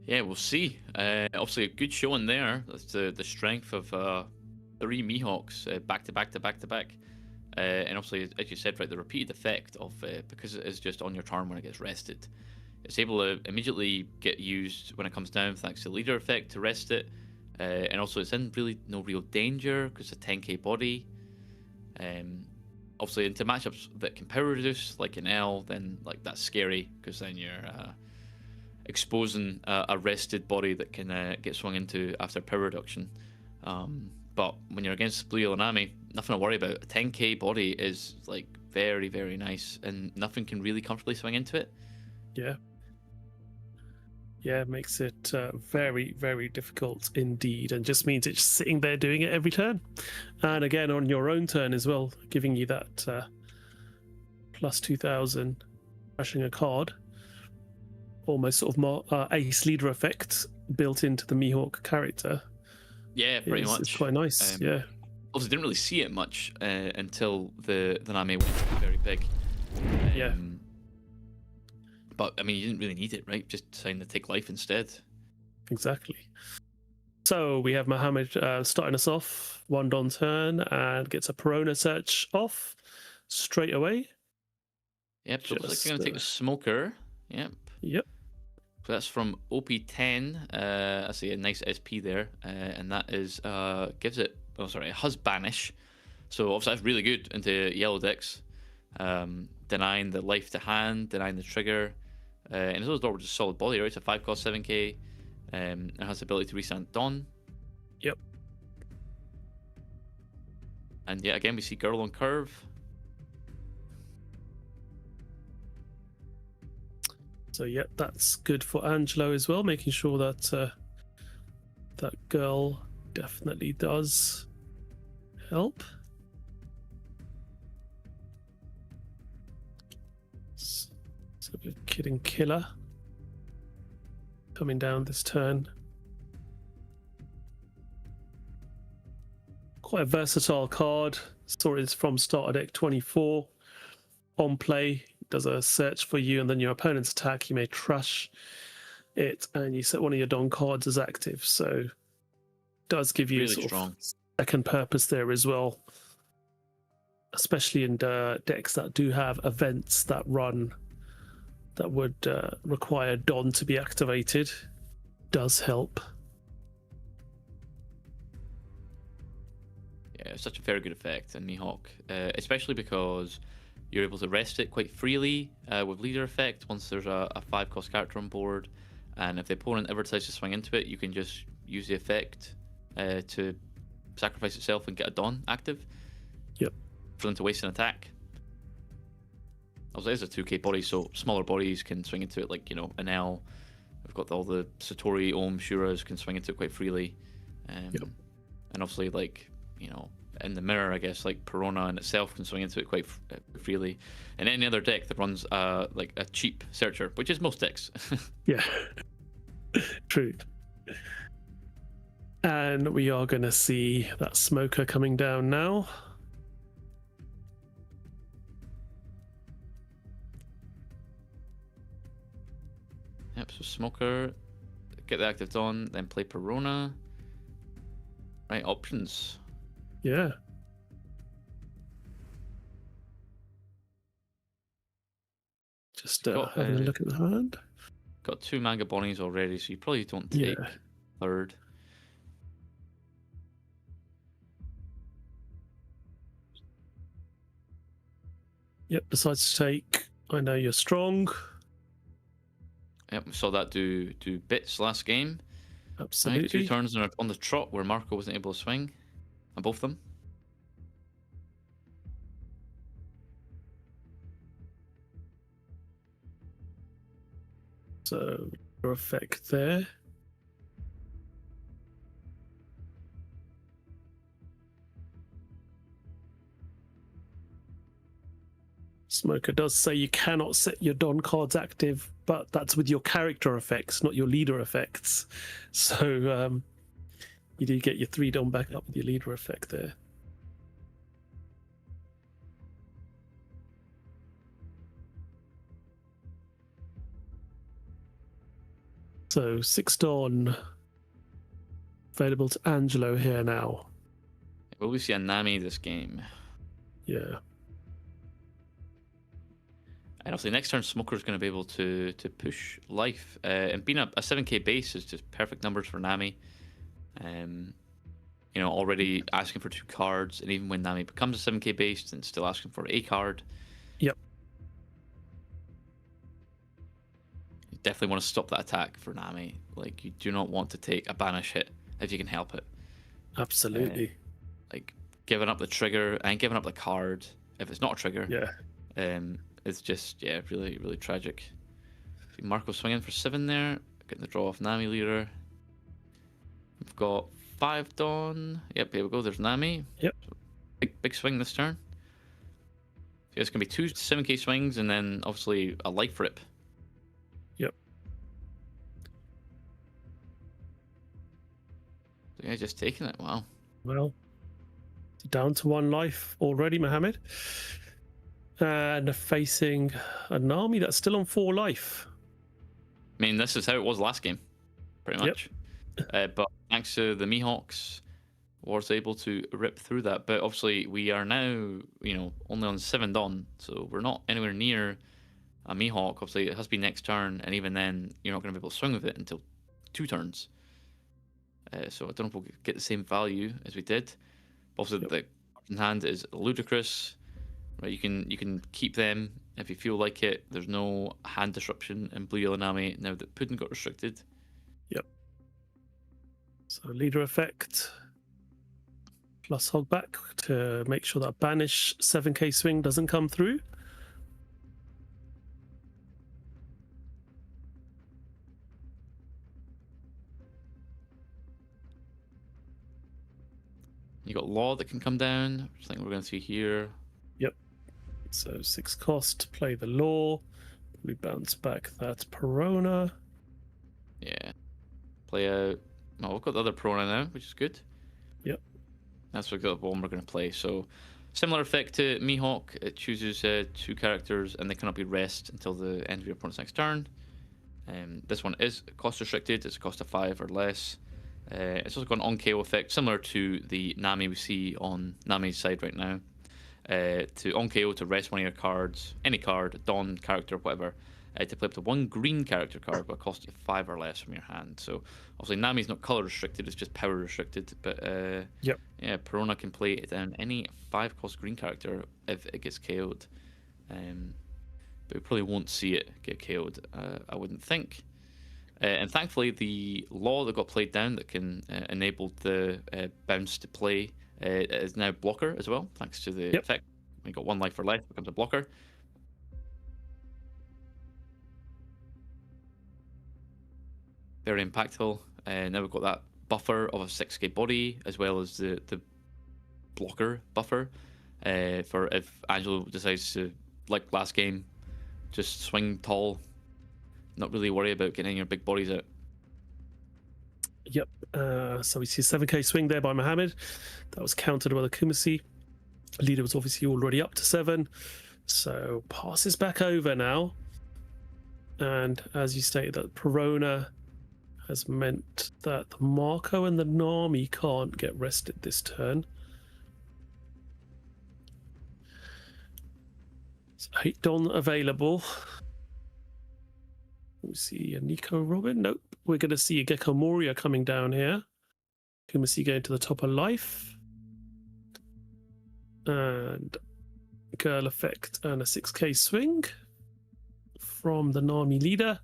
Yeah, we'll see. Obviously, a good showing there. That's the strength of 3 Mihawks back to back to back to back. And obviously, as you said, right, the repeated effect of because it is just on your turn when it gets rested, it's able to immediately get used when it comes down thanks to the leader effect to rest it. And also, it's in really no real danger because it's a 10k body. Obviously, into matchups that can power reduce, like an L, then like that's scary because then you're exposing a rested body that can get swung into after power reduction. But when you're against Blue Yellow Nami, nothing to worry about. A 10k body is like very, very nice, and nothing can really comfortably swing into it. Yeah. Yeah, makes it very, very difficult indeed, and just means it's sitting there doing it every turn. And again, on your own turn as well, giving you that plus 2,000, crashing a card. Almost sort of more ace leader effect built into the Mihawk character. Yeah, pretty much. It's quite nice, yeah. Also, didn't really see it much until the Nami went very big. Yeah. But, I mean, you didn't really need it, right? Just deciding to take life instead. Exactly. So we have Mohammed starting us off, 1 Don turn, and gets a Perona search off straight away. Yep, so it looks like you're going to take the Smoker. Yep. Yep. So that's from OP10. I see a nice SP there. And that is, gives it, oh, sorry, it has Banish. So obviously that's really good into yellow decks. Denying the life to hand, denying the trigger. And as well as Door, just solid body, right? It's a 5 cost 7k. It has the ability to restand Dawn. Yep. And yeah, again, we see Girl on curve. So yeah, that's good for Angelo as well, making sure that that girl definitely does help. So we're kidding Killer coming down this turn. Quite a versatile card. Saw it's from starter deck 24. On play, does a search for you, and then your opponent's attack, you may trash it, and you set one of your Don cards as active. So does give you Really sort strong. of second purpose there as well, especially in decks that do have events that run that would require Don to be activated. Does help. Yeah, it's such a very good effect in Mihawk, especially because you're able to rest it quite freely with leader effect once there's a 5 cost character on board, and if the opponent ever decides to swing into it, you can just use the effect to sacrifice itself and get a Dawn active. Yep. For them to waste an attack. Also, it's a 2k body, so smaller bodies can swing into it, like, you know, an L. We've got all the Satori, Ohm, Shuras can swing into it quite freely. Yep. And obviously, like, you know, in the mirror, I guess, like Perona in itself can swing into it quite freely. And any other deck that runs like a cheap searcher, which is most decks. Yeah. True. And we are going to see that Smoker coming down now. Yep, so Smoker, get the active Dawn, then play Perona. Right, options. Yeah. Just having a look at the hand. Got 2 Manga Bonnies already, so you probably don't take third. Yep, decides to take I Know You're Strong. Yep, we saw that do bits last game. Absolutely. Right, 2 turns on the trot where Marco wasn't able to swing on both of them. So, effect there. Smoker does say you cannot set your Don cards active, but that's with your character effects, not your leader effects. So you do get your 3 Don back up with your leader effect there. So 6 Don available to Angelo here now. Will we see a Nami this game? Yeah. And obviously next turn Smoker's going to be able to push life. And being a 7k base is just perfect numbers for Nami. You know, already asking for 2 cards, and even when Nami becomes a 7k base, then still asking for a card. Yep. You definitely want to stop that attack for Nami. Like, you do not want to take a banish hit if you can help it. Absolutely. Like, giving up the trigger and giving up the card if it's not a trigger. Yeah. It's just, yeah, really, really tragic. See Marco swinging for 7 there, getting the draw off Nami leader. We've got 5 Dawn. Yep, here we go. There's Nami. Yep. So big swing this turn. So it's going to be 2 7k swings and then obviously a life rip. Yep. So yeah, just taking it. Wow. Well, down to 1 life already, Mohammed. And facing an army that's still on 4 life. I mean, this is how it was last game, pretty much. But thanks to the Mihawks, was able to rip through that. But obviously, we are now, you know, only on 7 Dawn, so we're not anywhere near a Mihawk. Obviously, it has to be next turn, and even then, you're not going to be able to swing with it until 2 turns. So I don't know if we'll get the same value as we did. Also, the card in hand is ludicrous. Right, you can keep them if you feel like it. There's no hand disruption in Blue Yellow Nami now that Puddin got restricted. Yep. So leader effect plus hogback to make sure that banish 7k swing doesn't come through. You got Law that can come down, which I think we're going to see here. Yep. So 6 cost, play the Law. We bounce back that Perona. Yeah. Play out. Well, we've got the other Perona now, which is good. Yep. That's the one we're going to play. So similar effect to Mihawk. It chooses 2 characters and they cannot be rest until the end of your opponent's next turn. This one is cost restricted. It's a cost of 5 or less. It's also got an on-KO effect, similar to the Nami we see on Nami's side right now. To on-KO to rest one of your cards, any card, Dawn character, whatever, to play up to 1 green character card with a cost of 5 or less from your hand. So obviously Nami's not color restricted, it's just power restricted. But yeah, Perona can play it down any 5-cost green character if it gets KO'd. But we probably won't see it get KO'd, I wouldn't think. And thankfully, the Law that got played down that can enable the bounce to play is now blocker as well, thanks to the effect. When you got 1 life or less, it becomes a blocker. Very impactful. Now we've got that buffer of a 6k body, as well as the blocker buffer for if Angelo decides to, like last game, just swing tall. Not really worry about getting your big bodies out. Yep. So we see a 7k swing there by Mohammed. That was countered by the Kumasi. Leader was obviously already up to 7. So passes back over now. And as you stated, that Perona has meant that the Marco and the Nami can't get rested this turn. So 8 Don available. We see a Nico Robin. Nope. We're going to see a Gecko Moria coming down here. Kumasi going to the top of life. And Girl effect and a 6k swing from the Nami leader.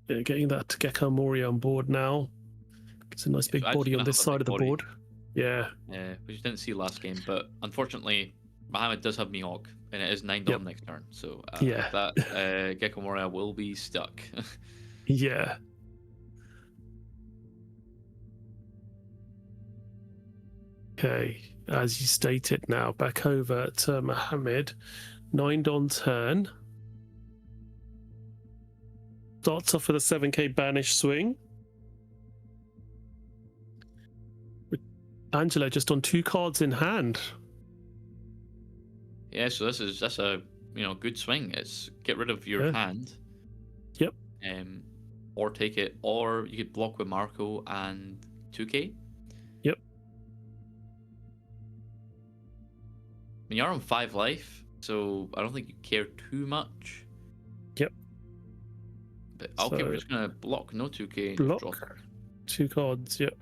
Yeah, getting that Gecko Moria on board now. It's a nice big body on this side of the board. Yeah. Yeah, which you didn't see last game, but unfortunately, Mohammed does have Mihawk, and it is 9 Dawn next turn. So that Gecko Moria will be stuck. Yeah. Okay, as you stated now, back over to Mohammed. 9 Don turn. Starts off with a 7k banish swing. With Angelo just on 2 cards in hand. Yeah, so that's a good swing. It's get rid of your hand. Yep. Or take it, or you could block with Marco and 2k. Yep. I mean, you're on 5 life, so I don't think you care too much. Yep. But okay, we're just gonna block, no 2k. Block. Just drop. 2 cards, yep.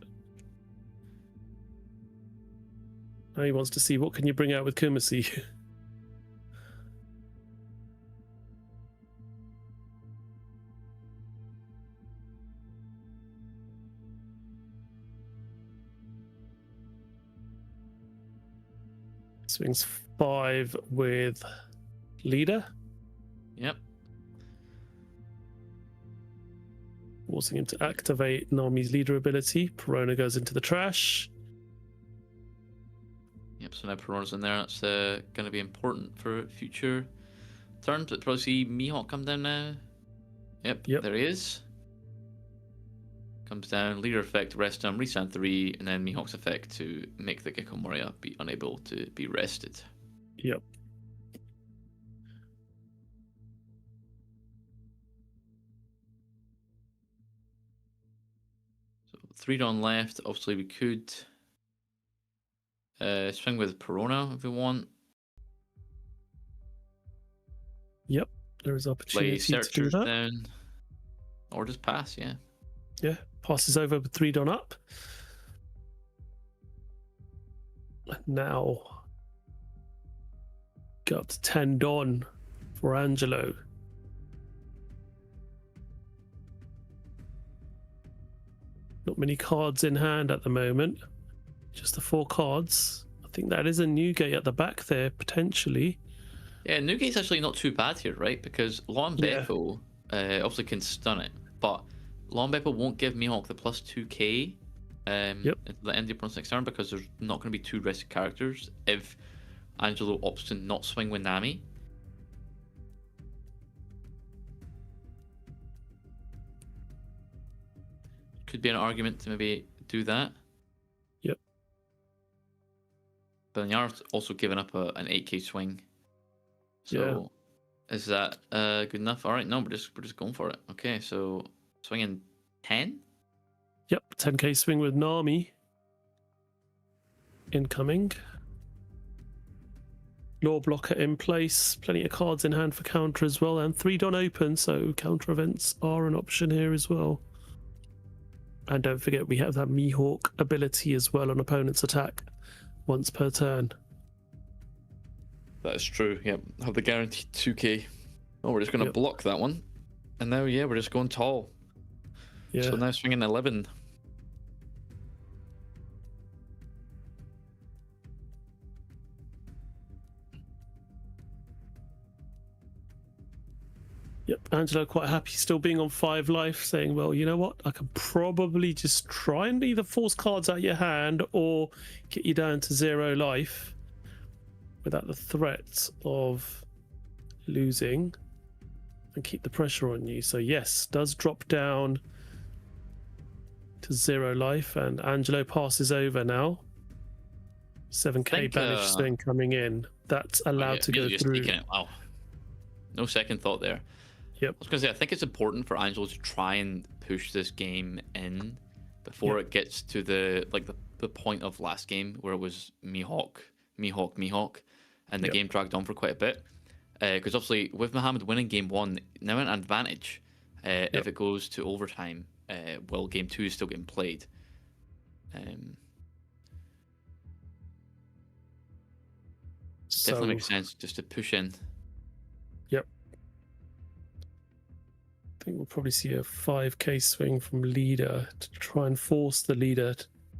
Now he wants to see what can you bring out with Kumasi. Swings 5 with leader. Yep. Forcing him to activate Nami's leader ability. Perona goes into the trash. Yep, so now Perona's in there. That's going to be important for future turns. But probably see Mihawk come down now. Yep, there he is. Comes down, leader effect, rest him, restand 3, and then Mihawk's effect to make the Gecko Moria be unable to be rested. Yep. So 3 Don left. Obviously, we could swing with Perona if we want. Yep, there is opportunity Play to do that. down. Or just pass, yeah. Yeah, passes over with 3 Don up. Now, go up to 10 Don for Angelo. Not many cards in hand at the moment. Just the 4 cards. I think that is a Newgate at the back there, potentially. Yeah, Newgate's actually not too bad here, right? Because Lon Beppo obviously can stun it, but Lon Beppo won't give Mihawk the plus 2k at the end of the opponent's next turn because there's not going to be 2 rested characters if Angelo opts to not swing with Nami. Could be an argument to maybe do that. Yep. But then you're also giving up an 8k swing. So is that good enough? All right, no, we're just going for it. Okay, so swinging 10. Yep, 10k swing with Nami. Incoming. Law blocker in place. Plenty of cards in hand for counter as well, and 3 Don open, so counter events are an option here as well. And don't forget, we have that Mihawk ability as well on opponent's attack once per turn. That is true, yep. Have the guaranteed 2k. Oh, we're just going to block that one. And now, we're just going tall. Yeah. So now swinging 11. Yep, Angelo quite happy still being on 5 life, saying, well, you know what? I can probably just try and either force cards out your hand or get you down to 0 life without the threat of losing and keep the pressure on you. So yes, does drop down to 0 life, and Angelo passes over now. 7k banish thing coming in. That's allowed to go through. Wow. No second thought there. Yep. I was going to say, I think it's important for Angelo to try and push this game in before it gets to the point of last game where it was Mihawk, and the game dragged on for quite a bit. Because obviously, with Mohammed winning game 1, now an advantage. If it goes to overtime, while game 2 is still getting played. Definitely makes sense just to push in. Yep. I think we'll probably see a 5k swing from leader to try and force the leader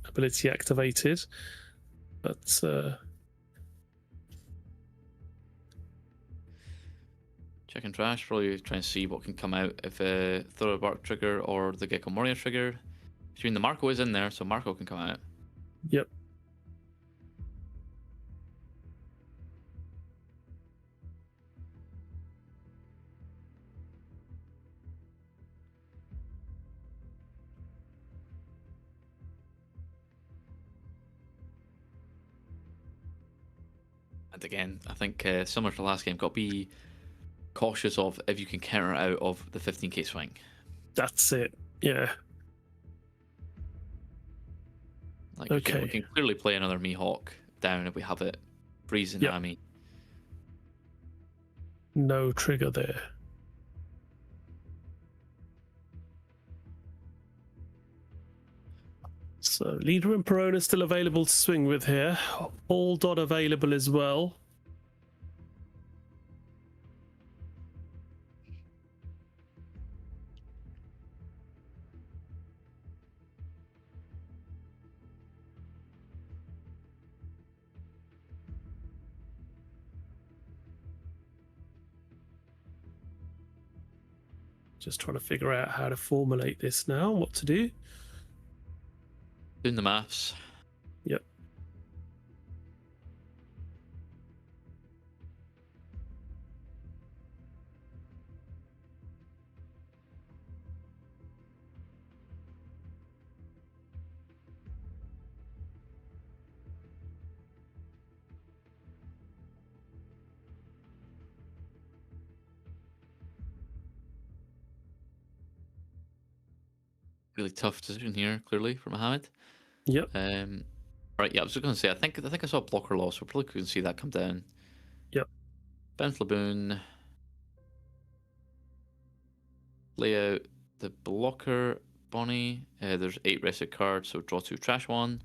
ability activated. But check and trash, probably try and see what can come out if a Thorough Bark trigger or the Gecko Moria trigger. Between the Marco is in there, so Marco can come out. Yep. And again, I think similar to the last game, got to be cautious of if you can counter out of the 15k swing. That's it. Yeah. Like Okay. we can clearly play another Mihawk down if we have it. Freeze and Yep. Nami. No trigger there. So Leader and Perona still available to swing with here. All dot available as well. Just trying to figure out how to formulate this now, what to do. Doing the maths. Yep. Really tough decision here, clearly, for Mohammed. Yep. Right, yeah, I was just going to say, I think I saw a blocker loss. We're probably going to see that come down. Yep. Bounce Laboon. Lay out the blocker, Bonnie. There's 8 rested cards, so draw 2, trash 1.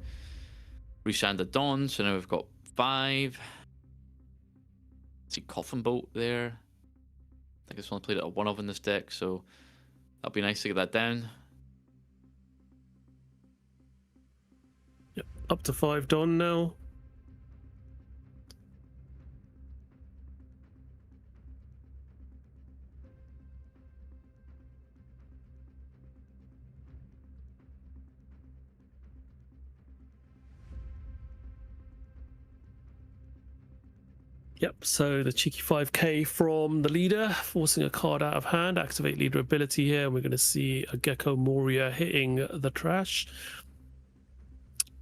Resand the Dawn, so now we've got 5. See Coffin Bolt there. I think it's only played at a 1 of in this deck, so that'll be nice to get that down. Yep. Up to 5 Don now. Yep, so the cheeky 5k from the leader, forcing a card out of hand, activate leader ability here, and we're going to see a Gecko Moria hitting the trash.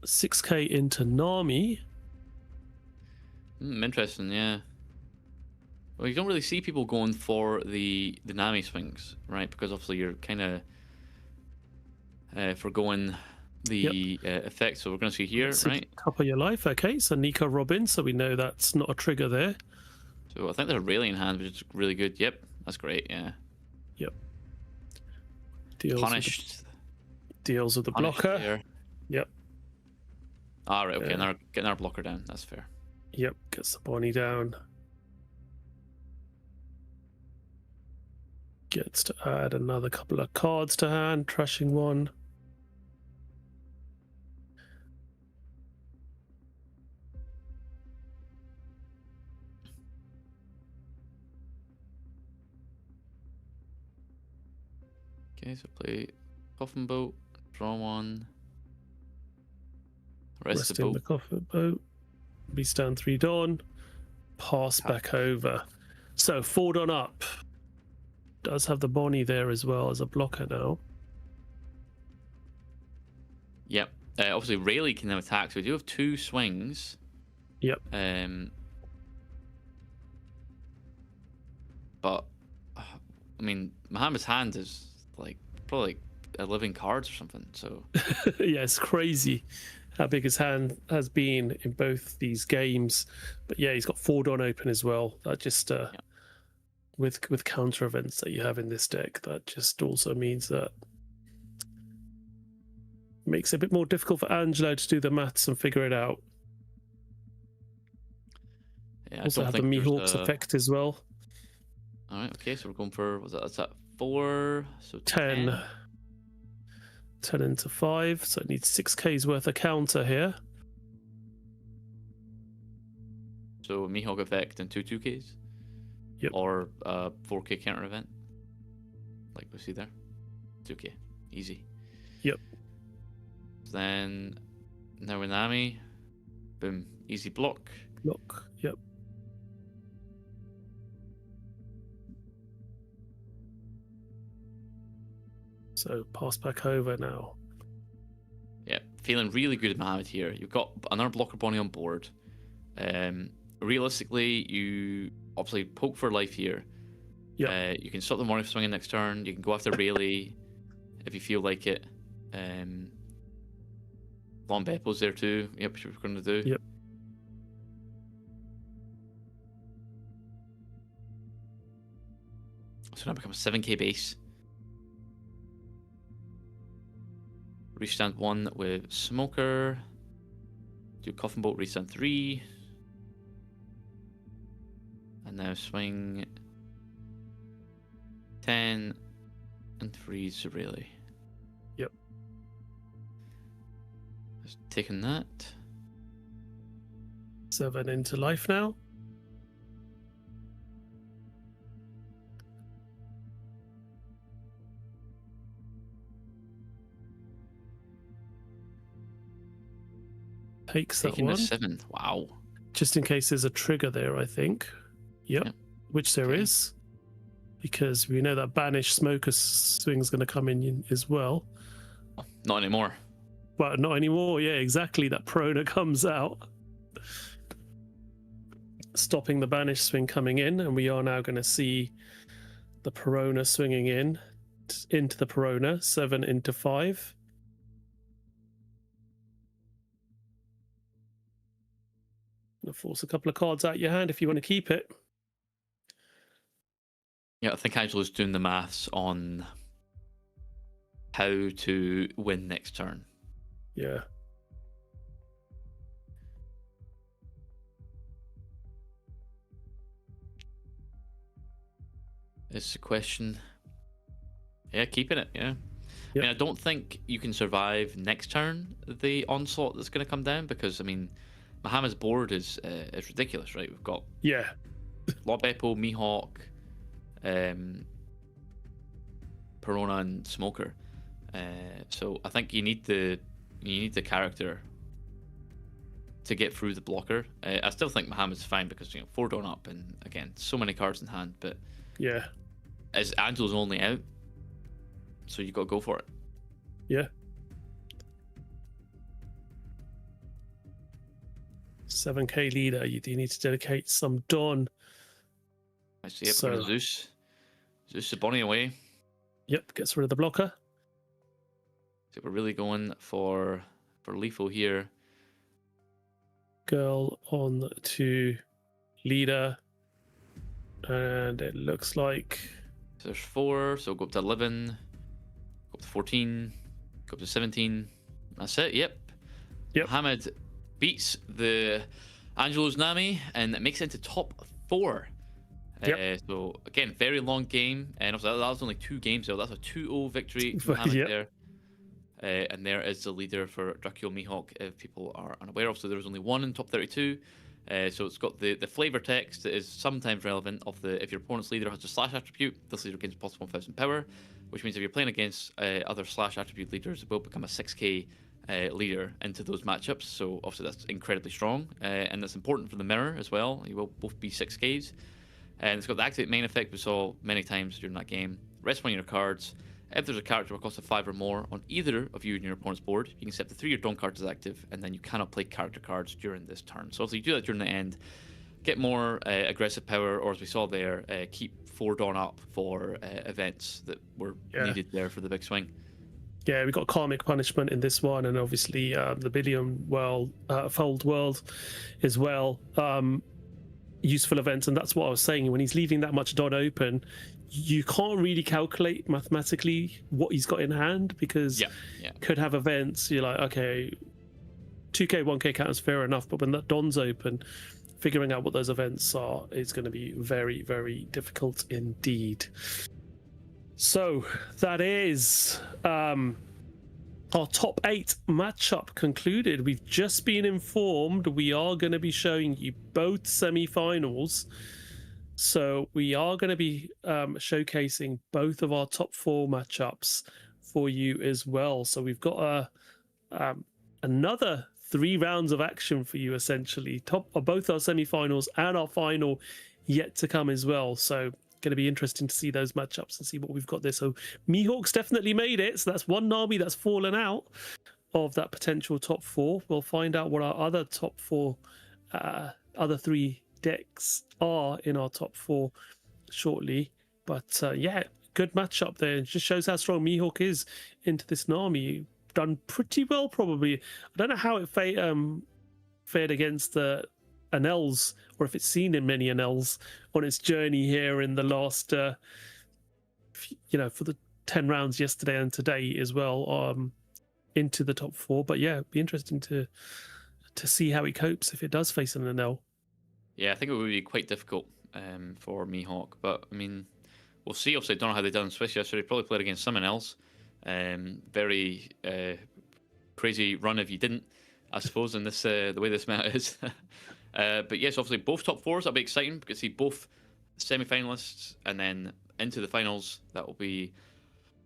6k into Nami. Interesting, yeah. Well, you don't really see people going for the Nami swings, right? Because obviously you're kind of foregoing the effect. So we're going to see here, right? Top of your life. Okay, so Nico Robin, so we know that's not a trigger there. So I think there's a railing in hand, which is really good. Yep, that's great, yeah. Yep. Deals Punished. Deals with the Punished blocker. there. Yep. All right, okay, getting our blocker down. That's fair. Yep, gets the Bonnie down. Gets to add another couple of cards to hand, trashing 1. Okay, so play Coffin Boat, draw 1. Rest the Resting boat. the Coffin Boat. Beast down 3 Dawn. Pass back over. So 4 Dawn up. Does have the Bonnie there as well as a blocker now. Yep. Obviously, Rayleigh can now attack, so we do have 2 swings. Yep. But I mean, Mohammed's hand is like probably like 11 cards or something. So Yeah, it's crazy how big his hand has been in both these games. But yeah, he's got 4 Dawn open as well. That just with counter events that you have in this deck, that just also means that makes it a bit more difficult for Angelo to do the maths and figure it out. yeah, Also I have don't the think Mihawk's effect as well. All right, okay, so we're going for that's at 4, so 10. 10 into 5, so it needs 6k's worth of counter here. So Mihawk effect and 2 2Ks. Yep. Or 4K counter event, like we see there. 2K, easy. Yep. Then now with Nami, boom, easy block. Look, yep. So pass back over now. Yeah, feeling really good at Mohammed here. You've got another blocker Bonnie on board. realistically, you obviously poke for life here. Yeah. You can stop the morning swinging next turn. You can go after Rayleigh if you feel like it. Long Beppo's there too. Yep, which we're going to do. Yep. So now become a 7k base. Restand 1 with Smoker. Do Coffin Bolt, restand 3. And now swing 10 and 3 to Rayleigh. Yep. Just taking that. 7 into life now. Takes that Taking one. a 7. Wow. Just in case there's a trigger there, I think. Yep. Yep. Which there Okay. is. Because we know that Banish Smoker swing is going to come in as well. Not anymore. But not anymore. Yeah, exactly. That Prona comes out, stopping the Banish swing coming in, and we are now going to see the Perona swinging in into the Perona. 7 into 5. Gonna force a couple of cards out your hand if you want to keep it. Yeah, I think Angelo's doing the maths on how to win next turn. Yeah. Is the question. Yeah, keeping it, yeah. Yep. I mean, I don't think you can survive next turn the onslaught that's going to come down because, I mean, Mohammed's board is ridiculous, right? We've got Yeah. Lot Beppo, Mihawk, Perona, and Smoker. So I think you need the character to get through the blocker. I still think Mohammed's fine because 4 don't up and again so many cards in hand. But Yeah. as Angelo's only out, so you got to go for it. Yeah. 7k leader. You do need to dedicate some Dawn. I see it. So- Zeus Saboni away. Yep, gets rid of the blocker. So we're really going for lethal here. Girl on to leader. And it looks like So there's 4, so go up to 11, go up to 14, go up to 17. That's it. Yep. Yep. Mohammed beats the Angelo's Nami and makes it into top 4. Yep. So again, very long game, and also that was only 2 games, so that's a 2-0 victory for Mohammed Yep. there. And there is the leader for Dracula Mihawk, if people are unaware of. So there was only 1 in top 32. So it's got the flavor text that is sometimes relevant of the if your opponent's leader has a slash attribute, this leader gains plus 1,000 power, which means if you're playing against other slash attribute leaders, it will become a 6k leader into those matchups. So obviously that's incredibly strong, and that's important for the mirror as well. You will both be 6ks. And it's got the activate main effect we saw many times during that game. Rest one of your cards. If there's a character with a cost of 5 or more on either of you and your opponent's board, you can set the 3 of your Dawn cards as active, and then you cannot play character cards during this turn. So if you do that during the end, get more aggressive power, or as we saw there, keep 4 Dawn up for events that were needed there for the big swing. Yeah, we got karmic punishment in this one, and obviously the billion world, fold world, as well. Useful events, and that's what I was saying. When he's leaving that much dot open, you can't really calculate mathematically what he's got in hand because could have events. You're like, okay, 2k, 1k counters fair enough, but when that Don's open, figuring out what those events are is going to be very, very difficult indeed. So that is our top 8 matchup concluded. We've just been informed we are going to be showing you both semi-finals. So we are going to be showcasing both of our top 4 matchups for you as well. So we've got another 3 rounds of action for you, essentially. Both our semi-finals and our final yet to come as well. So going to be interesting to see those matchups and see what we've got there. So Mihawk's definitely made it. So that's one Nami that's fallen out of that potential top 4. We'll find out what our other top 4, other 3 decks are in our top 4 shortly. But yeah, good matchup there. It just shows how strong Mihawk is into this Nami. Done pretty well, probably. I don't know how it fared against the Anels, or if it's seen in many Anels on its journey here in the last, for the 10 rounds yesterday and today as well, into the top 4. But yeah, it'd be interesting to see how he copes if it does face an Anel. Yeah, I think it would be quite difficult for Mihawk, but I mean, we'll see. Obviously, I don't know how they done in Swiss yesterday. Probably played against someone else. Very crazy run if you didn't, I suppose, in this the way this meta is. But yes, obviously both top 4s. That'll be exciting because see both semi-finalists and then into the finals. That will be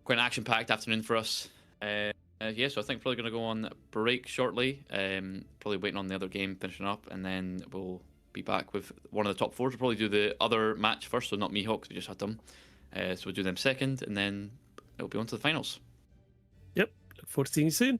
quite an action-packed afternoon for us. Yeah, so I think probably going to go on break shortly. Probably waiting on the other game finishing up, and then we'll be back with one of the top 4s. We'll probably do the other match first, so not Mihawk, because we just had them. So we'll do them second, and then it'll be on to the finals. Yep, look forward to seeing you soon.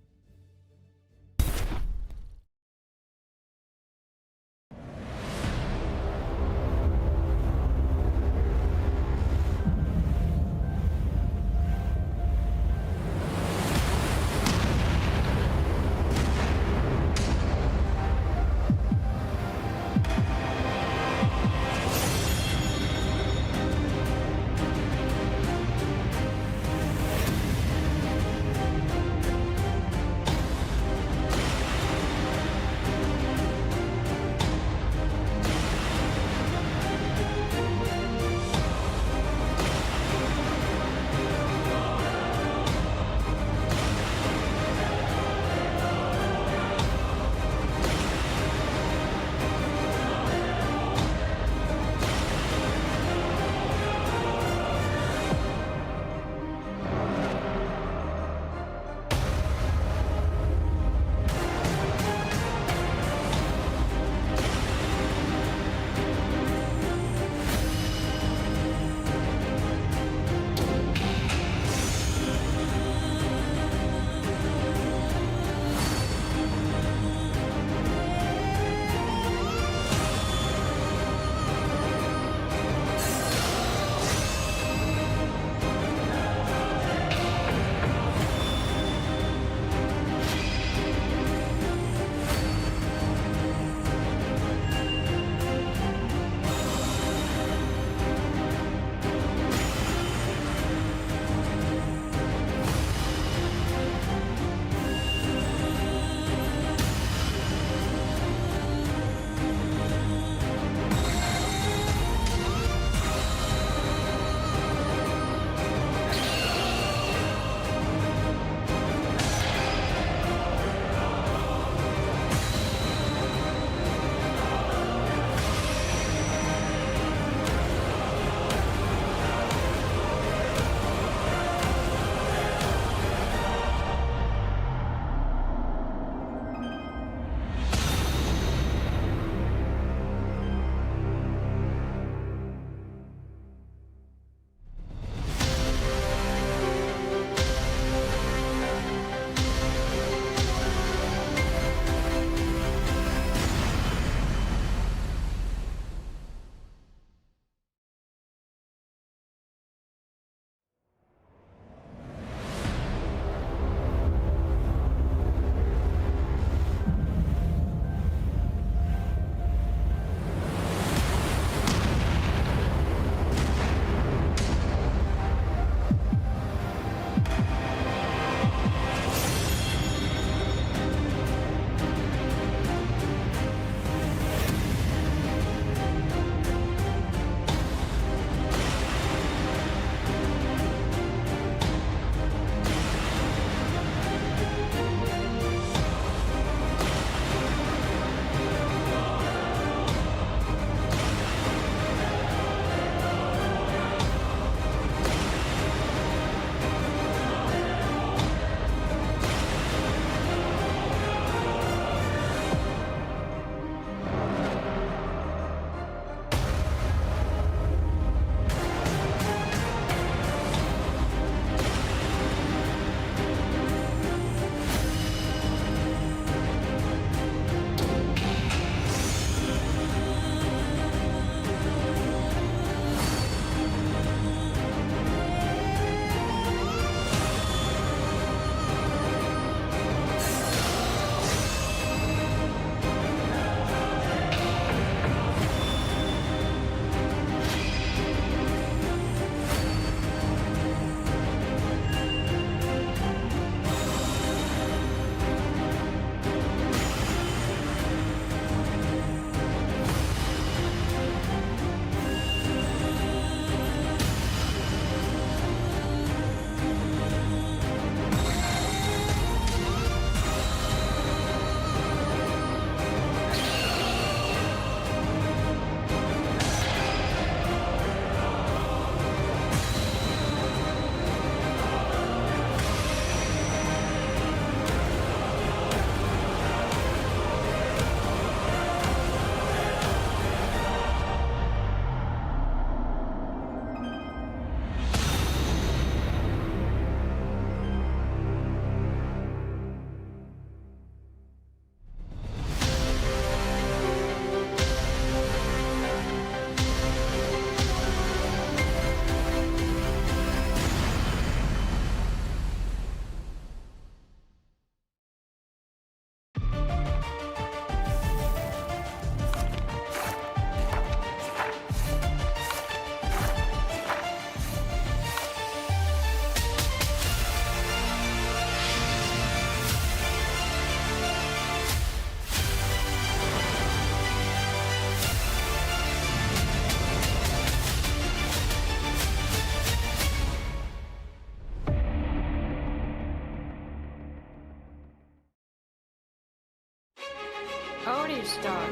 Already start.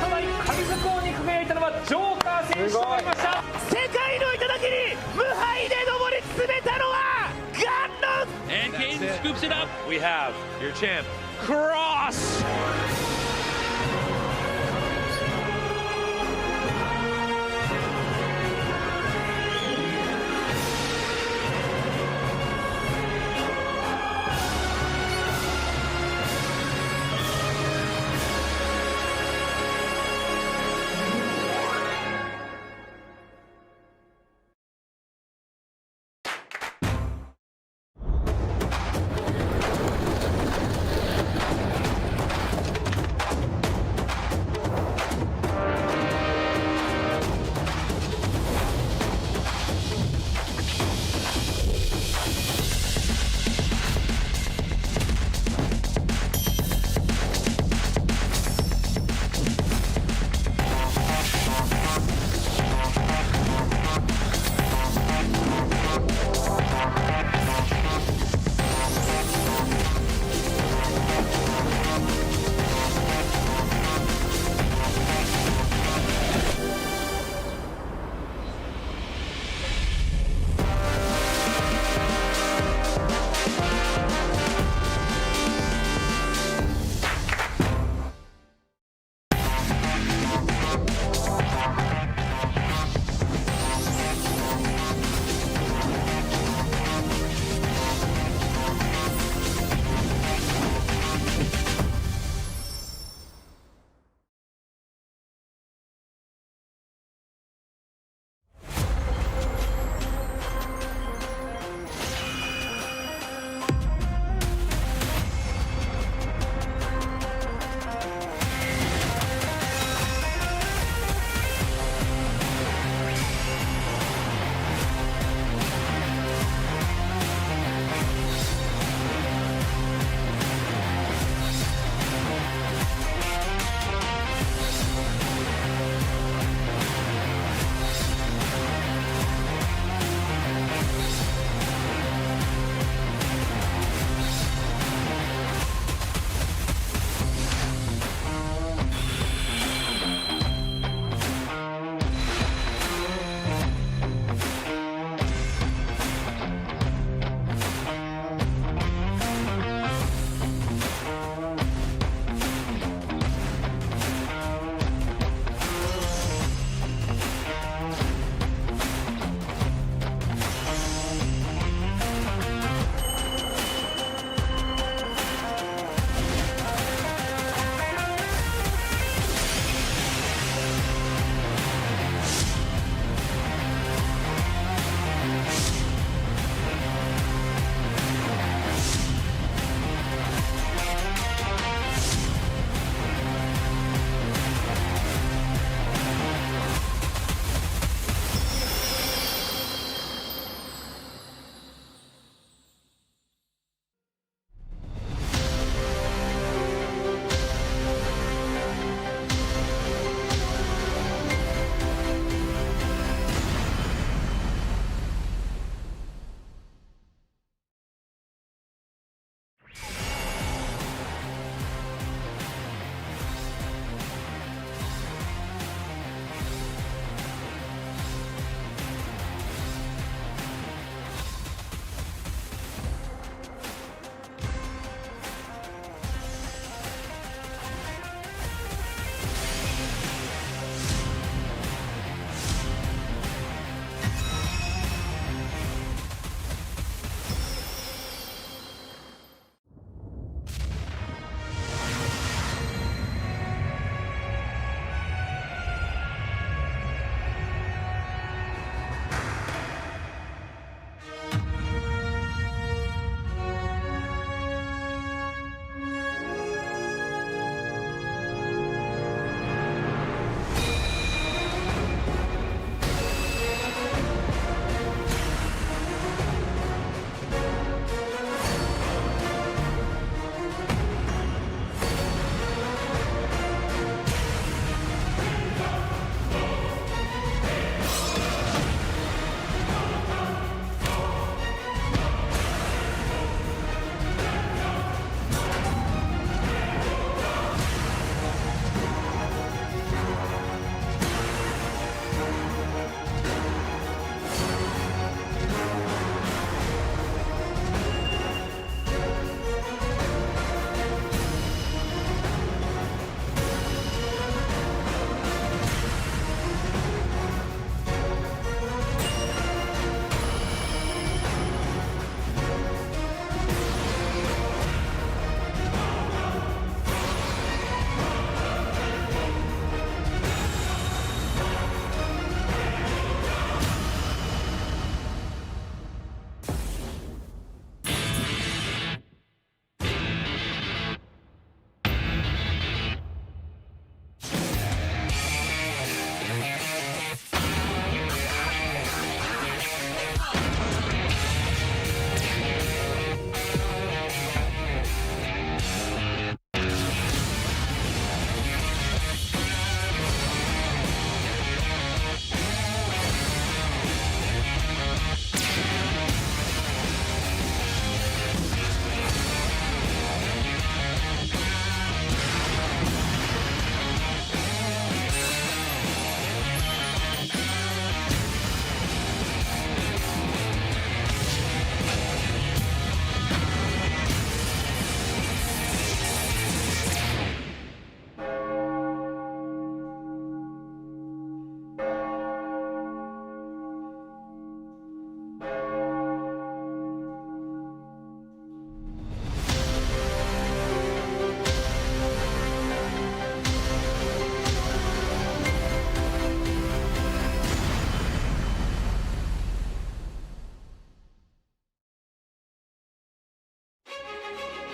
ただ神族王に輝いたのはジョーカー選手となりました。世界の頂に無敗で上り詰めたのはガンノン And Kane scoops it up. We have your champ, Cross.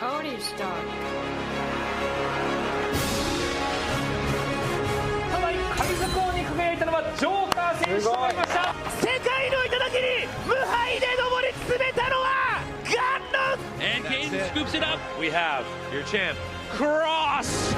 Odie Stark. ただ海賊王に輝いたのはジョーカー選手となりました。世界の頂に無敗で上り詰めたのはガンノン And Kane scoops it up. We have your champ Cross.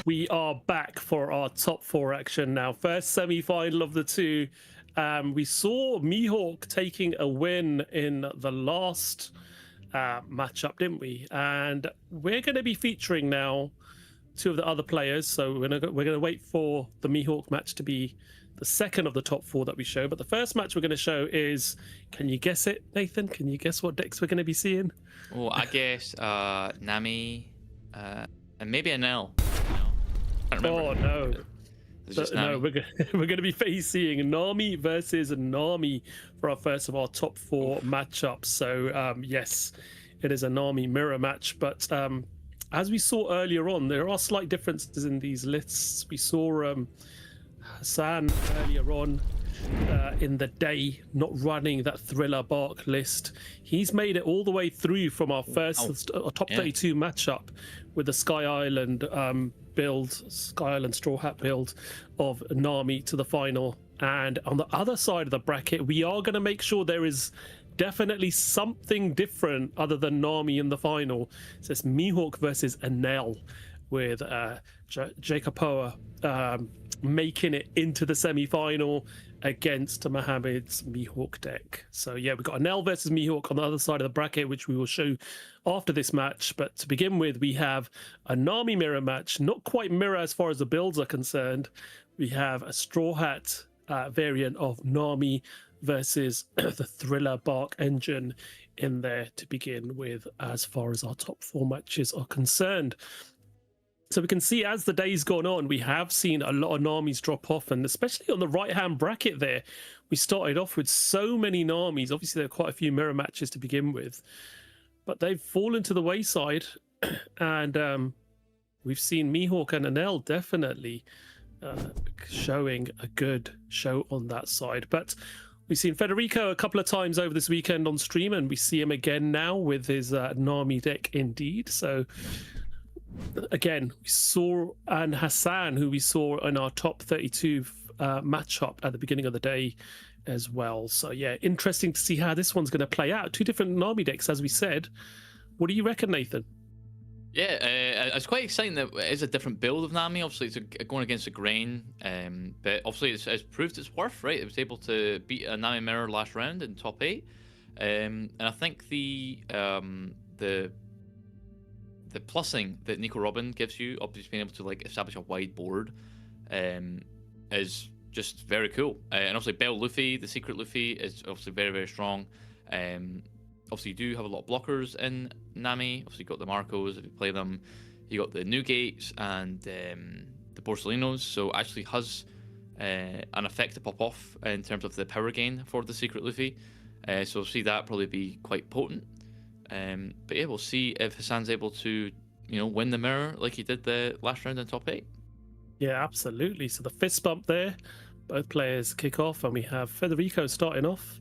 we are back for our top 4 action now. First semi-final of the 2. We saw Mihawk taking a win in the last matchup, didn't we? And we're going to be featuring now 2 of the other players. So we're gonna wait for the Mihawk match to be the second of the top 4 that we show. But the first match we're going to show is, can you guess it, Nathan? Can you guess what decks we're going to be seeing? Oh, I guess Nami, and maybe an L. I can't remember. Oh no. It's just No, Nami. we're going to be facing Nami versus Nami for our first of our top 4 matchups. So yes, it is a Nami mirror match. But as we saw earlier on, there are slight differences in these lists. We saw Hassan earlier on in the day not running that Thriller Bark list. He's made it all the way through from our first top 32 matchup with the Sky Island build, Sky Island Straw Hat build of Nami to the final. And on the other side of the bracket, we are going to make sure there is definitely something different other than Nami in the final. So it's Mihawk versus Enel, with Jacopoa making it into the semi-final against Mohammed's Mihawk deck. So yeah, we've got Enel versus Mihawk on the other side of the bracket, which we will show after this match. But to begin with, we have a Nami mirror match, not quite mirror as far as the builds are concerned. We have a Straw Hat variant of Nami versus the Thriller Bark engine in there to begin with, as far as our top 4 matches are concerned. So we can see as the day's gone on, we have seen a lot of Namis drop off, and especially on the right-hand bracket there, we started off with so many Namis. Obviously, there are quite a few mirror matches to begin with, but they've fallen to the wayside, and we've seen Mihawk and Enel definitely showing a good show on that side. But we've seen Federico a couple of times over this weekend on stream, and we see him again now with his Nami deck indeed. So again, we saw, and Hassan, who we saw in our top 32 matchup at the beginning of the day as well. So yeah, interesting to see how this one's going to play out. 2 different Nami decks, as we said. What do you reckon, Nathan? Yeah, it's quite exciting that it is a different build of Nami. Obviously, it's going against the grain, but obviously it's proved its worth, right? It was able to beat a Nami mirror last round in top 8, and I think the plussing that Nico Robin gives you, obviously being able to like establish a wide board, is just very cool. And obviously Bell Luffy, the secret Luffy, is obviously very, very strong. Obviously you do have a lot of blockers in Nami. Obviously you got the Marcos, if you play them. You got the Newgates and the Borsalinos, so actually has an effect to pop off in terms of the power gain for the secret Luffy. So we'll see that probably be quite potent. But yeah, we'll see if Hassan's able to, win the mirror like he did the last round in top 8. Yeah, absolutely. So the fist bump there, both players kick off, and we have Federico starting off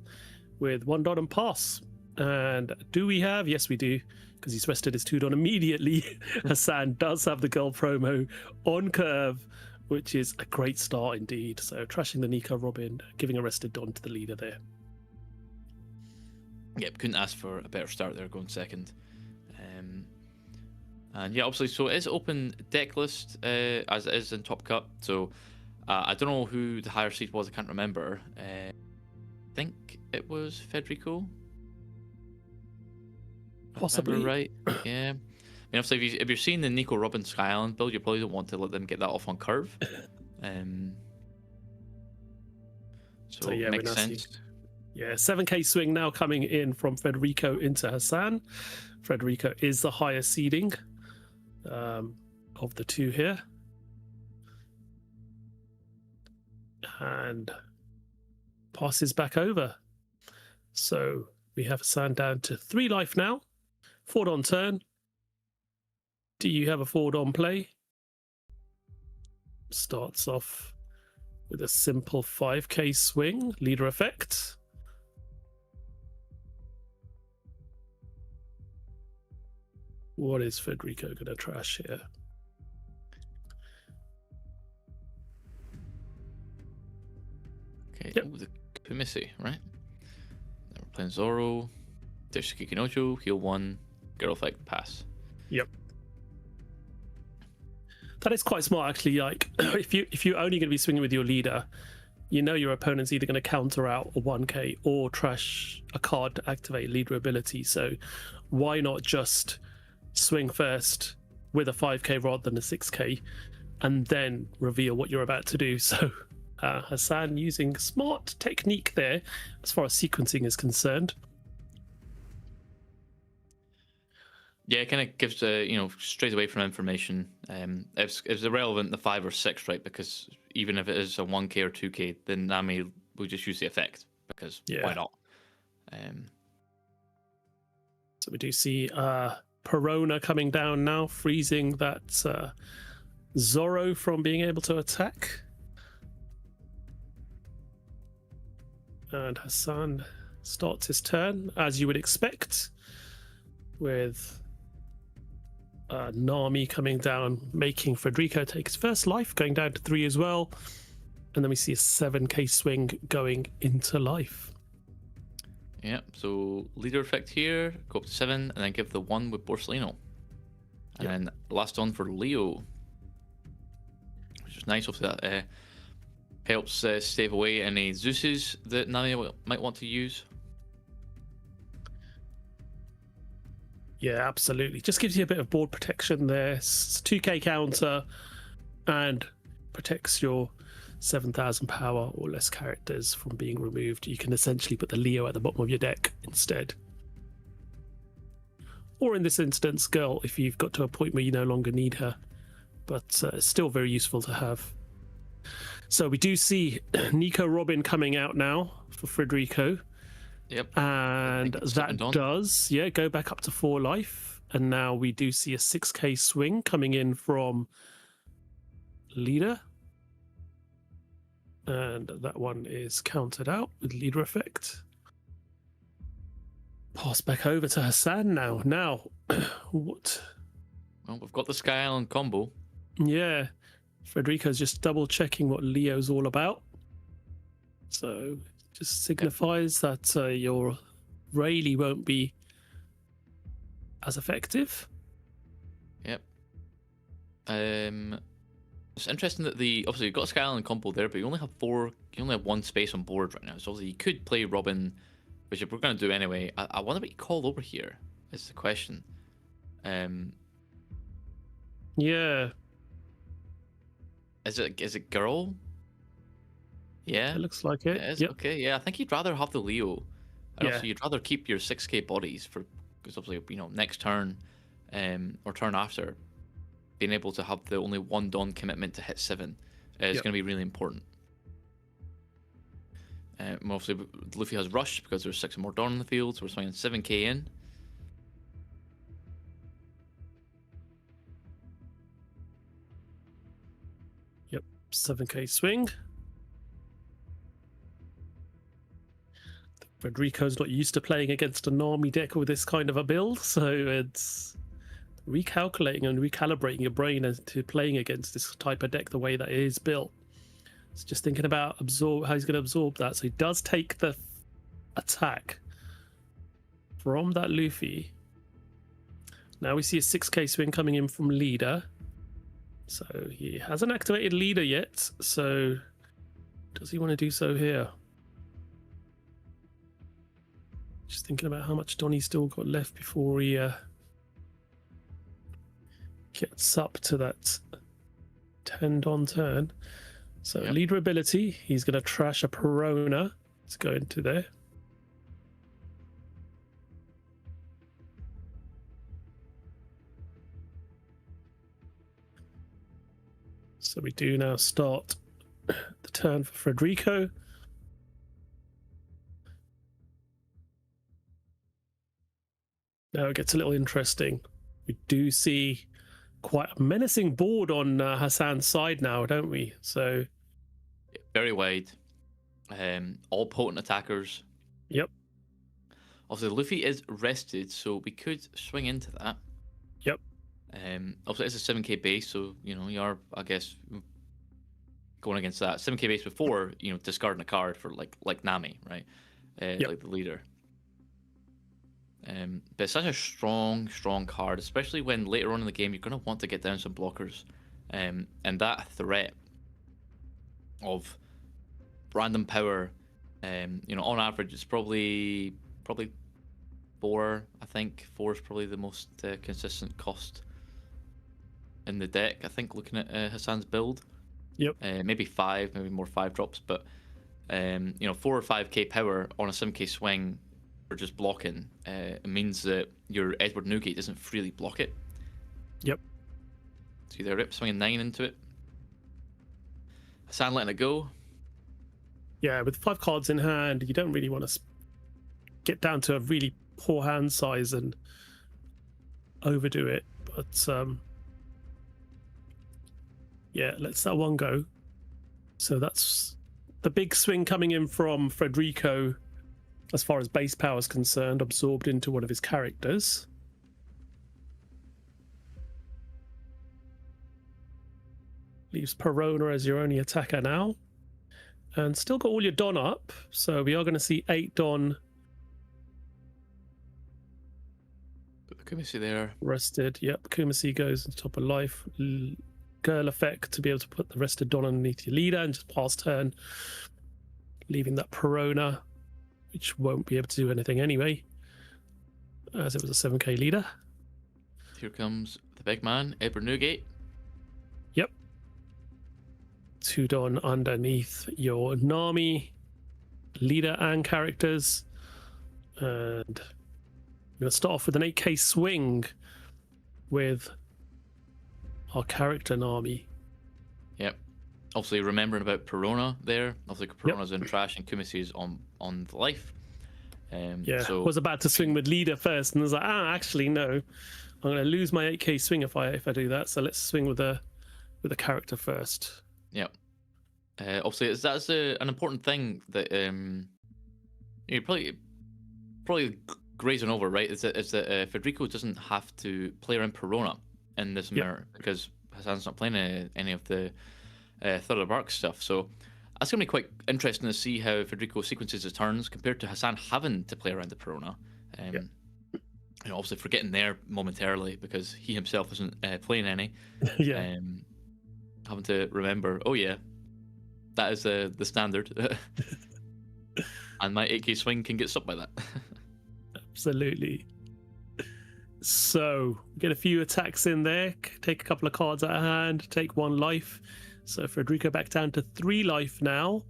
with 1 dot and pass. And do we have? Yes, we do, because he's rested his 2 dot immediately. Hassan does have the gold promo on curve, which is a great start indeed. So trashing the Nico Robin, giving a rested Don to the leader there. Yep, couldn't ask for a better start there, going second. And yeah, obviously, so it is open deck list as it is in Top Cut. So I don't know who the higher seed was, I can't remember. I think it was Federico. Possibly. Right, yeah. I mean, obviously, if you're seeing the Nico Robin Sky Island build, you probably don't want to let them get that off on curve. So yeah, makes sense. Yeah, 7k swing now coming in from Federico into Hassan. Federico is the higher seeding of the 2 here. And passes back over. So we have Hassan down to 3 life now. Forward on turn. Do you have a forward on play? Starts off with a simple 5k swing, leader effect. What is Federico going to trash here? Okay, the Kumisi, right? Then we're playing Zoro, Tetsuki Kinojo, heal 1, girl effect, pass. Yep. That is quite smart, actually. Like, if you're only going to be swinging with your leader, you know your opponent's either going to counter out a 1k or trash a card to activate leader ability. So why not just swing first with a 5k rather than a 6k, and then reveal what you're about to do? So Hassan using smart technique there as far as sequencing is concerned. Yeah, it kind of gives straight away from information. It's irrelevant the 5 or 6, right? Because even if it is a 1k or 2k, then Nami will just use the effect because why not? So we do see Perona coming down now, freezing that Zoro from being able to attack. And Hassan starts his turn, as you would expect, with Nami coming down, making Federico take his first life, going down to 3 as well. And then we see a 7k swing going into life. Yeah, so leader effect here, go up to 7, and then give the 1 with Borsellino. And then last on for Leo, which is nice. Hopefully that helps stave away any Zeuses that Nami might want to use. Yeah, absolutely. Just gives you a bit of board protection there. It's 2k counter and protects your 7,000 power or less characters from being removed. You can essentially put the Leo at the bottom of your deck instead. Or in this instance, Girl, if you've got to a point where you no longer need her. But it's still very useful to have. So we do see Nico Robin coming out now for Federico. Yep. And that does, go back up to 4 life. And now we do see a 6k swing coming in from leader. And that one is countered out with leader effect. Pass back over to Hassan now. Now, what? Well, we've got the Sky Island combo. Yeah. Federico's just double checking what Leo's all about. So just signifies that your Rayleigh won't be as effective. Yep. It's interesting that obviously you've got a Sky Island combo there, but you only have 4. You only have 1 space on board right now. So obviously you could play Robin, which we're going to do anyway. I wonder what you call over here. Is the question. Yeah. Is it Girl? Yeah, it looks like it. It is? Yep. Okay, yeah, I think you'd rather have the Leo. And Yeah. also you'd rather keep your 6k bodies for, because obviously, next turn, or turn after, being able to have the only 1 Dawn commitment to hit 7 is going to be really important. Obviously, Luffy has Rush because there's 6 more Dawn in the field, so we're swinging 7k in. Yep, 7k swing. Federico's not used to playing against a Nami deck with this kind of a build, so it's recalculating and recalibrating your brain as to playing against this type of deck the way that it is built. It's just thinking about how he's going to absorb that. So he does take the attack from that Luffy. Now we see a 6k swing coming in from leader. So he hasn't activated leader yet. So does he want to do so here? Just thinking about how much Donnie's still got left before he gets up to that 10 Don turn. So leader ability, he's going to trash a Perona. Let's go into there. So we do now start the turn for Federico. Now it gets a little interesting. We do see quite a menacing board on Hassan's side now, don't we? So very wide. All potent attackers. Yep. Obviously, Luffy is rested, so we could swing into that. Yep. Also, it's a 7k base, so you are, I guess, going against that 7k base before discarding a card for like Nami, right? Like the leader. But it's such a strong card, especially when later on in the game you're going to want to get down some blockers. And that threat of random power, you know, on average, it's probably 4. I think 4 is probably the most consistent cost in the deck. I think looking at Hassan's build, Yep. Maybe 5, maybe more 5 drops, but you know, 4 or 5k power on a 7k swing for just blocking, it means that your Edward Newgate doesn't freely block it. Yep. So either rip swinging 9 into it, Hassan letting it go. Yeah, with 5 cards in hand, you don't really want to get down to a really poor hand size and overdo it. But yeah, let's that one go. So that's the big swing coming in from Federico as far as base power is concerned, absorbed into one of his characters. Leaves Perona as your only attacker now. And still got all your Don up, so we are going to see 8 Don Put the Kumasi there. rested. Yep, Kumasi goes on top of life. Girl effect to be able to put the rested Don underneath your leader and just pass turn, leaving that Perona, which won't be able to do anything anyway, as it was a 7k leader. Here comes the big man, Edward Newgate. Yep. 2 Don underneath your Nami, leader and characters. And I'm going to start off with an 8k swing with our character Nami. Yep. Obviously remembering about Perona there. Obviously Perona's in trash and Kumasi is on the life. Yeah, so was about to swing with leader first, and I was like, actually no, I'm going to lose my 8k swing if I do that. So let's swing with a character first. Yep. Obviously, that's an important thing that you're probably grazing over, right? Is that Federico doesn't have to play around Perona in this mirror because Hassan's not playing any of the Third of Bark stuff. So that's going to be quite interesting to see how Federico sequences his turns compared to Hassan having to play around the Perona. You know, obviously forgetting there momentarily because he himself isn't playing any. Yeah. Having to remember, oh yeah, that is the standard. And my 8k swing can get stopped by that. Absolutely. So get a few attacks in there, take a couple of cards out of hand, take 1 life. So Federico back down to 3 life now,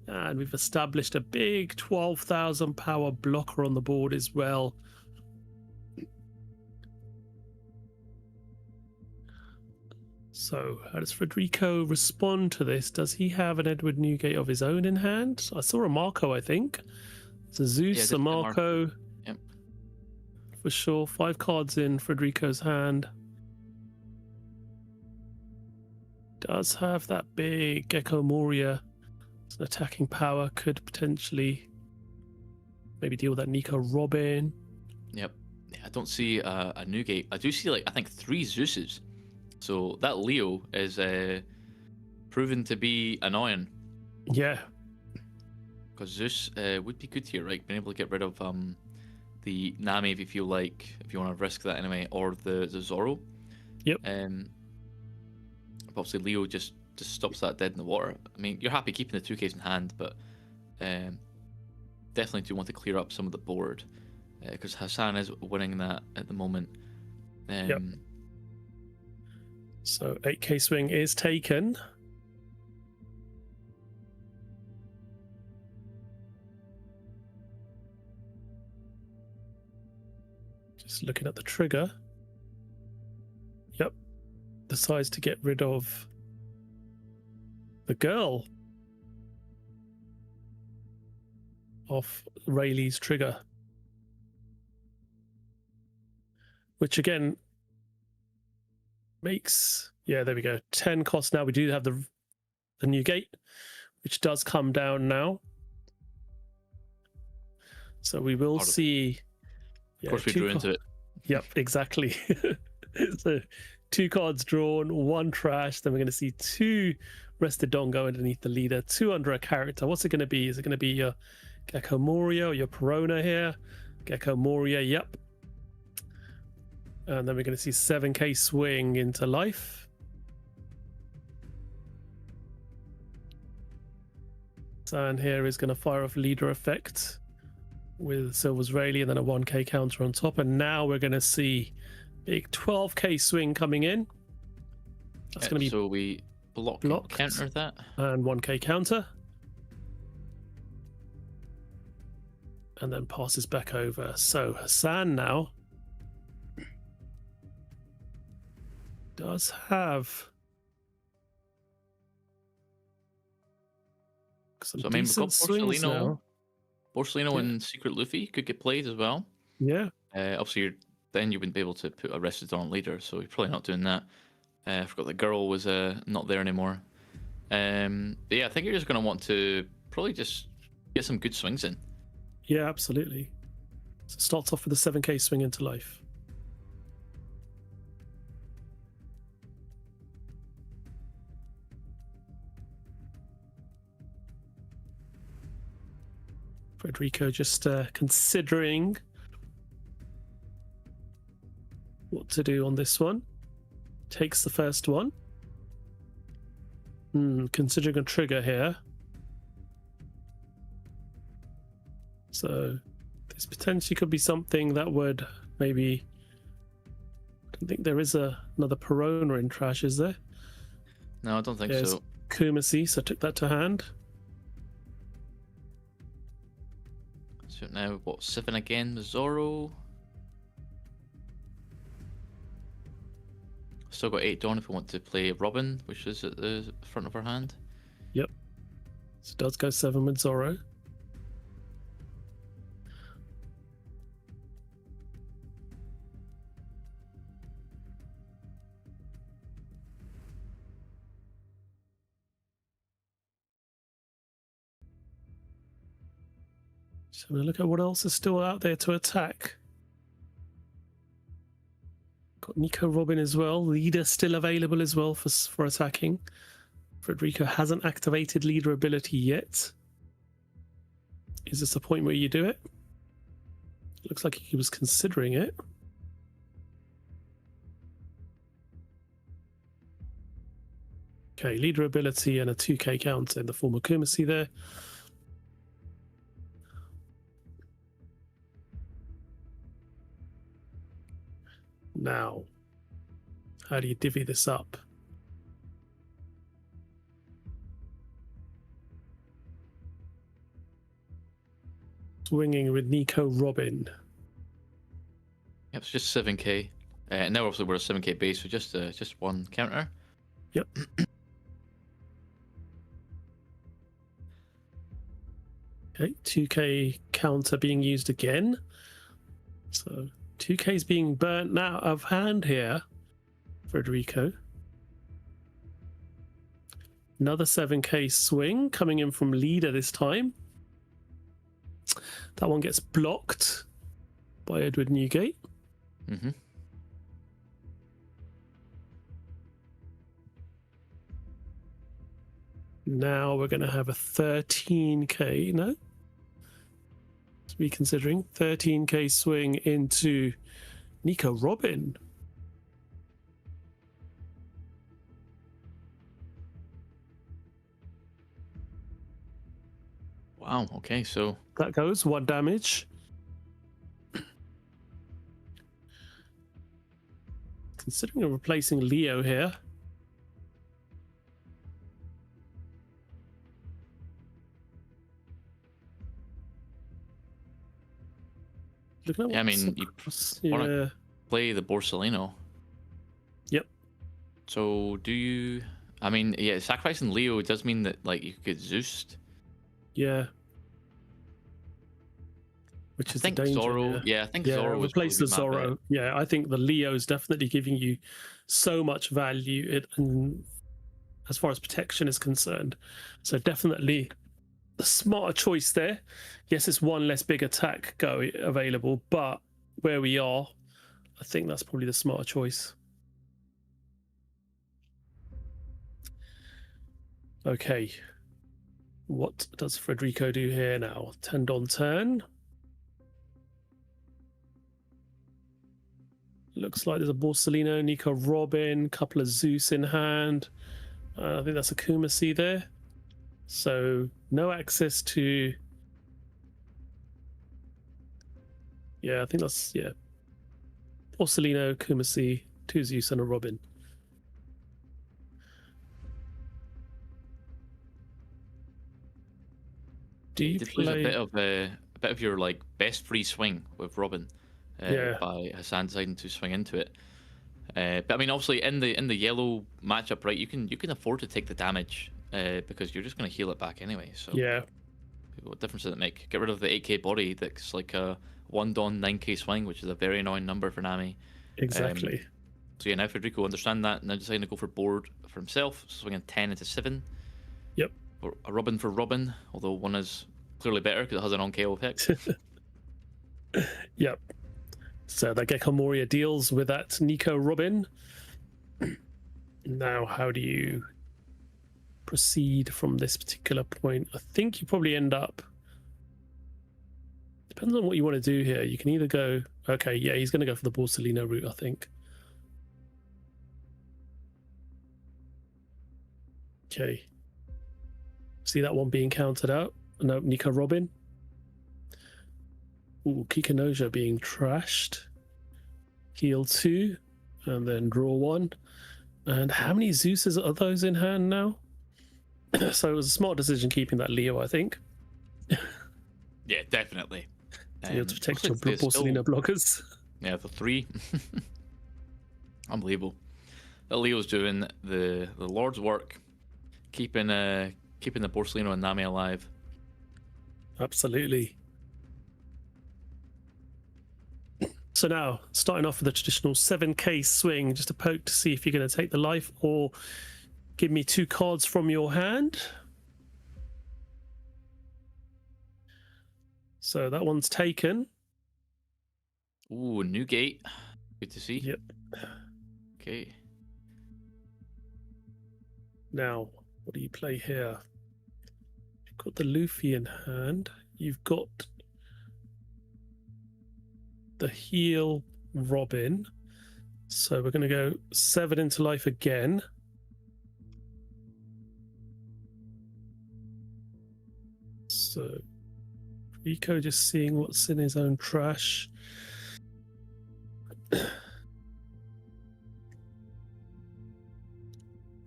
and we've established a big 12,000 power blocker on the board as well. So how does Federico respond to this? Does he have an Edward Newgate of his own in hand? I saw a Marco, I think. It's a Zeus, a Marco. Yep. For sure. 5 cards in Federico's hand. Does have that big Gecko Moria. It's an attacking power. Could potentially maybe deal with that Nico Robin. Yep. Yeah, I don't see a Newgate. I do see, like, I think 3 Zeuses. So that Leo is proven to be annoying. Yeah. Because Zeus would be good here, right? Being able to get rid of the Nami if you feel like, if you want to risk that anyway, or the Zoro. Yep. Obviously Leo just stops that dead in the water. I mean, you're happy keeping the 2Ks in hand, but definitely do want to clear up some of the board because Hassan is winning that at the moment. Yep. So 8k swing is taken. Just looking at the trigger. Yep. Decides to get rid of the girl off Rayleigh's trigger. Which again makes, yeah, there we go. 10 cost now. We do have the new gate, which does come down now. So we will see. Of course, we drew into it. Yep, exactly. So 2 cards drawn, 1 trash. Then we're going to see 2 rested Don go underneath the leader, 2 under a character. What's it going to be? Is it going to be your Gecko Moria or your Perona here? Gecko Moria, yep. And then we're going to see 7k swing into life. San here is going to fire off leader effect with Silver's Rayleigh and then a 1k counter on top. And now we're going to see big 12k swing coming in. That's going to be so we blocked. Counter that. And 1k counter. And then passes back over. So Hassan now does have some so I mean, we've got decent swings now. Borsalino and Secret Luffy could get played as well. Yeah. Obviously, then you wouldn't be able to put a rested on leader, so you're probably not doing that. I forgot the girl was not there anymore. But yeah, I think you're just going to want to probably just get some good swings in. Yeah, absolutely. So it starts off with a 7k swing into life. Federico just considering what to do on this one. Takes the first one. Considering a trigger here. So this potentially could be something that would maybe... I don't think there is another Perona in trash, is there? No, I don't think There's so. Kumasi, so I took that to hand. So now, what, 7 again with Zoro? Still got 8 Dawn if we want to play Robin, which is at the front of our hand. Yep. So it does go 7 with Zoro. So we'll look at what else is still out there to attack. Got Nico Robin as well. Leader still available as well for attacking. Federico hasn't activated leader ability yet. Is this the point where you do it? Looks like he was considering it. Okay, leader ability and a 2k counter in the form of Kumasi there. Now, how do you divvy this up? Swinging with Nico Robin. Yep, it's just 7k. Now obviously we're a 7k base, so just one counter. Yep. Okay, 2k counter being used again. So 2k is being burnt out of hand here, Federico. Another 7k swing coming in from leader this time. That one gets blocked by Edward Newgate. Mm-hmm. Now we're going to have a 13k, no? Reconsidering 13k swing into Nico Robin. Wow, okay, so That goes 1 damage. Considering replacing Leo here. Looking at yeah, I what's mean, you across- wanna play the Borsalino. Yep. So do you? I mean, yeah, sacrificing Leo does mean that like you could get Zeused. Yeah. Which I is think the danger. Zoro. Yeah, I think Yeah, Zoro was replace the probably my Zoro. bet. Yeah, I think the Leo is definitely giving you so much value and as far as protection is concerned. So definitely the smarter choice there. Yes, it's one less big attack available, but where we are, I think that's probably the smarter choice. Okay. What does Federico do here now? Tend on turn. Looks like there's a Borsalino, Nico Robin, couple of Zeus in hand. I think that's a Kumasi there. So no access to. Yeah, I think that's Porcelino, Kumasi, 2 Zeus, and a Robin. Do you did lose play? a bit of your like best free swing with Robin, Yeah. by Hassan deciding to swing into it. But I mean, obviously in the yellow matchup, right? You can afford to take the damage because you're just going to heal it back anyway. So Yeah, what difference does it make? Get rid of the 8k body. That's like a 1 Dawn 9k swing, which is a very annoying number for Nami. exactly. So yeah, now Federico understand that, now deciding to go for board for himself, swinging 10 into 7. Yep. Or a Robin for Robin, although one is clearly better because it has an on-KO effect. Yep. So that Gecko Moria deals with that Nico Robin. Now, how do you proceed from this particular point? I think you probably end up. Depends on what you want to do here. You can either go. Okay, yeah, he's going to go for the Borsalino route, I think. Okay. See that one being counted out? No, Nico Robin. Ooh, Kikanoja being trashed. Heal 2, and then draw 1. And how many Zeuses are those in hand now? So it was a smart decision keeping that Leo, I think. Yeah, definitely. To protect your looks like there's Borsalino blockers. Yeah, the 3. Unbelievable. That Leo's doing the Lord's work, keeping the Borsalino and Nami alive. Absolutely. So now, starting off with the traditional 7k swing, just a poke to see if you're going to take the life or give me 2 cards from your hand. So that one's taken. Ooh, new gate. Good to see. Yep. Okay. Now, what do you play here? You've got the Luffy in hand. You've got the heal Robin. So we're going to go 7 into life again. So Rico just seeing what's in his own trash. Is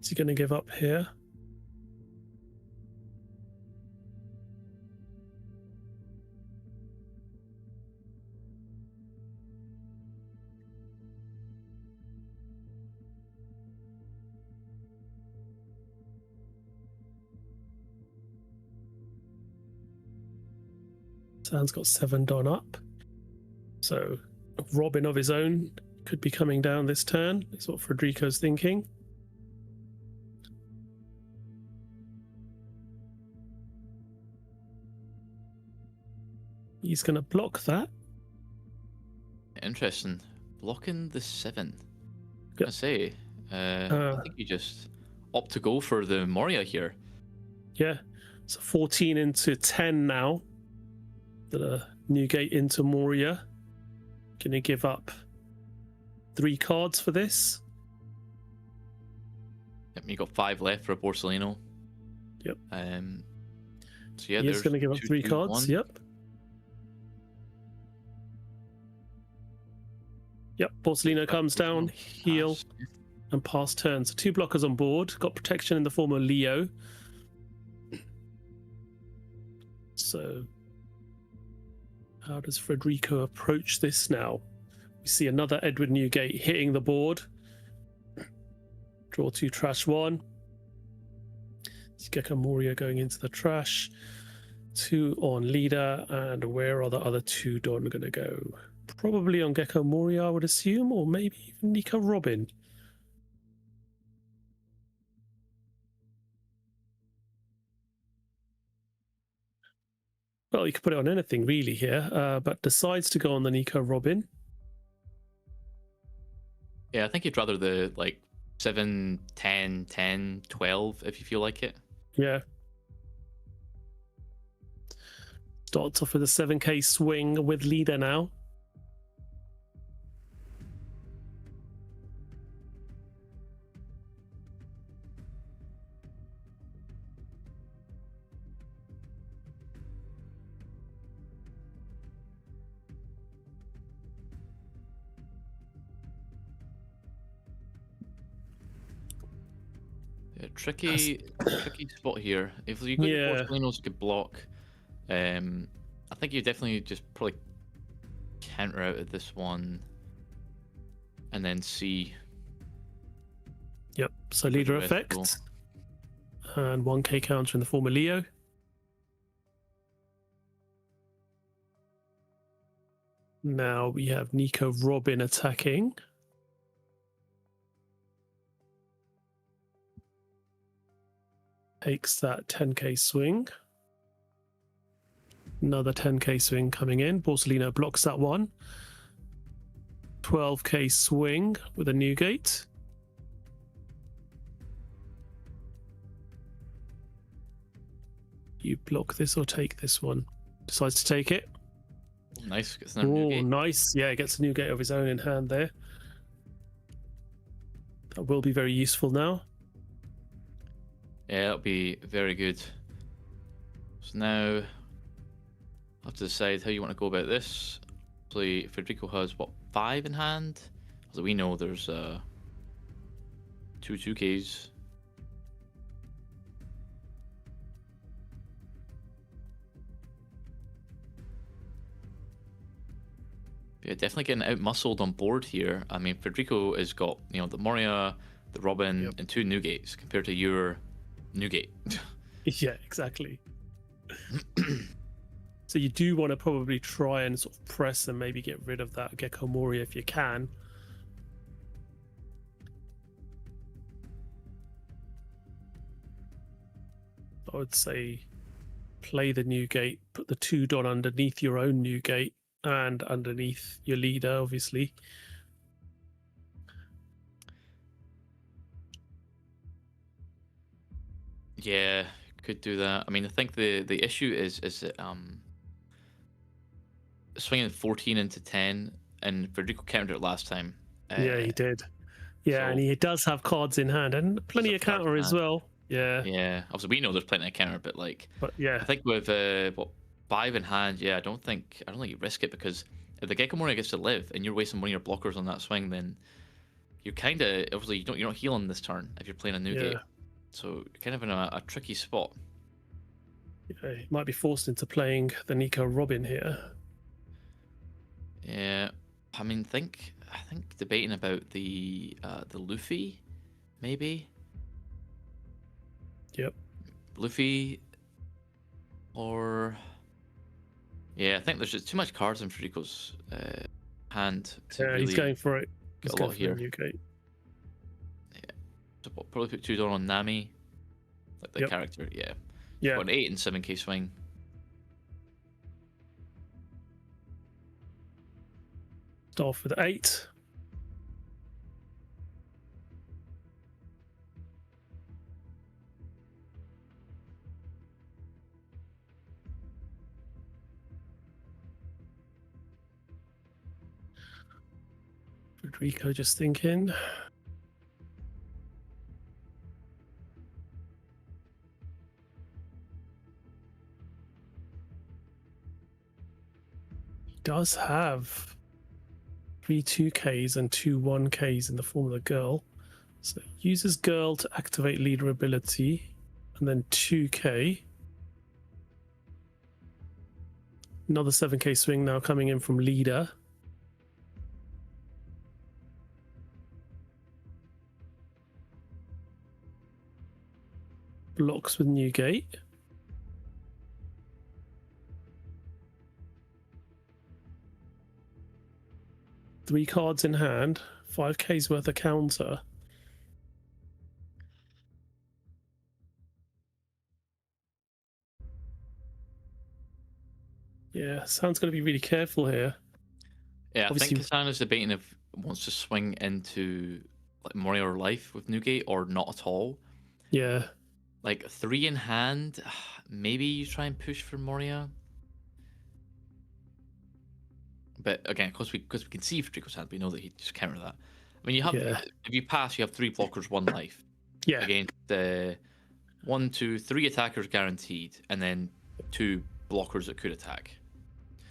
he going to give up here? San's got 7 done up. So Robin of his own could be coming down this turn, is what Federico's thinking. He's going to block that. Interesting. Blocking the 7. Yep. I say, I think you just opt to go for the Moria here. Yeah, so 14 into 10 now. The Newgate into Moria. Going to give up 3 cards for this. Yep, you got 5 left for a Borsalino. Yep. So yeah, He's going to give up 3 cards. 1. Yep. Yep. Borsalino comes down, heal, Pass. and pass turn. So 2 blockers on board. Got protection in the form of Leo. So how does Federico approach this now? We see another Edward Newgate hitting the board. Draw 2, trash 1. Gecko Moria going into the trash. 2 on leader, and where are the other 2 Don going to go? Probably on Gecko Moria, I would assume, or maybe even Nico Robin. Well, you could put it on anything really here, but decides to go on the Nico Robin. Yeah, I think you'd rather the like 7, 10, 10, 12 if you feel like it. Yeah. Starts off with a 7k swing with leader now. Yeah, tricky spot here. If you got your Borsalinos, you could block. I think you definitely just probably counter out of this one, and then see. Yep. So leader effect, and 1k counter in the form of Leo. Now we have Nico Robin attacking. Takes that 10k swing. Another 10k swing coming in. Borsellino blocks that one. 12k swing with a new gate. You block this or take this one. Decides to take it. Nice. Gets another new gate. Nice. Yeah, gets a new gate of his own in hand there. That will be very useful now. Yeah, that'll be very good. So now, I'll have to decide how you want to go about this. Obviously, Federico has, what, 5 in hand? As we know, there's 2 2Ks. Yeah, definitely getting out-muscled on board here. I mean, Federico has got, you know, the Moria, the Robin, and 2 new gates compared to your new gate. Yeah, exactly. So you do want to probably try and sort of press and maybe get rid of that Gecko Moria if you can. I would say play the new gate, put the 2 Don underneath your own new gate and underneath your leader, obviously. Yeah, could do that. I mean, I think the issue is that swinging 14 into 10, and Federico countered it last time. Yeah, he did. Yeah, so, and he does have cards in hand and plenty of counter as well. Yeah. Yeah, obviously we know there's plenty of counter, but yeah, I think with what 5 in hand, yeah, I don't think you risk it, because if the Gecko Moria gets to live and you're wasting one of your blockers on that swing, then you're kind of obviously you're not healing this turn if you're playing a new gate. So you're kind of in a tricky spot. Yeah, he might be forced into playing the Nico Robin here. Yeah, I mean, I think debating about the Luffy, maybe. Yep. Luffy, or yeah, I think there's just too much cards in Federico's hand. Yeah, he's going for it. He's got a lot here. New gate. Yeah, so probably put 2 down on Nami, like the character. Yeah. Yeah. Got an 8 and 7k swing. Start off with 8. Federico just thinking. Does have 3 2Ks and 2 1Ks in the form of the girl. So uses girl to activate leader ability, and then 2K. Another 7K swing now coming in from leader. Blocks with new gate. Three cards in hand, 5K's worth of counter. Yeah, Hassan's going to be really careful here. Yeah, I think Hassan is debating if he wants to swing into like Moria or Life with Newgate or not at all. Yeah. Like 3 in hand, maybe you try and push for Moria. But again, because we can see Federico's hand, we know that he just counter that. I mean, you have if you pass, you have 3 blockers, 1 life. Yeah. Against the 1, 2, 3 attackers guaranteed, and then 2 blockers that could attack.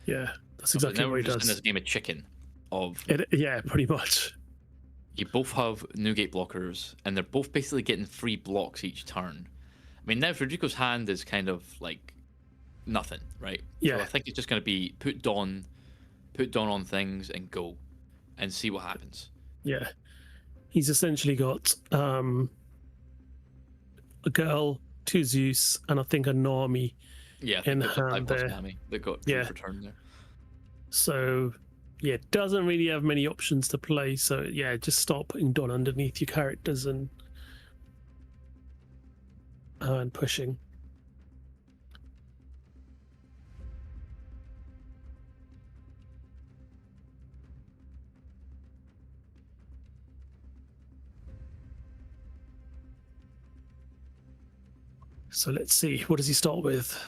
Yeah, that's exactly what he does. In this game of chicken, of yeah, pretty much. You both have Newgate blockers, and they're both basically getting 3 blocks each turn. I mean, now Federico's hand is kind of like nothing, right? Yeah. So I think it's just going to be put Dawn on things and go, and see what happens. Yeah. He's essentially got a girl, 2 Zeus, and I think a Nami Yeah, I in think there's a hand 5+ there. Nami that got 3 Yeah. for turn there. So, yeah, doesn't really have many options to play. So, yeah, just start putting Don underneath your characters and pushing. So let's see, what does he start with?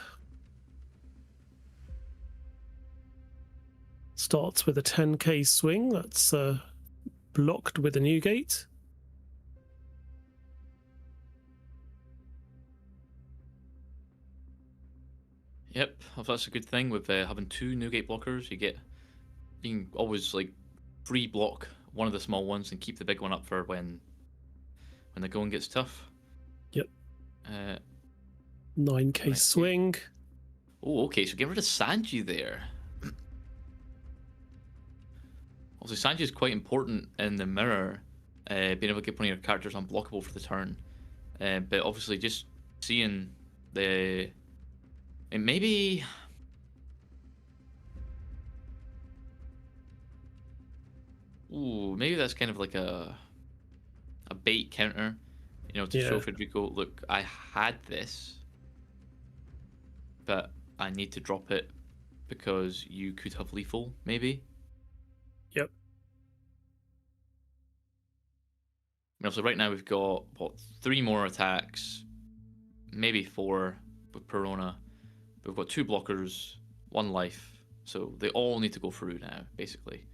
Starts with a 10k swing. That's blocked with a Newgate. Yep, that's a good thing with having 2 Newgate blockers. You can always like free block one of the small ones and keep the big one up for when the going gets tough. Yep. 9k Right. swing. Oh, okay, so get rid of Sanji there. Also, Sanji is quite important in the mirror, being able to get one of your characters unblockable for the turn. But obviously, just seeing the... And maybe... Ooh, maybe that's kind of like a bait counter, you know, to show Yeah. Federico, look, I had this, but I need to drop it because you could have lethal, maybe. Yep. You know, so right now we've got, what, 3 more attacks, maybe 4 with Perona. We've got 2 blockers, 1 life, so they all need to go through now, basically.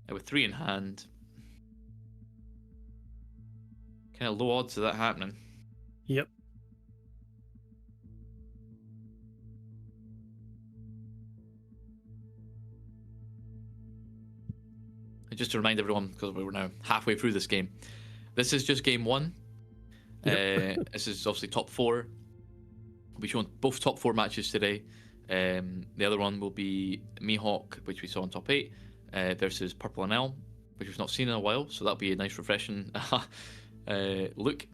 And with 3 in hand, kind of low odds of that happening. Yep. And just to remind everyone, because we're now halfway through this game, this is just game 1. Yep. This is obviously top 4. We'll be showing both top 4 matches today. The other one will be Mihawk, which we saw in top 8, versus Purple and Elm, which we've not seen in a while, so that'll be a nice refreshing look.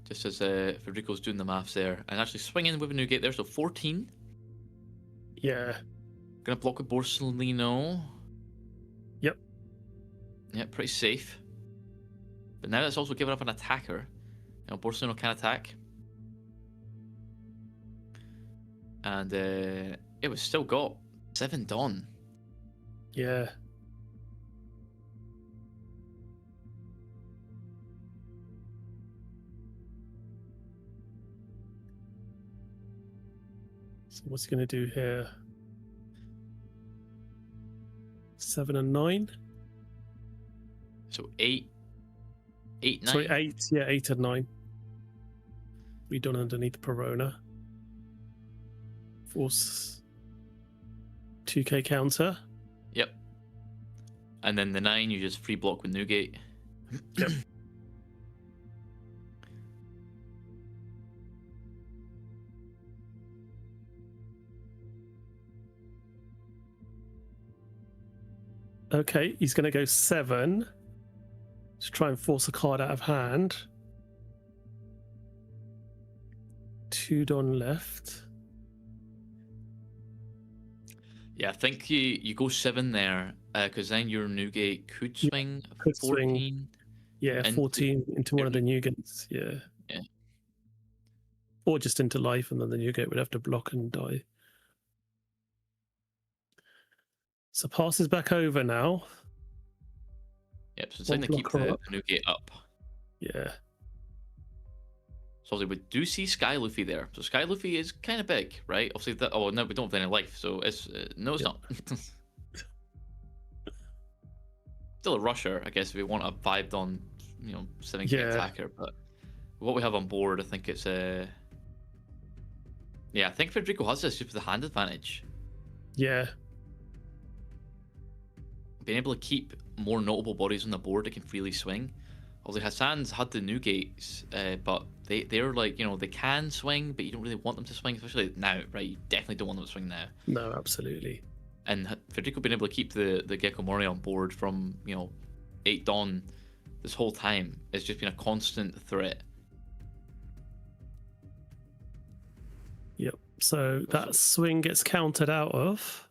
Just as Federico's doing the maths there, and actually swinging with a Newgate there, so 14. Yeah. Gonna block with Borsellino. Yep. Yeah, pretty safe. But now that's also given up an attacker. You know, Borsellino can attack. And it was still got 7 Dawn. Yeah. So what's he going to do here? 7 and 9. So 8, 9. Sorry, 8. Yeah, 8 and 9. We done underneath Perona. Force 2k counter. Yep. And then the 9, you just free block with Newgate. Yep. Okay, he's going to go 7 to try and force a card out of hand. 2 Don left. Yeah, I think you go 7 there, because then your Newgate could swing could 14. swing. Yeah, into- 14 into one of the Newgates. Yeah. Yeah. Or just into life, and then the Newgate would have to block and die. So passes back over now. Yep, so it's going to keep blocker the up. Newgate up. Yeah. So obviously we do see Sky Luffy there. So Sky Luffy is kind of big, right? Obviously, oh no, we don't have any life, so it's no, it's not. Still a rusher, I guess, if we want a 5 on, 7k Yeah. attacker. But what we have on board, I think it's yeah, I think Federico has this just with the hand advantage. Yeah. being able to keep more notable bodies on the board that can freely swing. Although Hassan's had the new gates, but they're like, you know, they can swing, but you don't really want them to swing, especially now, right? You definitely don't want them to swing now. No, absolutely. And Federico being able to keep the Gecko Mori on board from, you know, 8 Dawn this whole time has just been a constant threat. Yep. So that swing gets counted out of.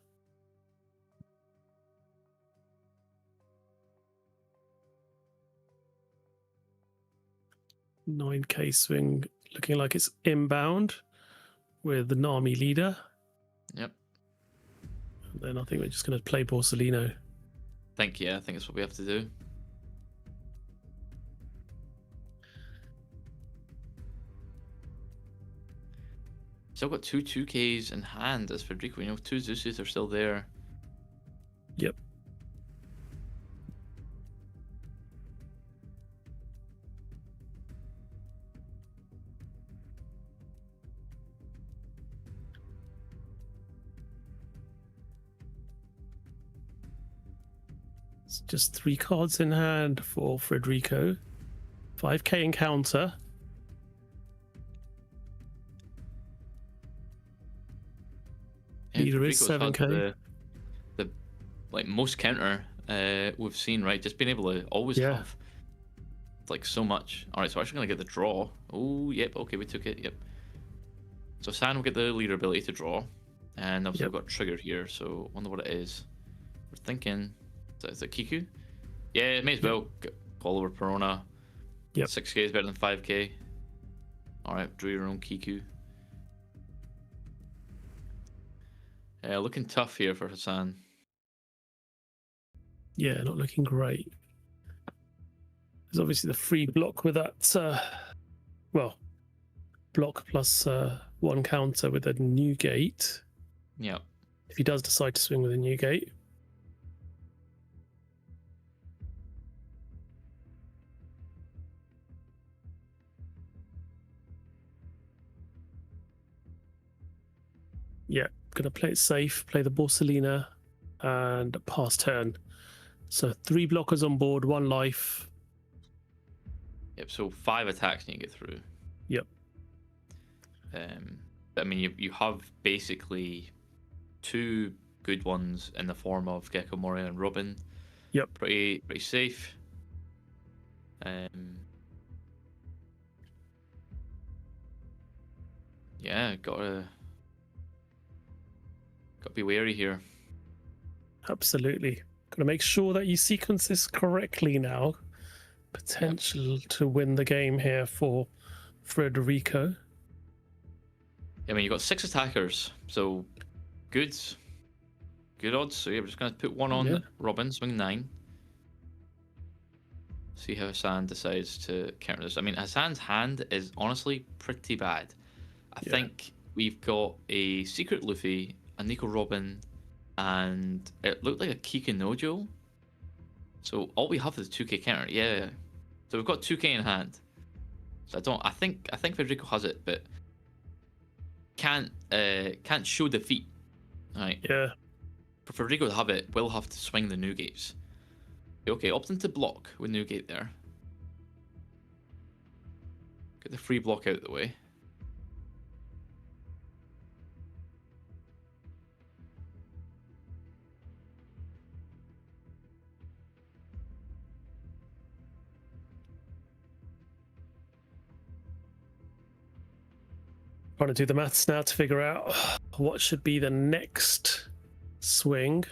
9k swing looking like it's inbound with the Nami leader. Yep. And then I think we're just going to play Borsellino. I think that's what we have to do. Still got 2Ks in hand as Federico. You know, 2 Zeuses are still there. Yep. It's just 3 cards in hand for Federico. 5k encounter. Leader is Federico's 7k. had the like most counter we've seen, right? Just being able to always have like so much. All right, so we're actually gonna get the draw. Oh, yep. Okay, we took it. Yep. So San will get the leader ability to draw, and obviously we've got trigger here. So I wonder what it is. We're thinking, is it Kiku? Yeah, it may as well call over Perona. Yep. 6k is better than 5k. All right, drew your own Kiku. Looking tough here for Hassan. Yeah, not looking great. There's obviously the free block with that, well, block plus 1 counter with a new gate. Yeah. If he does decide to swing with a new gate. Yeah, gonna play it safe, play the Borsellino and pass turn. So 3 blockers on board, 1 life. Yep, so 5 attacks need to get through. Yep. I mean, you have basically 2 good ones in the form of Gecko Mori and Robin. Yep. Pretty safe. Yeah, gotta be wary here. Absolutely. Gotta make sure that you sequence this correctly now. Potential to win the game here for Federico. I mean, you've got 6 attackers, so good odds. So yeah, we're just gonna put 1 on Robin, swing 9. See how Hassan decides to counter this. I mean, Hassan's hand is honestly pretty bad. I think we've got a Secret Luffy, a Nico Robin, and it looked like a Kikinojo. So all we have is 2k counter. Yeah. So we've got 2k in hand. So I think Federico has it, but can't show defeat. Right. Yeah. For Federico to have it, we'll have to swing the new gates. Okay, opting to block with new gate there. Get the free block out of the way. Trying to do the maths now to figure out what should be the next swing.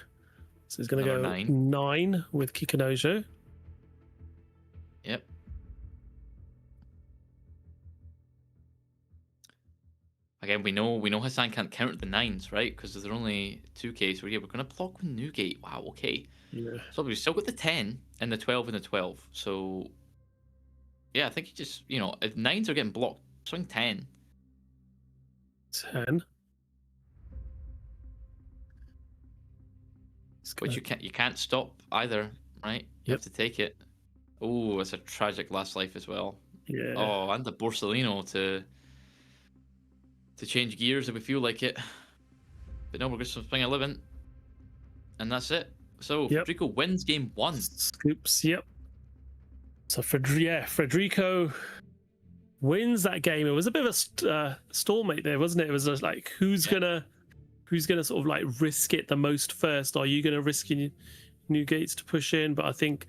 So he's going to go 9 with Kikinojo. Yep. Again, we know Hassan can't count the 9s, right? Because there's only 2k. So yeah, we're going to block with Newgate. Wow, okay. Yeah. So we've still got the 10 and the 12 and the 12. So yeah, I think you just, you know, if 9s are getting blocked, swing 10. 10. Which you can't stop either, right? You have to take it. Oh, it's a tragic last life as well. Yeah. Oh, and the Borsellino to change gears if we feel like it. But no, we're just swing 11, and that's it. So Yep. Federico wins game 1. Scoops, yep. So Federico wins that game. It was a bit of a stalemate there, wasn't it? It was just like who's gonna sort of like risk it the most first? Are you gonna risk your new gates to push in? But I think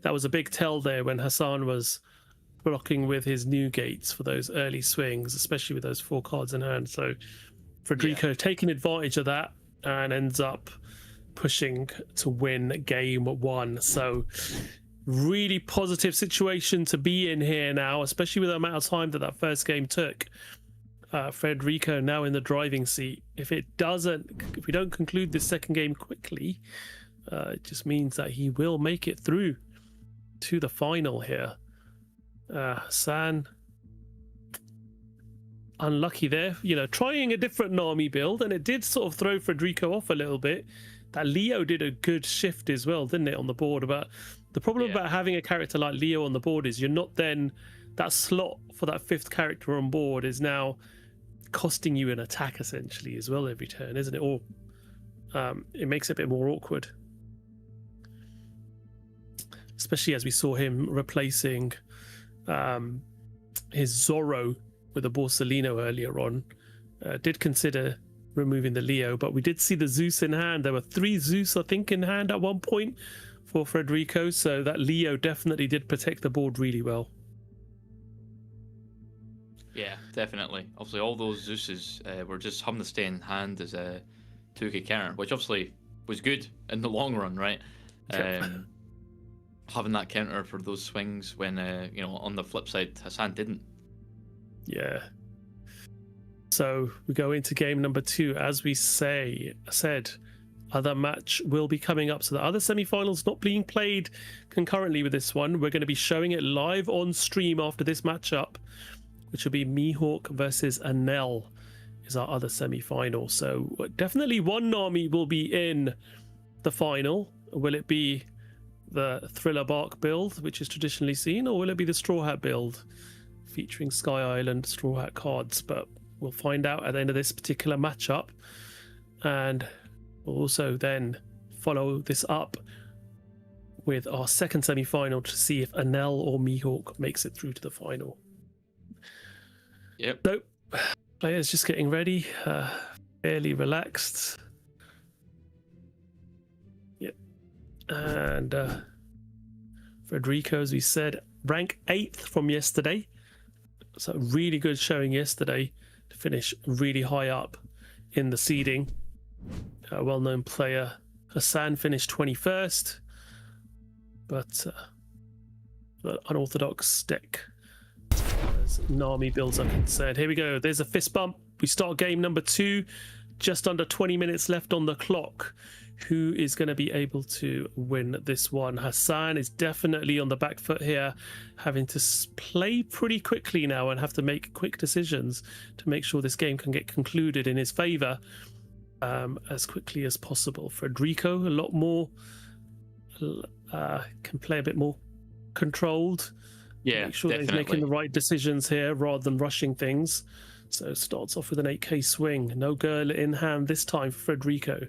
that was a big tell there when Hassan was blocking with his new gates for those early swings, especially with those 4 cards in hand. So Federico taking advantage of that and ends up pushing to win game 1. So really positive situation to be in here now, especially with the amount of time that first game took. Federico now in the driving seat. If we don't conclude this second game quickly, it just means that he will make it through to the final here. Hassan unlucky there, trying a different Nami build, and it did sort of throw Federico off a little bit. That Leo did a good shift as well, didn't it, on the board? But the problem about having a character like Leo on the board is you're not then, that slot for that 5th character on board is now costing you an attack essentially as well every turn, isn't it? Or it makes it a bit more awkward, especially as we saw him replacing his Zorro with a Borsellino earlier on. Did consider removing the Leo, but we did see the Zeus in hand. There were 3 Zeus, I think, in hand at one point for Federico, so that Leo definitely did protect the board really well. Yeah, definitely. Obviously, all those Zeuses were just having to stay in hand as a 2k counter, which obviously was good in the long run, right? Having that counter for those swings when, on the flip side, Hassan didn't. Yeah. So we go into game number 2. As we said, other match will be coming up. So the other semi-finals not being played concurrently with this one. We're going to be showing it live on stream after this matchup, which will be Mihawk versus Anel is our other semi-final. So definitely one Nami will be in the final. Will it be the Thriller Bark build, which is traditionally seen, or will it be the Straw Hat build featuring Sky Island Straw Hat cards? But we'll find out at the end of this particular matchup, and we'll also then follow this up with our second semi-final to see if Anel or Mihawk makes it through to the final. Yep. So players just getting ready, fairly relaxed. Yep. And Federico, as we said, rank 8th from yesterday. So really good showing yesterday to finish really high up in the seeding. A well-known player, Hassan, finished 21st, but the unorthodox deck as Nami builds are concerned. Here we go. There's a fist bump. We start game number 2. Just under 20 minutes left on the clock. Who is going to be able to win this one? Hassan is definitely on the back foot here, having to play pretty quickly now and have to make quick decisions to make sure this game can get concluded in his favor as quickly as possible. Federico, a lot more, can play a bit more controlled. Yeah, make sure that he's making the right decisions here rather than rushing things. So starts off with an 8k swing. No girl in hand this time for Federico.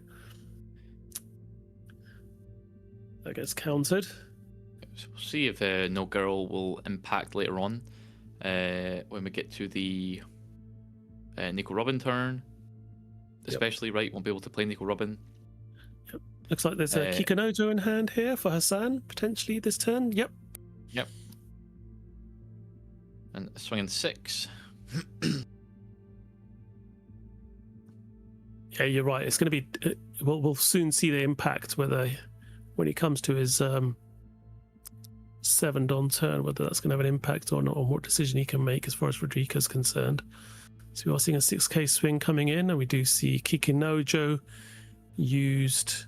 That gets countered. So we'll see if No Girl will impact later on when we get to the Nico Robin turn. Especially, right, won't be able to play Nico Robin. Yep. Looks like there's a Kikunojo in hand here for Hassan, potentially this turn. Yep. Yep. And swinging 6. Yeah, you're right. It's going to be. We'll soon see the impact whether, when it comes to his 7 Don turn, whether that's going to have an impact on what decision he can make as far as Federico's concerned. So we are seeing a 6k swing coming in, and we do see Kikunojo used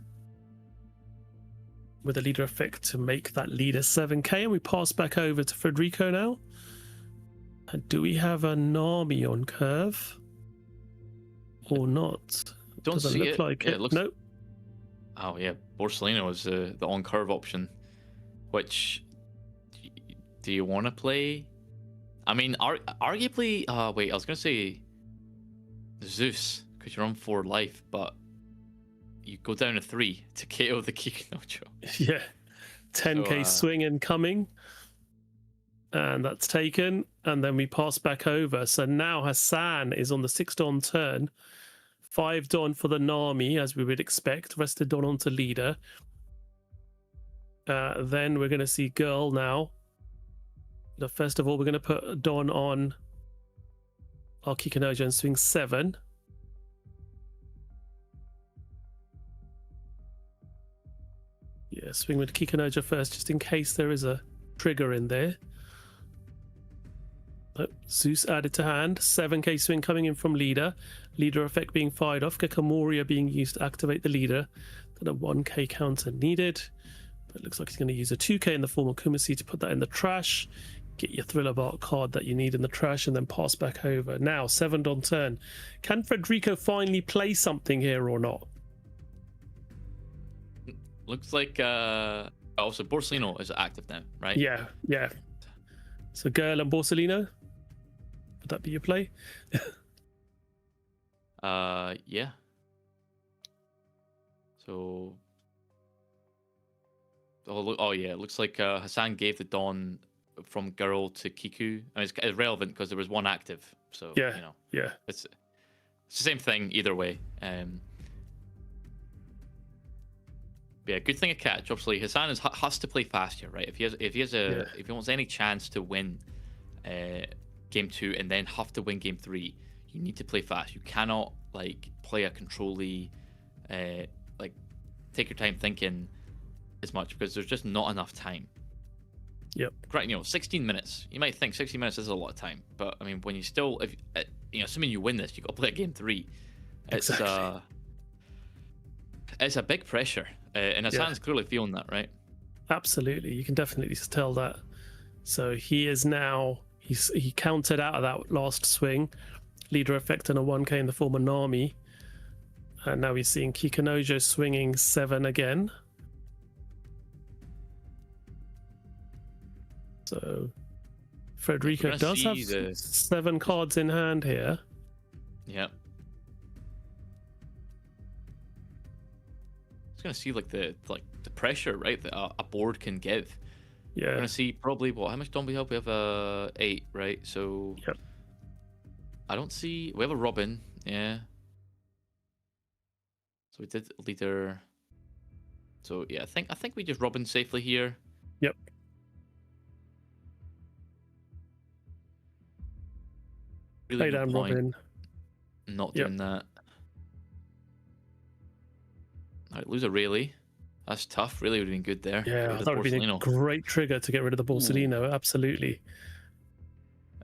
with a leader effect to make that leader 7k, and we pass back over to Federico now. And do we have a Nami on curve or not? Doesn't look like it. Looks... Nope. Oh yeah, Borsellino is the on curve option. Which do you want to play? I mean, arguably. Wait, I was gonna say Zeus because you're on 4 life, but you go down a 3 to KO the Kikunojo. Yeah. 10k swing incoming. And that's taken. And then we pass back over. So now Hassan is on the 6 Don turn. 5 Don for the Nami, as we would expect. Rested Don onto leader. Then we're going to see Girl now. First of all, we're going to put Don on our Kikunojo and swing 7. Yeah, swing with Kikunojo first, just in case there is a trigger in there. Oh, Zeus added to hand. 7k swing coming in from leader. Leader effect being fired off. Gekomoria being used to activate the leader. Then a 1k counter needed. But it looks like he's going to use a 2k in the form of Kumasi to put that in the trash. Get your Thriller Bark card that you need in the trash and then pass back over. Now, 7 on turn. Can Federico finally play something here or not? Looks like also Borsellino is active now, right? Yeah. So Girl and Borsellino, would that be your play? Yeah. So oh yeah, it looks like Hassan gave the Dawn from Girl to Kiku. I mean, it's irrelevant because there was one active, so Yeah, you know, yeah. it's the same thing either way. Yeah, good thing to catch. Obviously, Hassan has to play fast here, right? If he wants any chance to win game 2 and then have to win game 3, you need to play fast. You cannot like play a control-y, like take your time thinking as much, because there's just not enough time. Yep. Right, 16 minutes. You might think 60 minutes is a lot of time, but I mean, when you still, if assuming you win this, you got to play a game 3. Exactly. It's a big pressure, and Hassan's clearly feeling that, right? Absolutely, you can definitely tell that. So he is now, he countered out of that last swing, leader effect and a 1k in the form of Nami, and now we're seeing Kikunojo swinging 7 again. So Federico does have 7 cards in hand here. Yeah. Going to see like the pressure, right, that a board can give. Yeah. We're going to see probably how much Don we have? We have 8, right? So yep. I don't see, we have a Robin, yeah. So we did leader. So yeah, I think we just Robin safely here. Yep. Really Play down Robin. Not doing that. Alright, lose a Rayleigh. That's tough. Really would have been good there. Yeah, that would have been a great trigger to get rid of the Borsellino. Absolutely.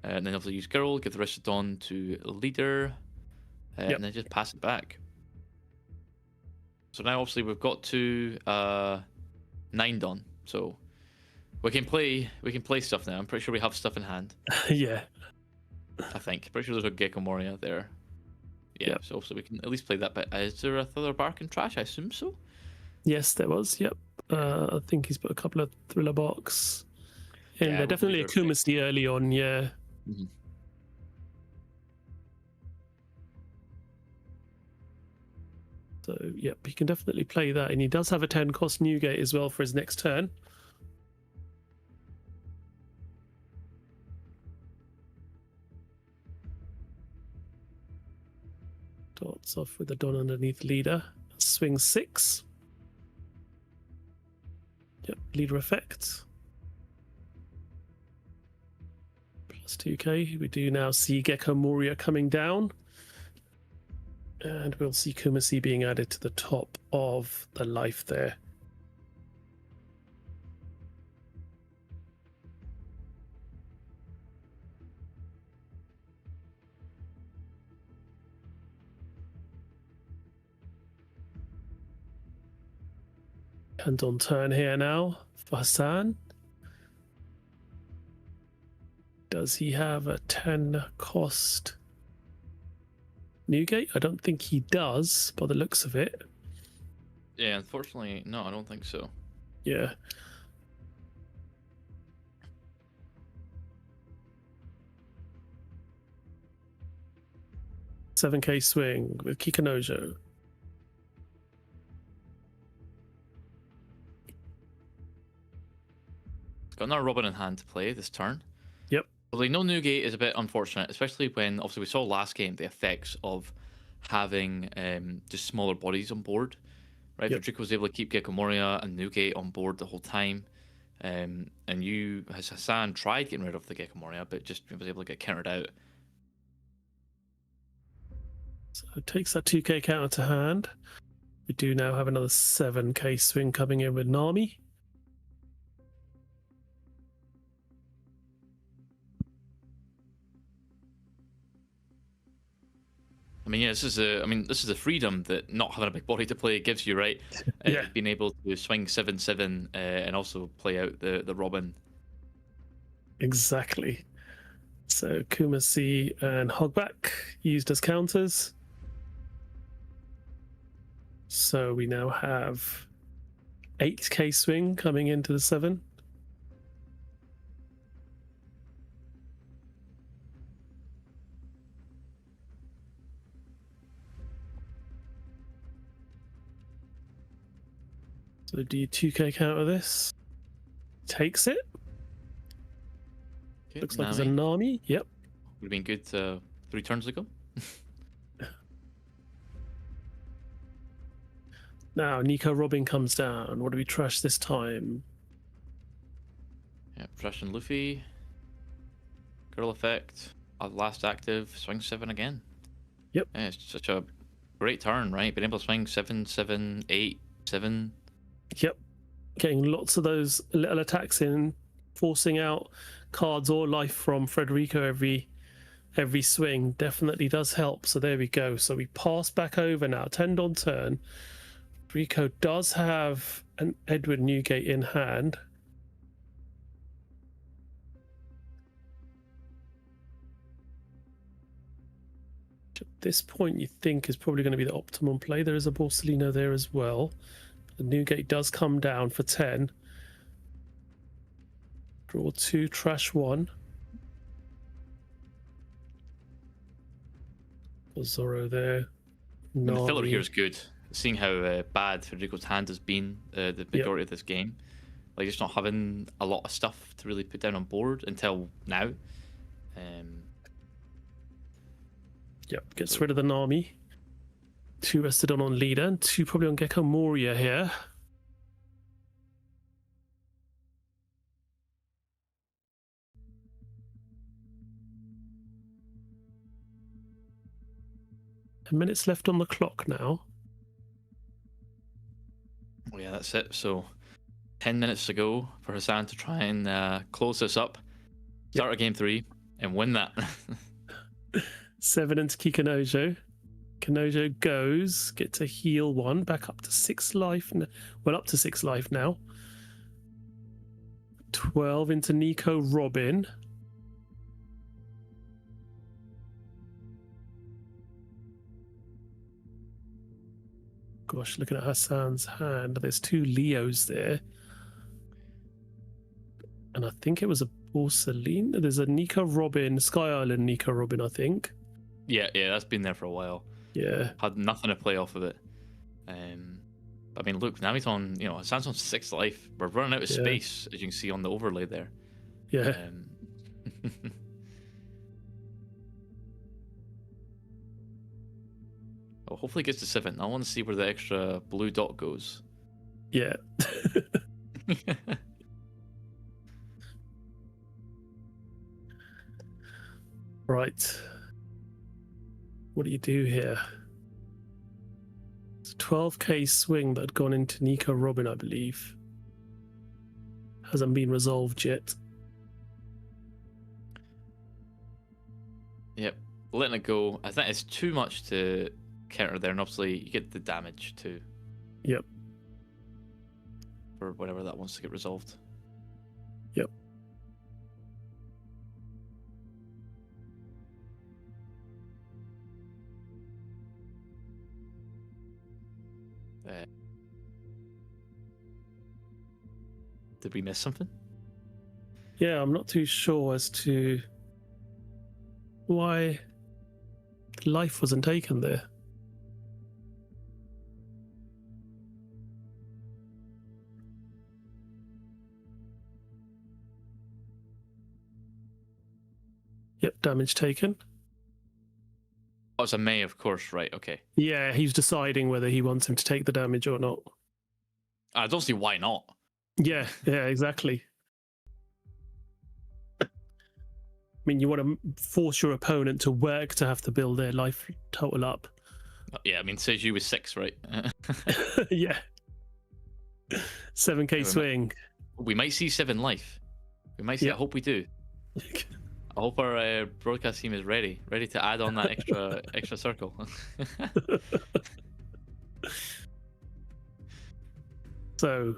And then obviously use Girl, give the rest of Dawn to leader, and then just pass it back. So now obviously we've got to 9 Dawn. So we can play stuff now. I'm pretty sure we have stuff in hand. Yeah. I think. Pretty sure there's a Gecko Moria there. Yeah, so we can at least play that bit. Is there a Thriller Bark and Trash? I assume so. Yes, there was. Yep. I think he's put a couple of Thriller Barks in there. Definitely a Kumasi early on. Yeah. Mm-hmm. So yep, he can definitely play that, and he does have a 10 cost Newgate as well for his next turn. Starts off with a Don underneath leader. Swing 6. Yep, leader effect. Plus 2k. We do now see Gecko Moria coming down. And we'll see Kumasi being added to the top of the life there. And on turn here now for Hassan. Does he have a 10 cost Newgate? I don't think he does by the looks of it. Yeah, unfortunately, no, I don't think so. Yeah. $7k swing with Kikunojo. got another Robin in hand to play this turn. Yep. Although no Newgate is a bit unfortunate, especially when obviously we saw last game the effects of having just smaller bodies on board. Right, Yep. Federico was able to keep Gecko Moria and Newgate on board the whole time. And you, as Hassan, tried getting rid of the Gecko Moria, but just was able to get countered out. So it takes that 2k counter to hand. We do now have another 7k swing coming in with Nami. I mean, yeah, this is a freedom that not having a big body to play gives you, right? Yeah. Being able to swing 7/7 and also play out the Robin. Exactly. So Kumasi and Hogback used as counters. So we now have 8k swing coming into the 7. So do you 2k counter this? Takes it. Okay, Looks like it's a Nami. Nami. Yep. Would have been good 3 turns ago. Now Nico Robin comes down. What do we trash this time? Yeah, Fresh and Luffy. Girl effect. Last active. Swing 7 again. Yep. Yeah, it's such a great turn, right? Being able to swing 7/7, 8/7. Yep. Getting lots of those little attacks in, forcing out cards or life from Federico every swing definitely does help. So there we go. So we pass back over now. 10 on turn. Federico does have an Edward Newgate in hand. At this point, you think is probably going to be the optimum play. There is a Borsellino there as well. The Newgate does come down for 10. Draw 2, trash 1. Zorro there. And the filler Nami. here is good. Seeing how bad Federico's hand has been the majority of this game. Like, just not having a lot of stuff to really put down on board until now. Yep, gets rid of the Nami. 2 rested on leader and 2 probably on Gecko Moria here. Minutes left on the clock now. Oh yeah, that's it. So 10 minutes to go for Hassan to try and close this up, start a game 3, and win that. 7 into Kikanojo. Kanojo goes, gets a heal 1, back up to 6 life. Well, up to 6 life now. 12 into Nico Robin. Gosh, looking at Hassan's hand, there's 2 Leos there. And I think it was a Borsellino. There's a Nico Robin, Sky Island Nico Robin, I think. yeah, that's been there for a while. Yeah. Had nothing to play off of it. I mean, look, Nami's on, Hassan's on 6 life. We're running out of Yeah. space, as you can see on the overlay there. Yeah. Well, hopefully it gets to 7. I want to see where the extra blue dot goes. Yeah. Right. What do you do here? It's a 12k swing that had gone into Nico Robin, I believe. Hasn't been resolved yet. Yep, letting it go. I think it's too much to counter there, and obviously you get the damage too. Yep. For whenever that wants to get resolved. Yep. Did we miss something? Yeah, I'm not too sure as to why life wasn't taken there. Yep, damage taken. Oh, it's a May, of course, right? Okay. Yeah, he's deciding whether he wants him to take the damage or not. I don't see why not. Yeah, exactly. I mean, you want to force your opponent to work to have to build their life total up. Yeah, I mean, Seju was 6, right? Yeah. 7k swing. We might see 7 life. We might see. Yep. I hope we do. I hope our broadcast team is ready to add on that extra circle. So,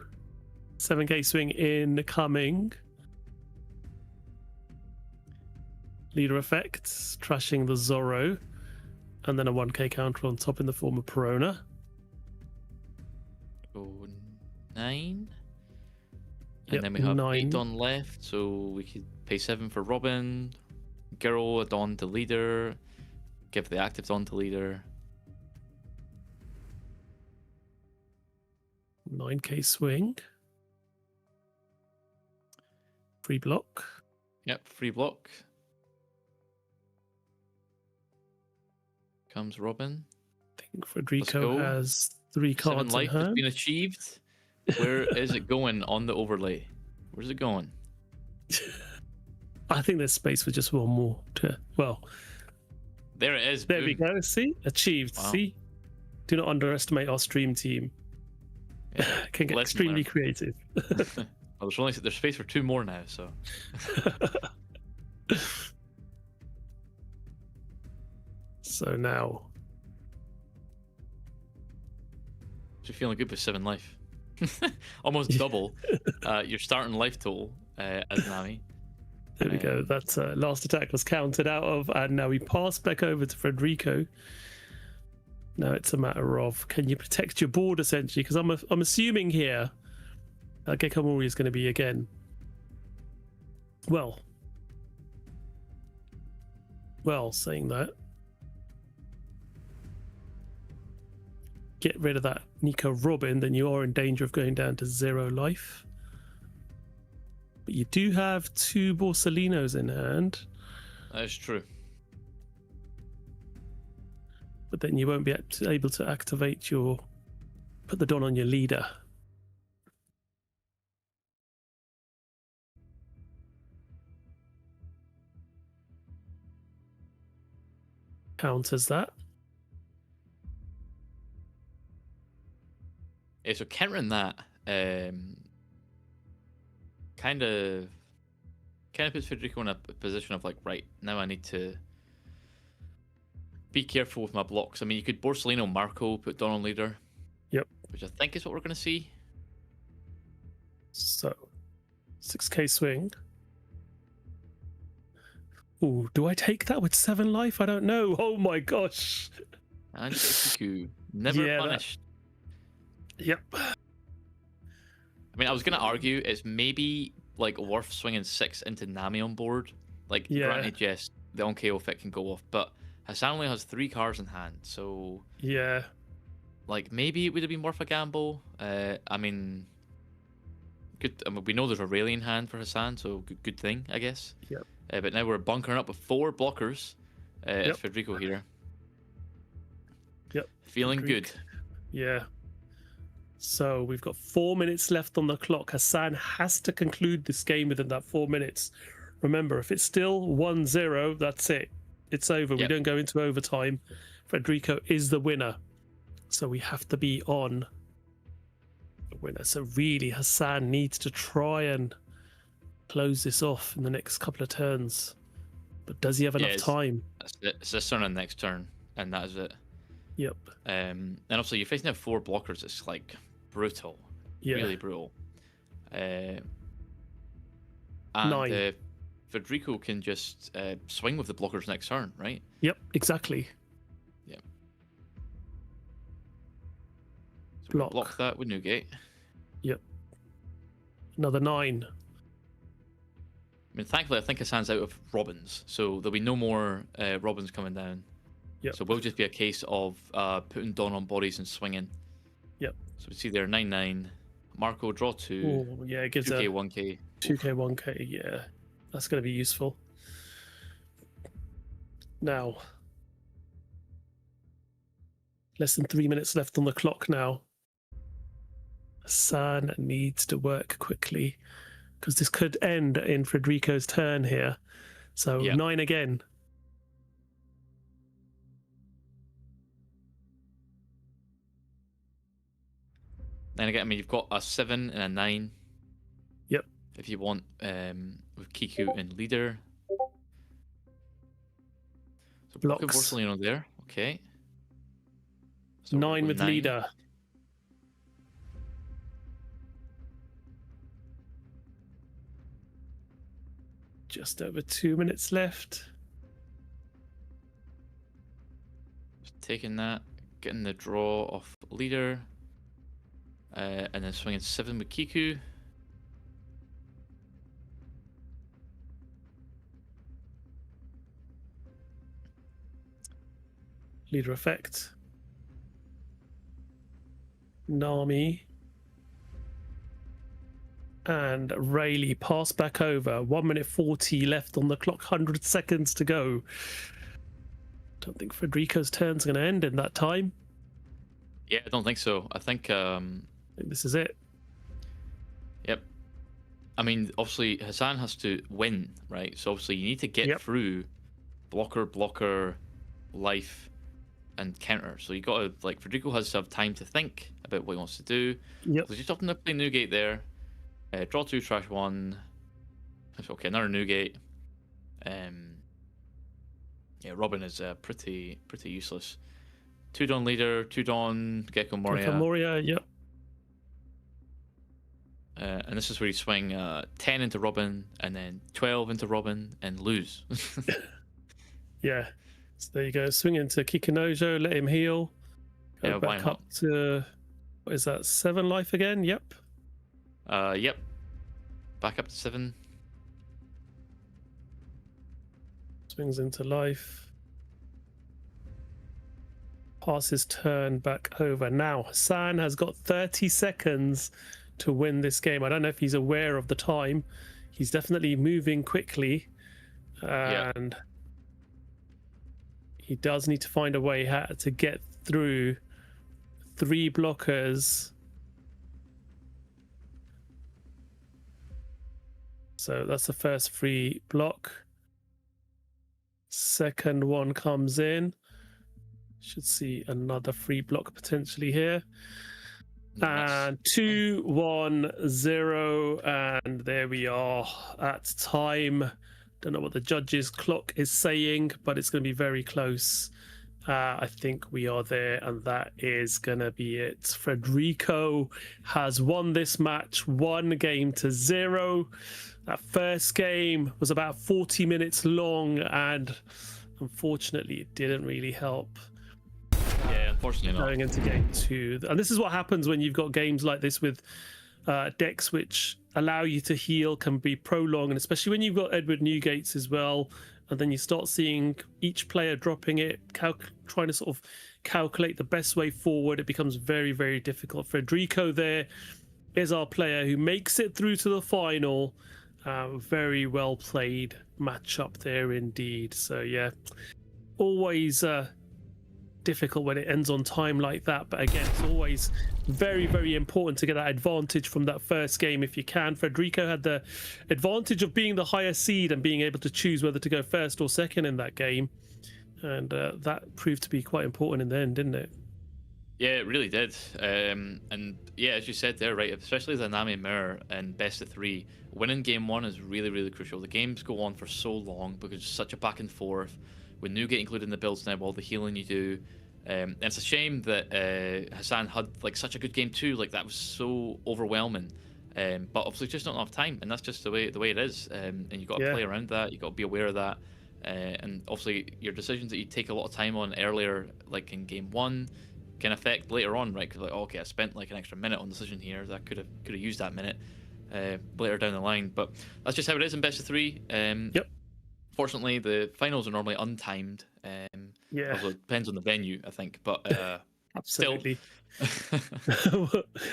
7k swing incoming. Leader effects, trashing the Zorro, and then a 1k counter on top in the form of Perona. Oh, 9. And Yep, then we have 9. 8 on left, so we could pay 7 for Robin, Girl a Dawn to leader, give the active Dawn to leader. 9k swing. Free block. Yep, free block. Comes Robin. I think Federico go. has 3 7 cards in life has hand. been achieved. Where is it going on the overlay? Where's it going? I think there's space for just one more to, well, There it is. there we boom. go. See? Achieved. Wow. See? Do not underestimate our stream team. Yeah. Can get Lesson extremely learned. creative. Well, there's space for 2 more now, so. So now, You're feeling good with 7 life. Almost double your starting life total as Nami. there we go. That last attack was counted out of, and now we pass back over to Federico. Now it's a matter of, can you protect your board essentially? Because I'm assuming here, Gekomori is going to be again. Well, saying that, get rid of that Nico Robin, then you are in danger of going down to 0 life. But you do have 2 Borsalinos in hand, That is true. but then you won't be able to activate put the Don on your leader. Counters that. Yeah, so countering that kind of puts Federico in a position of like, right, now I need to be careful with my blocks. I mean, you could Borsellino Marco, put Don on leader. Yep. Which I think is what we're going to see. So, 6k swing. Ooh, do I take that with 7 life? I don't know. Oh my gosh. And Goku, never Yeah, punished. Yep. I mean, I was going to argue it's maybe like worth swinging 6 into Nami on board. Like, Yeah. granted, yes, the on KO effect can go off, but Hassan only has 3 cards in hand, so Yeah. like maybe it would have been worth a gamble. I mean, good. I mean, we know there's a rally in hand for Hassan, so good thing, I guess. Yep. But now we're bunkering up with 4 blockers. Yep. It's Federico here. Yep. Feeling Agreed. good. Yeah. So we've got 4 minutes left on the clock. Hassan has to conclude this game within that 4 minutes. Remember, if it's still 1-0, that's it. It's over. We Yep. don't go into overtime. Federico is the winner. So we have to be on the winner. So really, Hassan needs to try and close this off in the next couple of turns. But does he have enough it's- time? That's it. It's this turn and next turn, and that is it. Yep. And also, you're facing now 4 blockers. It's like brutal. Yeah. Really brutal. And 9. Federico can just swing with the blockers next turn, right? Yep, exactly. Yep. So we Block. block that with Newgate. Yep. Another 9. I mean, thankfully, I think Hassan's out of Robins, so there'll be no more Robins coming down. Yep. So it will just be a case of putting Dawn on bodies and swinging. Yep. So we see there 9-9. Marco draw 2. Oh, yeah, it gives 2k, a 1k. 2k, 1k. Yeah, that's going to be useful. Now, less than 3 minutes left on the clock now. Hassan needs to work quickly because this could end in Federico's turn here. So Yep. 9 again. Then again, I mean, you've got a 7 and a 9. Yep. If you want, with Kiku and leader. So block, Blocks. unfortunately, not there. Okay. So we're 9 going with 9. leader. Just over 2 minutes left. Just taking that, getting the draw off leader, and then swinging 7 with Kiku. Leader effect. Nami. And Rayleigh pass back over. 1 minute 40 left on the clock, 100 seconds to go. Don't think Federico's turn's going to end in that time. Yeah, I don't think so. I think, I think this is it. yep. I mean, obviously, Hassan has to win, right? So obviously, you need to get Yep. through blocker, life, and counter. So you got to, like, Federico has to have time to think about what he wants to do. Yep. So he's opting to play Newgate there. Draw 2, trash 1. Okay, another Newgate. Yeah, Robin is pretty useless. 2 Dawn leader, 2 Dawn Gecko Moria. Moria, yep. And this is where you swing 10 into Robin and then 12 into Robin and lose. Yeah. So there you go. Swing into Kikinojo, let him heal. Go Yeah, why back not? up to, what is that, 7 life again? Yep. Yep. Back up to 7. Swings into life. Passes turn back over. Now, Hassan has got 30 seconds to win this game. I don't know if he's aware of the time. He's definitely moving quickly. Yeah. And he does need to find a way to get through 3 blockers. So that's the first free block. Second one comes in. Should see another free block potentially here. Nice. And 2, 1, 0. And there we are at time. Don't know what the judge's clock is saying, but it's going to be very close. I think we are there, and that is going to be it. Federico has won this match 1-0. That first game was about 40 minutes long, and unfortunately, it didn't really help Yeah, unfortunately not. going into game 2. And this is what happens when you've got games like this with decks which allow you to heal, can be prolonged, and especially when you've got Edward Newgates as well. And then you start seeing each player dropping it, trying to sort of calculate the best way forward. It becomes very, very difficult. Federico there is our player who makes it through to the final. Very well played matchup there indeed. So yeah, always difficult when it ends on time like that. But again, it's always very, very important to get that advantage from that first game if you can. Federico had the advantage of being the higher seed and being able to choose whether to go first or second in that game. And that proved to be quite important in the end, didn't it? Yeah, it really did. And yeah, as you said there, right, especially the Nami Mirror and best of 3, winning game 1 is really, really crucial. The games go on for so long because it's such a back and forth. With Newgate included in the builds now, all the healing you do. And it's a shame that Hassan had like such a good game too. Like that was so overwhelming. But obviously just not enough time, and that's just the way it is. And you got to play around that. You got to be aware of that. And obviously your decisions that you take a lot of time on earlier, like in game 1, can affect later on, right? Because like, oh, okay, I spent like an extra minute on decision here. That could have used that minute later down the line. But that's just how it is in best of 3. Yep. Fortunately, the finals are normally untimed. Yeah. Also, it depends on the venue, I think. But Absolutely.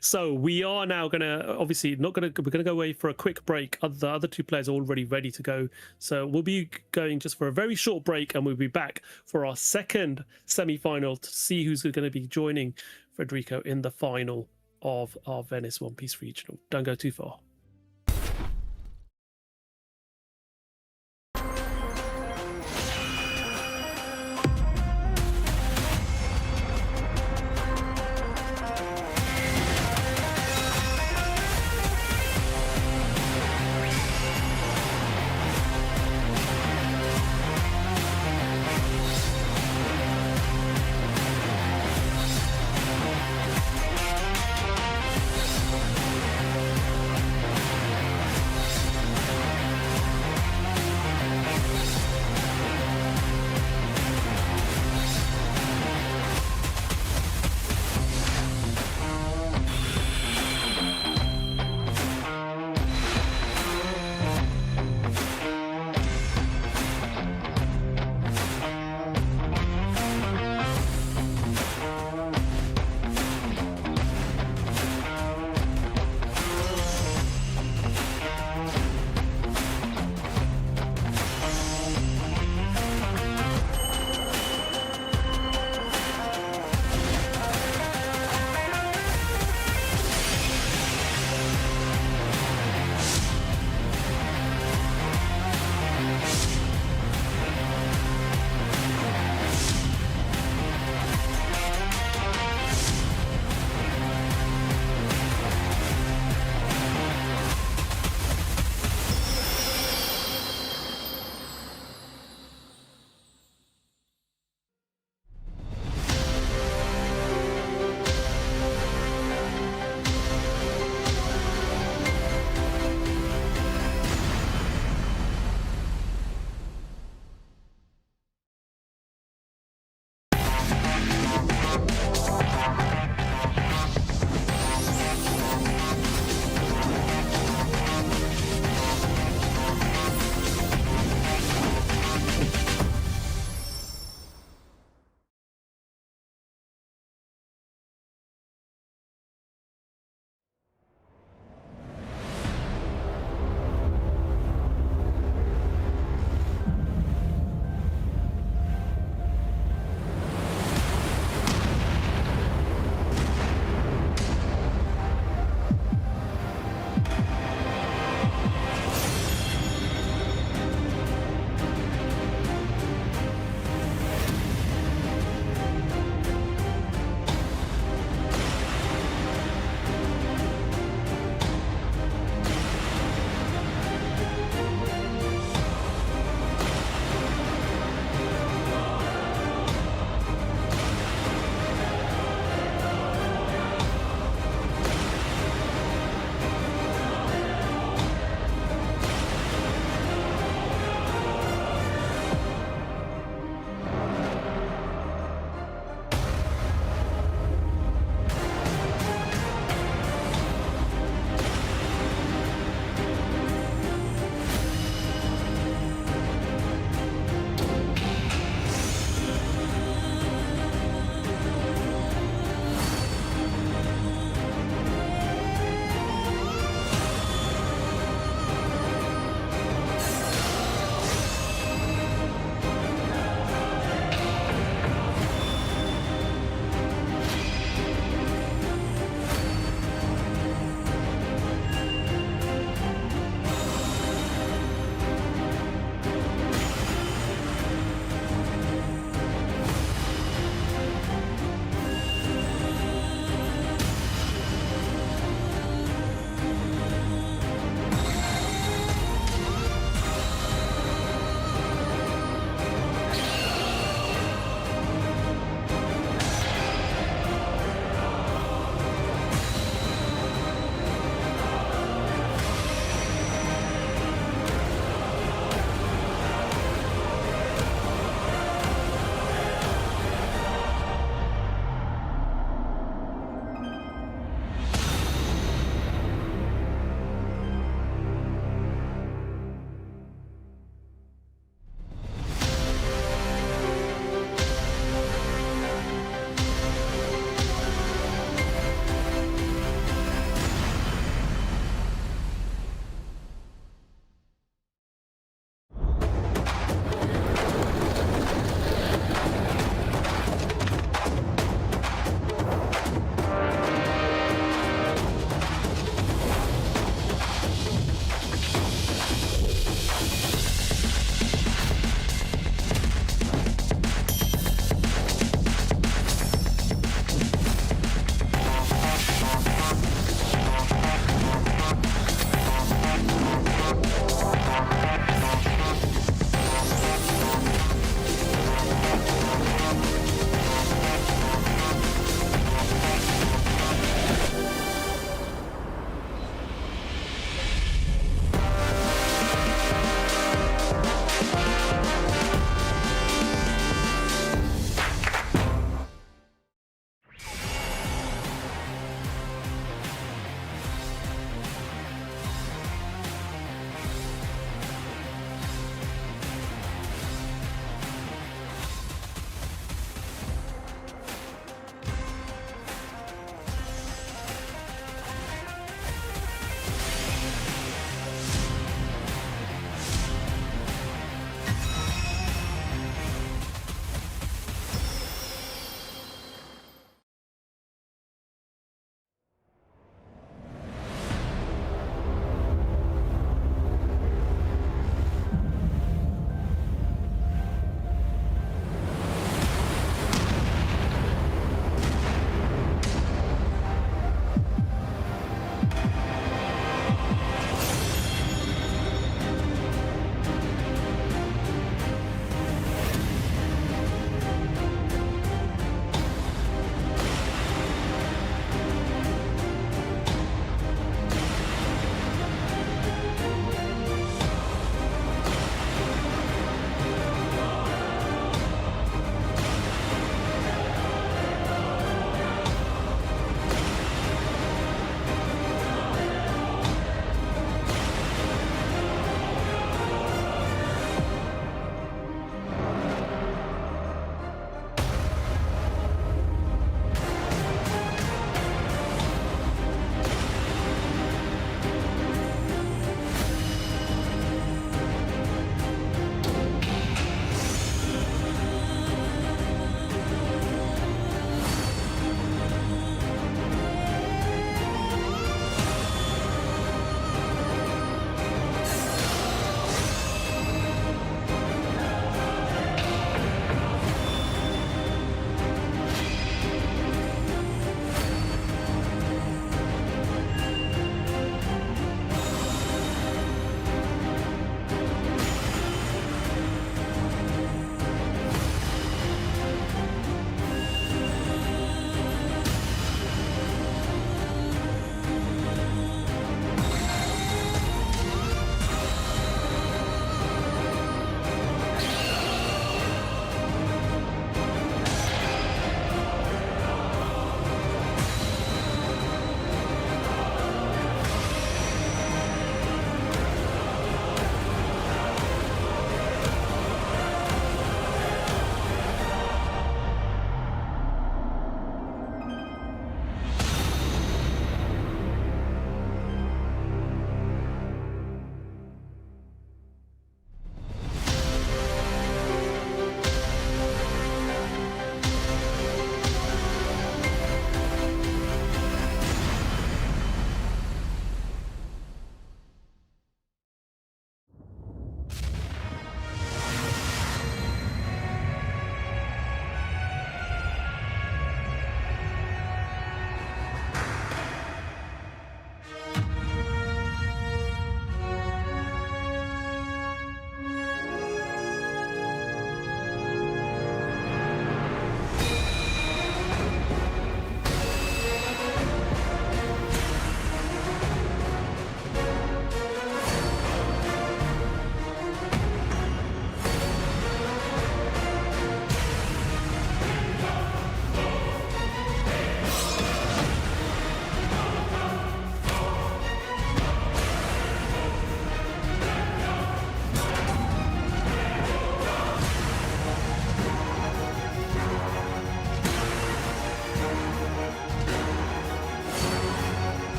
So we are now gonna we're gonna go away for a quick break. The other two players are already ready to go, so we'll be going just for a very short break, and we'll be back for our second semi-final to see who's going to be joining Federico in the final of our Venice One Piece Regional. Don't go too far.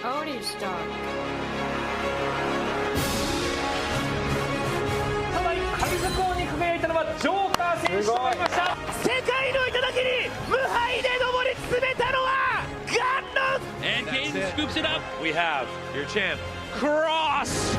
Odie Stock. ただ神図工に輝いたのはジョーカー選手となりました。世界の頂に無敗で上り詰めたのはガンノン And Kane scoops it up. We have your champ, Cross.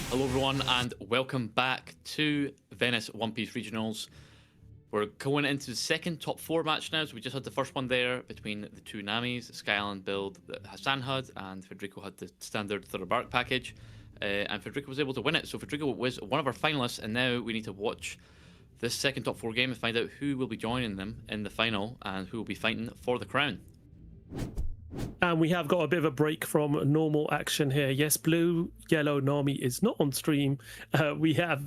Hello everyone and welcome back to Venice One Piece Regionals. We're going into the second top 4 match now, so we just had the first one there between the two Namis, the Sky Island build that Hassan had, and Federico had the standard Thoroughbark package, and Federico was able to win it. So Federico was one of our finalists, and now we need to watch this second top 4 game and find out who will be joining them in the final and who will be fighting for the crown. And we have got a bit of a break from normal action here. Yes, Blue Yellow Nami is not on stream. We have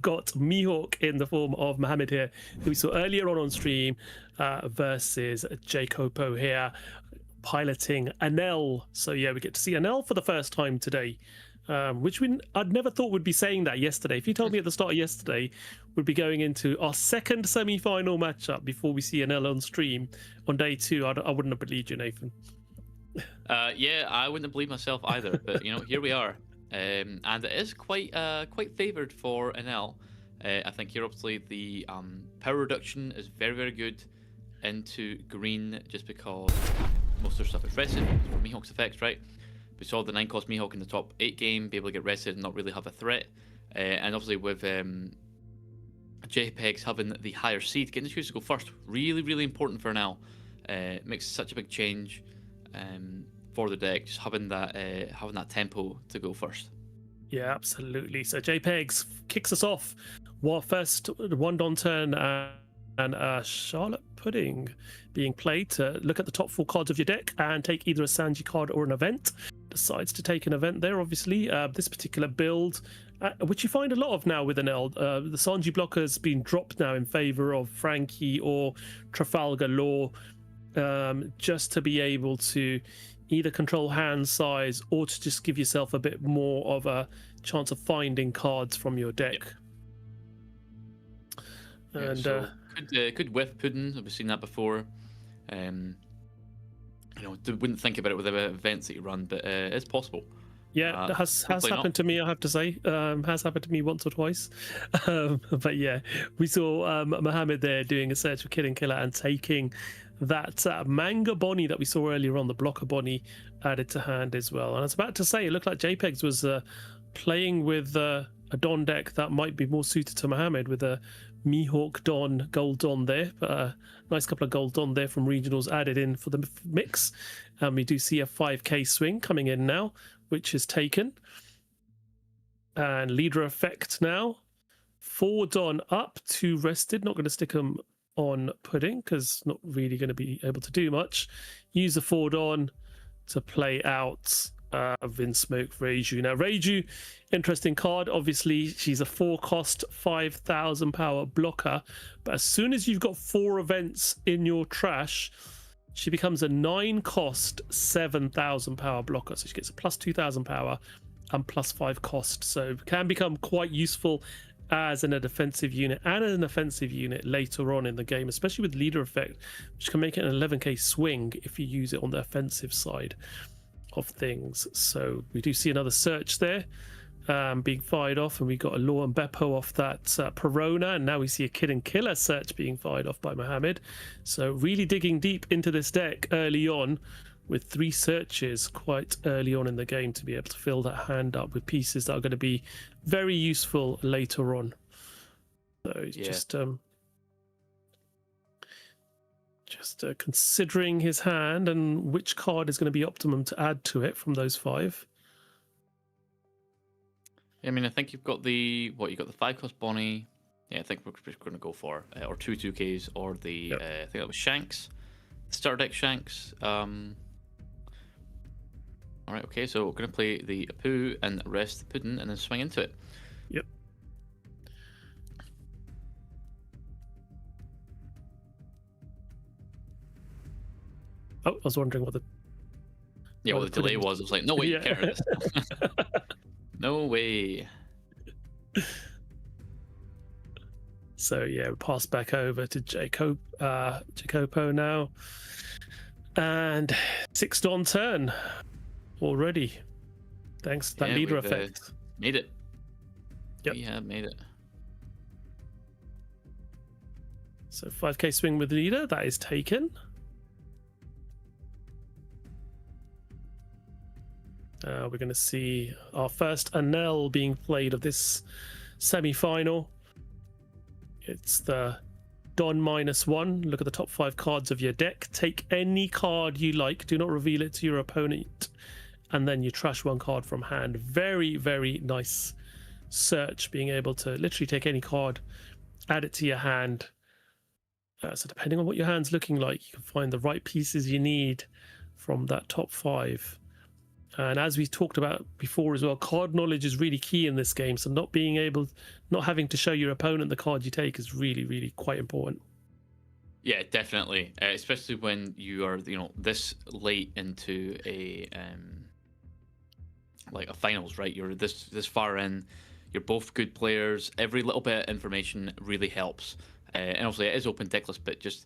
got Mihawk in the form of Mohammed here, who we saw earlier on stream, versus Jacopo here, piloting Anel. So yeah, we get to see Anel for the first time today, which I'd never thought would be saying that yesterday. If you told me at the start of yesterday we'd be going into our second semi-final matchup before we see Anel on stream on day 2, I wouldn't have believed you, Nathan. Yeah, I wouldn't believe myself either, but you know, here we are, and it is quite favoured for Anel. I think here obviously the power reduction is very good into green, just because most of their stuff is rested for Mihawk's effects, right? We saw the 9-cost Mihawk in the top 8 game be able to get rested and not really have a threat, and obviously with JPEGs having the higher seed, getting the choose to go first, really important for Anel. It makes such a big change for the deck, just having that tempo to go first. Yeah, absolutely. So JPEGs kicks us off. First one Don turn and Charlotte Pudding being played to look at the top 4 cards of your deck and take either a Sanji card or an event. Decides to take an event there, obviously. This particular build, which you find a lot of now with Anel, the Sanji blocker has been dropped now in favor of Frankie or Trafalgar Law, just to be able to either control hand size or to just give yourself a bit more of a chance of finding cards from your deck. Yeah, and so could whiff Pudding. We've seen that before. You know, wouldn't think about it with the events that you run, but it's possible. Yeah, that has happened to me, I have to say. Has happened to me once or twice. But yeah, we saw Mohammed there doing a search for Killing Killer and taking that manga Bonnie that we saw earlier on, the blocker Bonnie, added to hand as well. And I was about to say, it looked like JPEGs was playing with a Don deck that might be more suited to Mohammed, with a Mihawk Don, Gold Don there. But a nice couple of Gold Don there from regionals added in for the mix. And we do see a 5k swing coming in now, which is taken. And leader effect now. 4 Don up, 2 rested. Not going to stick them on Pudding because not really going to be able to do much. Use the 4 Don to play out Vinsmoke Reiju. Now, Reiju, interesting card. Obviously, she's a 4-cost, 5,000 power blocker. But as soon as you've got 4 events in your trash, she becomes a 9-cost, 7,000 power blocker. So she gets a plus 2,000 power and plus 5 cost. So can become quite useful as a defensive unit and an offensive unit later on in the game, especially with leader effect, which can make it an 11k swing if you use it on the offensive side of things. So we do see another search there being fired off, and we got a Law and Beppo off that Perona, and now we see a Kid and Killer search being fired off by Mohammed. So really digging deep into this deck early on with 3 searches quite early on in the game to be able to fill that hand up with pieces that are going to be very useful later on. So just considering his hand and which card is going to be optimum to add to it from those 5. I mean, I think you've got the 5-cost Bonnie. Yeah, I think we're going to go for or 2 2Ks or the I think that was Shanks, starter deck Shanks. All right, okay, so we're going to play the Apu and rest the Puddin and then swing into it. Yep. Oh, I was wondering what the... Yeah, what the delay was. I was like, no way, you can't hear this. No way. So yeah, we pass back over to Jacopo now. And 6 Dawn turn already. Thanks to that leader effect. Made it. Yep. We have made it. So 5k swing with leader, that is taken. We're going to see our first Anel being played of this semi-final. It's the Don -1. Look at the top 5 cards of your deck. Take any card you like. Do not reveal it to your opponent. And then you trash 1 card from hand. Very, very nice search, being able to literally take any card, add it to your hand. So depending on what your hand's looking like, you can find the right pieces you need from that top 5. And as we talked about before as well, card knowledge is really key in this game. So not having to show your opponent the card you take is really, really quite important. Yeah, definitely. Especially when you are, this late into a finals, right? You're this far in. You're both good players. Every little bit of information really helps. And obviously it is open deckless, but just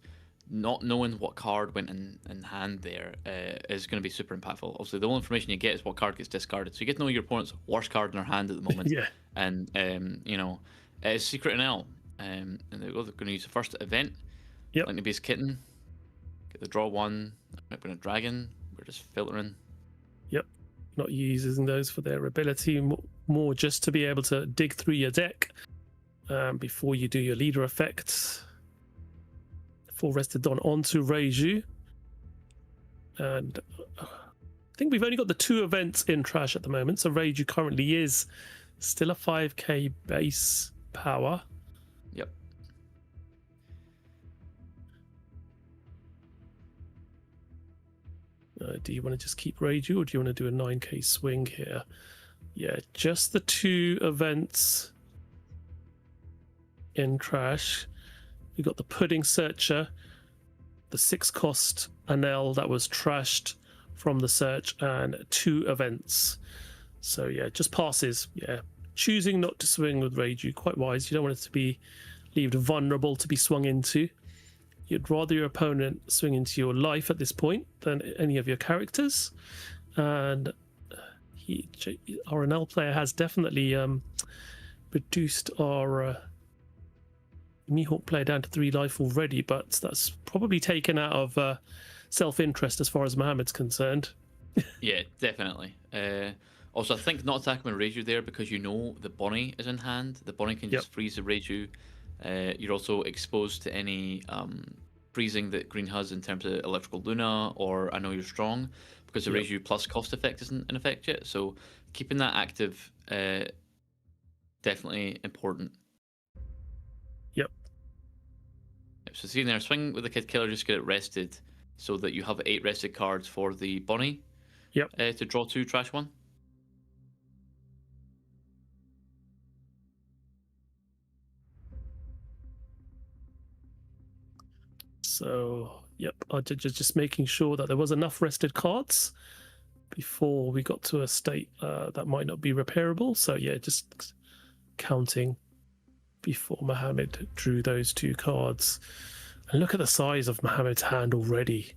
not knowing what card went in hand there is going to be super impactful. Obviously, the only information you get is what card gets discarded. So you get to know your opponent's worst card in their hand at the moment. Yeah. And, it's Secret and L. And they're going to use the first event. Yep. Lightning Base Kitten. Get the draw 1. Might be a dragon. We're just filtering. Yep. Not using those for their ability. More just to be able to dig through your deck before you do your leader effects. Full rested Don onto Reiju. And I think we've only got the 2 events in trash at the moment. So Reiju currently is still a 5k base power. Yep. Do you want to just keep Reiju, or do you want to do a 9k swing here? Yeah, just the 2 events in trash. We got the Pudding Searcher, the 6-cost Anel that was trashed from the search, and 2 events. So yeah, just passes. Yeah, choosing not to swing with Reiju, quite wise. You don't want it to be left vulnerable to be swung into. You'd rather your opponent swing into your life at this point than any of your characters. And our Anel player has definitely reduced our Mihawk player down to 3 life already, but that's probably taken out of self-interest as far as Mohammed's concerned. Yeah, definitely. Also, I think not attacking with Reiju there because the Bonnie is in hand. The Bonnie can just freeze the Reiju. You're also exposed to any freezing that green has in terms of Electrical Luna or I Know You're Strong, because the Reiju plus cost effect isn't in effect yet. So keeping that active, definitely important. So see there, swing with the Kid Killer, just get it rested so that you have 8 rested cards for the Bonnie. Yep. To draw 2, trash 1. So, yep, I just making sure that there was enough rested cards before we got to a state that might not be repairable. So yeah, just counting before Mohammed drew those 2 cards. And look at the size of Mohammed's hand already.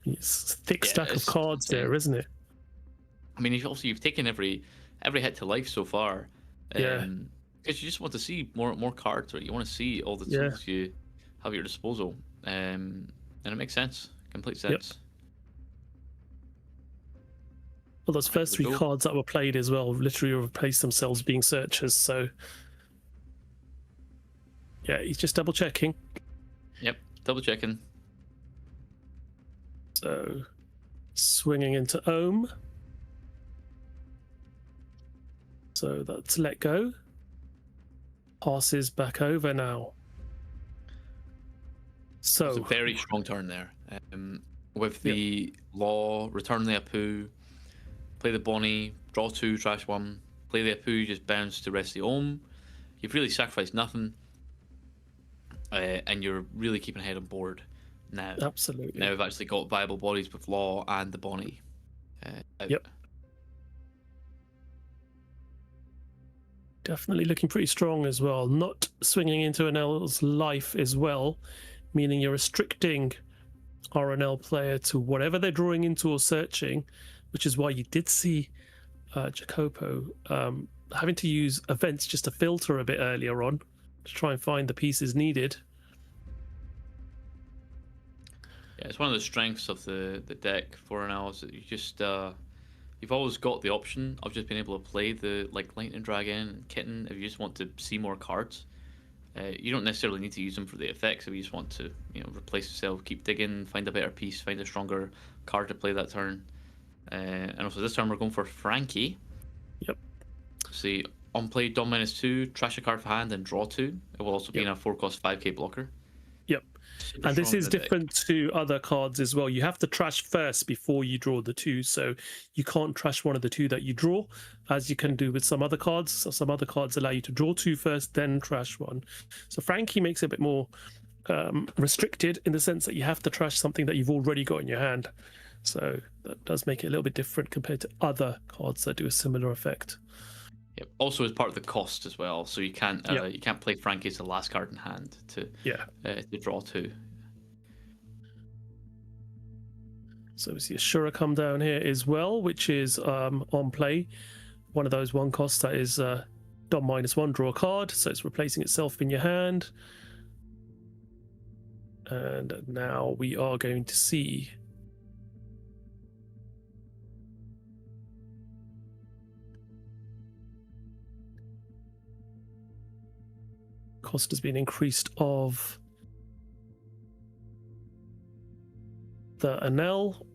It's a thick stack of cards there, isn't it? I mean, you've taken every hit to life so far. Yeah. Because you just want to see more cards, right? You want to see all the tools you have at your disposal. And it makes sense. Complete sense. Yep. Well, those first 3 cards that were played as well literally replaced themselves being searchers. So yeah, he's just double checking. Yep, double checking. So swinging into Ohm. So that's let go. Passes back over now. So it's a very strong turn there. With the Law, return the Apu, play the Bonnie, draw 2, trash 1, play the Apu, just bounce to rest the Ohm. You've really sacrificed nothing. And you're really keeping ahead on board now. Absolutely. Now we've actually got viable bodies with Law and the Bonnie. Yep. Definitely looking pretty strong as well. Not swinging into an L's life as well, meaning you're restricting RNL player to whatever they're drawing into or searching, which is why you did see Jacopo having to use events just to filter a bit earlier on to try and find the pieces needed. Yeah, it's one of the strengths of the deck for RNL is that you just you've always got the option of just being able to play the Lightning Dragon and Kitten if you just want to see more cards. You don't necessarily need to use them for the effects if you just want to, replace yourself, keep digging, find a better piece, find a stronger card to play that turn. And also this turn we're going for Frankie. Yep. See, on play Dom -2, trash a card for hand and draw 2. It will also be in a 4-cost 5k blocker. Yep. And this is different to other cards as well. You have to trash first before you draw the 2. So you can't trash one of the 2 that you draw, as you can do with some other cards. So some other cards allow you to draw 2 first, then trash 1. So Frankie makes it a bit more restricted in the sense that you have to trash something that you've already got in your hand. So that does make it a little bit different compared to other cards that do a similar effect. Yep. Also, as part of the cost as well, so you can't play Frankie as the last card in hand to draw 2. So we see Ashura come down here as well, which is on play. One of those 1 costs that is Dom -1, draw a card, so it's replacing itself in your hand. And now we are going to see cost has been increased of the Anel,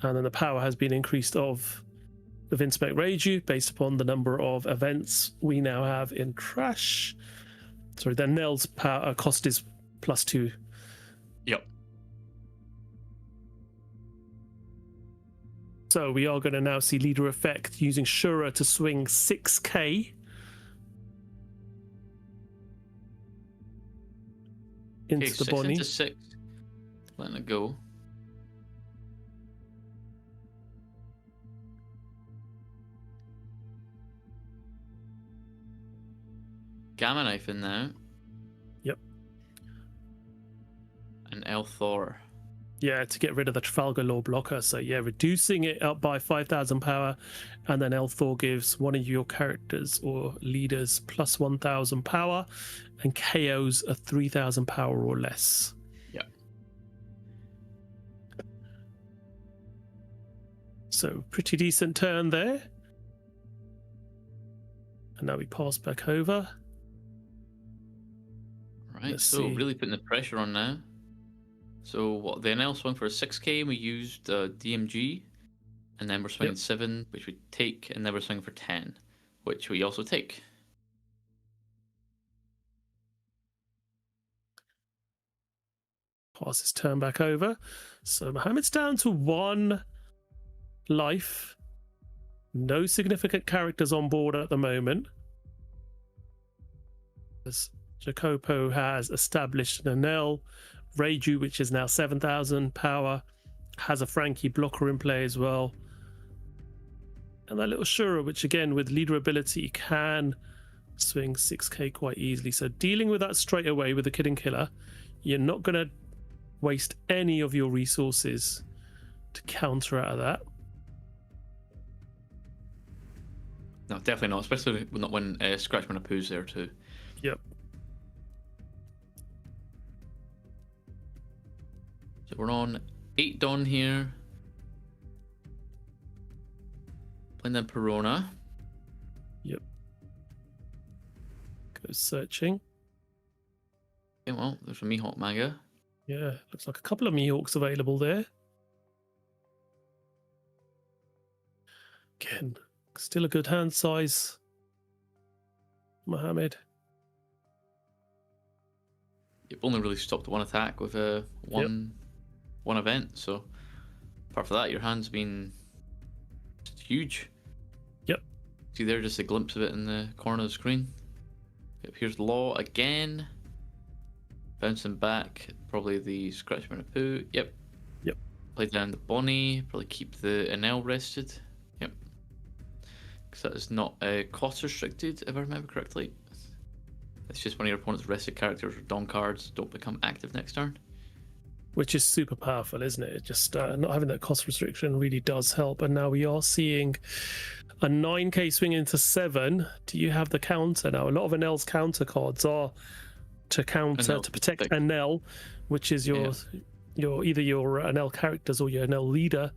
and then the power has been increased of the Vinspec Reiju based upon the number of events we now have in trash. Sorry, the Anel's power cost is +2. Yep. So we are going to now see leader effect using Shura to swing 6k into the Bonnie. Into 6. Letting it go. Gamma Knife in now. Yep. And Elthor. Yeah, to get rid of the Trafalgar Law blocker. So yeah, reducing it up by 5,000 power, and then Elthor gives one of your characters or leaders +1,000 power, and KOs a 3,000 power or less. Yeah. So pretty decent turn there. And now we pass back over. Right, Let's so see. really putting the pressure on now. So what the NL swung for a 6k, and we used DMG, and then we're swinging 7, which we take, and then we're swinging for 10, which we also take. Pass his turn back over. So Mohammed's down to 1 life. No significant characters on board at the moment. As Jacopo has established an Enel, Reiju, which is now 7,000 power, has a Frankie blocker in play as well. And that little Shura, which again with leader ability can swing 6k quite easily. So dealing with that straight away with the Kid and Killer, you're not going to waste any of your resources to counter out of that. No, definitely not, especially not when Scratchman Apu's there too. Yep. So we're on 8 Dawn here. Playing then Perona. Yep. Goes searching. Yeah, well, there's a Mihawk Maga. Yeah, looks like a couple of Mihawks available there. Again, still a good hand size. Mohammed. You've only really stopped at 1 attack with one event, so apart from that, your hand's been just huge. Yep. See there, just a glimpse of it in the corner of the screen. Yep, here's Law again. Bouncing back, probably the Scratchman Apu. Yep. Yep. Play down the Bonnie, probably keep the Enel rested. Yep. Because that is not cost restricted, if I remember correctly. It's just when your opponent's rested characters or Dawn cards don't become active next turn. Which is super powerful, isn't it? Just not having that cost restriction really does help. And now we are seeing a 9k swing into 7. Do you have the counter now? A lot of Enel's counter cards are to counter, Enel, to protect thick. Enel, which is your either your Enel characters or your Enel leader,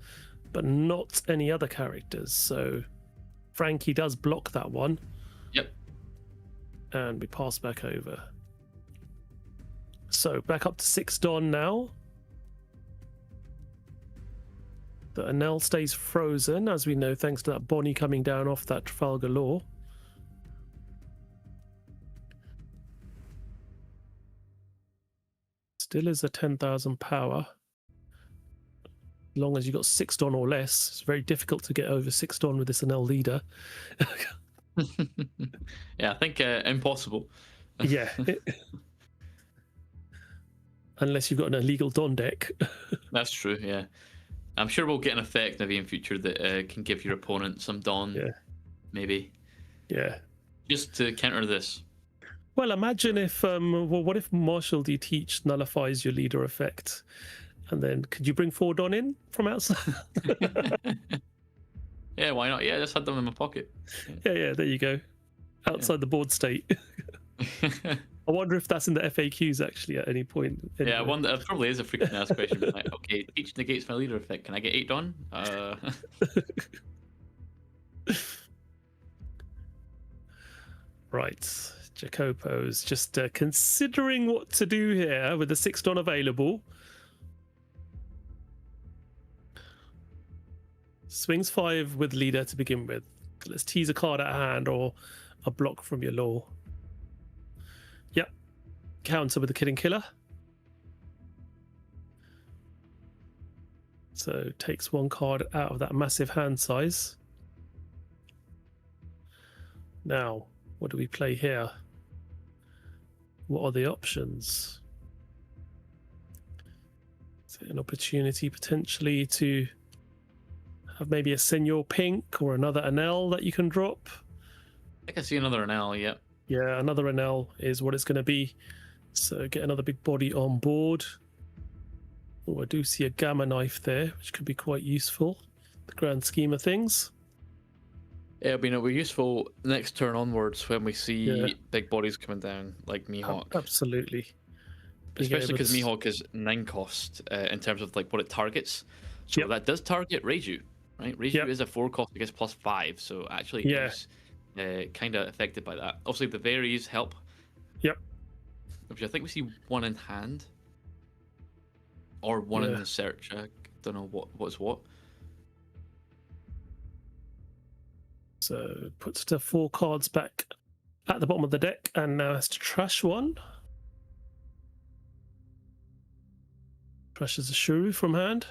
but not any other characters. So Frankie does block that one. Yep. And we pass back over. So back up to 6 Dawn now. The Enel stays frozen, as we know, thanks to that Bonnie coming down off that Trafalgar Law. Still is a 10,000 power. As long as you got 6 Dawn or less, it's very difficult to get over 6 Dawn with this Enel leader. Yeah, I think impossible. Yeah. Unless you've got an illegal Dawn deck. That's true, yeah. I'm sure we'll get an effect maybe in future that can give your opponent some Dawn. Yeah. Maybe. Yeah. Just to counter this. Well, imagine if, what if Marshall D Teach nullifies your leader effect? And then could you bring 4 Dawn in from outside? Yeah, why not? Yeah, I just had them in my pocket. Yeah, there you go. Outside the board state. I wonder if that's in the FAQs actually at any point. Yeah, I wonder. It probably is a frequently asked question. Like, okay, Teach negates my leader effect. Can I get 8 Dawn? Right. Jacopo's just considering what to do here with the 6 Dawn available. Swings 5 with leader to begin with. Let's tease a card at hand or a block from your law. Yep. Counter with the Kid and Killer. So takes 1 card out of that massive hand size. Now, what do we play here? What are the options? Is it an opportunity potentially to have maybe a Senor Pink or another Enel that you can drop? I can see another Enel, yeah. Yeah, another Enel is what it's going to be. So get another big body on board. Oh, I do see a Gamma Knife there, which could be quite useful. The grand scheme of things. Yeah, I mean, it'll be useful next turn onwards when we see Yeah. big bodies coming down, like Mihawk. Absolutely. Especially because Mihawk is 9 cost in terms of like what it targets. So Yep. that does target Reiju, right? Reiju Yep. is a 4 cost against +5, so actually Yeah. it's kind of affected by that. Obviously, the varies help. Yep. Which I think we see 1 in hand. Or 1 in Yeah. the search. I don't know what's what. So puts the 4 cards back at the bottom of the deck and now has to trash 1. Crushes a shrew from hand.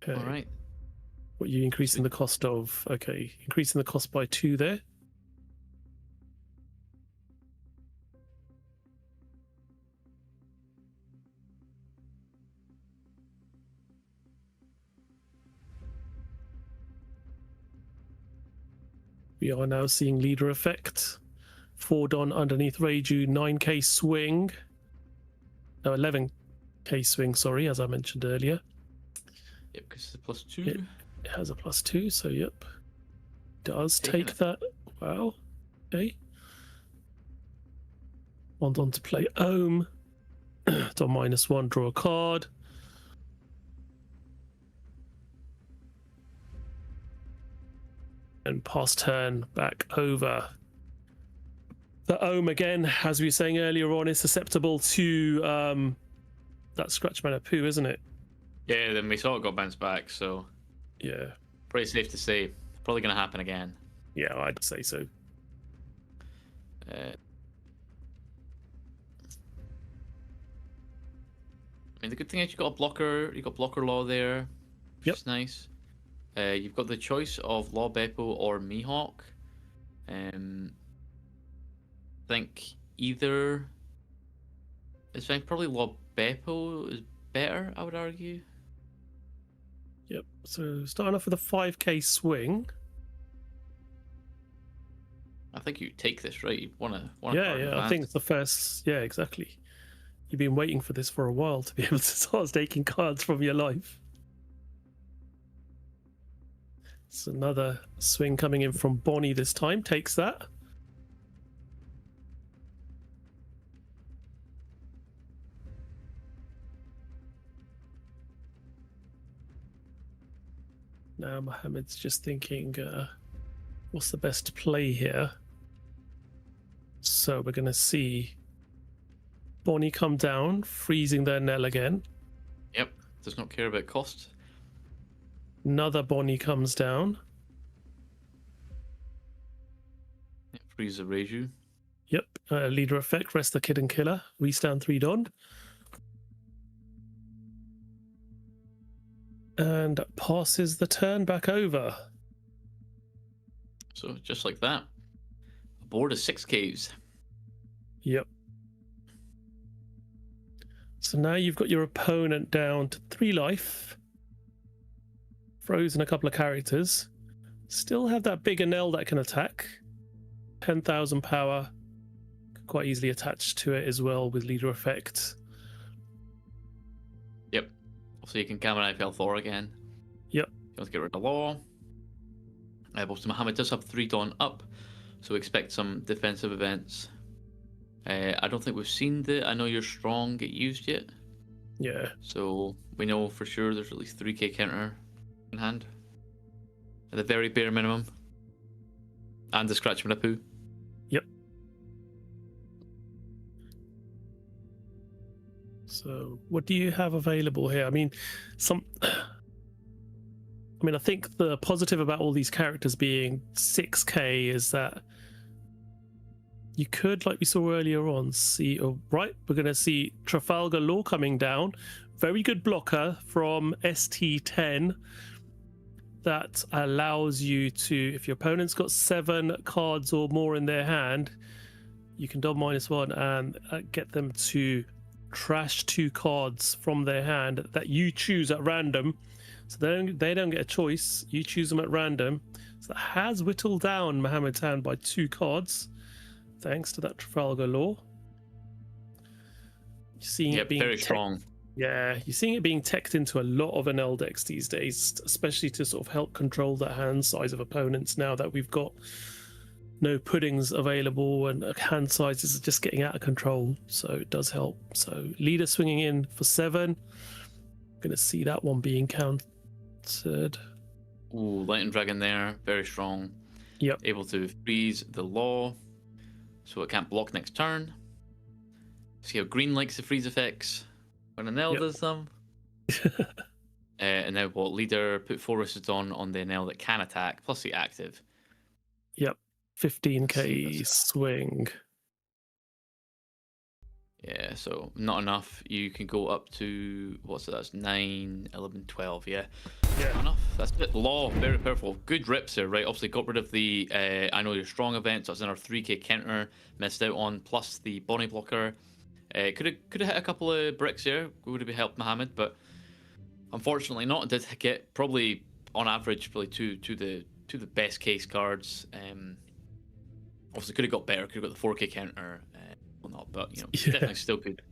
Okay. All right. What are you increasing the cost of? Okay, increasing the cost by 2 there. We are now seeing leader effect. 4 Don underneath Reiju, 9k swing. No, 11k swing, sorry, as I mentioned earlier. Yep, because it's a +2. It has a +2, so yep. Does Taking take it. that. Wow. Okay. Want on to play Ohm. It's on -1, draw a card. And pass turn back over. The Ohm, again, as we were saying earlier on, is susceptible to that Scratch Mana Poo, isn't it? Yeah, then we saw it got bounced back, so Yeah. pretty safe to say. Probably going to happen again. Yeah, I'd say so. I mean, the good thing is you got a blocker. You got blocker law there, which Yep. is nice. You've got the choice of Law Beppo or Mihawk. I think either is fine. Probably Law Beppo is better, I would argue. Yep. So starting off with a 5k swing. I think you take this, right? You want to. Yeah, I think it's the first. Yeah, exactly. You've been waiting for this for a while to be able to start taking cards from your life. It's another swing coming in from Bonnie this time. Takes that. Now Mohammed's just thinking, what's the best play here? So we're going to see Bonnie come down, freezing their Nell again. Yep. Does not care about cost. Another Bonnie comes down. Yep, freeze the Reiju. Yep. Leader effect, rest the Kid and Killer. Restand 3 Don. And passes the turn back over. So just like that, a board of 6 caves. Yep. So now you've got your opponent down to 3 life. Frozen a couple of characters. Still have that bigger Nell that can attack. 10,000 power. Quite easily attached to it as well with leader effect. Yep. So you can Knife L4 again. Yep. You want to get rid of Law. But Mohammed does have 3 Dawn up, so expect some defensive events. I don't think we've seen the I Know You're Strong get used yet. Yeah. So we know for sure there's at least 3k counter in hand. At the very bare minimum. And the Scratch Mana Poo. Yep. So what do you have available here? I mean, I think the positive about all these characters being 6k is that you could, like we saw earlier on, see, we're going to see Trafalgar Law coming down. Very good blocker from ST10 that allows you to, if your opponent's got 7 cards or more in their hand, you can Don -1 and get them to trash 2 cards from their hand that you choose at random. So they don't get a choice. You choose them at random. So that has whittled down Mohammed's hand by 2 cards, thanks to that Trafalgar Law. You're seeing it being very strong. Yeah, you're seeing it being teched into a lot of NL decks these days, especially to sort of help control the hand size of opponents now that we've got no puddings available and hand sizes are just getting out of control. So it does help. So leader swinging in for 7. Going to see that one being countered. Ooh, Lightning Dragon there, very strong. Yep. Able to freeze the Law, so it can't block next turn. See how green likes the freeze effects when an L does them. And now what? Leader put 4 Resistance on the NL that can attack, plus the active. Yep. 15k swing. Yeah, so not enough. You can go up to, what's it, that's 9, 11, 12, yeah. Yeah. Not enough. That's it. Law, very powerful. Good rips there, right? Obviously got rid of the I Know You're Strong event, so that's in our 3k counter, missed out on, plus the Bonnie blocker. Could have hit a couple of bricks there, would have helped Mohammed, but unfortunately not. Did get probably, on average, probably two the best case cards. Obviously could have got better, could have got the 4k counter, not, but you know, definitely still good.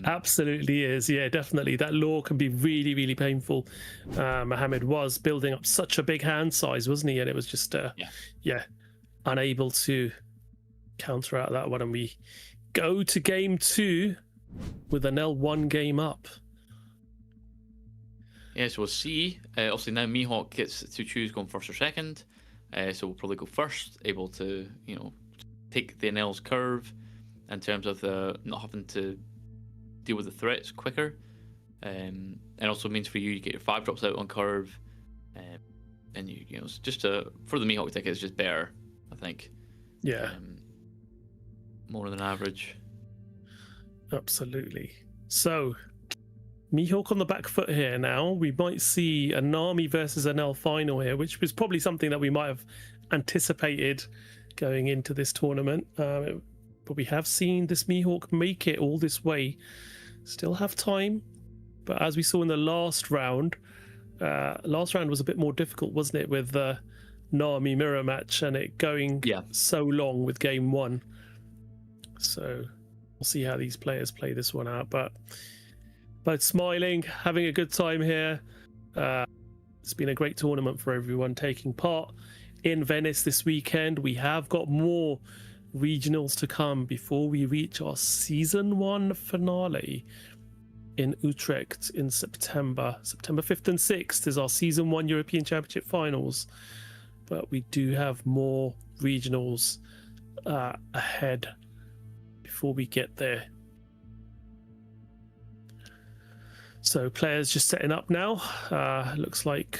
Absolutely is, yeah, definitely. That law can be really, really painful. Mohammed was building up such a big hand size, wasn't he? And it was just, unable to counter out that one. And we go to game 2 with an L1 game up. Yeah, so we'll see. Obviously now Mihawk gets to choose going first or second. So we'll probably go first, able to, you know, take the NL's curve in terms of not having to deal with the threats quicker. And also means for you, you get your 5 drops out on curve. And you know, it's just for the Mihawk ticket, it's just better, I think. Yeah. More than average. Absolutely. So, Mihawk on the back foot here now. We might see a Nami versus an L final here, which was probably something that we might have anticipated going into this tournament. But we have seen this Mihawk make it all this way. Still have time. But as we saw in the last round was a bit more difficult, wasn't it? With the Nami mirror match and it going so long with game 1. So we'll see how these players play this one out. But both smiling, having a good time here. It's been a great tournament for everyone taking part in Venice this weekend. We have got more regionals to come before we reach our season 1 finale in Utrecht in September. September 5th and 6th is our season 1 European Championship finals. But we do have more regionals ahead before we get there. So players just setting up now. Looks like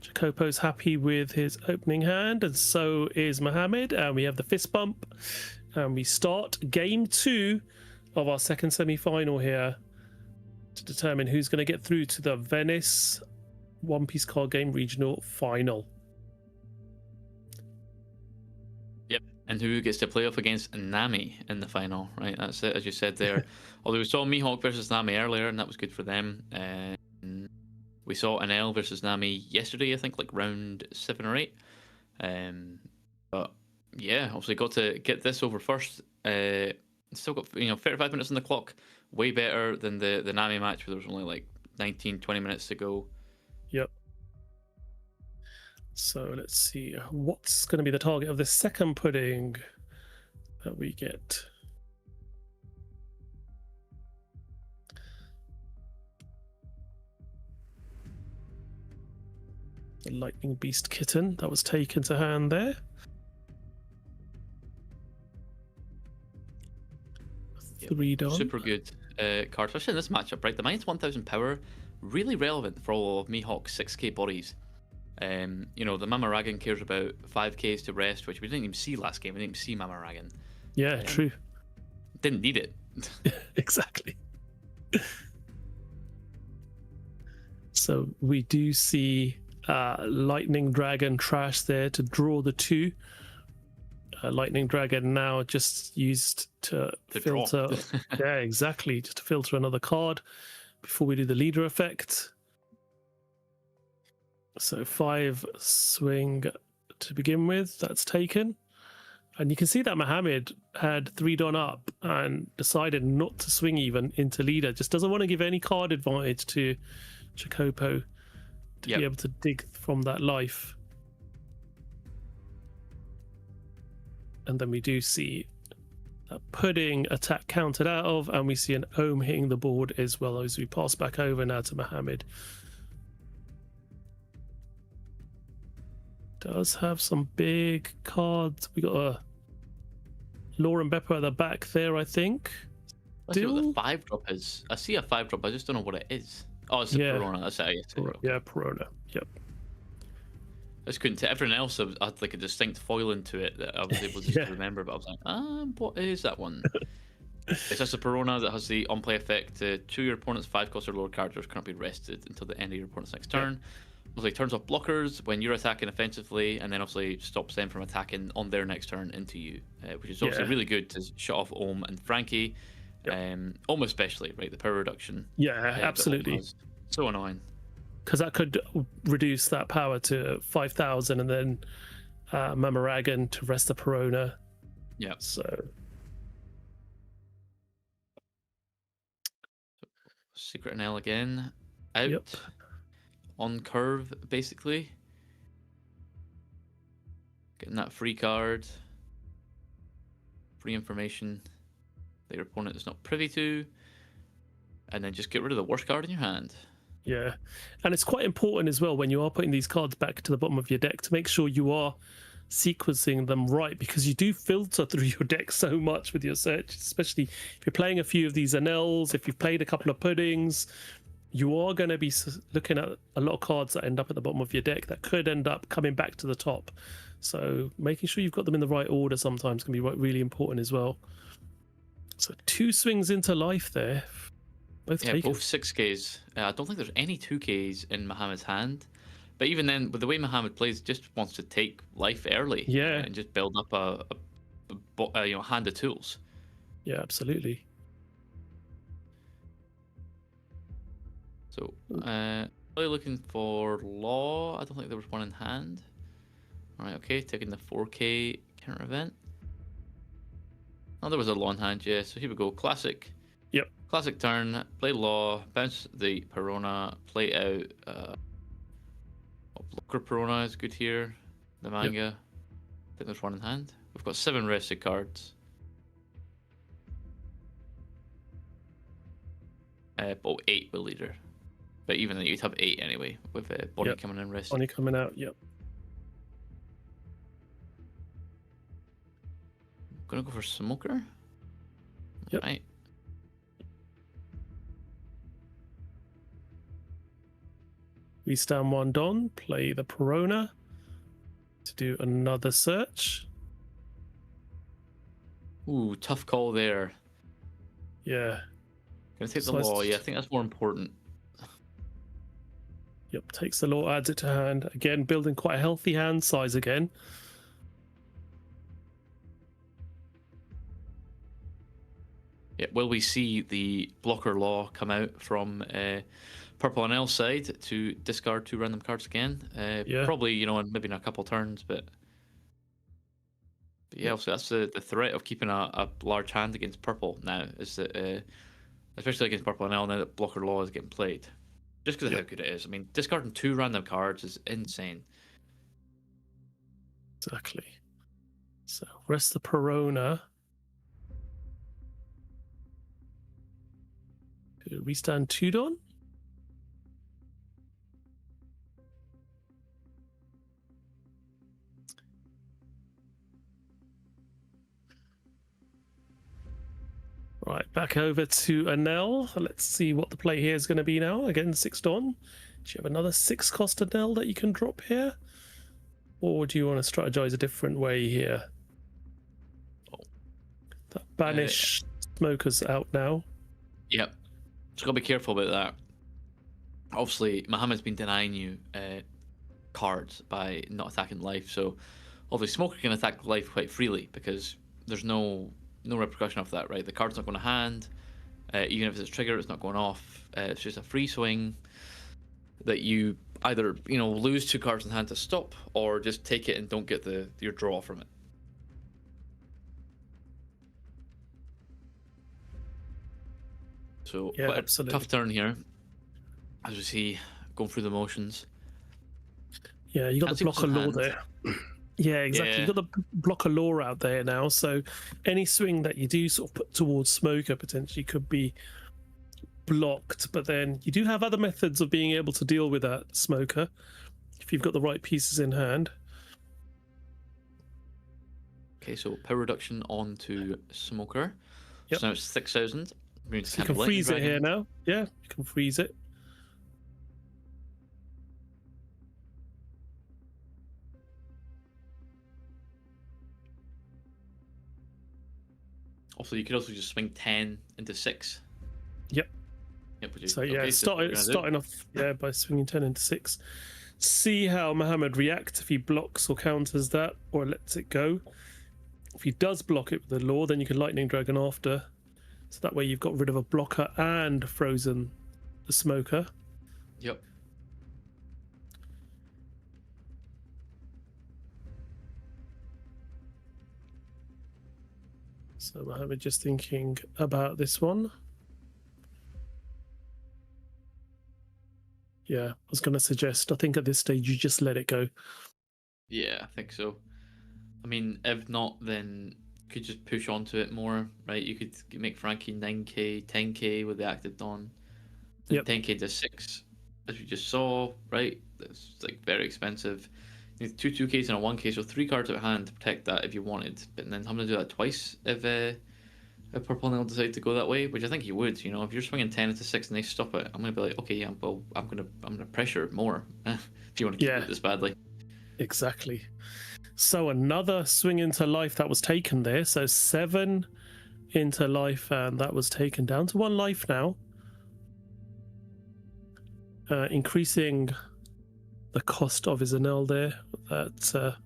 Jacopo's happy with his opening hand, and so is Mohammed. And we have the fist bump, and we start game 2 of our second semi-final here to determine who's going to get through to the Venice One Piece card game regional final. Yep, and who gets to play off against Nami in the final, right? That's it, as you said there. Although we saw Mihawk versus Nami earlier, and that was good for them. We saw an L versus Nami yesterday, I think, like round 7 or 8. But yeah, obviously got to get this over first. Still got 35 minutes on the clock, way better than the Nami match where there was only like 19-20 minutes to go. Yep. So let's see what's going to be the target of the second pudding that we get. The Lightning Beast kitten that was taken to hand there. Yep. 3 done. Super good card, especially in this matchup, right? The -1000 power, really relevant for all of Mihawk's 6k bodies. You know, the Mama Ragan cares about 5ks to rest, which we didn't even see last game. We didn't even see Mama Ragan. Yeah, true. Didn't need it. Exactly. So we do see Lightning Dragon Trash there to draw the 2. Lightning Dragon now just used to filter. Yeah, exactly. Just to filter another card before we do the leader effect. So 5 swing to begin with. That's taken. And you can see that Mohammed had 3 done up and decided not to swing even into leader. Just doesn't want to give any card advantage to Jacopo to be able to dig from that life. And then we do see that pudding attack counted out of, and we see an ohm hitting the board as well as we pass back over now to Mohammed. Does have some big cards. We got a Lauren Bepper at the back there, I think. Let's see what the 5 drop is. I see a 5 drop, I just don't know what it is. Oh, it's a Perona. That's it. Yeah, Perona. Yep. just couldn't. Everyone else had like a distinct foil into it that I was able just to remember, but I was like, what is that one? It's just a Perona that has the on-play effect. To your opponent's 5 cost or lower characters cannot be rested until the end of your opponent's next turn. Obviously, turns off blockers when you're attacking offensively, and then obviously stops them from attacking on their next turn into you, which is obviously really good to shut off Ohm and Frankie. Ohm especially, right? The power reduction. Yeah, absolutely. So annoying. Because that could reduce that power to 5,000, and then Mamaragan to rest the Perona. Yeah. So Secret NL again. Out. Yep. On curve, basically. Getting that free card. Free information that your opponent is not privy to. And then just get rid of the worst card in your hand. yeah, and it's quite important as well when you are putting these cards back to the bottom of your deck to make sure you are sequencing them right, because you do filter through your deck so much with your search, especially if you're playing a few of these NLs, if you've played a couple of puddings, you are going to be looking at a lot of cards that end up at the bottom of your deck that could end up coming back to the top. So making sure you've got them in the right order sometimes can be really important as well. So 2 swings into life there. Both taken. Both 6Ks. I don't think there's any 2Ks in Mohammed's hand. But even then, with the way Mohammed plays, just wants to take life early. Yeah. And just build up a hand of tools. Yeah, absolutely. So, really looking for Law. I don't think there was one in hand. Alright, okay, taking the 4K counter event. Oh, there was a Law in hand, yeah. So here we go. Classic. Yep. Classic turn. Play Law. Bounce the Perona. Play out. Blocker Perona is good here. The manga. Yep. I think there's one in hand. We've got 7 rested cards. 8 with leader. But even then, you'd have 8 anyway, with Bonnie coming in rested. Bonnie coming out, yep. Gonna go for Smoker. Yep. Right. We stand 1 Don, play the Perona to do another search. Ooh, tough call there. Yeah. Gonna take So the let's- Law. Yeah, I think that's more important. Yep, takes the Law, adds it to hand. Again, building quite a healthy hand size again. Yeah, will we see the blocker Law come out from Purple and L side to discard 2 random cards again? Probably, maybe in a couple turns, but yeah, also that's the threat of keeping a large hand against Purple now, is that especially against Purple and L, now that blocker Law is getting played. Just because of how good it is. I mean, discarding 2 random cards is insane. Exactly. So rest the Perona. We stand 2 Don. Right, back over to Anel. Let's see what the play here is going to be now. Again, 6 Don. Do you have another 6 cost Anel that you can drop here? Or do you want to strategize a different way here? That banish Smoker's out now. Yep. Just got to be careful about that. Obviously, Mohammed's been denying you cards by not attacking life, so obviously Smoker can attack life quite freely because there's no repercussion of that, right? The card's not going to hand. Even if it's a trigger, it's not going off. It's just a free swing that you either lose 2 cards in hand to stop, or just take it and don't get your draw from it. So Yeah, quite a absolutely. tough turn here, as we see going through the motions. Yeah, you got Can't the see what's blocker in law hand. there. Yeah, exactly. Yeah. You've got the blocker law out there now, so any swing that you do sort of put towards Smoker potentially could be blocked, but then you do have other methods of being able to deal with that Smoker if you've got the right pieces in hand. Okay, so power reduction onto Smoker. Yep. So now it's 6,000. So you can freeze it here now. Yeah, you can freeze it. Also, you could also just swing 10 into 6. Yep. Yep. Which is, So yeah, okay, starting off by swinging 10 into 6. See how Muhammad reacts if he blocks or counters that or lets it go. If he does block it with the law, then you can Lightning Dragon after. So that way you've got rid of a blocker and frozen the smoker. Yep. So Muhammad just thinking about this one. Yeah, I was going to suggest, I think at this stage you just let it go. Yeah, I think so. I mean, if not, then you could just push onto it more, right? You could make Frankie 9k, 10k with the active Dawn. Then Yep. 10k to 6, as we just saw, right? That's like very expensive. You need 2 2ks and a 1k, so 3 cards at hand to protect that if you wanted. But then having to do that twice if Purple Nail decide to go that way, which I think he would. You know, if you're swinging 10 into 6 and they stop it, I'm gonna be like, okay, yeah, well, I'm gonna pressure more if you want to keep it this badly. Exactly. So another swing into life that was taken there. So 7 into life, and that was taken down to 1 life now. Increasing the cost of his Anel there. That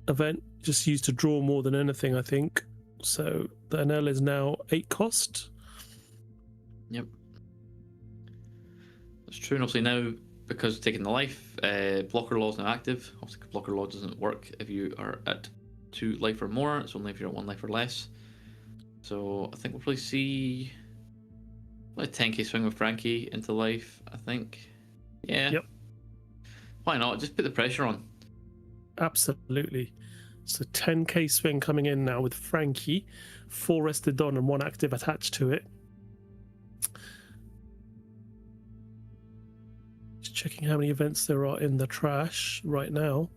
event just used to draw more than anything, I think. So the Anel is now 8 cost. Yep. That's true. And obviously now, because taking the life, blocker law is now active. Obviously, blocker law doesn't work if you are at 2 life or more. It's only if you're at 1 life or less. So I think we'll probably see a 10k swing with Frankie into life, I think. Yeah. Yep. Why not? Just put the pressure on. Absolutely. So 10k swing coming in now with Frankie, 4 rested Dawn and 1 active attached to it. Just checking how many events there are in the trash right now.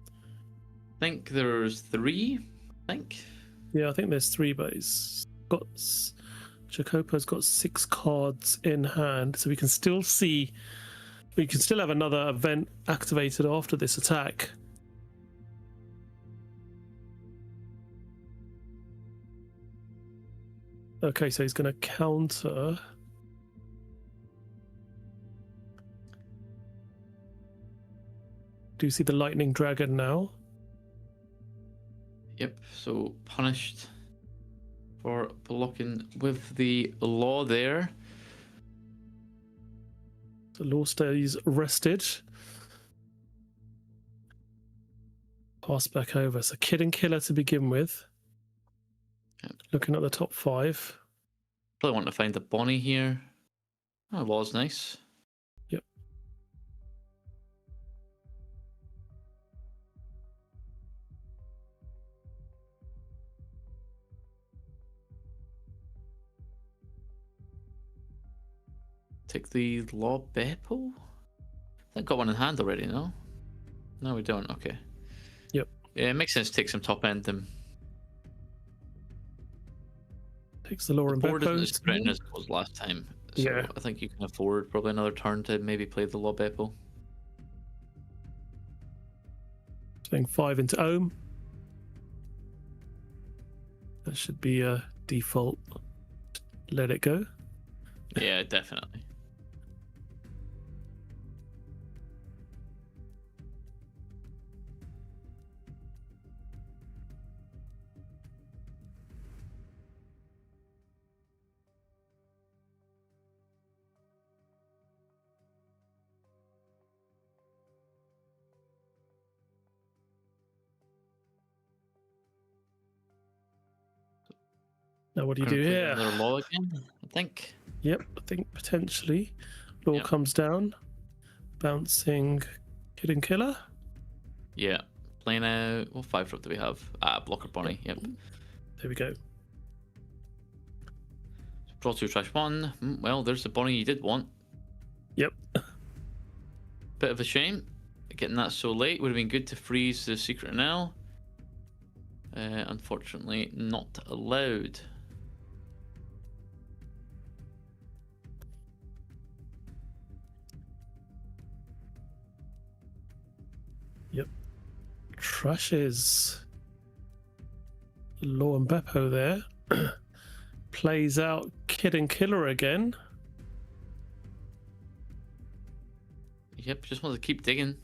I think there's 3. I think. Yeah, I think there's 3, but he's got Jacopo's got 6 cards in hand, so we can still see. We can still have another event activated after this attack. Okay, so he's going to counter. Do you see the Lightning Dragon now? Yep, so punished for blocking with the law there. The law stays rested. Pass back over. So Kid and Killer to begin with. Yep. Looking at the top 5. Probably want to find the Bonnie here. Oh, law's nice. Yep. Take the Law Beppo? I got one in hand already, no? No, we don't. Okay. Yep. Yeah, it makes sense to take some top end them. Takes the Law and board isn't as Beppo. threatening as it was last time. So Yeah. I think you can afford probably another turn to maybe play the Law Beppo. Swing 5 into Ohm. That should be a default. Let it go. Yeah, definitely. Now what do you Gonna do play here? Another Law again, I think. Yep, I think potentially. Law Yep. comes down. Bouncing Kid and Killer. Yeah. Playing out. What 5 drop do we have? Blocker Bonnie. Yep. There we go. Draw 2, trash 1. Well, there's the Bonnie you did want. Yep. Bit of a shame. Getting that so late. Would have been good to freeze the Secret Anel. Unfortunately, not allowed. Yep. Trashes. Law and Beppo there. Plays out Kid and Killer again. Yep, just want to keep digging.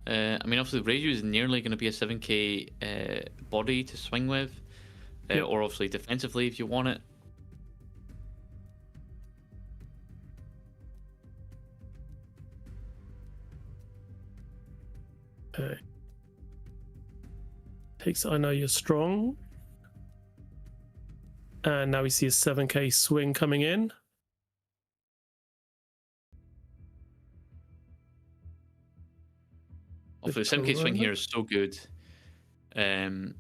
I mean, obviously, Reiju is nearly going to be a 7k body to swing with, Yep. or obviously defensively if you want it. Okay. Takes I Know You're Strong. And now we see a 7k swing coming in. Obviously, the 7k swing here is so good. Okay,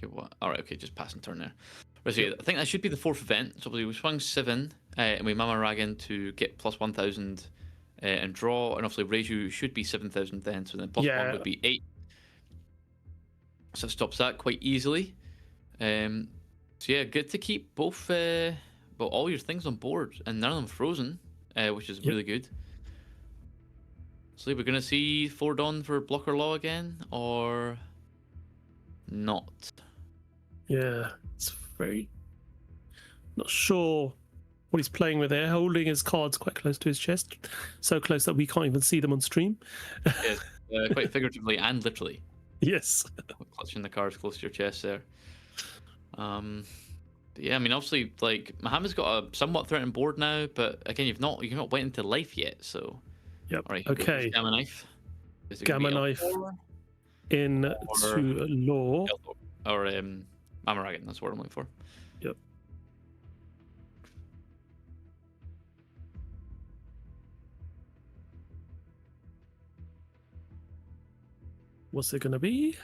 what? All right, okay, just passing turn there. Right, so I think that should be the fourth event. So we swung 7, and we Mama Ragan to get plus 1,000 and draw, and obviously Reiju should be 7,000 then, so then plus 1 would be 8. So it stops that quite easily. So yeah, good to keep both, all your things on board, and none of them frozen, which is really good. So we're gonna see 4 Dawn for Blocker Law again, or not? Yeah, it's very not sure what he's playing with there, holding his cards quite close to his chest, so close that we can't even see them on stream. Yes, quite figuratively and literally. Yes. Clutching the cards close to your chest there. But yeah, I mean, obviously, like Mohammed's got a somewhat threatened board now, but again, you've not went into life yet, so. Yep. All right. Okay. Gamma Knife. Gamma Knife in to Law. Or Mama Ragan, that's what I'm looking for. Yep. What's it gonna be?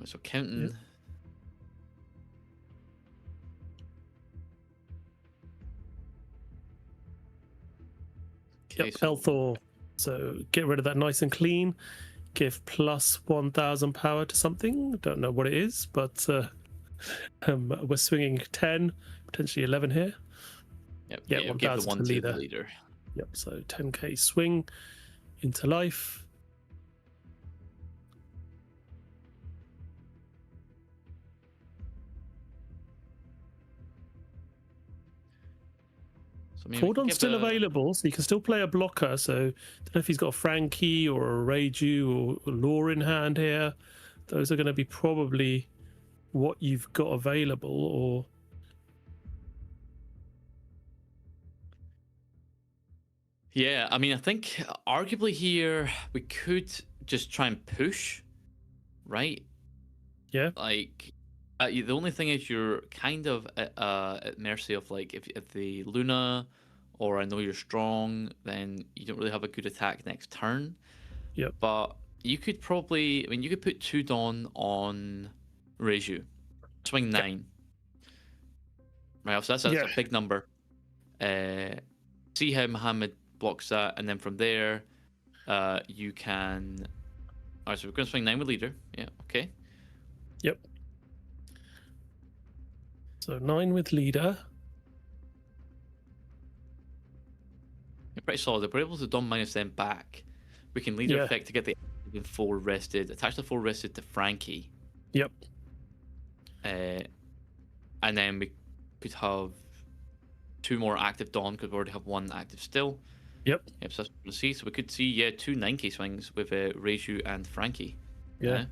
So counting. Yep. Okay, Yep, Elthor. So get rid of that nice and clean. Give plus 1,000 power to something. Don't know what it is, but we're swinging 10, potentially 11 here. Yep. Yeah, Yeah, give the 1 to the leader. leader. Yep, so 10k swing into life. So, I mean, Fordon's still available, so you can still play a blocker. So, don't know if he's got a Frankie or a Reiju or Law in hand here. Those are going to be probably what you've got available, or yeah, I mean, I think arguably here we could just try and push, right? yeah, Like, the only thing is you're kind of at mercy of, like, if the Luna or I Know You're Strong, then you don't really have a good attack next turn. yep, But you could probably, I mean, you could put 2 Dawn on Reiju, swing 9. Right, so that's a big number. See how Mohammed blocks that, and then from there, you can. Alright, so we're going to swing 9 with leader. Yeah, okay. yep. So 9 with leader. You're pretty solid. If we're able to Dawn minus them back, we can leader Yeah. effect to get the 4 rested. Attach the 4 rested to Frankie. Yep. And then we could have 2 more active Dawn because we already have 1 active still. Yep. Yep, so that's what we'll see. So we could see 2 9k swings with Reiju and Frankie. Yeah.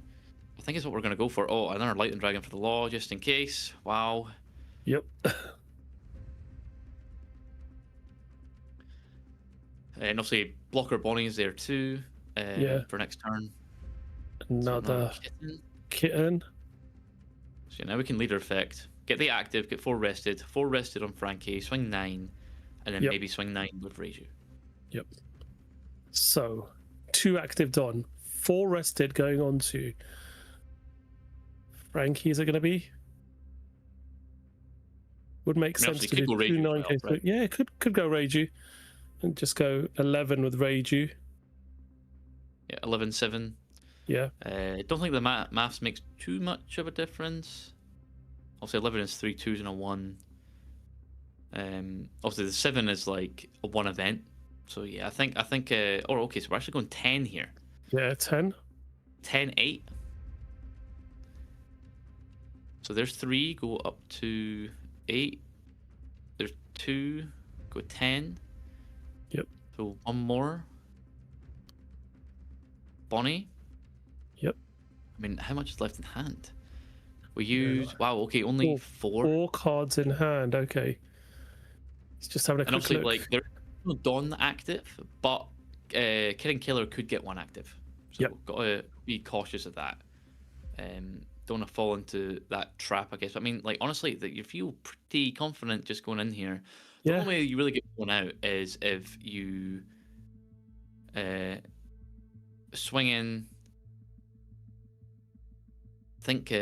I think it's what we're going to go for. Oh, another Lightning Dragon for the Law, just in case. Wow. Yep. And obviously, Blocker Bonnie is there too for next turn. Another kitten. So now we can leader effect. Get the active, get 4 rested. 4 rested on Frankie, swing 9, and then maybe swing 9 with Reiju. Yep. So 2 active Dawn, 4 rested going on to Frankie. Is it going to be? Would make sense to do 2 9k. Right? Yeah, it could go Reiju. And just go 11 with Reiju. Yeah, 11-7. Yeah. I don't think the maths makes too much of a difference. Obviously, 11 is 3 2s and a 1. Obviously, the 7 is like a 1 event So yeah, I think oh, okay, so we're actually going 10 here. Yeah, 10. 10-8. So there's 3, go up to 8. There's 2, go 10. Yep. So 1 more. Bonnie. Yep. I mean, how much is left in hand? We use wow. Okay, only 4. 4 cards in hand. Okay. He's just having a And quick obviously, look. like there's no Dawn active, but Killing Killer could get 1 active. So Yep. got to be cautious of that. Don't want to fall into that trap, I guess. I mean, like honestly, that you feel pretty confident just going in here. The Yeah. only way you really get one out is if you swing in. Think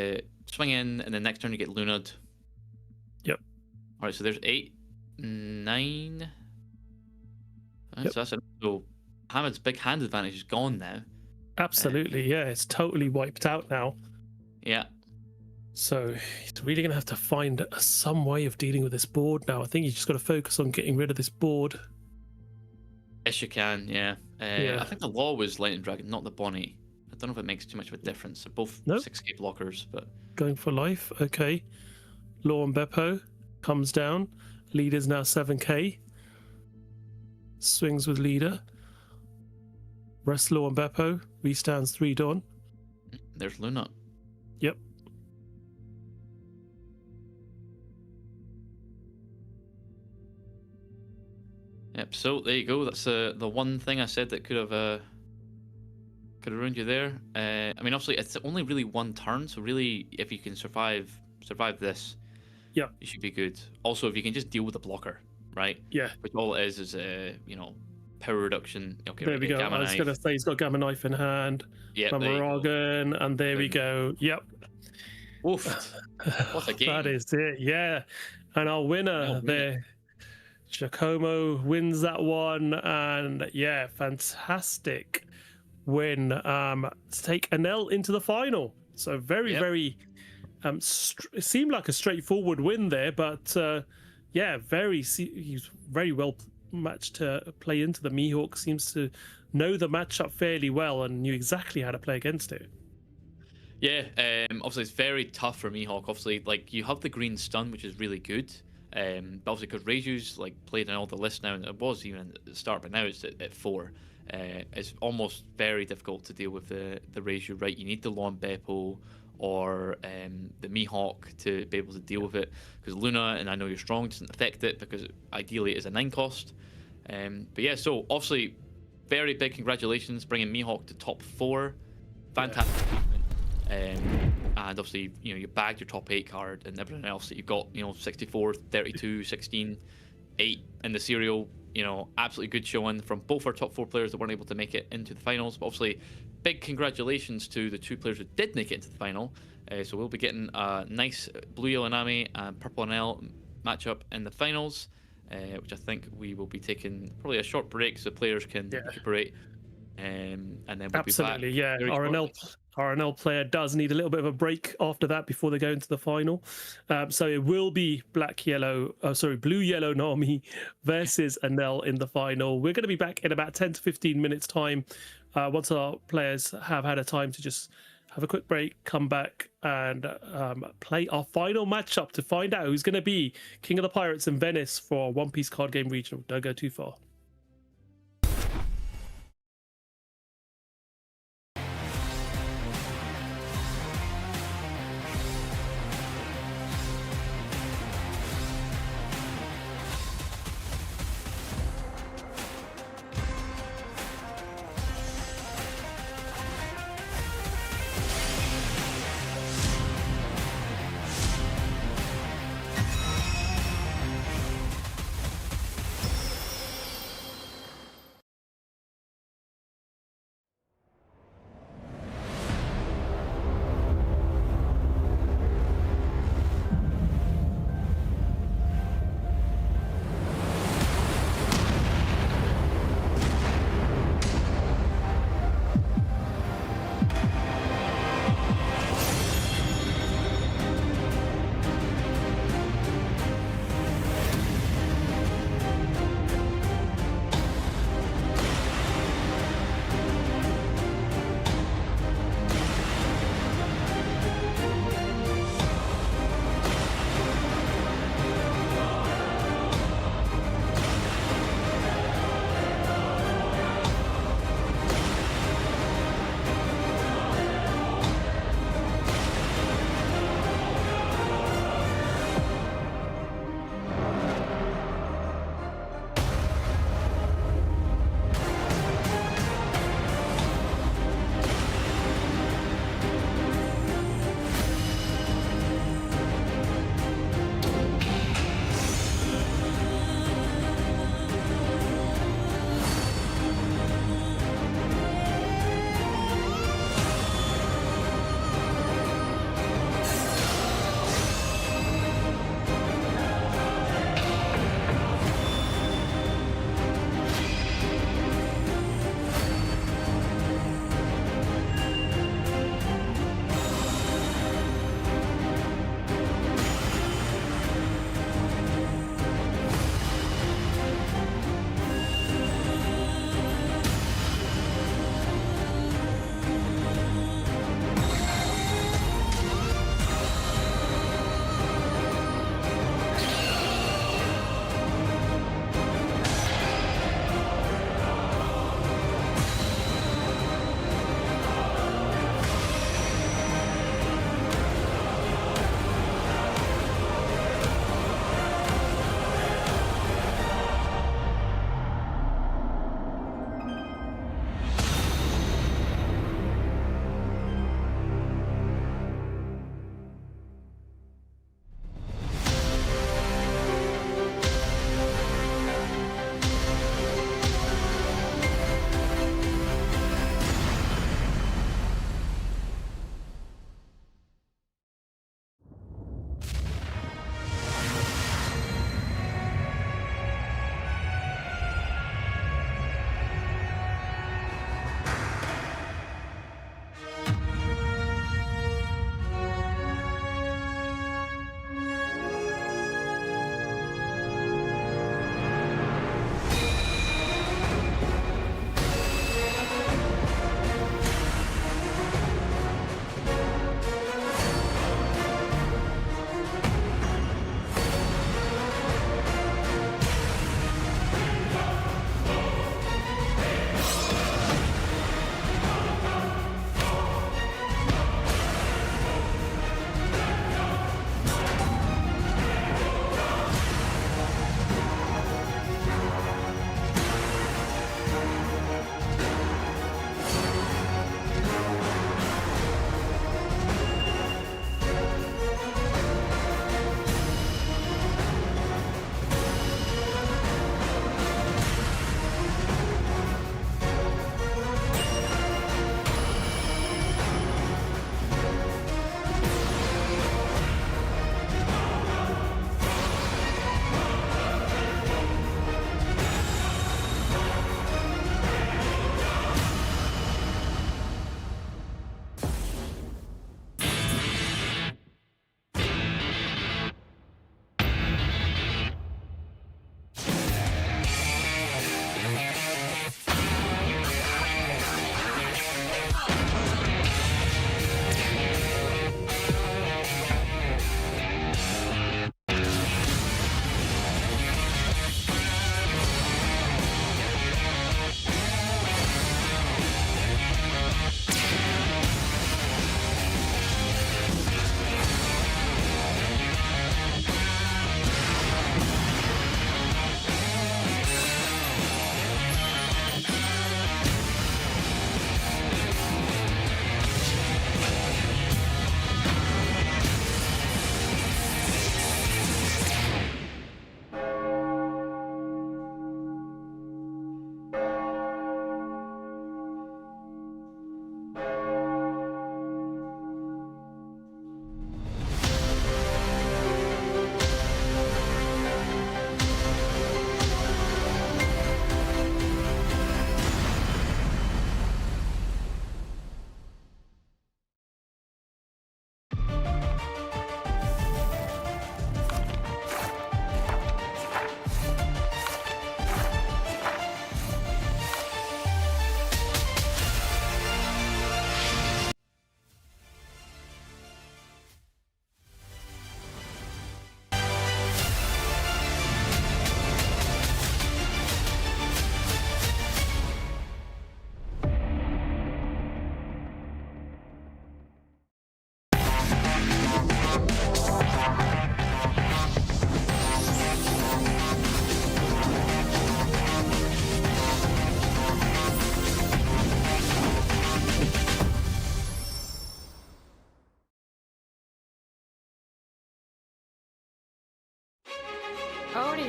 swing in, and then next turn you get Lunad. Yep. All right, so there's 8, 9. Right, Yep. so that's so Hamid's big hand advantage is gone now. Absolutely. Yeah, it's totally wiped out now. Yeah. So he's really going to have to find some way of dealing with this board now. I think he's just got to focus on getting rid of this board. Yes, you can. Yeah. Yeah. I think the law was Lightning Dragon, not the Bonnie. I don't know if it makes too much of a difference. They're both Nope. 6k blockers, but Going for life. Okay. Law and Beppo comes down. Leader's now 7k. Swings with leader. Rest Law and Beppo. Restands 3 Dawn. there's Luna. Yep. Yep. So there you go. That's the one thing I said that could have ruined you there. I mean, obviously, it's only really 1 turn, so really, if you can survive this, Yep. you should be good. Also, if you can just deal with the blocker, right? Yeah. Which all it is power reduction. Okay, There we go. Gamma I was Knife. going to say he's got Gamma Knife in hand. Yeah, there you go. Morrigan, and there we go. Yep. Oof. What a game. That is it. Yeah. And our winner Yeah, there, Giacomo, wins that one. And yeah, fantastic win to take Anel into the final. So very, Yep. very, it seemed like a straightforward win there, but yeah, he's very well matched to play into the Mihawk. Seems to know the matchup fairly well and knew exactly how to play against it. Yeah, obviously it's very tough for Mihawk. Obviously, like you have the green stun, which is really good. But obviously, because Reiju's like played in all the lists now, and it was even at the start, but now it's at 4. It's almost very difficult to deal with the Reiju. Right, you need the Lon Beppo or the Mihawk to be able to deal with it. Because Luna, and I know you're strong, doesn't affect it because ideally it is a 9 cost. But yeah, so obviously, very big congratulations bringing Mihawk to top 4. Fantastic achievement. And obviously, you bagged your top 8 card and everything else that you've got, 64, 32, 16, 8 in the serial. Absolutely good showing from both our top 4 players that weren't able to make it into the finals. But obviously, big congratulations to the 2 players who did make it into the final. So we'll be getting a nice Blue Yellow Nami and Purple NL matchup in the finals, which I think we will be taking probably a short break so players can recuperate. And then we'll Absolutely, be back. yeah. Our NL player does need a little bit of a break after that before they go into the final. So it will be Blue Yellow Nami versus NL in the final. We're going to be back in about 10 to 15 minutes time once our players have had a time to just have a quick break, come back and play our final matchup to find out who's going to be King of the Pirates in Venice for One Piece Card Game Regional. Don't go too far.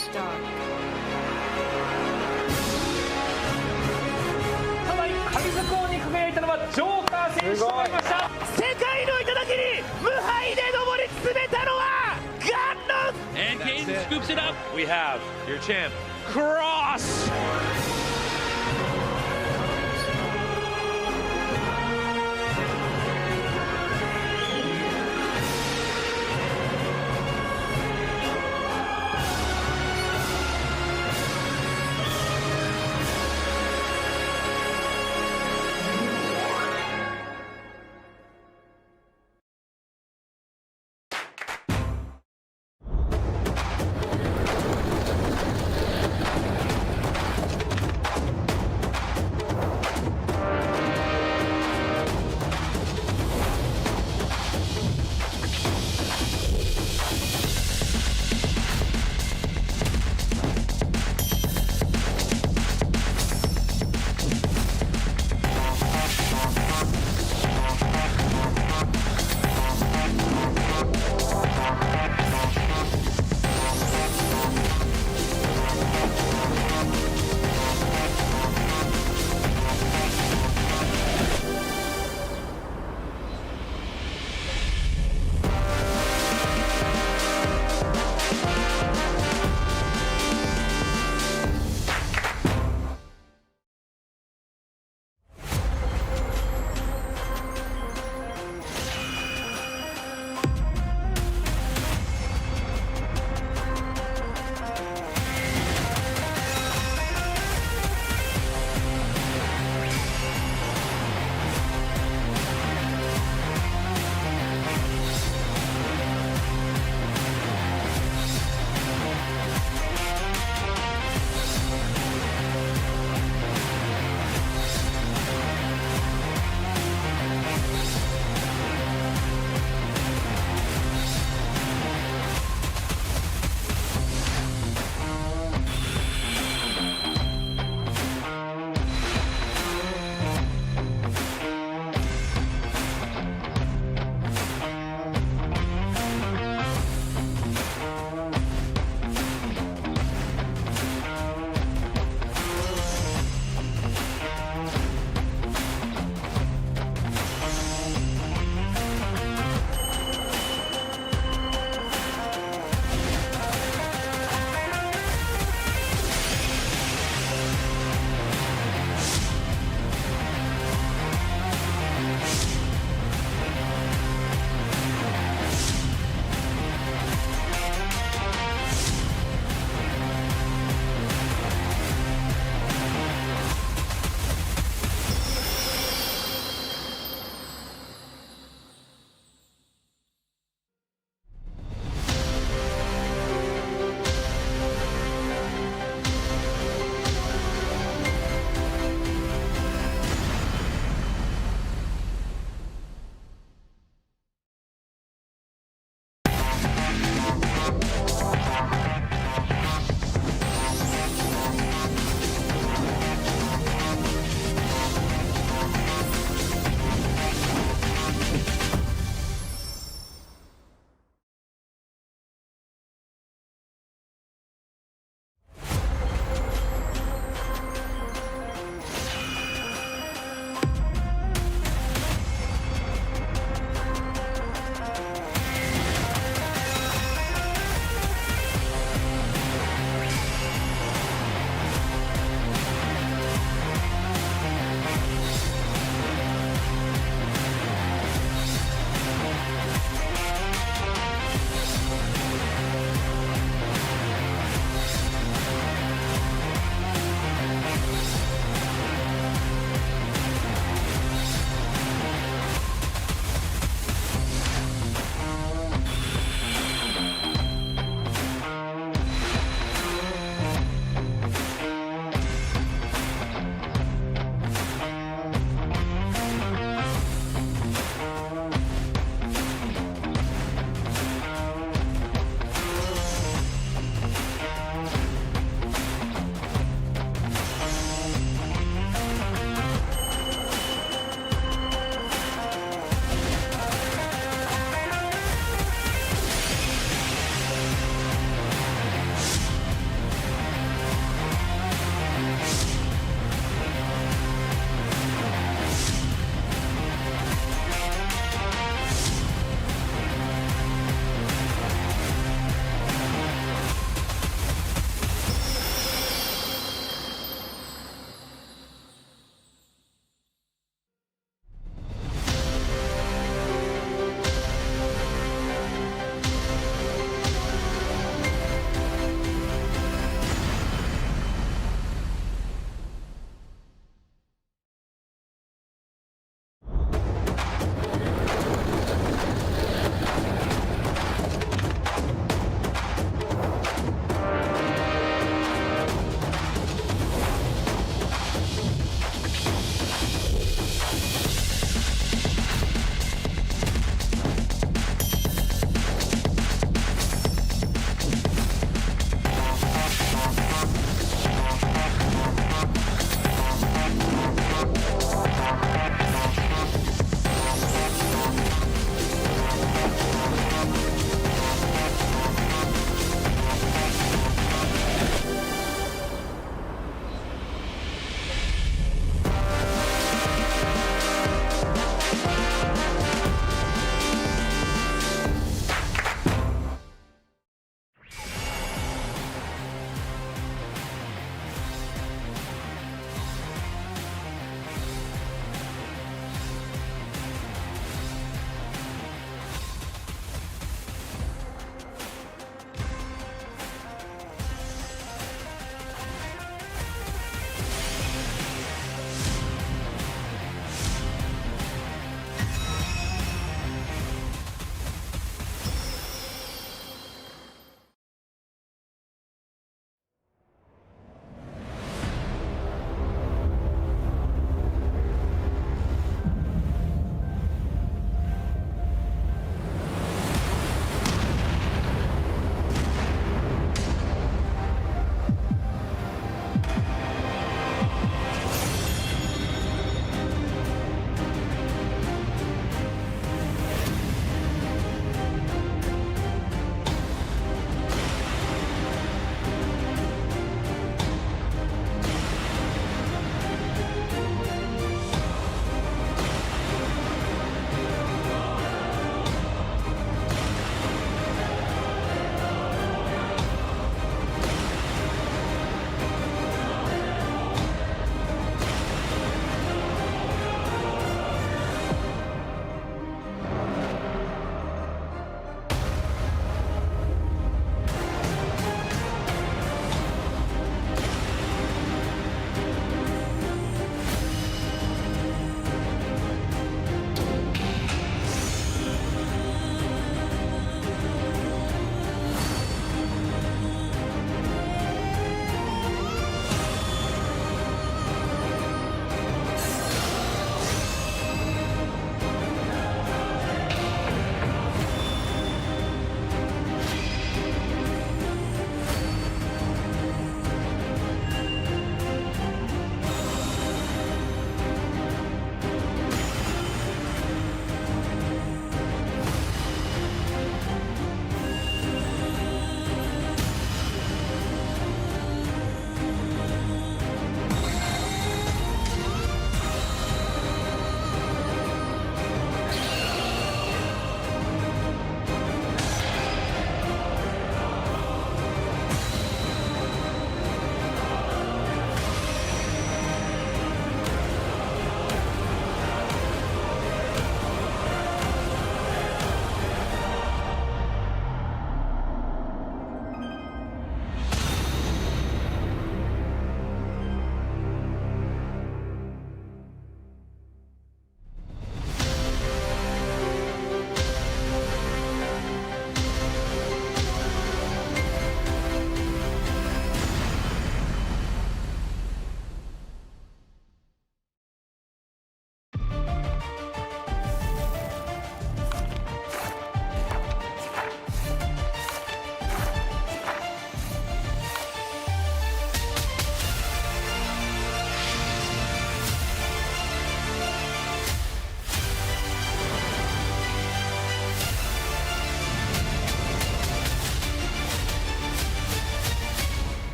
start? ただ神底王に輝いたのはジョーカー選手となりました。世界の頂に無敗で上り詰めたのはガンノン And Kane scoops it up. We have your champ Cross.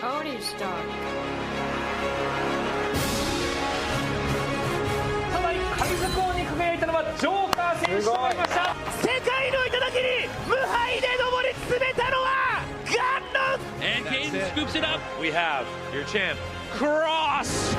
Already start. ただ海賊王に輝いたのはジョーカー選手となりました。世界の頂に無敗で上り詰めたのはガンノン And Kane scoops it up. We have your champ, Cross.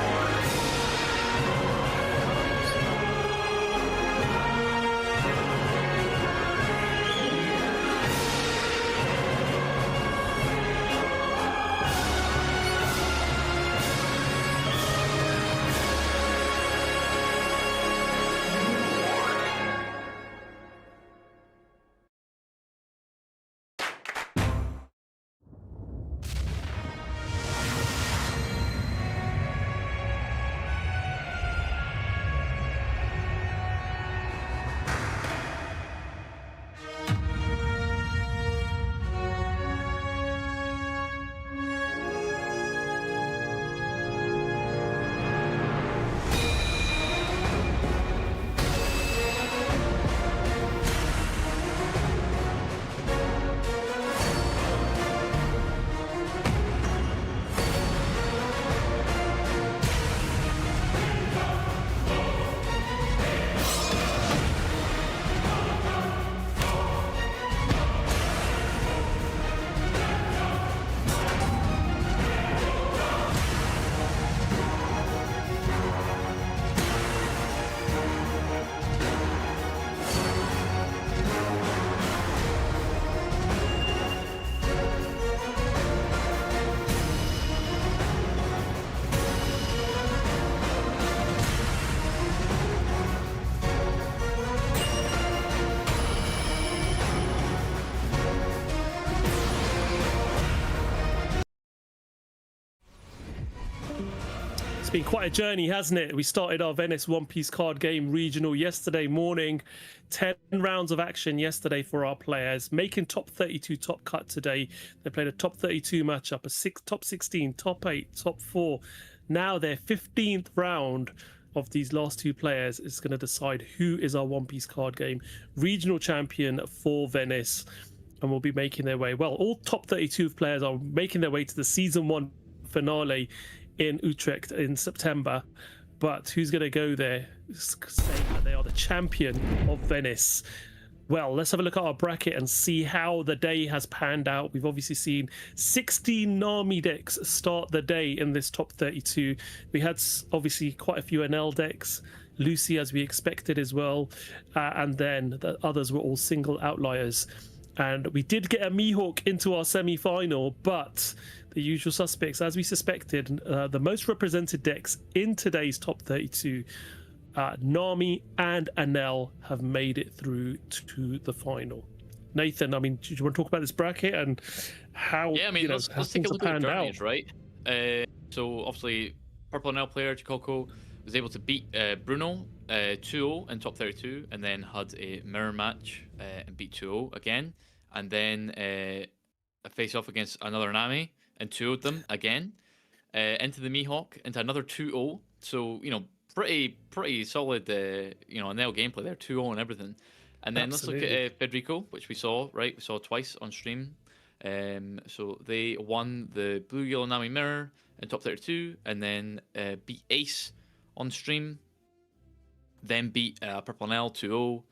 It's been quite a journey, hasn't it? We started our Venice One Piece card game regional yesterday morning. 10 rounds of action yesterday for our players, making top 32 top cut today. They played a top 32 matchup, top 16, top 8, top 4. Now their 15th round of these last two players is going to decide who is our One Piece card game regional champion for Venice, and will be making their way. Well, all top 32 players are making their way to the season 1 finale in Utrecht in September, but who's going to go there saying that they are the champion of Venice? Well, let's have a look at our bracket and see how the day has panned out. We've obviously seen 16 Nami decks start the day in this top 32. We had obviously quite a few NL decks, Lucy as we expected as well, and then the others were all single outliers. And we did get a Mihawk into our semi-final, but the usual suspects, as we suspected, the most represented decks in today's top 32, Nami and Anel, have made it through to the final. Nathan, I mean, do you want to talk about this bracket and how? Yeah, I mean, let's take a look at the journeys, right? So obviously, Purple Anel player Chikoko was able to beat Bruno 2-0 in top 32, and then had a mirror match and beat 2-0 again, and then a face-off against another Nami and 2-0'd them again, into the Mihawk, into another 2-0. So, you know, pretty solid, you know, Anel gameplay there, 2-0 and everything. And then Absolutely. Let's look at Federico, which we saw, right? We saw twice on stream. So they won the Blue Yellow Nami Mirror in top 32, and then beat Ace on stream. Then beat Purple Anel 2-0,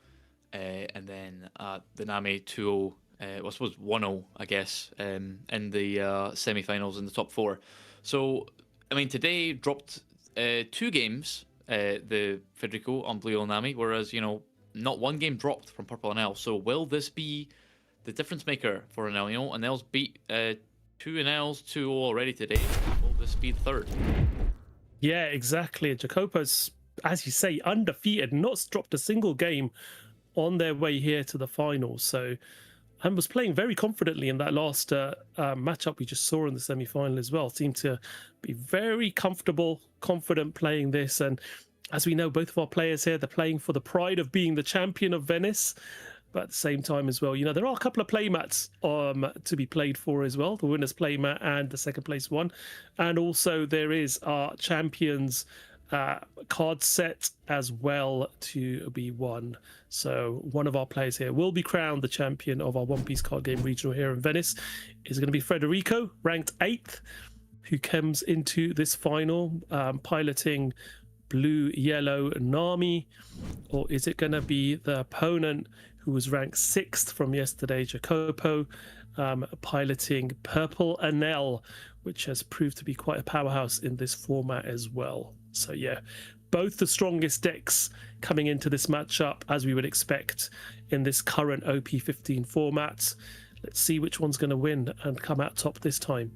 and then the Nami 2-0. Well, I suppose 1-0, I guess, in the semi-finals in the top 4. So, I mean, today dropped 2 games, the Federico on Blue Yellow Nami, whereas, you know, not one game dropped from Purple Anel. So will this be the difference maker for Anel? You know, Anel's beat 2 Anels 2-0 already today. Will this be the third? Yeah, exactly. Jacopo's, as you say, undefeated, not dropped a single game on their way here to the final. So, and was playing very confidently in that last matchup we just saw in the semi-final as well. Seemed to be very comfortable, confident playing this. And as we know, both of our players here, they're playing for the pride of being the champion of Venice. But at the same time as well, you know, there are a couple of playmats to be played for as well. The winner's playmat and the second place one. And also there is our champions card set as well to be won. So one of our players here will be crowned the champion of our One Piece card game regional here in Venice. Is going to be Federico, ranked 8th. who comes into this final, piloting blue, yellow Nami, or is it going to be the opponent who was ranked 6th from yesterday, Jacopo, piloting purple Anel, which has proved to be quite a powerhouse in this format as well. So yeah, both the strongest decks coming into this matchup, as we would expect in this current OP15 format. Let's see which one's going to win and come out top this time.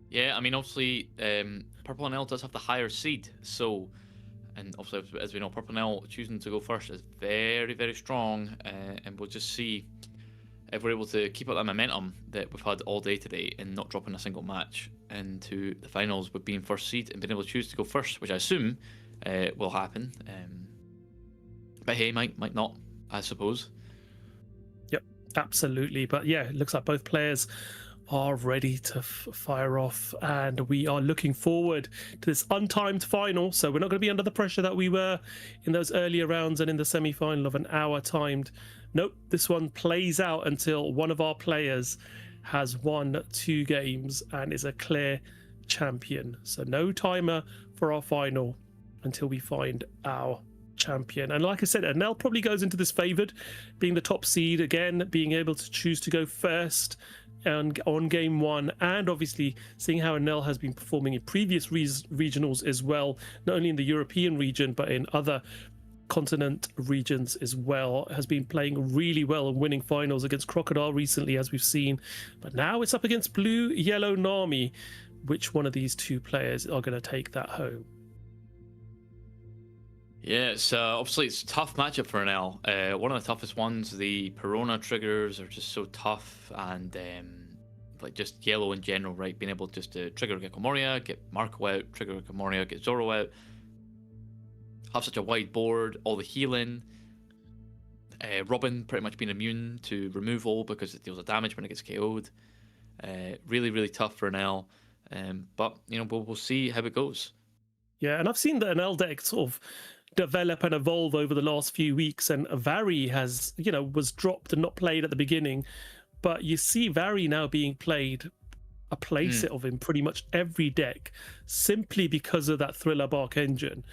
Yeah, I mean, obviously, Purple Nell does have the higher seed, so, and obviously, as we know, Purple Nell choosing to go first is very, very strong, and we'll just see if we're able to keep up that momentum that we've had all day today and not dropping a single match into the finals with being first seed and being able to choose to go first, which I assume will happen. But hey, might not, I suppose. Yep, absolutely. But yeah, it looks like both players are ready to fire off, and we are looking forward to this untimed final. So we're not going to be under the pressure that we were in those earlier rounds and in the semi-final of an hour timed. Nope, this one plays out until one of our players has won 2 games and is a clear champion. So no timer for our final until we find our champion. And like I said, Anel probably goes into this favored, being the top seed again, being able to choose to go first and on game 1, and obviously seeing how Anel has been performing in previous regionals as well, not only in the European region but in other continent regions as well, has been playing really well and winning finals against Crocodile recently, as we've seen. But now it's up against blue yellow Nami. Which one of these 2 players are going to take that home? Yeah, it's obviously it's a tough matchup for Anel. One of the toughest ones. The Perona triggers are just so tough, and like just yellow in general, right? Being able just to trigger Gecko Moria, get Marco out, trigger Gecko Moria, get Zoro out. Have such a wide board, all the healing. Robin pretty much being immune to removal because it deals a damage when it gets KO'd. Really, really tough for Anel. But you know, we'll see how it goes. Yeah, and I've seen the Anel deck sort of develop and evolve over the last few weeks, and Vari has, you know, was dropped and not played at the beginning, but you see Vari now being played, a playset of him pretty much every deck, simply because of that Thriller Bark engine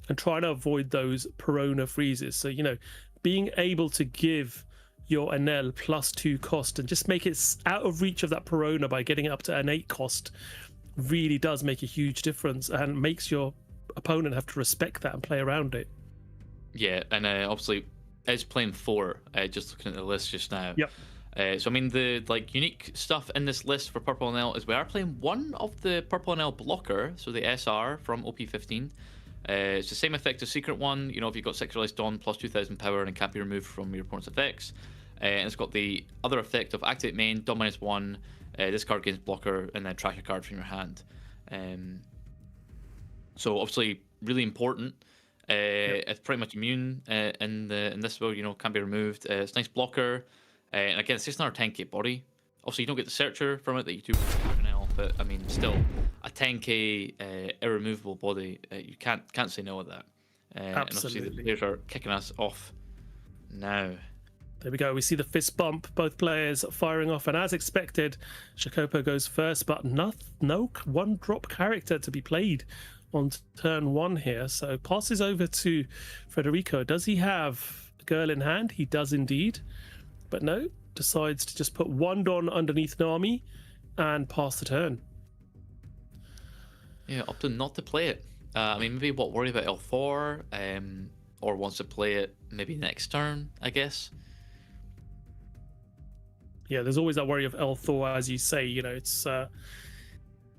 and trying to avoid those Perona freezes. So, you know, being able to give your Anel +2 cost and just make it out of reach of that Perona by getting it up to an 8 cost really does make a huge difference and makes your opponent have to respect that and play around it. Yeah, and obviously is playing 4, just looking at the list just now. Yep. So I mean, the like unique stuff in this list for Purple Nell is we are playing one of the Purple Nell blocker, so the SR from OP15. It's the same effect as Secret One. You know, if you've got Sexualized Dawn plus 2000 power and can't be removed from your opponent's effects. And it's got the other effect of Activate Main, Dawn -1, discard gains blocker, and then track a card from your hand. So obviously really important. It's pretty much immune in this world, you know, can't be removed. It's a nice blocker. And again, it's just another 10k body. Obviously, you don't get the searcher from it that you do with Nell, but I mean, still a 10k irremovable body. You can't say no to that. And obviously, the players are kicking us off now. There we go. We see the fist bump, both players firing off, and as expected, Jacopo goes first, but no 1-drop character to be played on turn 1 here. So passes over to Federico. Does he have a girl in hand? He does indeed, but no, decides to just put 1 Don underneath Nami and pass the turn. Yeah, opted not to play it. I mean, maybe worry about L4, or wants to play it maybe next turn, I guess. Yeah, there's always that worry of L4, as you say. You know, it's a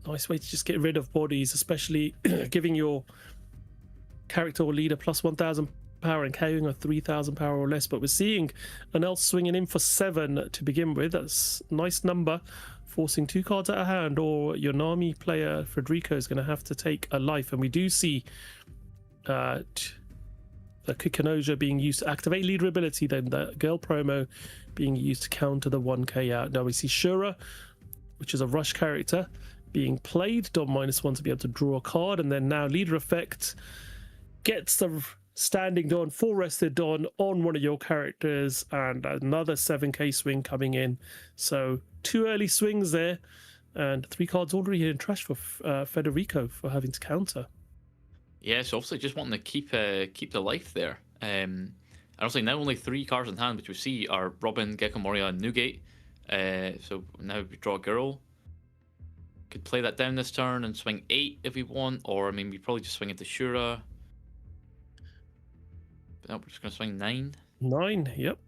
nice way to just get rid of bodies, especially giving your character or leader plus 1000 power and carrying a 3000 power or less. But we're seeing Anel swinging in for 7 to begin with. That's a nice number, forcing 2 cards out of hand, or your Nami player Federico is going to have to take a life. And we do see the Kikanoja being used to activate leader ability, then the girl promo being used to counter the 1k out. Now we see Shura, which is a rush character, being played, Don -1 to be able to draw a card, and then now leader effect gets the standing Don, full rested Don on one of your characters, and another 7k swing coming in. So 2 early swings there, And 3 cards already in trash for Federico for having to counter. Yeah, so obviously just wanting to keep the life there. And obviously now only 3 cards in hand, which we see are Robin, Gecko Moria, and Newgate. So now we draw a girl. Could play that down this turn and swing 8 if we want, or I mean we probably just swing into Shura. But no, we're just gonna swing 9. 9, yep.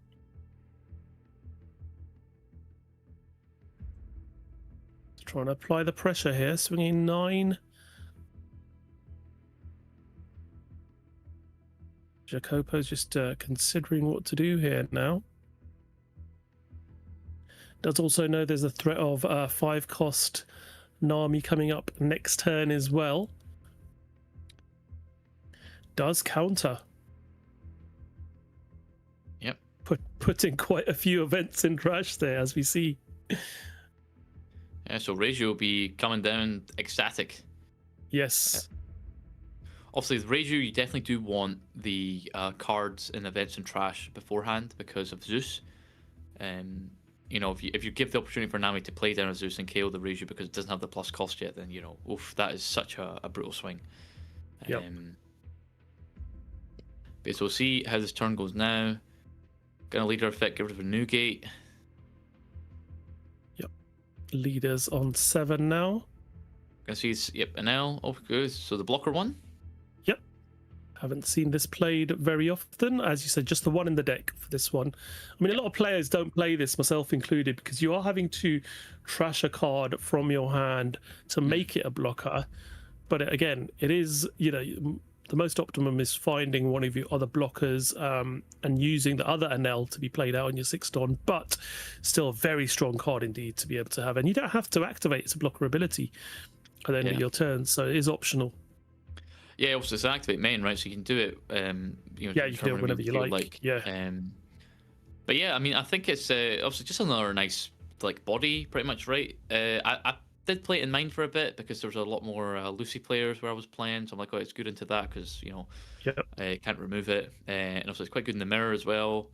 Trying to apply the pressure here, swinging 9. Jacopo's just considering what to do here now. Does also know there's a threat of 5-cost Nami coming up next turn as well. Does counter. Yep. Putting quite a few events in trash there, as we see. Yeah, so Regio will be coming down ecstatic. Yes. Obviously, with Regio, you definitely do want the cards in events and trash beforehand because of Zeus. You know, if you give the opportunity for Nami to play down a Zeus and KO the Regio because it doesn't have the plus cost yet, then, you know, oof, that is such a brutal swing. Yep. But so we'll see how this turn goes now. Gonna leader effect, get rid of a Newgate. Yep. Leaders on 7 now. Gonna see, yep, an L. Oh, good. So the blocker one. Yep. Haven't seen this played very often. As you said, just the one in the deck for this one. I mean, a lot of players don't play this, myself included, because you are having to trash a card from your hand to make it a blocker. But again, it is, you know, the most optimum is finding one of your other blockers and using the other NL to be played out on your 6 Don, but still a very strong card indeed to be able to have. And you don't have to activate its blocker ability at the end of your turn, so it is optional. Yeah, also it's an activate main, right? So you can do it. You know, yeah, you can do it whenever you like. Yeah. But yeah, I mean, I think it's obviously just another nice like body, pretty much, right? I did play it in mind for a bit because there was a lot more Lucy players where I was playing, so I'm like, oh, it's good into that because, you know, can't remove it, and also it's quite good in the mirror as well.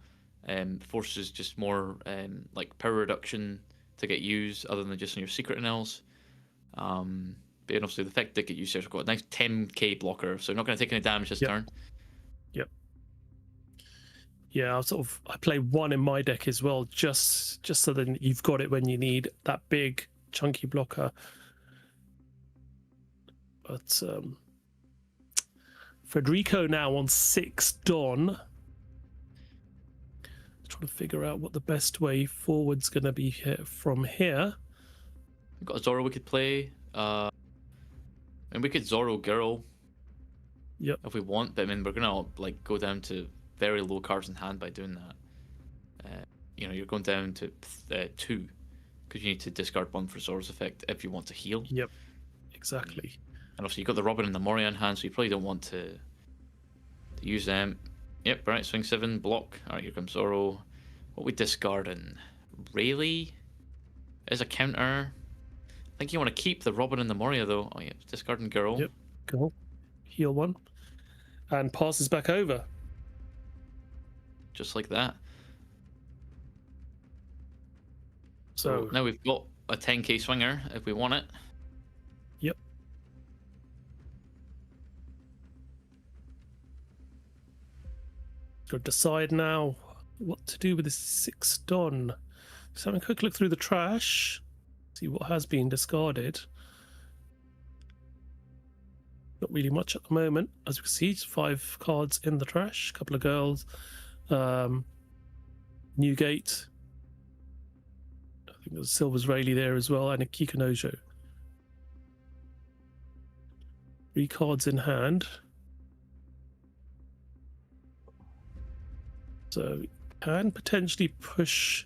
Forces just more like power reduction to get used other than just in your secret NLs. But obviously the effect did get used here. So I've got a nice 10k blocker, so you're not going to take any damage this turn. Yep. Yeah, I play 1 in my deck as well, just so that you've got it when you need that big chunky blocker. But Federico now on 6 Don. Trying to figure out what the best way forward's going to be here from here. We've got a Zoro we could play. And we could Zoro Girl. Yep. If we want, but I mean we're gonna like go down to very low cards in hand by doing that. You know, you're going down to 2 because you need to discard 1 for Zoro's effect if you want to heal. Yep. Exactly. And obviously you've got the Robin and the Moria in hand, so you probably don't want to use them. Yep, right, swing 7, block. Alright, here comes Zoro. What we discarding? Rayleigh is a counter. I think you want to keep the Robin and the Moria though. Oh yeah, discarding Girl. Yep, cool. Heal 1. And passes back over. Just like that. So now we've got a 10k swinger if we want it. Yep. Got to decide now what to do with this 6 Don. Just having a quick look through the trash. See what has been discarded. Not really much at the moment. As we can see, 5 cards in the trash. A couple of girls. Newgate. I think there's Silver's Rayleigh there as well, and a Kikunojo. 3 cards in hand. So can potentially push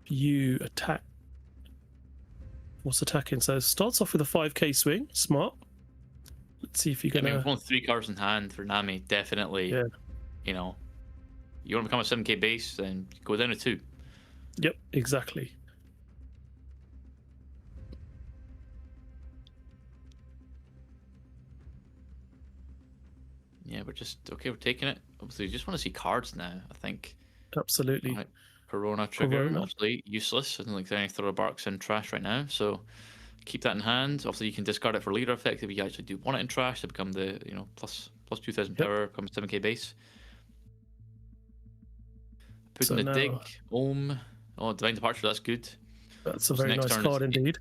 you attack. What's attacking? So it starts off with a 5k swing. Smart. Let's see if you can. I mean, we've won 3 cards in hand for Nami. Definitely. Yeah. You know, you want to become a 7k base, then go down to 2. Yep, exactly. Yeah, we're just okay. We're taking it. Obviously, we just want to see cards now. I think. Absolutely. Right. Corona trigger, Corona. obviously useless. I don't think there are any Thrower Barks in trash right now, so keep that in hand. Obviously, you can discard it for leader effect if you actually do want it in trash to become the plus 2,000 power, becomes 7k base. Put So in the now- dig, Ohm. Oh, Divine Departure, that's good. That's a So very next nice turn card is- indeed.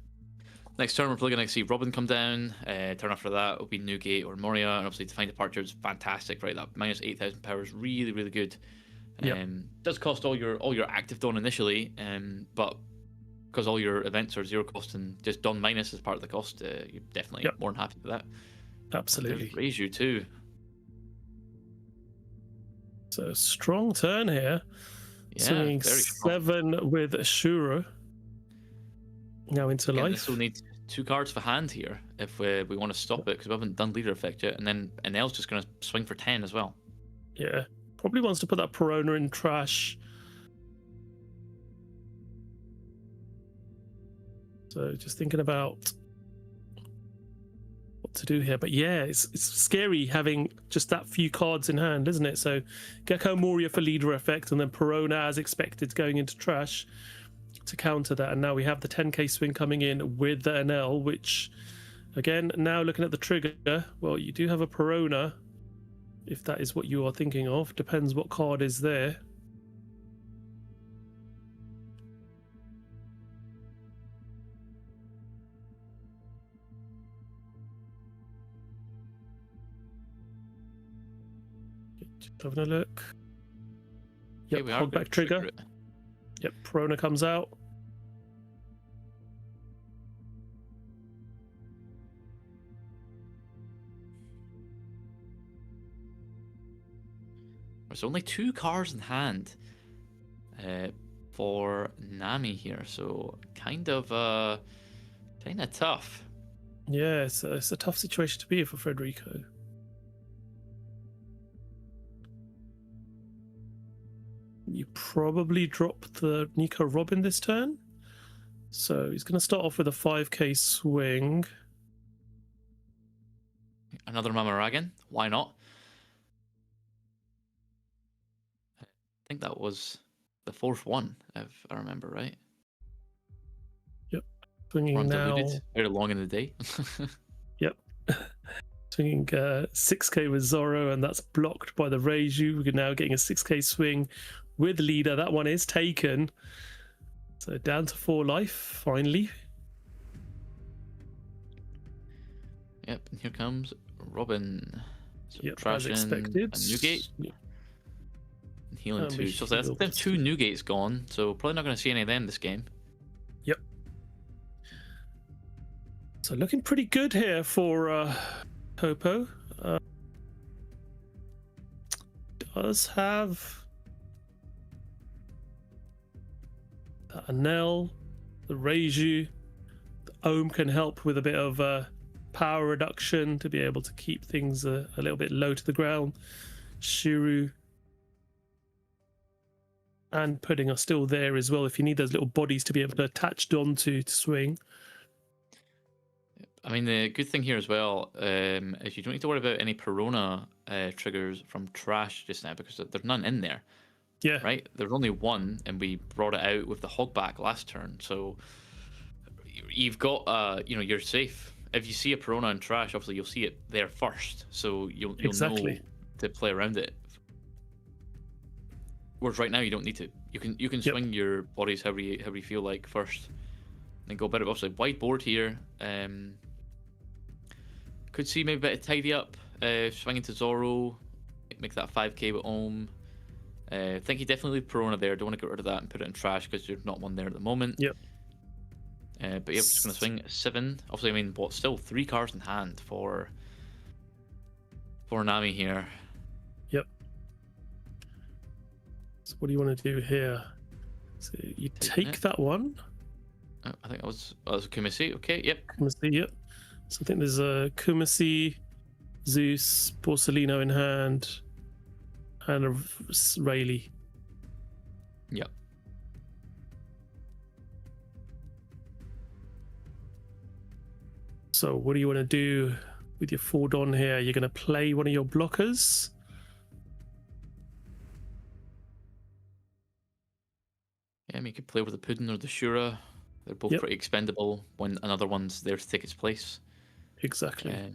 Next turn, we're probably going to see Robin come down. Turn after that will be Newgate or Moria, and obviously Divine Departure is fantastic, right? That minus 8,000 power is really, really good. Yep. Does cost all your active Dawn initially, but because all your events are 0 cost and just Dawn minus as part of the cost, you're definitely Yep. more than happy with that. Absolutely. Raise you too. So strong turn here. Yeah, Swinging very strong. 7 with Ashura. Now into Again, life. this will need 2 cards for hand here if we want to stop it, because we haven't done leader effect yet, and then Enel's just going to swing for 10 as well. Yeah. Probably wants to put that Perona in trash. So just thinking about what to do here. But yeah, it's scary having just that few cards in hand, isn't it? So Gecko Moria for leader effect, and then Perona as expected going into trash to counter that. And now we have the 10k swing coming in with the NL, which again, now looking at the trigger, well, you do have a Perona, if that is what you are thinking of. Depends what card is there. Just having a look. Here Yep, we are, hogback trigger. it. Yep, Perona comes out. There's only 2 cards in hand for Nami here, so kind of tough. Yeah, it's a tough situation to be in for Federico. You probably drop the Nico Robin this turn. So he's going to start off with a 5k swing. Another Mamaragan, why not? I think that was the 4th one, if I remember right. Swinging Or now. undiluted, very long in the day. Yep. Swinging 6k with Zorro, and that's blocked by the Reiju. We're now getting a 6k swing with leader. That one is taken. So down to 4 life, finally. Yep, and here comes Robin. Yep, as Subtraction expected. and Newgate. Yeah. And healing And 2. we So that's healed 2 Newgates gone, so probably not going to see any of them this game. Yep. So looking pretty good here for Topo. Does have the Anel, the Reiju, the Ohm can help with a bit of power reduction to be able to keep things a little bit low to the ground. Shuru and Pudding are still there as well if you need those little bodies to be able to attach onto to swing. I mean, the good thing here as well is you don't need to worry about any Perona triggers from trash just now, because there's none in there, Yeah. right? There's only one, and we brought it out with the hogback last turn, so you've got, you're safe. If you see a Perona in trash, obviously you'll see it there first, so you'll Exactly. know to play around it. Whereas right now you don't need to. You can Yep. swing your bodies however you feel like first, and go about it. Obviously, wide board here. Could see maybe a bit of tidy up, swinging to Zorro, make that 5k with Ohm. I think you definitely leave Perona there. Don't want to get rid of that and put it in trash because there's not one there at the moment. Yep. But yeah, we're just going to swing 7. Obviously, I mean, still 3 cards in hand for Nami here. Yep. So what do you want to do here? So you take it. that one. Oh, I think that was Kumasi. Okay, yep. Kumasi, yep. So I think there's a Kumasi, Zeus, Porcelino in hand, and a Rayleigh. Yep. So what do you want to do with your 4 Don here? You're going to play one of your blockers. Yeah, I mean, you could play with the Puddin or the Shura. They're both pretty expendable when another one's there to take its place. Exactly. It's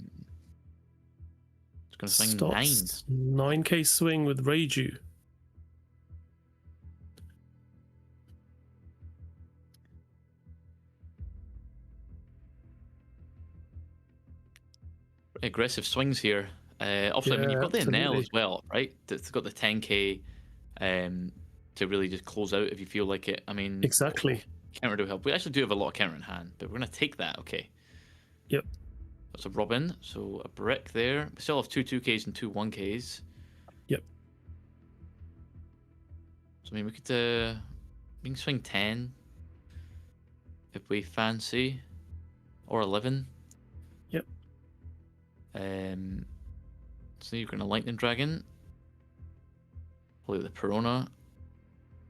going to swing 9. 9k swing with Reiju. Aggressive swings here. Also, I mean, you've got the Enel as well, right? It's got the 10k to really just close out if you feel like it. I mean, exactly. Counter do help. We actually do have a lot of counter in hand, but we're going to take that, okay. Yep. That's a Robin, so a brick there. We still have 2 2Ks and 2 1Ks. Yep. So, I mean, we can swing 10 if we fancy, or 11. Yep. So you're going to Lightning Dragon. Play with the Perona.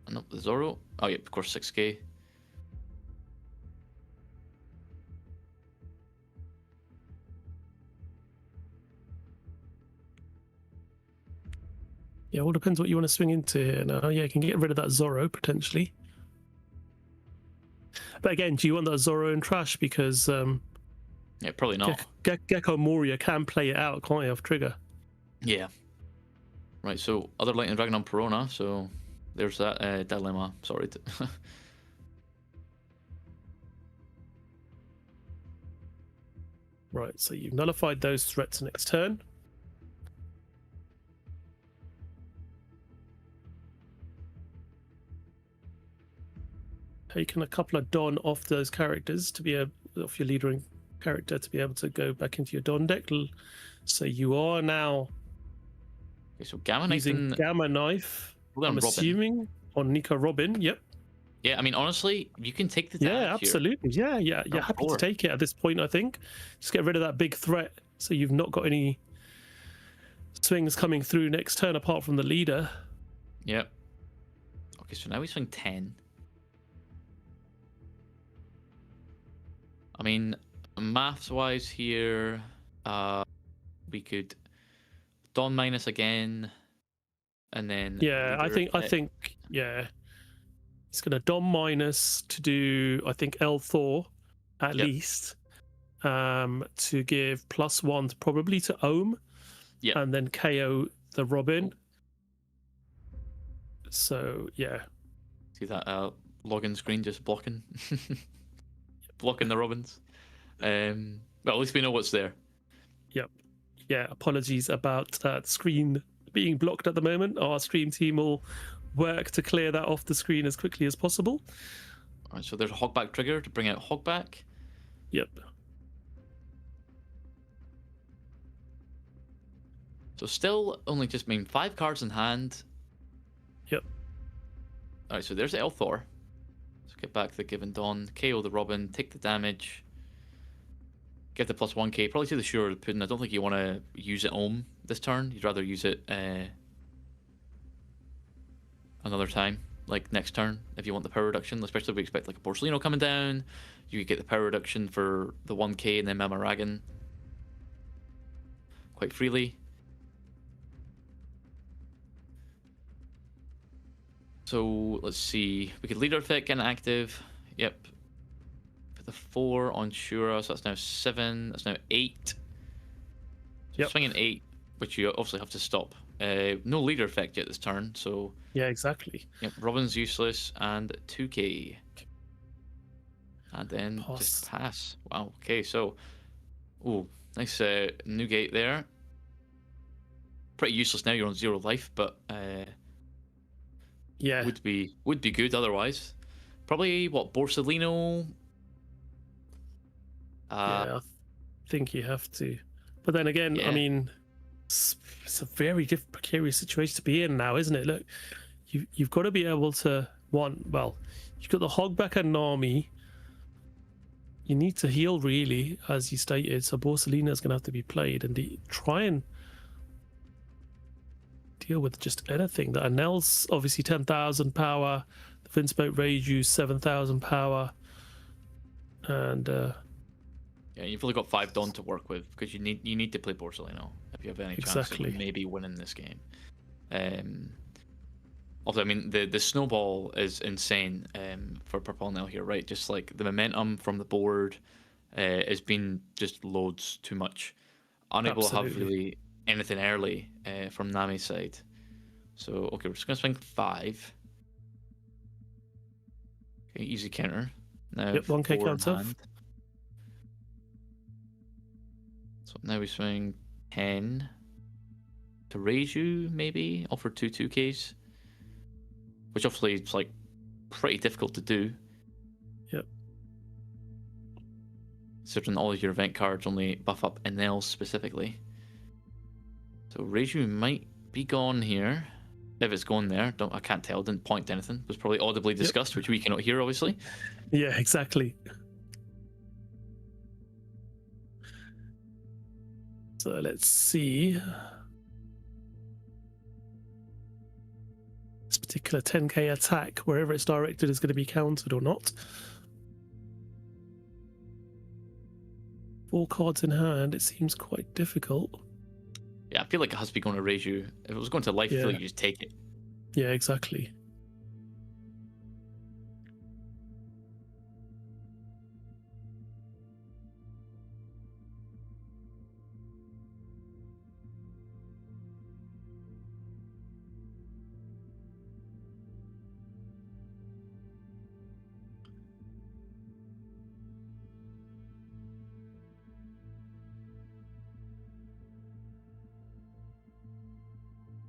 And up the Zoro. Oh, yeah, of course, 6k. Yeah, all depends what you want to swing into here now. Yeah, you can get rid of that Zoro potentially. But again, do you want that Zoro in trash? Because yeah, probably not. Gecko Moria can play it out, can't he, off trigger? Yeah. Right, so other Lightning Dragon on Perona, so there's that dilemma. Sorry. Right, so you've nullified those threats next turn. Taken a couple of Don off those characters to be off your leader character to be able to go back into your Don deck. So you are now so Gamma Knife using Gamma Knife. I'm assuming on Nico Robin. Yep. Yeah, I mean honestly, you can take the damage. Yeah, absolutely. Here. Yeah. You're happy to take it at this point. I think just get rid of that big threat, so you've not got any swings coming through next turn apart from the leader. Yep. Okay, so now we swing 10. I mean, maths-wise here, we could Dawn minus again, and then I think it's gonna Dawn minus to do L Thor at least, to give +1 probably to Ohm, and then KO the Robin. So yeah, see that login screen just blocking. Blocking the Robins. But at least we know what's there. Yep. Yeah, apologies about that screen being blocked at the moment. Our stream team will work to clear that off the screen as quickly as possible. Alright, so there's a Hogback trigger to bring out Hogback. Yep. So still only just 5 cards in hand. Yep. Alright, so there's Elthor. Get back the Given Dawn, KO the Robin, take the damage, get the +1k, probably to the Shura or the Puddin. I don't think you want to use it Ohm this turn. You'd rather use it another time, like next turn, if you want the power reduction, especially if we expect like a Porcelino coming down. You could get the power reduction for the 1k and then Mamaragan quite freely. So let's see. We could leader effect get active. Yep. Put the 4 on Shura, so that's now 7. That's now 8. So swinging 8, which you obviously have to stop. No leader effect yet this turn, so yeah, exactly. Yep. Robin's useless and 2k. And then just pass. Wow. Okay, so nice new gate there. Pretty useless now. You're on 0 life, but yeah, would be good otherwise. Probably what Borsalino. Yeah, I think you have to. But then again, I mean, it's a very precarious situation to be in now, isn't it? Look, you've got to be able to you've got the Hogback and Nami. You need to heal really, as you stated. So Borsalino is going to have to be played and try and deal with just anything. The Anel's obviously 10,000 power. The Vinsmoke Reiju 7,000 power, and yeah, you've only got 5 Dawn to work with because you need to play Borsalino if you have any chance of maybe winning this game. Also, I mean, the snowball is insane for Purple Nail here, right? Just like the momentum from the board has been just loads too much. Unable to have Absolutely. really anything early from Nami's side. So, okay, we're just going to swing 5. Okay, easy counter. Now, Yep, 1K 4 in counter. hand. So now we swing 10 to raise you, maybe offer 2 2Ks, which obviously it's like pretty difficult to do. Yep. Certain all of your event cards only buff up NLs specifically. So raise you might be gone here. If it's gone there, I can't tell. Didn't point to anything. It was probably audibly discussed, which we cannot hear, obviously. Yeah, exactly. So let's see. This particular 10k attack, wherever it's directed, is going to be countered or not. 4 cards in hand, it seems quite difficult. Yeah, I feel like it has to be going to raise you. If it was going to life, I feel like you just take it. Yeah, exactly.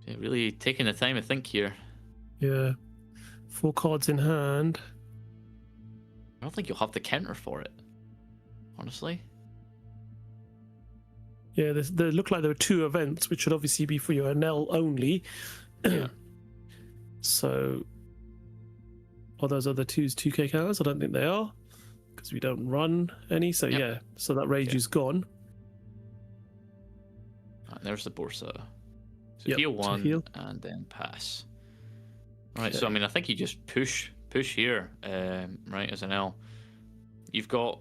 Yeah, really taking the time to think here. Yeah. 4 cards in hand. I don't think you'll have the counter for it, honestly. Yeah, there look like there were 2 events, which should obviously be for your NL only. Yeah. So, are those other 2s 2k counters? I don't think they are, because we don't run any. So Yep. yeah, so that rage is gone. Right, there's the Borsa. So Yep, heal to 1 heal. and then pass. Right, so Okay. I mean, I think you just push here, right, as an L. You've got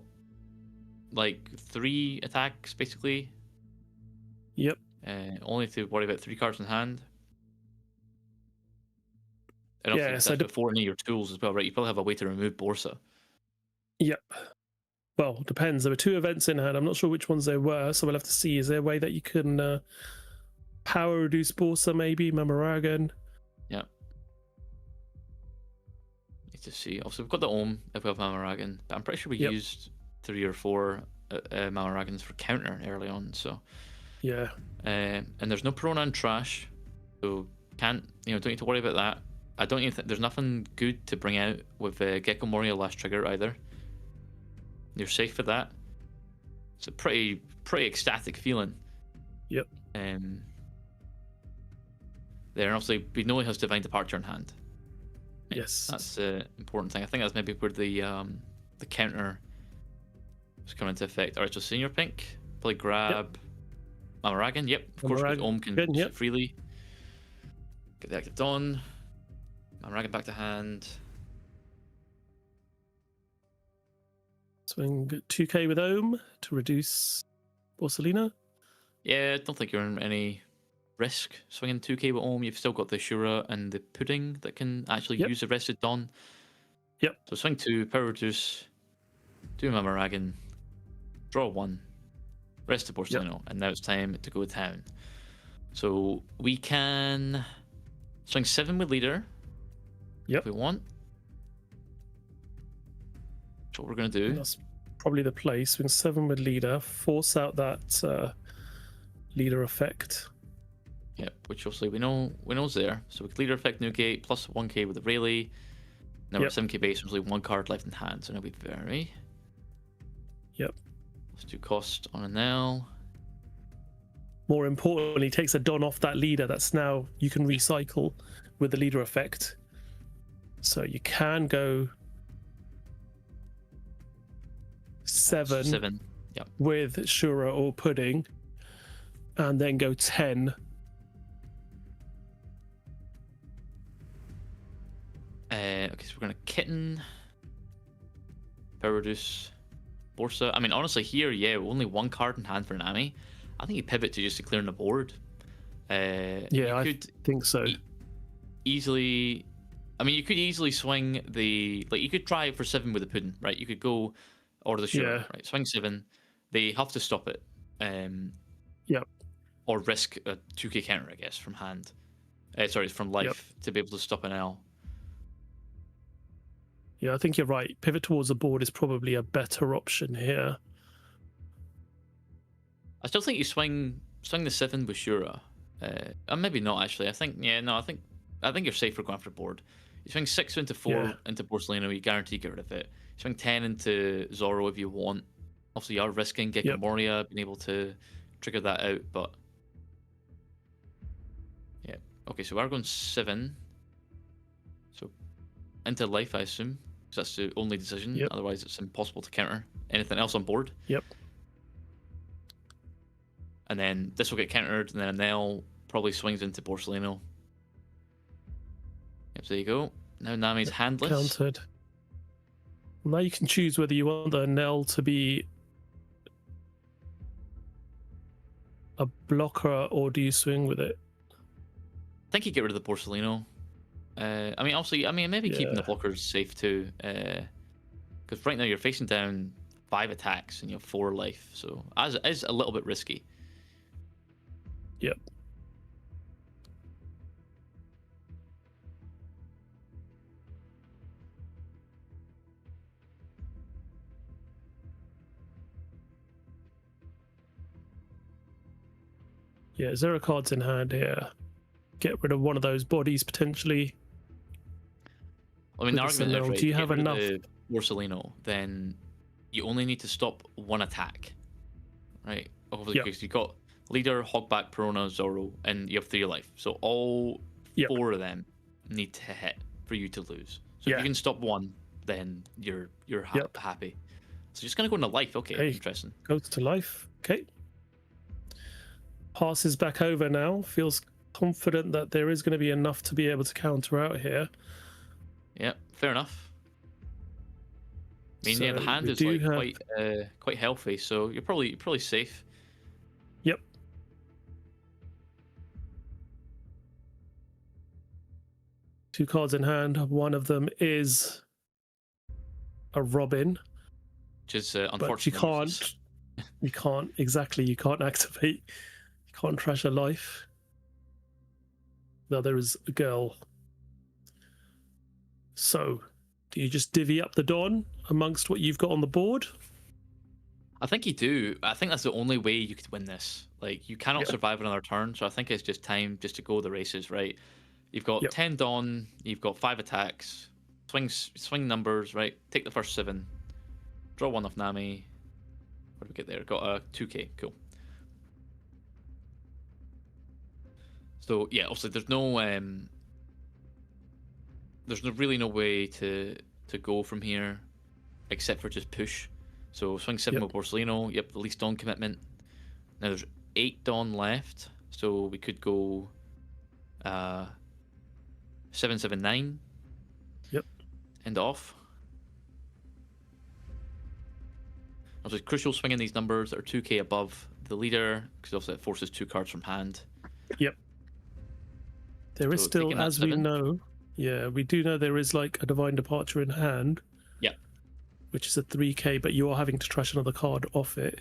like 3 attacks basically. Yep. Only to worry about 3 cards in hand. And obviously Yeah, that's so before any of your tools as well, right? You probably have a way to remove Borsa. Yep. Well, depends. There were 2 events in hand. I'm not sure which ones they were, so we'll have to see. Is there a way that you can power reduce Borsa, maybe? Mamoragan? Yeah. Need to see. Also, we've got the Ohm if we have Mamoragan, but I'm pretty sure we Yep. used 3 or 4 Mamoragans for counter early on, so. Yeah. And there's no Pronan trash, so don't need to worry about that. I don't even think there's nothing good to bring out with Gecko Moria last trigger either. You're safe for that. It's a pretty ecstatic feeling. Yep. There, and obviously we know he has Divine Departure in hand. Yes. That's the important thing. I think that's maybe where the counter is coming into effect. Alright, so Senior Pink, probably grab Mamoragan. Yep, of course, because Mamoragan. Ohm can Good, use yep. it freely. Get the active on. Mamoragan back to hand. Swing 2k with Ohm to reduce Borsalina. Yeah, I don't think you're in any risk swinging 2k with Ohm. You've still got the Shura and the Pudding that can actually Yep. use the Rested Dawn. Yep. So swing 2, power reduce, do Mamoragan, draw 1, rest of Borsalino, and now it's time to go town. So we can swing 7 with Leader. Yep. If we want. That's what we're going to do. That's probably the play. Swing 7 with leader. Force out that leader effect. Yep, which obviously we know is there. So with Leader effect, new gate, plus 1k with the Rayleigh. Now we're Yep. 7k base, there's only 1 card left in hand, so now we vary. Yep. Let's do cost on a now. More importantly, takes a Don off that leader. That's now you can recycle with the leader effect. So you can go 7 7. Yep. with Shura or Pudding, and then go 10. Okay, so we're gonna Kitten. Power reduce. Borsa. I mean, honestly, here, yeah, only 1 card in hand for Nami. I think you pivot to just declaring the board. Yeah, you I could think so. easily I mean, you could easily swing the you could try for 7 with the pudding, right? You could go or the shooter, Yeah. right? Swing 7. They have to stop it, Yep. or risk a 2k counter, I guess, from hand. Sorry, from life to be able to stop an L. Yeah, I think you're right. Pivot towards the board is probably a better option here. I still think you swing the 7 with Shura. Maybe not actually. I think you're safer going after board. You swing 6 into 4 into Porcelino, you guarantee get rid of it. You swing 10 into Zorro if you want. Obviously, you are risking Gecko Moria being able to trigger that out, but yeah. Okay, so we're going 7. So into life, I assume, because that's the only decision. Otherwise, it's impossible to counter anything else on board. Yep. And then this will get countered, and then Nell probably swings into Porcelino. Yep, so there you go. Now Nami's handless. Countered. Now you can choose whether you want the Nell to be a blocker or do you swing with it? I think you get rid of the Porcelino. I mean, also, maybe keeping the blockers safe too. Because right now you're facing down 5 attacks and you have 4 life. So as it is a little bit risky. Yep. Yeah, 0 cards in hand here. Get rid of one of those bodies potentially. I mean, the argument is, right, do you have enough? Porcelino, then you only need to stop 1 attack, right? Obviously, because you've got Leader, Hogback, Perona, Zorro, and you have 3 life. So all 4 of them need to hit for you to lose. So if you can stop 1, then you're happy. So just gonna go into life. Okay, interesting. Goes to life. Okay. Passes back over now. Feels confident that there is going to be enough to be able to counter out here. Yeah, fair enough. I mean, So the hand we is do like have- quite healthy, so you're probably safe. Yep. Two cards in hand. One of them is a Robin, Which is but unfortunate. you can't activate. You can't trash a life. Now there is a girl. So, do you just divvy up the Don amongst what you've got on the board? I think you do. I think that's the only way you could win this. Like, you cannot survive another turn, so I think it's just time just to go the races, right? You've got 10 Dawn, you've got 5 attacks, swing numbers, right? Take the first 7, draw 1 off Nami. What do we get there? Got a 2k, cool. So yeah, obviously there's really no way to go from here except for just push. So swing 7 with Porcelino. Yep, the least Dawn commitment. Now there's 8 Dawn left, so we could go 7/7/9. Yep. End off. Obviously, crucial swinging these numbers that are 2k above the leader because obviously it forces 2 cards from hand. Yep. There is So still, taking that as we 7. know, we do know there is like a Divine Departure in hand. Yep. Which is a 3k, but you are having to trash another card off it.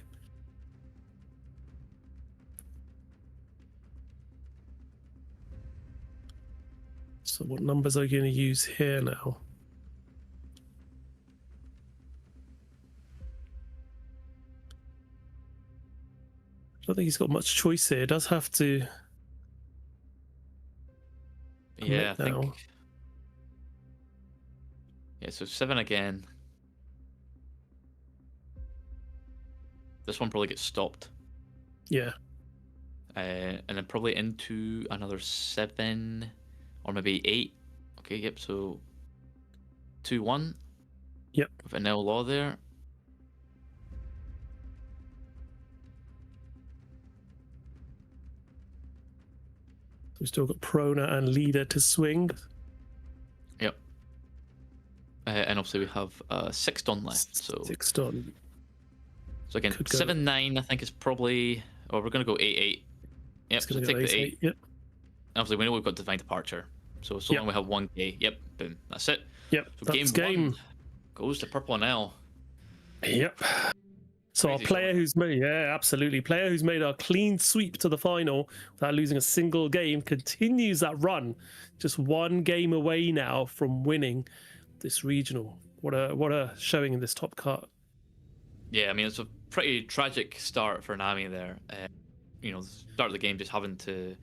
So what numbers are you going to use here now? I don't think he's got much choice here. He does have to. Yeah, I now. think. Yeah, so 7 again. This one probably gets stopped. Yeah. And then probably into another 7 or maybe 8. Okay, yep, so 2-1. Yep. With an L law there. We've still got Prona and Leader to swing. Yep. And obviously we have 6 Dawn left. So 6 Dawn. So again, Could go. 7-9 I think is probably... Oh, we're going to go 8-8. Yep, so take the 8. Yep. Obviously we know we've got Divine Departure. So long we have 1K. Yep, boom, that's it. Yep, So that's game 1 goes to Purple and L. Yep. So our player who's made, absolutely, player who's made a clean sweep to the final without losing a single game continues that run. Just 1 game away now from winning this regional. What a showing in this top cut. Yeah, I mean, it's a pretty tragic start for Nami there. You know, the start of the game just having to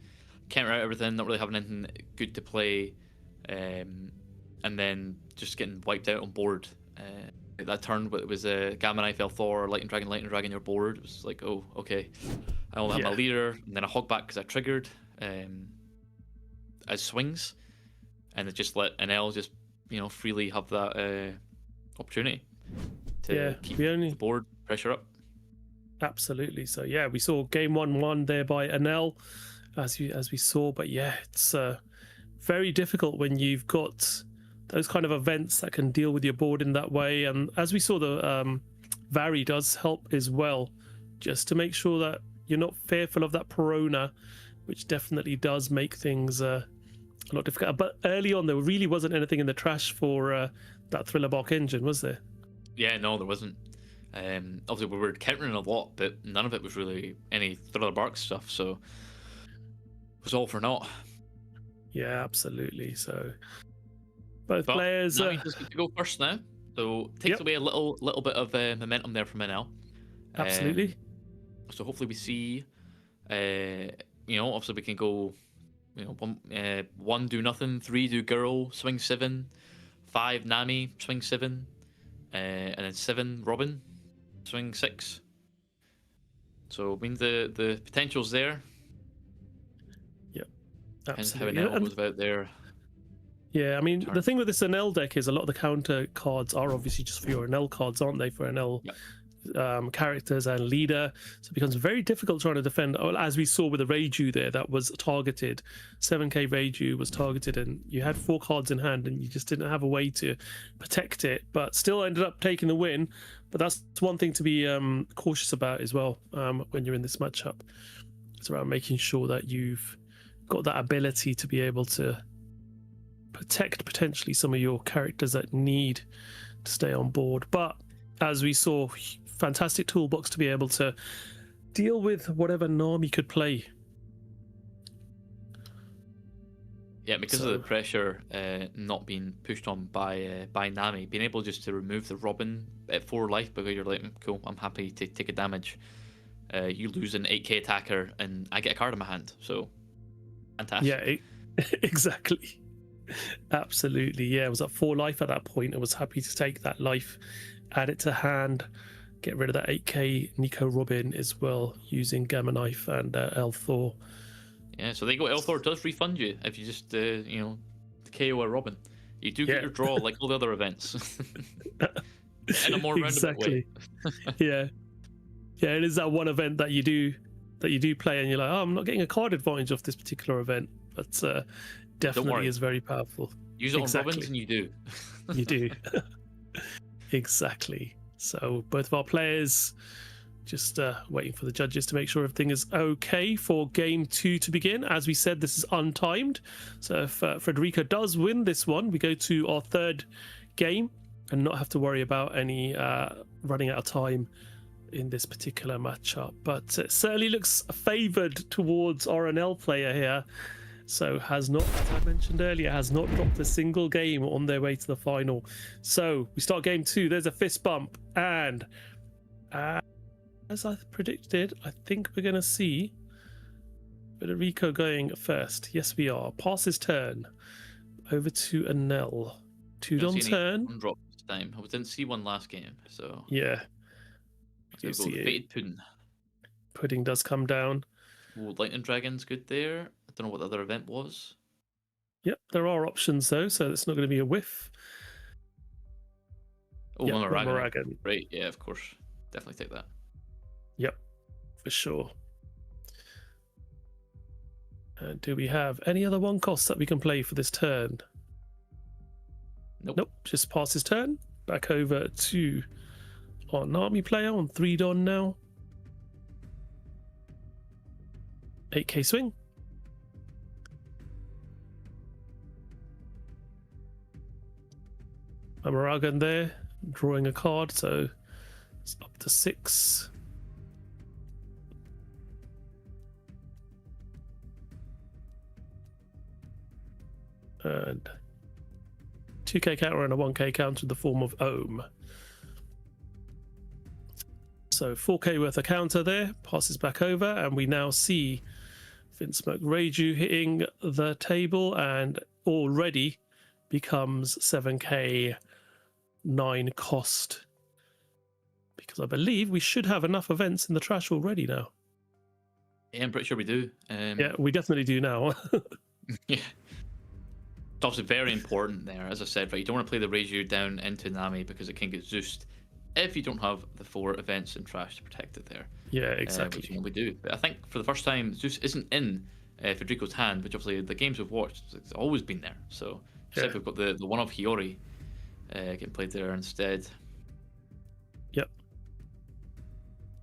counter out everything, not really having anything good to play, and then just getting wiped out on board. That turn, but it was a Gamma Knife, L4, Lightning Dragon your board. It was like, oh, okay. I only have my leader, and then a hog back because I triggered as swings, and it just let an L just, you know, freely have that opportunity to keep the board pressure up. Absolutely. So yeah, we saw game 1 won there by Anel, as we saw. But yeah, it's very difficult when you've got those kind of events that can deal with your board in that way. And as we saw, the Vary does help as well, just to make sure that you're not fearful of that Perona, which definitely does make things a lot difficult. But early on, there really wasn't anything in the trash for that Thriller Bark engine, was there? Yeah, no, there wasn't. Obviously, we were countering a lot, but none of it was really any Thriller Bark stuff, so it was all for naught. Yeah, absolutely. So both players. Nami does get to go first now, so takes away a little bit of momentum there from NL. Absolutely. So hopefully we see, you know, obviously we can go, you know, 1 do nothing, 3 do girl, swing 7, 5 Nami, swing 7, and then 7 Robin, swing 6. So I mean the potential's there. Yep, absolutely. Depends how NL goes about there. Yeah, I mean, the thing with this NL deck is a lot of the counter cards are obviously just for your NL cards, aren't they? For NL characters and leader. So it becomes very difficult trying to defend. As we saw with the Reiju there, that was targeted. 7k Reiju was targeted, and you had 4 cards in hand, and you just didn't have a way to protect it, but still ended up taking the win. But that's one thing to be cautious about as well when you're in this matchup. It's around making sure that you've got that ability to be able to protect potentially some of your characters that need to stay on board. But as we saw, fantastic toolbox to be able to deal with whatever Nami could play. Yeah, because of the pressure not being pushed on by Nami, being able just to remove the Robin at 4 life because you're like, cool, I'm happy to take a damage. You lose an 8k attacker and I get a card in my hand, so fantastic. Yeah, exactly. Absolutely. Yeah, it was at 4 life at that point. I was happy to take that life, add it to hand, get rid of that 8k Nico Robin as well, using Gamma Knife and L4. Yeah, so there you go. L4 does refund you if you just, you know, KO a Robin. You do get your draw like all the other events. In a more roundabout way. Yeah. Yeah, it is that one event that you do play and you're like, oh, I'm not getting a card advantage off this particular event. But definitely is very powerful. Use it on Robins and you do. You do. Exactly. So both of our players just waiting for the judges to make sure everything is okay for game 2 to begin. As we said, this is untimed. So if Federico does win this one, we go to our 3rd game and not have to worry about any running out of time in this particular matchup. But it certainly looks favoured towards our NL player here. So has not, as I mentioned earlier, has not dropped a single game on their way to the final. So we start game 2. There's a fist bump, and as I predicted, I think we're going to see Federico going first. Yes, we are. Pass his turn over to Anel. 2 on turn. One drop this time. I didn't see one last game, so yeah. Go Fated Pudding. Pudding does come down. Oh, Lightning Dragon's good there. I don't know what the other event was. Yep, there are options though, so it's not going to be a whiff. Oh, yep, Moragan. Right, yeah, of course. Definitely take that. Yep, for sure. Do we have any other 1 cost that we can play for this turn? Nope, just pass his turn. Back over to our Nami player on 3 Don now. 8k swing. Amaragan there, drawing a card, so it's up to 6. And 2k counter and a 1k counter in the form of Ohm. So 4k worth of counter there, passes back over, and we now see Vinsmoke Reiju hitting the table and already becomes 7k 9 cost. Because I believe we should have enough events in the trash already now. Yeah, I'm pretty sure we do. Yeah, we definitely do now. Yeah. It's obviously very important there, as I said, right? You don't want to play the Reiju down into Nami because it can get Zeused if you don't have the 4 events in trash to protect it there. Yeah, exactly. Which we do. But I think for the first time, Zeus isn't in Federico's hand, which obviously the games we've watched, it's always been there. So except we've got the one of Hiyori getting played there instead. Yep.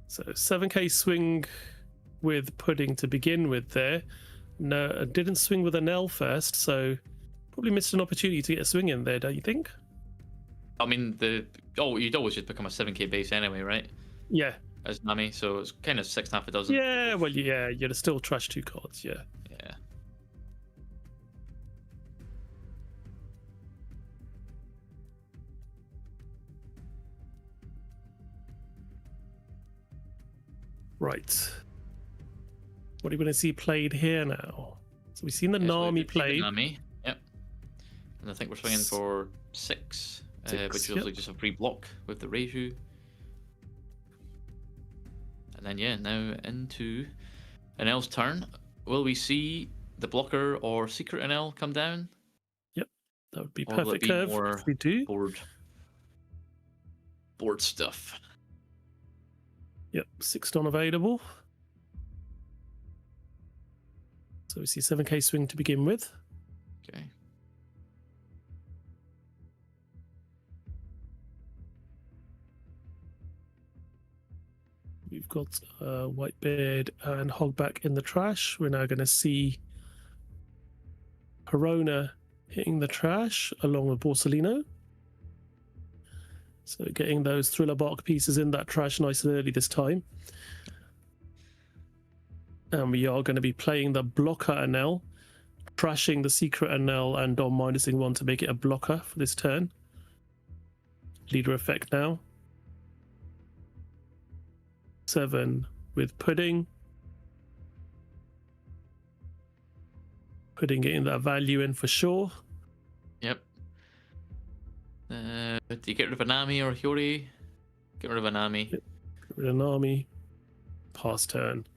So 7k swing with Pudding to begin with there. No, didn't swing with an L first, so probably missed an opportunity to get a swing in there, don't you think? I mean, you'd always just become a 7k base anyway, right? Yeah. As Nami, so it's kind of 6.5 a dozen. Yeah, well, yeah, you'd still trash 2 cards, yeah. Yeah. Right. What are we going to see played here now? So we've seen the Nami played. Nami, yep. And I think we're swinging for 6, which is yep. like just a free block with the Reiju. And then, yeah, now into NL's turn. Will we see the blocker or secret NL come down? Yep, that would be Or will it perfect be curve more if we do. Board stuff. Yep, 6 non available. So we see 7k swing to begin with. Okay. We've got Whitebeard and Hogback in the trash. We're now going to see Corona hitting the trash along with Borsellino. So getting those Thriller Bark pieces in that trash nice and early this time. And we are going to be playing the blocker NL, trashing the secret NL and Dom minusing 1 to make it a blocker for this turn. Leader effect now. 7 with Pudding. Pudding getting that value in for sure. Yep. Do you get rid of a Nami or Hiyori? Get rid of a Nami. Yep. Get rid of Nami. Pass turn.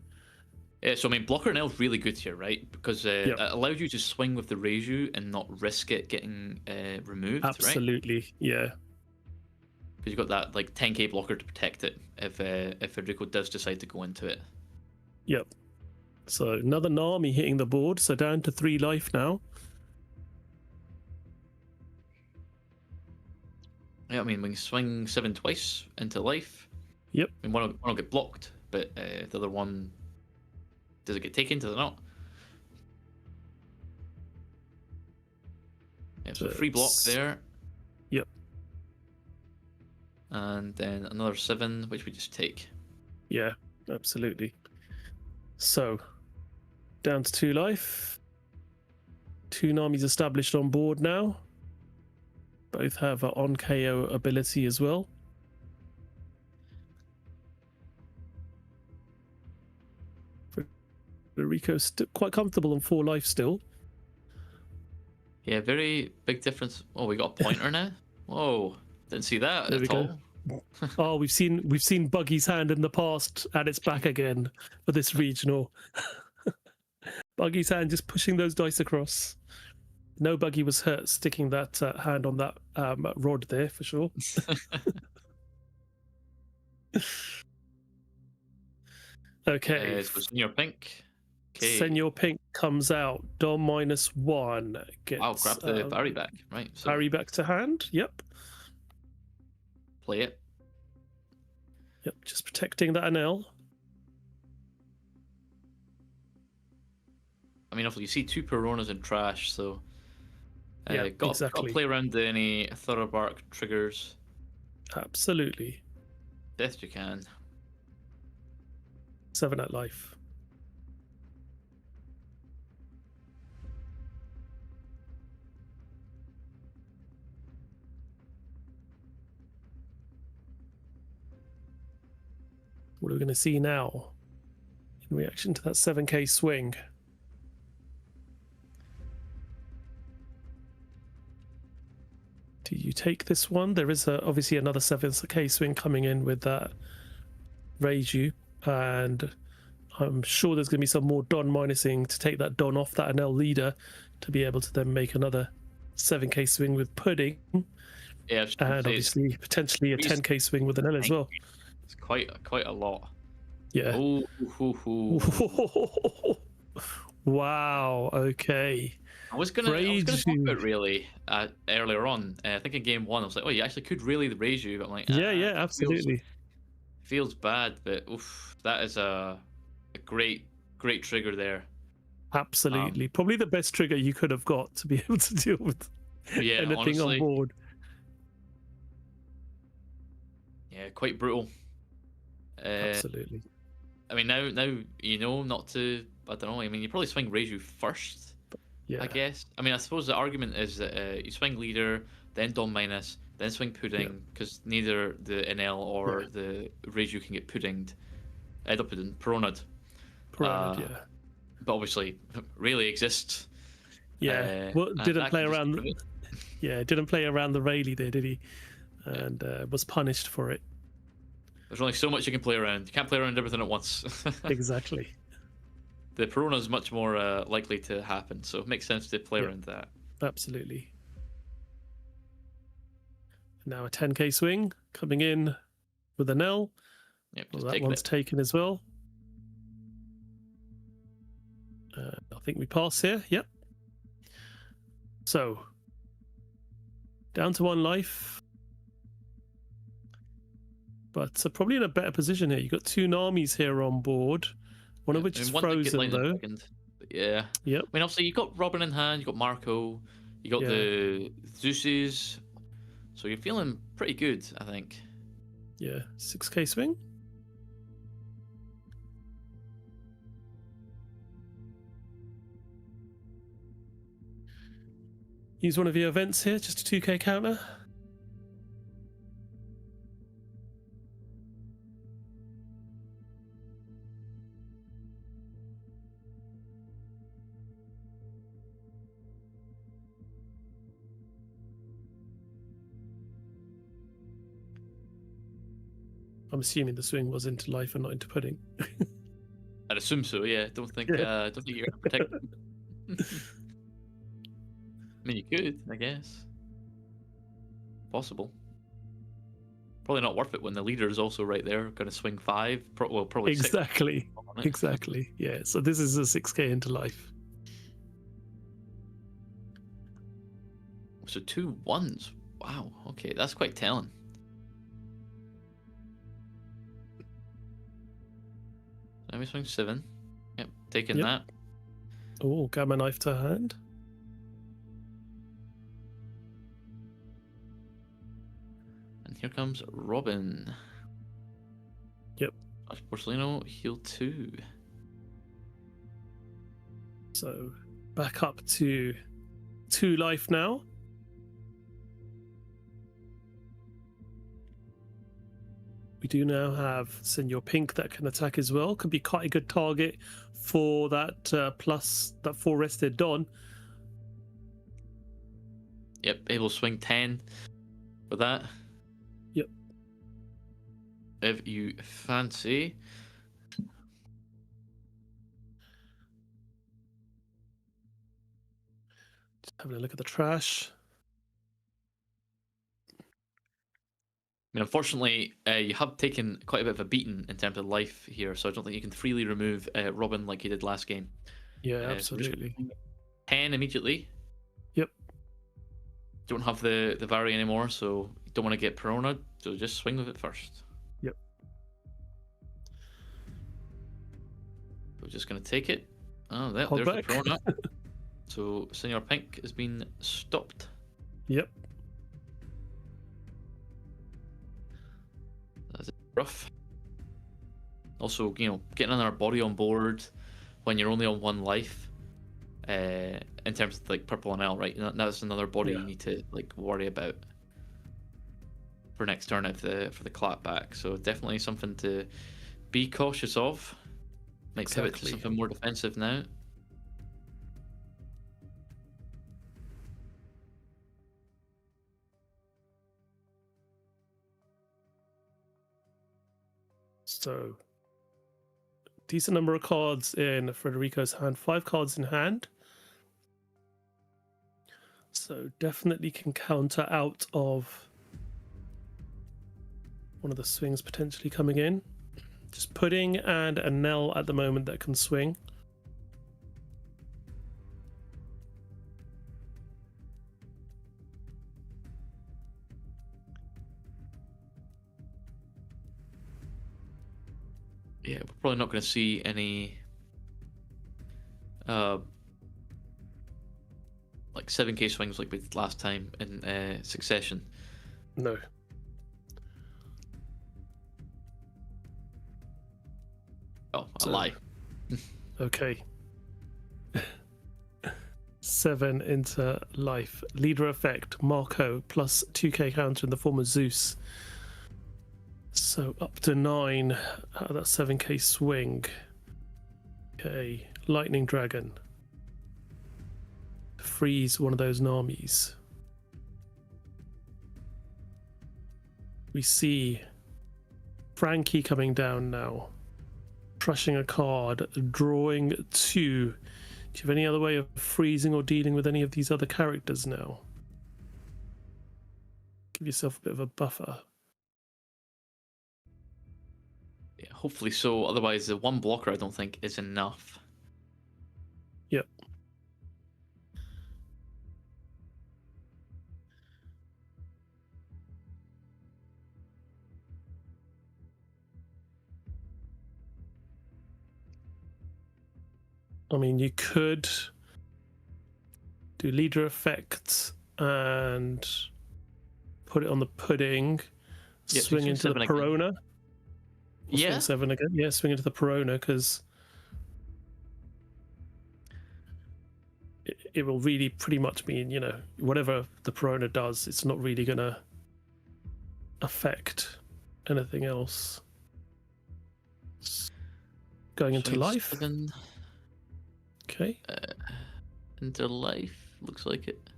Yeah, so I mean, blocker NL is really good here, right? Because it allows you to swing with the Reiju and not risk it getting removed, Absolutely, right? Yeah. Because you've got that like 10k blocker to protect it if Federico does decide to go into it. Yep. So another Nami hitting the board, so down to 3 life now. Yeah, I mean, we can swing 7 twice into life. Yep. I mean, one will get blocked, but the other one, does it get taken? Does it not? Yeah, so free block there. Yep. And then another 7, which we just take. Yeah, absolutely. So, down to 2 life. 2 Namis established on board now. Both have an on KO ability as well. Federico's quite comfortable on 4 life still. Yeah, very big difference. Oh, we got a pointer now. Whoa, didn't see that There we at all. go. Oh, we've seen Buggy's hand in the past, and it's back again for this regional. Buggy's hand just pushing those dice across. No Buggy was hurt sticking that hand on that rod there for sure. Okay. So Senior Pink. Okay. Senor Pink comes out. Dom -1 gets. I'll grab the Barry back. Right. So Barry back to hand. Yep. play it. Yep. Just protecting that NL. I mean, obviously, you see 2 Peronas in trash, so Yeah, got to exactly. play around any thorough bark triggers Absolutely. best you can. 7 at life. What are we going to see now in reaction to that 7k swing? Do you take this one? There is obviously another 7k swing coming in with that Reiju, and I'm sure there's going to be some more Don minusing to take that Don off that NL leader to be able to then make another 7k swing with Pudding, Yeah, I was gonna and say, obviously potentially a 10k swing with an L as well. it's quite a lot. Yeah. Oh, Wow. Okay. I was gonna talk about really earlier on. I think in game 1 I was like, oh, you actually could really raise you, but I'm like, Yeah, absolutely. feels bad, but oof, that is a great trigger there. Absolutely. Probably the best trigger you could have got to be able to deal with Yeah, anything honestly, on board. yeah, quite brutal. Absolutely. I mean, now you know not to. I don't know. I mean, you probably swing Reiju first. Yeah. I guess. I mean, I suppose the argument is that you swing leader, then Dom minus, then swing pudding, because neither the NL or the Reiju can get puddinged. Not pudding, Piranha'd. Yeah. But obviously, really exists. Yeah. Well, didn't that play can just around. prove it. Yeah, didn't play around the Rayleigh there, did he? And was punished for it. There's only so much you can play around. You can't play around everything at once. Exactly. The Piranha is much more likely to happen, so it makes sense to play around that. Absolutely. Now a 10k swing coming in with an L. Yep, Well, just that taking one's it. taken as well. I think we pass here. Yep. So down to 1 life, but probably in a better position here. You've got 2 Namis here on board, one of which is one did get frozen lightning though. second, but yeah. Yep. I mean, obviously, you've got Robin in hand, you've got Marco, you got the Zeuses, so you're feeling pretty good, I think. Yeah, 6k swing. Use one of your events here, just a 2k counter. I'm assuming the swing was into life and not into pudding. I'd assume so. Yeah, don't think you're gonna protect them. I mean, you could, I guess. Possible. Probably not worth it when the leader is also right there, going to swing 5. Well, probably Exactly. 6. Exactly. Yeah. So this is a 6k into life. So 2 1s. Wow. Okay, that's quite telling. Let me swing 7. Yep, taking that. Oh, gamma knife to hand. And here comes Robin. Yep. Porcelino, heal 2. So back up to 2 life now. We do now have Senor Pink that can attack as well. Could be quite a good target for that plus that 4 rested Don. Yep, able to swing 10 for that. Yep. If you fancy. Just having a look at the trash. I mean, unfortunately, you have taken quite a bit of a beating in terms of life here, so I don't think you can freely remove Robin like you did last game. Yeah, So absolutely. 10 immediately. Yep. Don't have the Vari anymore, so you don't want to get Piranha, so just swing with it first. Yep. We're just going to take it. Oh, there's Hold the back. Piranha. So Senor Pink has been stopped. Yep. That's rough. Also, you know, getting another body on board when you're only on one life, in terms of like purple and L, right? That's another body you need to like worry about for next turn for the clap back. So definitely something to be cautious of. Might pivot to something more defensive now. So, decent number of cards in Federico's hand. 5 cards in hand. So definitely can counter out of one of the swings potentially coming in. Just Pudding and a Nell at the moment that can swing. Yeah, we're probably not going to see any like 7k swings like we did last time in succession. No. Oh, a lie. Okay. 7 into life. Leader effect, Marco, plus 2k counter in the form of Zeus. So up to 9 out of that 7k swing. Okay, Lightning Dragon. Freeze one of those Namis. We see Frankie coming down now. Crushing a card, drawing 2. Do you have any other way of freezing or dealing with any of these other characters now? Give yourself a bit of a buffer. Yeah, hopefully so. Otherwise, the one blocker I don't think is enough. Yep. I mean, you could do leader effect and put it on the Pudding. Yeah, Swing into the Perona. Yeah. Swing 7 again. Yeah, swing into the Perona because it will really pretty much mean, you know, whatever the Perona does, it's not really going to affect anything else. Going into life. 7. Okay. Into life, looks like it.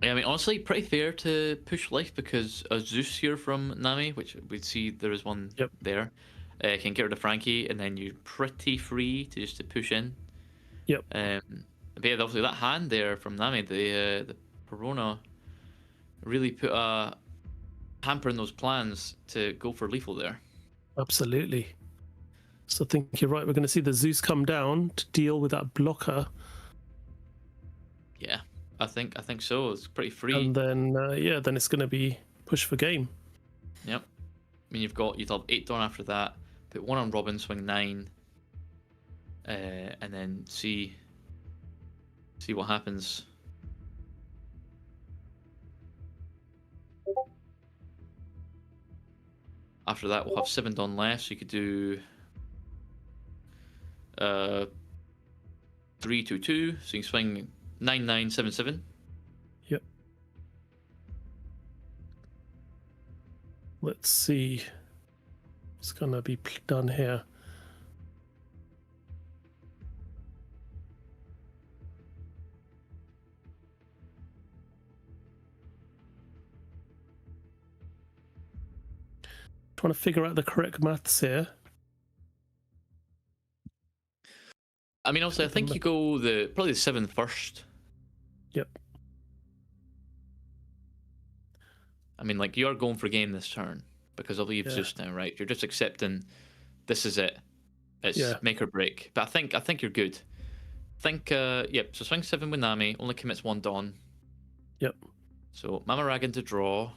Yeah, I mean, honestly, pretty fair to push life because a Zeus here from Nami, which we'd see there is one there, can get rid of Frankie, and then you're pretty free to just to push in. Yep. But yeah, obviously that hand there from Nami, the Perona, really put a hamper in those plans to go for lethal there. Absolutely. So I think you're right. We're going to see the Zeus come down to deal with that blocker. Yeah, I think so. It's pretty free. And then then it's going to be push for game. Yep. I mean, you'd have 8 done after that. Put 1 on Robin, swing 9, and then see what happens. After that, we'll have 7 done left, so you could do 3, 2, 2. So you can swing 9, 9, 7, 7. Yep. Let's see what's gonna be done here. Trying to figure out the correct maths here. I mean, also, I think you go probably the 7 first. Yep. I mean, like, you are going for game this turn because of leave Zeus now, right? You're just accepting this is it. It's make or break. But I think you're good. Yep. So swing 7 with Nami, only commits 1 Dawn. Yep. So Mama Ragan to draw,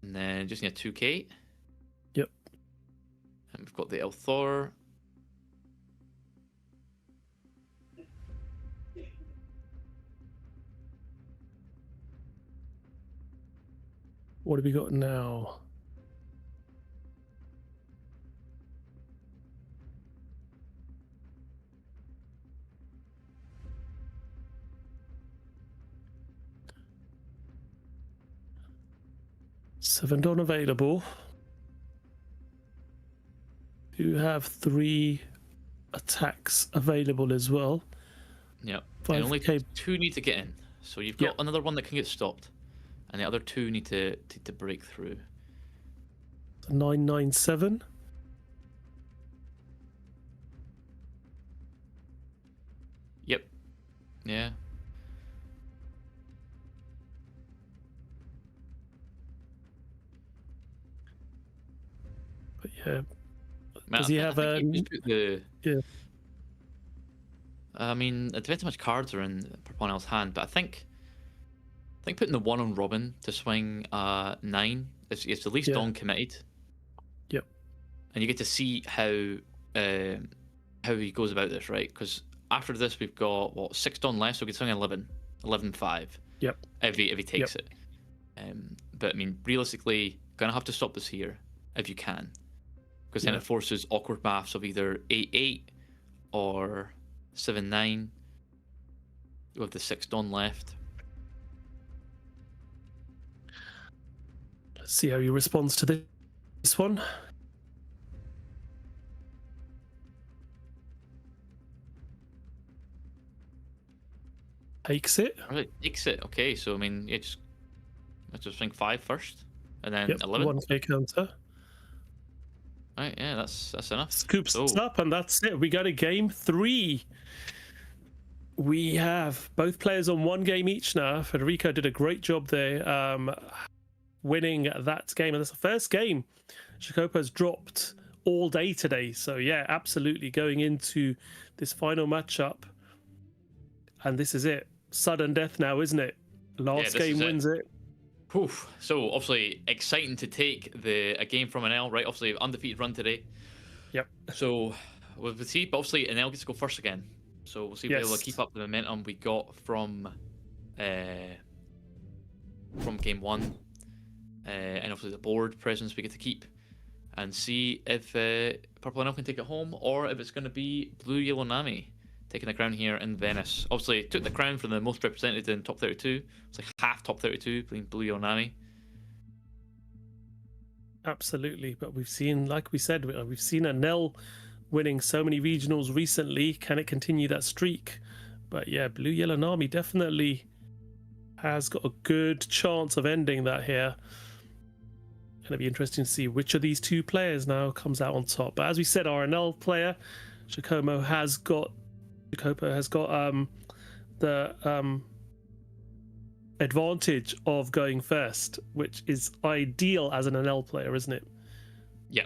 and then just need a 2k. Yep. And we've got the Elthor What have we got now? Seven Dawn available. You have 3 attacks available as well. Yep. And only 5k. 2 need to get in. So you've got Yep. another one that can get stopped. And the other 2 need to break through. 997. Yep. Yeah. But yeah. Man, Does he I have think you just put the... yeah. I mean, it depends how much cards are in Proponel's hand, but I think putting the 1 on Robin to swing 9 is the least Yeah. Dawn committed. Yep. And you get to see how he goes about this, right? Because after this we've got what 6 Dawn left, so we can swing 11-5. Yep. If he takes it. But I mean, realistically, gonna have to stop this here if you can, because then Yeah. it forces awkward maths of either 8-8 or 7-9 with the 6 Dawn left. Let's see how he responds to this one. Takes it. Right, takes it. Okay, so I mean, let's just swing 5 first, and then Yep. 11. 1k counter. Right, yeah, that's enough. Scoops So, up, and that's it. We go to game 3. We have both players on 1 game each now. Federico did a great job there, winning that game, and that's the first game Jacopo's dropped all day today. So yeah, absolutely going into this final matchup, and this is it. Sudden death now, isn't it? Last this game is it. wins it. Oof. So obviously exciting to take a game from an L, right? Obviously undefeated run today. Yep. So we'll see, but obviously an L gets to go first again. So we'll see if we're able to keep up the momentum we got from game 1, and obviously the board presence we get to keep, and see if Purple and L can take it home, or if it's going to be Blue Yellow Nami taking the crown here in Venice. Obviously took the crown from the most represented in top 32. It's like half top 32 playing Blue Yellow Nami. Absolutely, but we've seen, like we said, we've seen a Nell winning so many regionals recently. Can it continue that streak? But yeah, Blue Yellow Nami definitely has got a good chance of ending that here. Gonna be interesting to see which of these 2 players now comes out on top. But as we said, our NL player Jacopo has got the advantage of going first, which is ideal as an NL player, isn't it? Yeah.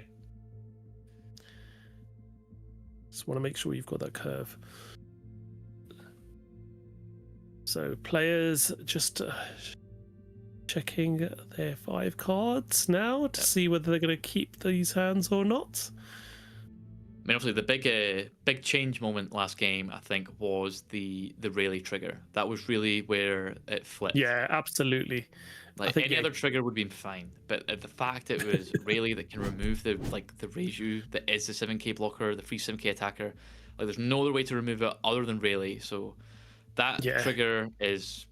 Just want to make sure you've got that curve. So players just checking their 5 cards now to see whether they're going to keep these hands or not. I mean, obviously the big change moment last game, I think, was the Rayleigh trigger. That was really where it flipped. Yeah, absolutely. Like I think any other trigger would have been fine, but the fact it was Rayleigh that can remove the Reiju that is the 7k blocker, the free 7k attacker. Like there's no other way to remove it other than Rayleigh. So that trigger is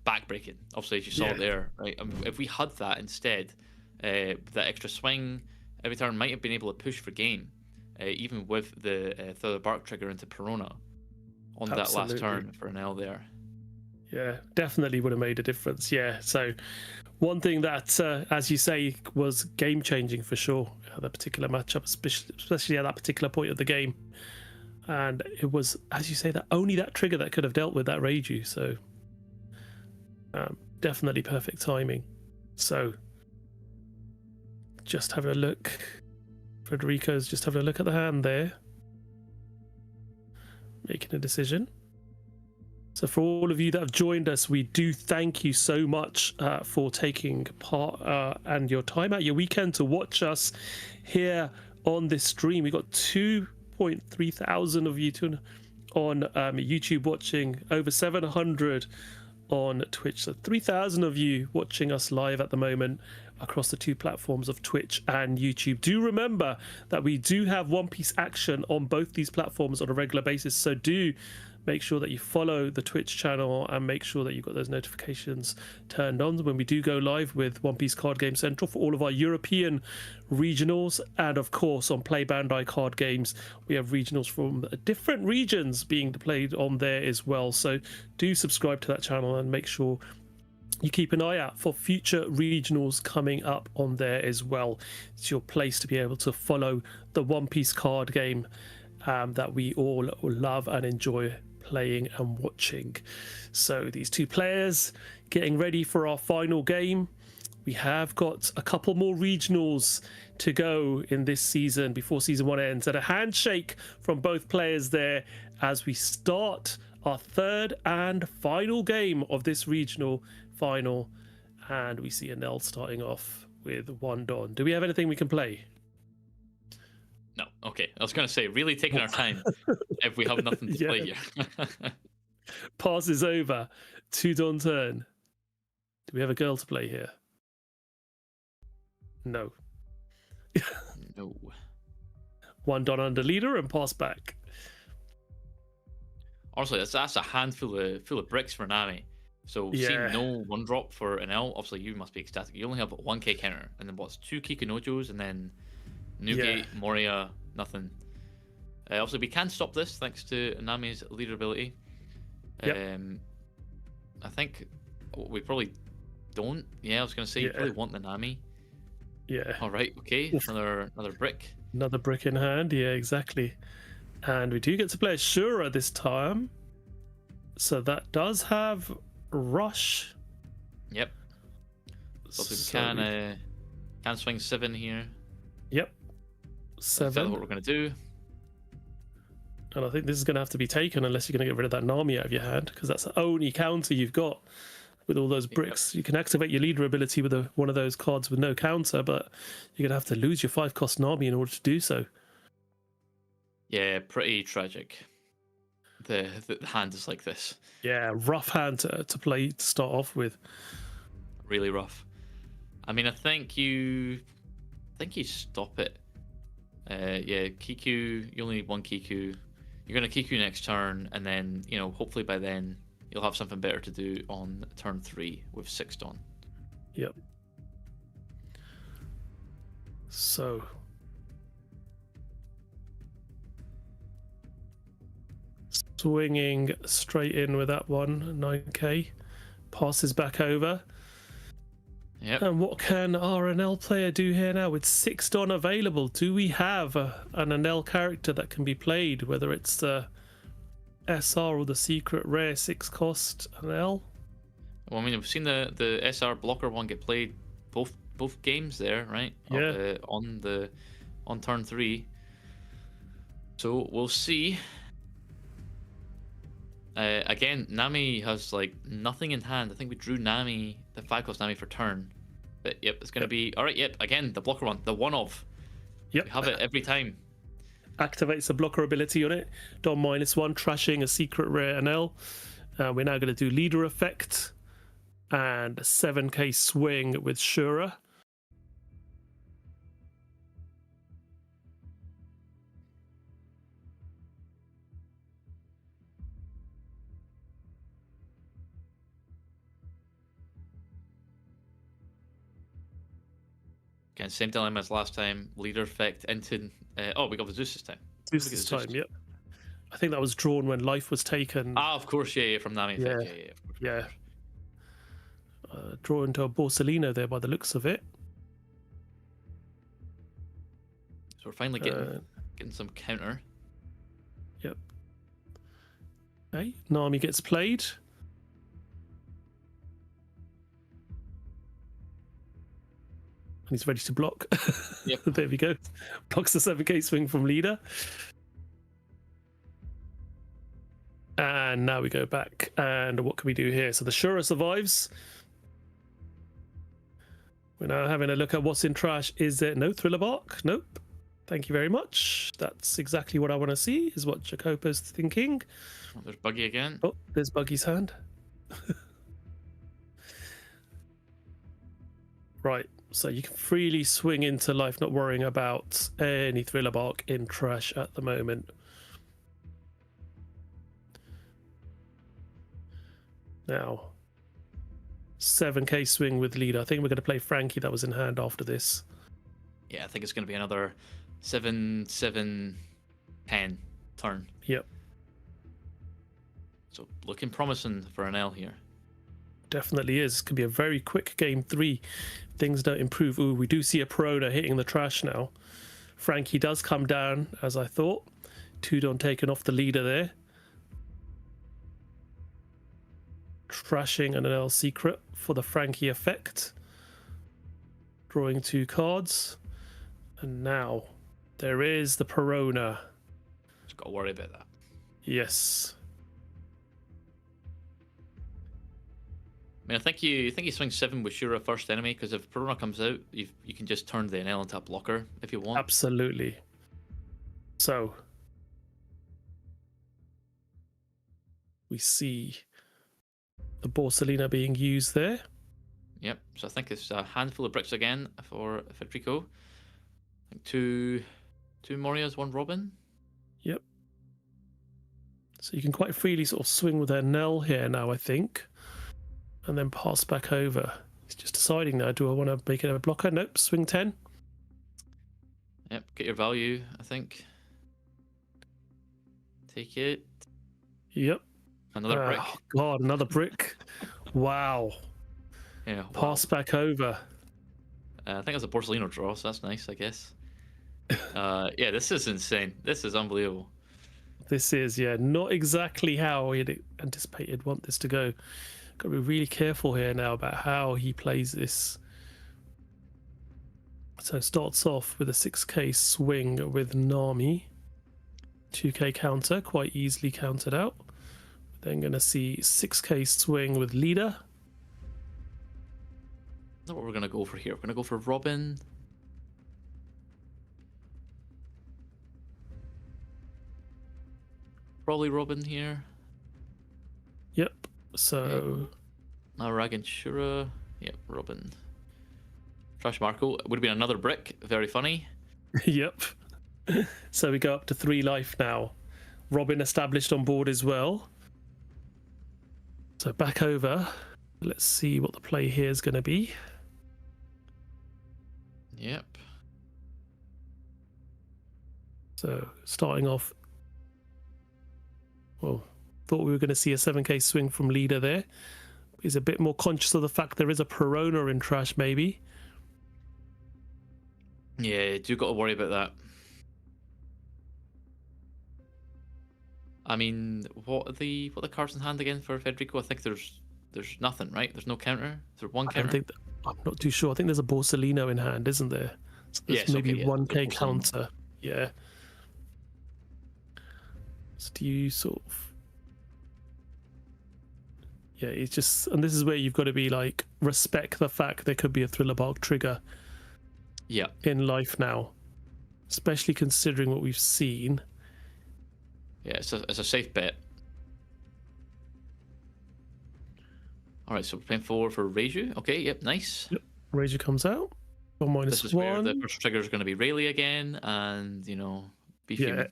backbreaking. Obviously, as you saw there, right? If we had that instead, that extra swing every turn might have been able to push for game. Even with the Feather Bark trigger into Perona on that last turn for an L there. Yeah, definitely would have made a difference. Yeah, so one thing that, as you say, was game-changing for sure, that particular matchup, especially at that particular point of the game. And it was, as you say, that only that trigger that could have dealt with that Reiju. So definitely perfect timing. So just having a look. Federico's just having a look at the hand there, making a decision. So for all of you that have joined us, we do thank you so much for taking part and your time out your weekend to watch us here on this stream. We got 2.3 thousand of you on YouTube watching, over 700 on Twitch, so 3,000 of you watching us live at the moment. across the two platforms of Twitch and YouTube. Do remember that we do have One Piece action on both these platforms on a regular basis, so do make sure that you follow the Twitch channel and make sure that you've got those notifications turned on when we do go live with One Piece Card Game Central for all of our European regionals. And of course, on Play Bandai Card Games, we have regionals from different regions being played on there as well. So do subscribe to that channel and make sure you keep an eye out for future regionals coming up on there as well. It's your place to be able to follow the One Piece card game that we all love and enjoy playing and watching. So these two players getting ready for our final game. We have got a couple more regionals to go in this season before season 1 ends, and a handshake from both players there as we start our third and final game of this regional final. And we see Anel starting off with one Don. Do we have anything we can play? No. Okay. I was going to say, really taking our time if we have nothing to play here. Passes over to Don turn. Do we have a girl to play here? No. No. One Don under leader and pass back. Honestly, that's a handful of bricks for Nami. So seeing no one drop for Anel, obviously you must be ecstatic. You only have 1k counter, and then what's 2 Kikunojos, and then Nugate, Moria, nothing. Obviously, we can stop this thanks to Nami's leader ability. I think we probably don't. Yeah, I was going to say you probably want the Nami. Yeah. All right. Okay. Another brick. Another brick in hand. Yeah, exactly. And we do get to play Shura this time. So that does have Rush. Yep. So we can swing 7 here. Yep. 7. That's what we're going to do. And I think this is going to have to be taken unless you're going to get rid of that Nami out of your hand, because that's the only counter you've got with all those bricks. You can activate your leader ability with one of those cards with no counter, but you're going to have to lose your 5-cost Nami in order to do so. Yeah, pretty tragic. The hand is like this. Yeah, rough hand to play to start off with. Really rough. I mean, I think you stop it. Yeah, Kiku, you only need 1 Kiku. You're going to Kiku next turn, and then, hopefully by then you'll have something better to do on turn 3 with 6 Dawn. Yep. So swinging straight in with that one, 9k. Passes back over. Yep. And what can our Anel player do here now with 6 Dawn available? Do we have an Anel character that can be played, whether it's the SR or the secret rare 6-cost Anel? Well, I mean, we've seen the SR blocker one get played both games there, right? Yeah. On turn 3. So we'll see. Again, Nami has like nothing in hand. I think we drew Nami, the 5-cost Nami for turn. But yep, it's going to be... Alright, yep, again, the blocker one, the one-of. Yep. We have it every time. Activates the blocker ability on it. Don -1, trashing a secret rare Anel. We're now going to do leader effect and a 7k swing with Shura. Again, same dilemma as last time. Leader effect into... we got the Zeus this time. Zeus this time, yep. I think that was drawn when life was taken. Ah, of course, yeah, from Nami effect. Yeah. Draw into a Borsellino there by the looks of it. So we're finally getting some counter. Yep. Okay, Nami gets played. And he's ready to block. Yep. There we go. Blocks the 7k swing from leader. And now we go back. And what can we do here? So the Shura survives. We're now having a look at what's in trash. Is there no Thriller Bark? Nope. Thank you very much. That's exactly what I want to see, is what Jacopo's thinking. Oh, there's Buggy again. Oh, there's Buggy's hand. Right. So you can freely swing into life, not worrying about any thriller bark in trash at the moment. Now, 7k swing with leader. I think we're going to play Frankie that was in hand after this. Yeah, I think it's going to be another 7, 7, 10 turn. Yep, So looking promising for an L here. definitely is. Could be a very quick game 3. Things don't improve. Ooh, we do see a Perona hitting the trash now. Frankie does come down, as I thought. Tudon taken off the leader there. Trashing an L secret for the Frankie effect. Drawing 2 cards. And now there is the Perona. Just got to worry about that. Yes. I mean, I think you swing 7 with Shura first enemy, because if Perona comes out, you can just turn the NL into a blocker if you want. Absolutely. So we see the Borsalina being used there. Yep. So I think it's a handful of bricks again for Federico. I think two Morias, 1 Robin. Yep. So you can quite freely sort of swing with their Nell here now, I think. And then pass back over. He's just deciding now, do I want to make it a blocker? Nope, swing 10. Yep. Get your value, I think. Take it. Yep. Another brick. Oh, God, another brick. Wow. Yeah. Wow. Pass back over. I think it's a Porcelino draw, so that's nice, I guess. Yeah, this is insane. This is unbelievable. This is, yeah, not exactly how he had anticipated want this to go. Got to be really careful here now about how he plays this. So starts off with a 6k swing with Nami. 2k counter, quite easily countered out. Then going to see 6k swing with leader. That's what we're going to go for here. We're going to go for Robin. Probably Robin here. Yep. So Now Ragan Shura. Yep, Robin. Trash Marco. Would have been another brick. Very funny. yep. So we go up to 3 life now. Robin established on board as well. So back over. Let's see what the play here is going to be. Yep. So starting off, well, thought we were going to see a 7k swing from leader there. He's a bit more conscious of the fact there is a Perona in trash, maybe. Yeah, you do got to worry about that. I mean, what are the cards in hand again for Federico? I think there's nothing, right? There's no counter. There's 1 counter. I'm not too sure. I think there's a Borsalino in hand, isn't there? So there's Yes, maybe okay, yeah, 1k there's Borsalino. counter. Yeah. So do you sort of... Yeah, it's just... And this is where you've got to be like, respect the fact there could be a Thriller Bark trigger Yeah. in life now. Especially considering what we've seen. Yeah, it's a safe bet. Alright, so we're playing 4 for Reiju. Okay, yep, nice. Yep. Razor comes out. Or This is -1. where the first trigger is going to be Rayleigh again, and, you know, beefy. Yeah.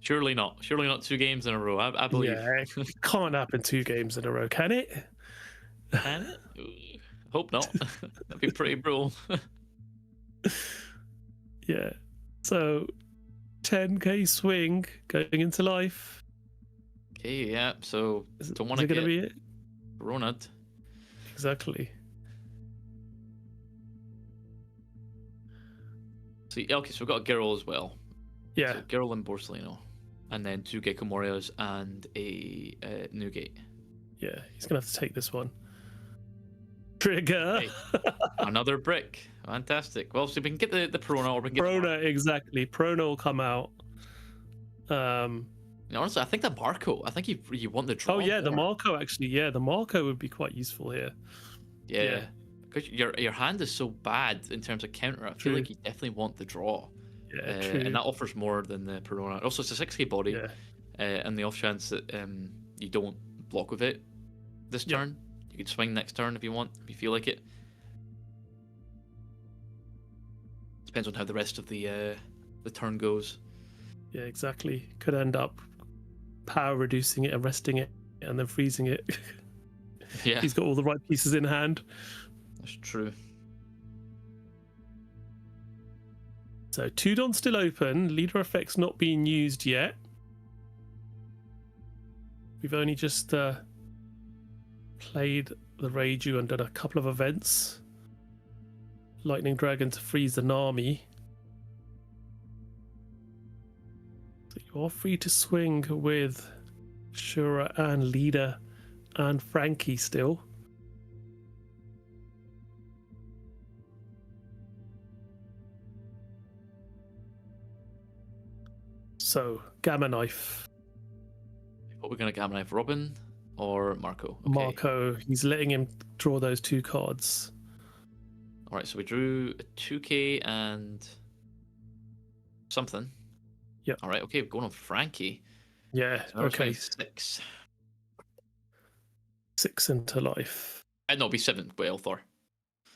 Surely not. Surely not 2 games in a row, I believe. Yeah, can't happen 2 games in a row, can it? Can it? Ooh, hope not. That'd be pretty brutal. Yeah. So 10k swing going into life. Okay, yeah, so Is don't is want to it going get to be it? Ronad. Exactly. So, okay, so we've got a Girl as well. Yeah. So Girl and Borsalino. And then 2 Gecko Morias and a Newgate. Yeah. He's going to have to take this one. Trigger. Hey, another brick. Fantastic. Well, so we can get the Perona or we can get the Prona, exactly. Prona will come out. honestly, I think the Marco. I think you want the draw. Oh yeah, the more. Marco actually. Yeah, the Marco would be quite useful here. Yeah. Because your hand is so bad in terms of counter. I feel True. like you definitely want the draw. Yeah, true. And that offers more than the Perona. Also, it's a 6k body. Yeah. And the off chance that you don't block with it this Yep. turn, You could swing next turn if you want, if you feel like it. Depends on how the rest of the turn goes. Yeah, exactly. Could end up power reducing it, arresting it, and then freezing it. Yeah, He's got all the right pieces in hand. that's true. So Tudon still open. Leader effects not being used yet. We've only just played the Reiju and done a couple of events. Lightning Dragon to freeze the Nami. So you are free to swing with Shura and Leader and Frankie still. So Gamma Knife. What we're gonna Gamma Knife, Robin or Marco? Okay. Marco, he's letting him draw those 2 cards. All right, so we drew a 2K and something. Yep. All right, okay, we're going on Frankie. Yeah, So we're okay. swinging 6. 6 into life. No, it'll be 7 with Elthor.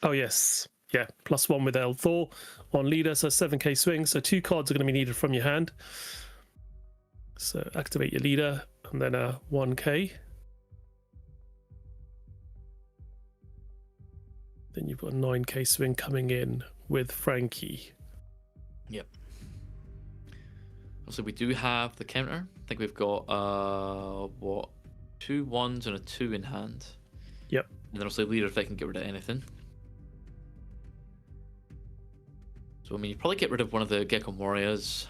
Oh, yes. Yeah, +1 with El Thor on Leader, so 7k swing. So 2 cards are going to be needed from your hand. So activate your Leader and then a 1k. Then you've got a 9k swing coming in with Frankie. Yep. Also, we do have the counter. I think we've got what, 2 1s and a 2 in hand. Yep. And then also Leader if I can get rid of anything. So I mean, you probably get rid of one of the Gecko Warriors.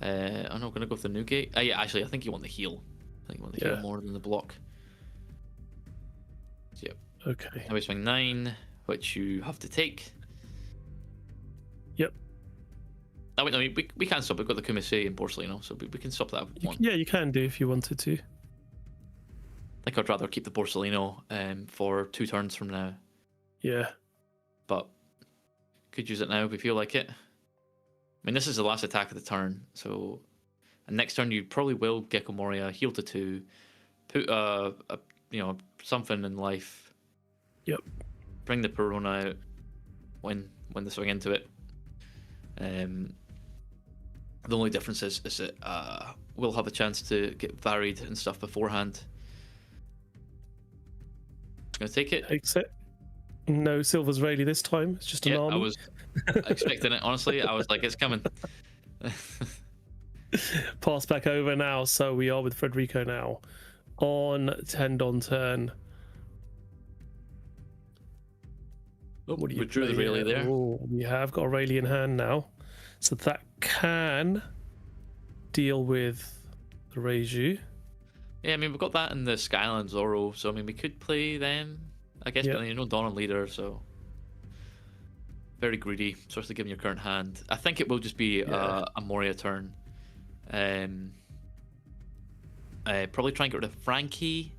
I'm not gonna go for the Newgate. Yeah, actually, I think you want the heal. I think you want the heal more than the block. So, yep. Okay. Now we swing 9, which you have to take. Yep. Oh, wait, no, we can stop. We've got the Kumisei and Borsellino, so we can stop that one. Yeah, you can do if you wanted to. I think I'd rather keep the Borsellino for 2 turns from now. Yeah. But could use it now if we feel like it. I mean, this is the last attack of the turn, so and next turn you probably will Gecko Moria, heal to 2, put something in life. Yep. Bring the Perona out when they swing into it. The only difference is that we'll have a chance to get varied and stuff beforehand. Gonna take it. Takes it. No Silver's Rayleigh this time. It's just an army. I was expecting it, honestly. I was like, it's coming. Pass back over now. So we are with Federico now on Tendon turn. What do you We drew the Rayleigh there. Oh, we have got a Rayleigh in hand now. So that can deal with the Reiju. Yeah, I mean, we've got that in the Skyland Zoro, so I mean, we could play them, I guess, but you know, Dawn and Leader, so very greedy, especially given your current hand. I think it will just be a Moria turn. Probably try and get rid of Frankie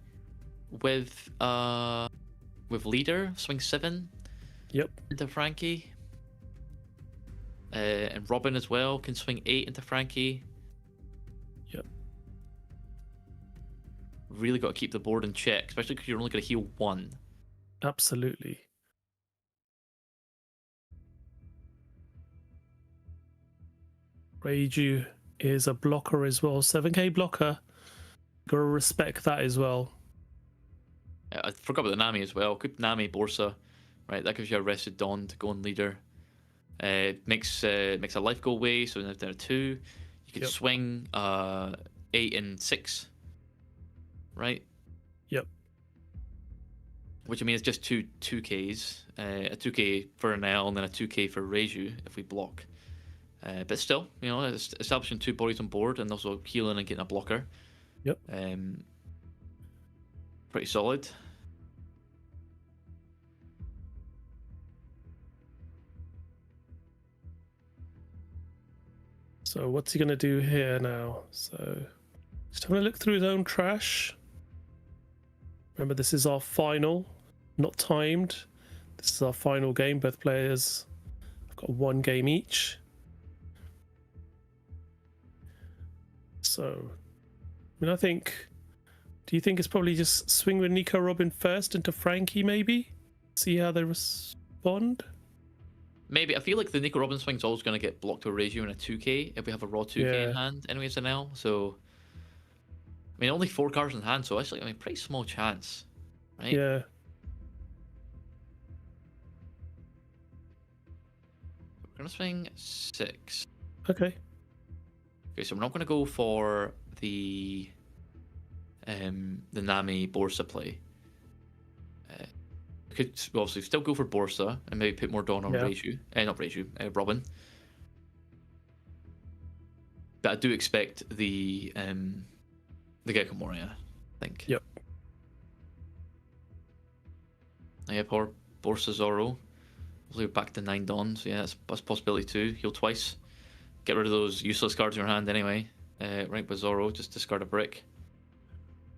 with Leader, swing 7. Yep. Into Frankie. And Robin as well can swing 8 into Frankie. Yep. Really got to keep the board in check, especially because you're only going to heal 1. Absolutely. Reiju is a blocker as well. 7k blocker. Gotta respect that as well. Yeah, I forgot about the Nami as well. Good Nami, Borsa. Right, that gives you a Arrested Dawn to go on Leader. Makes a life go away, so now down to 2. You could swing 8 and 6. Right? Yep. Which I mean is just 2Ks. A 2K for an L and then a 2K for Reiju if we block. But still, you know, it's establishing 2 bodies on board and also healing and getting a blocker. Yep. Pretty solid. So what's he going to do here now? So just having a look through his own trash. Remember, this is our final, not timed. This is our final game. Both players have got 1 game each. So, I mean, I think Do you think it's probably just swing with Nico Robin first into Frankie, maybe? See how they respond? Maybe. I feel like the Nico Robin swing's always going to get blocked with Reiju in a 2k if we have a raw 2k in hand, anyways, in L. So, I mean, only 4 cards in hand, so actually, I mean, pretty small chance, right? Yeah. We're going to swing 6. Okay. Okay, so we're not going to go for the Nami Borsa play. We could obviously still go for Borsa and maybe put more Dawn on Reiju. Not Reiju, Robin. But I do expect the Gecko Moria, I think. Yep. Yeah, power Borsa Zoro. We'll back to 9 Dawn, so yeah, that's a possibility too. Heal twice. Get rid of those useless cards in your hand anyway. Right with Zoro, just discard a brick.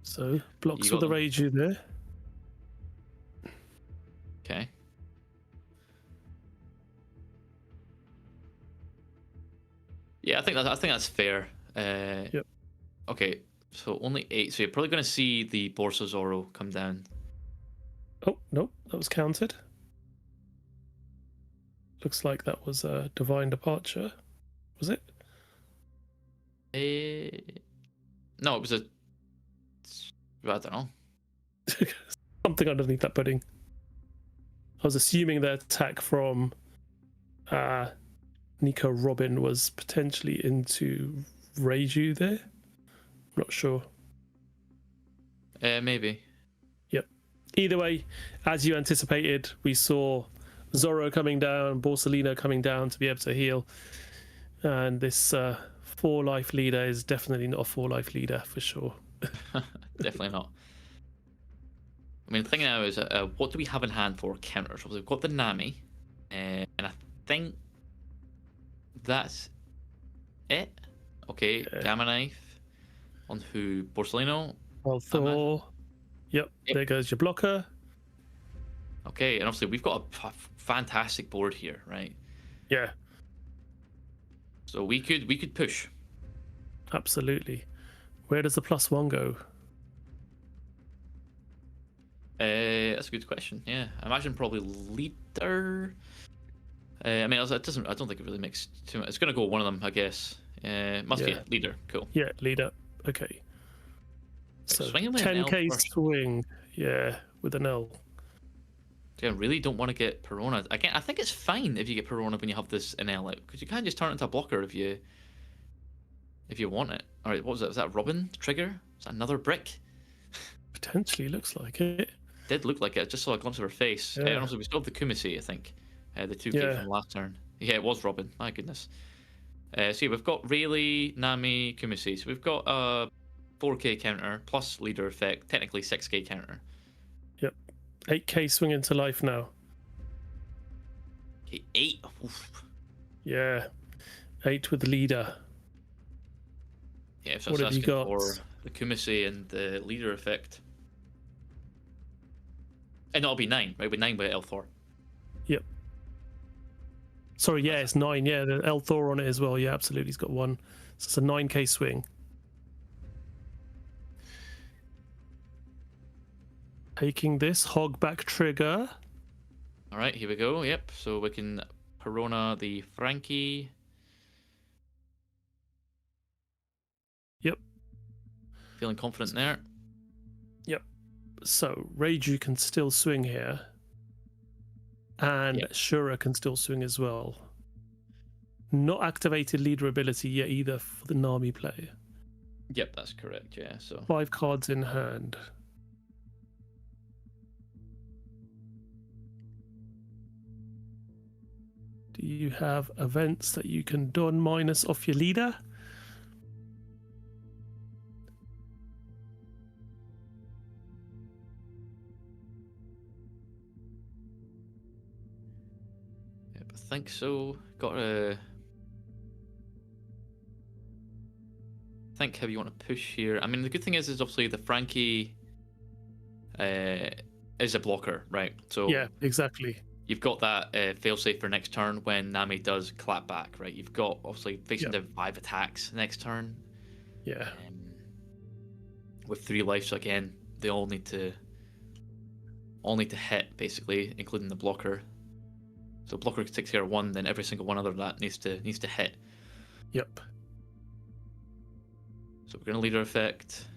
So, blocks with the Reiju there. Okay. Yeah, I think that's fair. Yep. Okay, so only 8. So you're probably going to see the Borsa Zoro come down. Oh, no, that was counted. Looks like that was a Divine Departure. Was it? No, it was a... I don't know. Something underneath that pudding. I was assuming the attack from Nico Robin was potentially into Reiju there. I'm not sure. Maybe. Yep. Either way, as you anticipated, we saw Zoro coming down, Borsalino coming down to be able to heal. And this 4-life leader is definitely not a 4-life leader for sure. Definitely not. I mean, the thing now is, what do we have in hand for counters? We've got the Nami, and I think that's it. Okay, Gamma Knife on who? Borsalino? Well, Thor. Yep, there goes your blocker. Okay, and obviously we've got a fantastic board here, right? Yeah. So we could push. Absolutely. Where does the +1 go? That's a good question. Yeah, I imagine probably leader. I mean, it doesn't. I don't think it really makes too much. It's gonna go one of them, I guess. Must be leader. Cool. Yeah, leader. Okay. So swinging with an L 10k first. swing. Yeah, with an L. I really don't want to get Perona. Again, I think it's fine if you get Perona when you have this in L out, because you can't just turn it into a blocker if you want it. All right, what was that? Was that Robin trigger? Is that another brick? Potentially looks like it. Did look like it. I just saw a glimpse of her face. Yeah. And also, we still have the Kumasi, I think. The 2k from last turn. Yeah, it was Robin. My goodness. So yeah, we've got Rayleigh, Nami, Kumasi. So we've got a 4k counter plus leader effect. Technically 6k counter. Yep. 8k swing into life now. Okay, 8. Oof. Yeah. 8 with the leader. Yeah, so What that's have you asking got? for the Kumasi and the leader effect. And that'll be 9, right? It'll be 9 by L4. Yep. Sorry, yeah, it's 9. Yeah, the L Thor on it as well. Yeah, absolutely. He's got 1. So it's a 9k swing. Taking this hog back trigger. All right, here we go. Yep. So we can Perona the Frankie. Yep. Feeling confident there. Yep. So Reiju can still swing here. And Shura can still swing as well. Not activated leader ability yet either for the Nami player. Yep, that's correct. Yeah. So 5 cards in hand. Do you have events that you can don minus off your leader? yep, I think so. Got a. Think how you want to push here. I mean, the good thing is obviously the Frankie is a blocker, right? So Yeah, exactly. you've got that failsafe for next turn when Nami does clap back, right? You've got obviously facing down 5 attacks next turn. Yeah. with 3 life. So again, they all need to hit basically, including the blocker. So blocker takes care of 1, then every single one other that needs to hit. Yep. So we're gonna leader effect.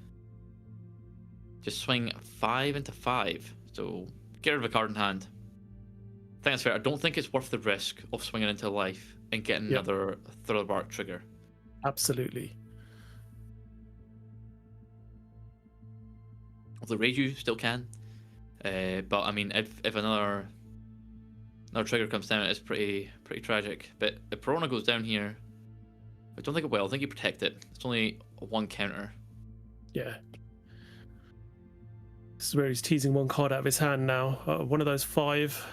Just swing 5 into 5. So get rid of a card in hand. I think that's fair. I don't think it's worth the risk of swinging into life and getting another Thriller Bark trigger. Absolutely. The Reiju still can, but I mean, if another trigger comes down, it's pretty tragic. But if Perona goes down here, I don't think it will. I think you protect it. It's only 1 counter. Yeah. This is where he's teasing 1 card out of his hand now. One of those 5.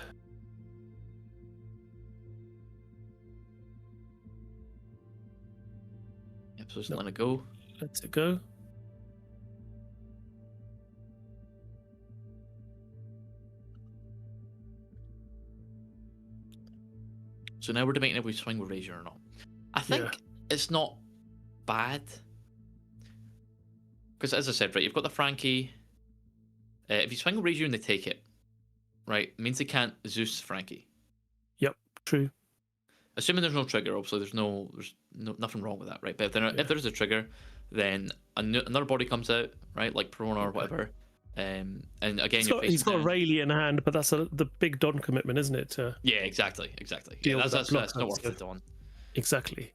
Yep, so just let it go. Lets it go. So now we're debating if we swing with Razor or not. I think it's not bad. Because as I said, right, you've got the Frankie. If you swing with Razor and they take it, right, it means they can't Zeus Frankie. Yep, true. Assuming there's no trigger, obviously there's nothing wrong with that, right? But if there's a trigger, then another body comes out, right, like Perona or whatever. And again, he's got a Rayleigh in hand, but that's the big Don commitment, isn't it? Yeah, exactly. Yeah, that's not worth the Don. Exactly.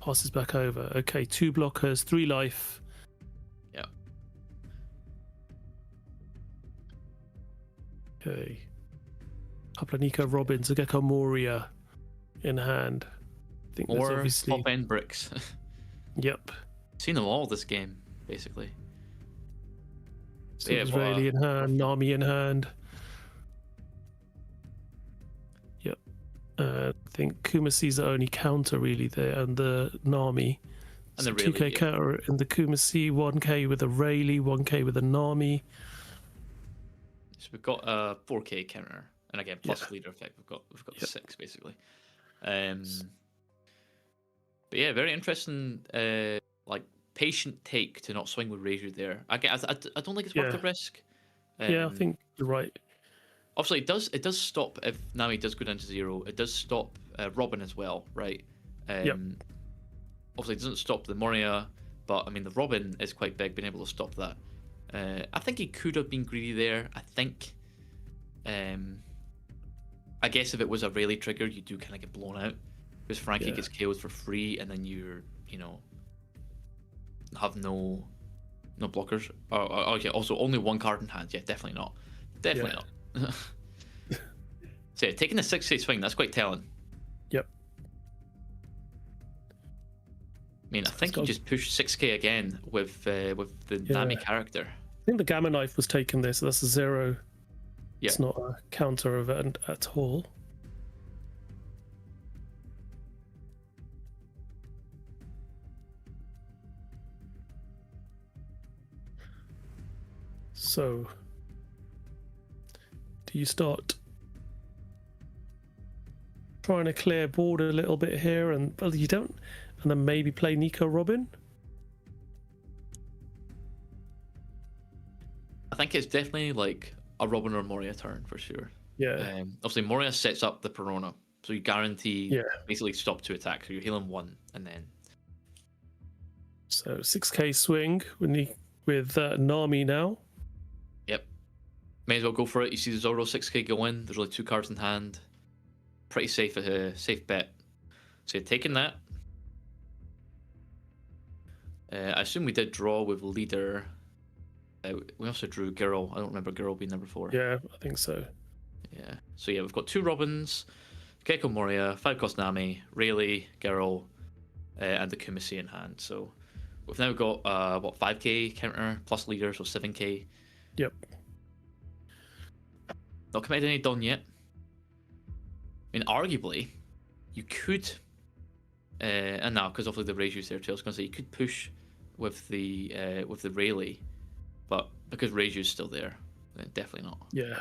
Passes back over. Okay, 2 blockers, 3 life. Yeah. Okay. Couple of Nico Robins, a Gecko Moria in hand. I think More obviously... top end bricks. Yep. Seen them all this game, basically. So Israeli in hand, Nami in hand. Yep. I think Kumasi's the only counter really there, and the Nami. And the 2k counter in the Kumasi, 1k with a Rayleigh, 1k with a Nami. So we've got a 4k counter, and again plus leader effect. We've got 6 basically. But yeah, very interesting. Like patient take to not swing with Razor there. I don't think it's worth the risk. I think you're right. Obviously, it does stop if Nami does go down to 0. It does stop Robin as well, right? Obviously, it doesn't stop the Moria, but I mean the Robin is quite big, being able to stop that. I think he could have been greedy there. I think. I guess if it was a Rayleigh trigger, you do kind of get blown out because Frankie gets KO'd for free, and then you're have no blockers. Okay, also only 1 card in hand. Yeah, definitely not. Definitely not. So yeah, taking the 6k swing, that's quite telling. Yep. I mean, I think you just push 6k again with the Nami character. I think the Gamma Knife was taken there, so that's a 0. Yeah. It's not a counter event at all. So, do you start trying to clear board a little bit here, and well, you don't, and then maybe play Nico Robin? I think it's definitely like a Robin or Moria turn for sure. Yeah. Obviously, Moria sets up the Perona, so you guarantee basically stop 2 attacks. So you're healing 1, and then. So 6k swing with Nami now. Yep. May as well go for it. You see the Zoro 6k go in. There's only 2 cards in hand. Pretty safe bet. So you're taking that. I assume we did draw with leader. We also drew Girl. I don't remember Girl being there before. Yeah, I think so. Yeah. So yeah, we've got 2 Robins, Gecko Moria, 5 cost Nami, Rayleigh, Girl, and the Kumasi in hand. So we've now got 5k counter plus leader, so 7k. Yep. Not committed any Don yet. I mean, arguably, you could, and now because obviously the Reju's there too, I was going to say you could push with the Rayleigh, but because Reju's still there, then definitely not. Yeah.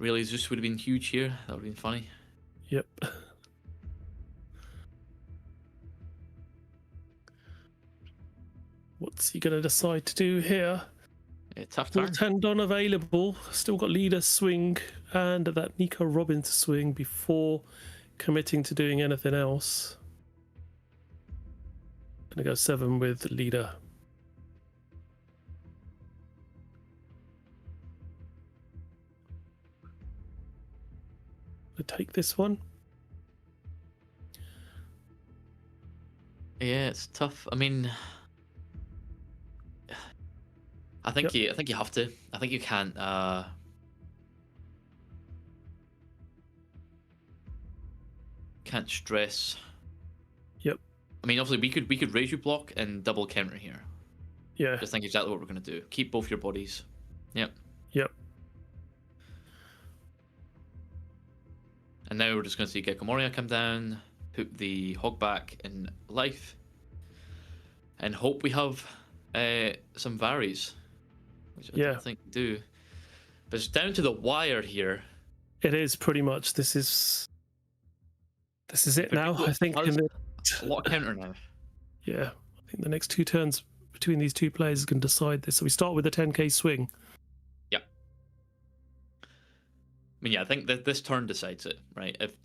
Really, Zeus would have been huge here. That would have been funny. Yep. What's he going to decide to do here? Tough Still turn. Tendon available. Still got leader swing and that Nico Robbins swing before committing to doing anything else. Gonna go 7 with leader. Gonna take this one. Yeah, it's tough. I mean, I think you have to. I think you can't. Can't stress. Yep. I mean, obviously we could raise you block and double counter here. Yeah. Just think exactly what we're gonna do. Keep both your bodies. Yep. Yep. And now we're just gonna see Gecko Moria come down, put the hog back in life, and hope we have some varies, which I don't think we do. But it's down to the wire here. It is pretty much. This is it now. I think. A lot of counter now. Yeah, I think the next 2 turns between these two players can decide this. So we start with the 10k swing. Yep. I mean, yeah, I think that this turn decides it, right? If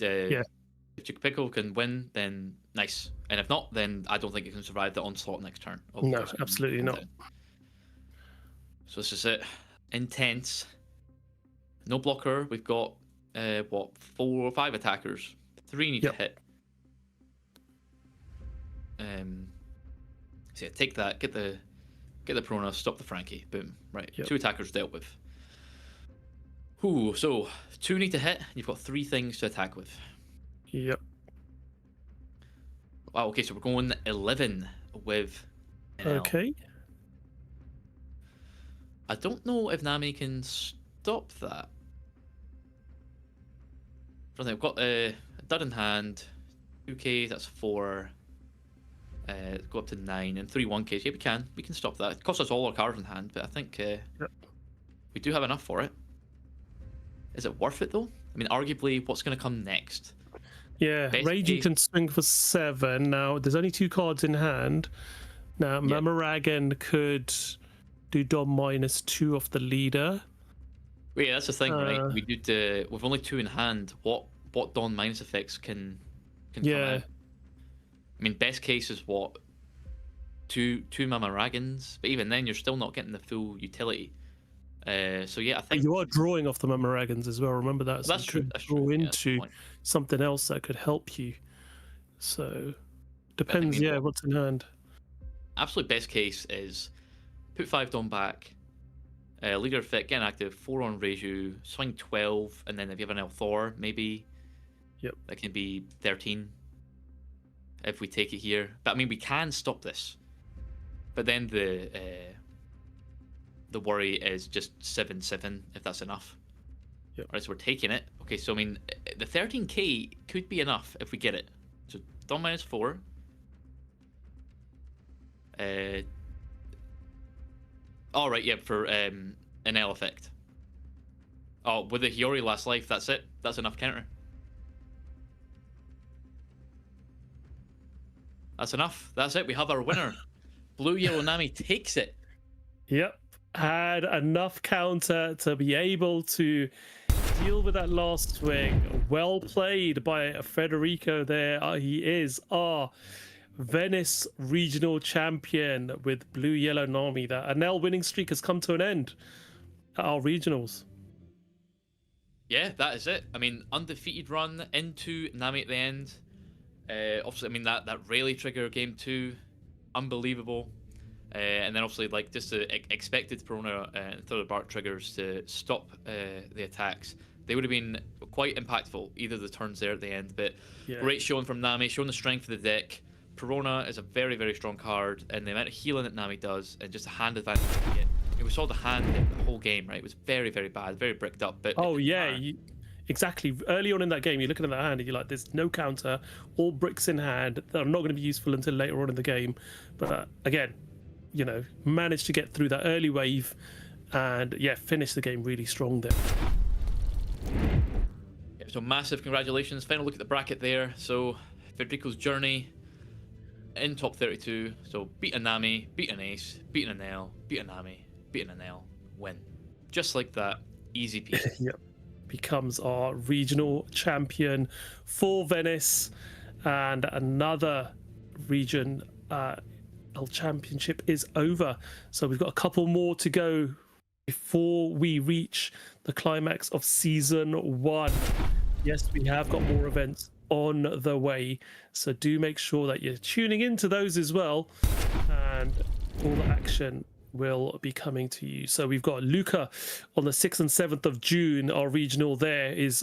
Chick Pickle can win, then nice. And if not, then I don't think it can survive the onslaught next turn. No, absolutely not. So this is it. Intense. No blocker. We've got what, 4 or 5 attackers. 3 need to hit. So yeah, take that. Get the Prona. Stop the Frankie. Boom. Right. 2 attackers dealt with. Ooh. So 2 need to hit. You've got 3 things to attack with. Yep. Wow. Okay. So we're going 11 with. NL. Okay. I don't know if Nami can stop that. I've got a dud in hand, 2k, that's 4. Go up to 9 and 3 1ks. Yeah, we can. We can stop that. It costs us all our cards in hand, but I think we do have enough for it. Is it worth it though? I mean, arguably, what's going to come next? Yeah, Raging can swing for 7. Now, there's only 2 cards in hand. Now, Mamaragan could do Dom -2 off the leader. Well, yeah, that's the thing, right? We do with only 2 in hand. What Dawn minus effects can come out? I mean, best case is what, two Mamaragans, but even then, you're still not getting the full utility. So yeah, I think you are drawing off the Mamaragans as well. Remember that. So that's true. Could that's draw true. into something else that could help you. So depends. What's in hand. Absolute best case is put 5 Dawn back. Leader effect, get active, 4 on Reiju, swing 12, and then if you have an Elthor, maybe that can be 13 if we take it here. But I mean, we can stop this. But then the worry is just 7/7 if that's enough. Alright, so we're taking it. Okay, so I mean, the 13k could be enough if we get it. So Dawn -4. All right, yeah, for an L effect. Oh, with the Hiyori last life, that's it. That's enough counter. That's enough. That's it. We have our winner. Blue Yellow Nami takes it. Yep. Had enough counter to be able to deal with that last swing. Well played by Federico there. He is our Venice regional champion with Blue Yellow Nami. That NL winning streak has come to an end at our regionals. Yeah, that is it. I mean, undefeated run into Nami at the end. Obviously, I mean, that Rayleigh trigger game 2, unbelievable. And then obviously, like, just the expected Perona and Third Bark triggers to stop the attacks. They would have been quite impactful, either of the turns there at the end. But great showing from Nami, showing the strength of the deck. Perona is a very, very strong card, and the amount of healing that Nami does, and just the hand advantage we get. I mean, we saw the hand in the whole game, right? It was very, very bad, very bricked up. But exactly. Early on in that game, you're looking at the hand, and you're like, "There's no counter, all bricks in hand that are not going to be useful until later on in the game." But again, you know, managed to get through that early wave, and finish the game really strong there. So massive congratulations. Final look at the bracket there. So Federico's journey in top 32. So beat a Nami, beat an Ace, beat an L, beat a Nami, beat an L, win. Just like that. Easy peasy. Yep. Becomes our regional champion for Venice, and another region championship is over. So we've got a couple more to go before we reach the climax of season 1. Yes, we have got more events on the way, so do make sure that you're tuning into those as well, and all the action will be coming to you. So we've got Lucca on the 6th and 7th of June. Our regional there is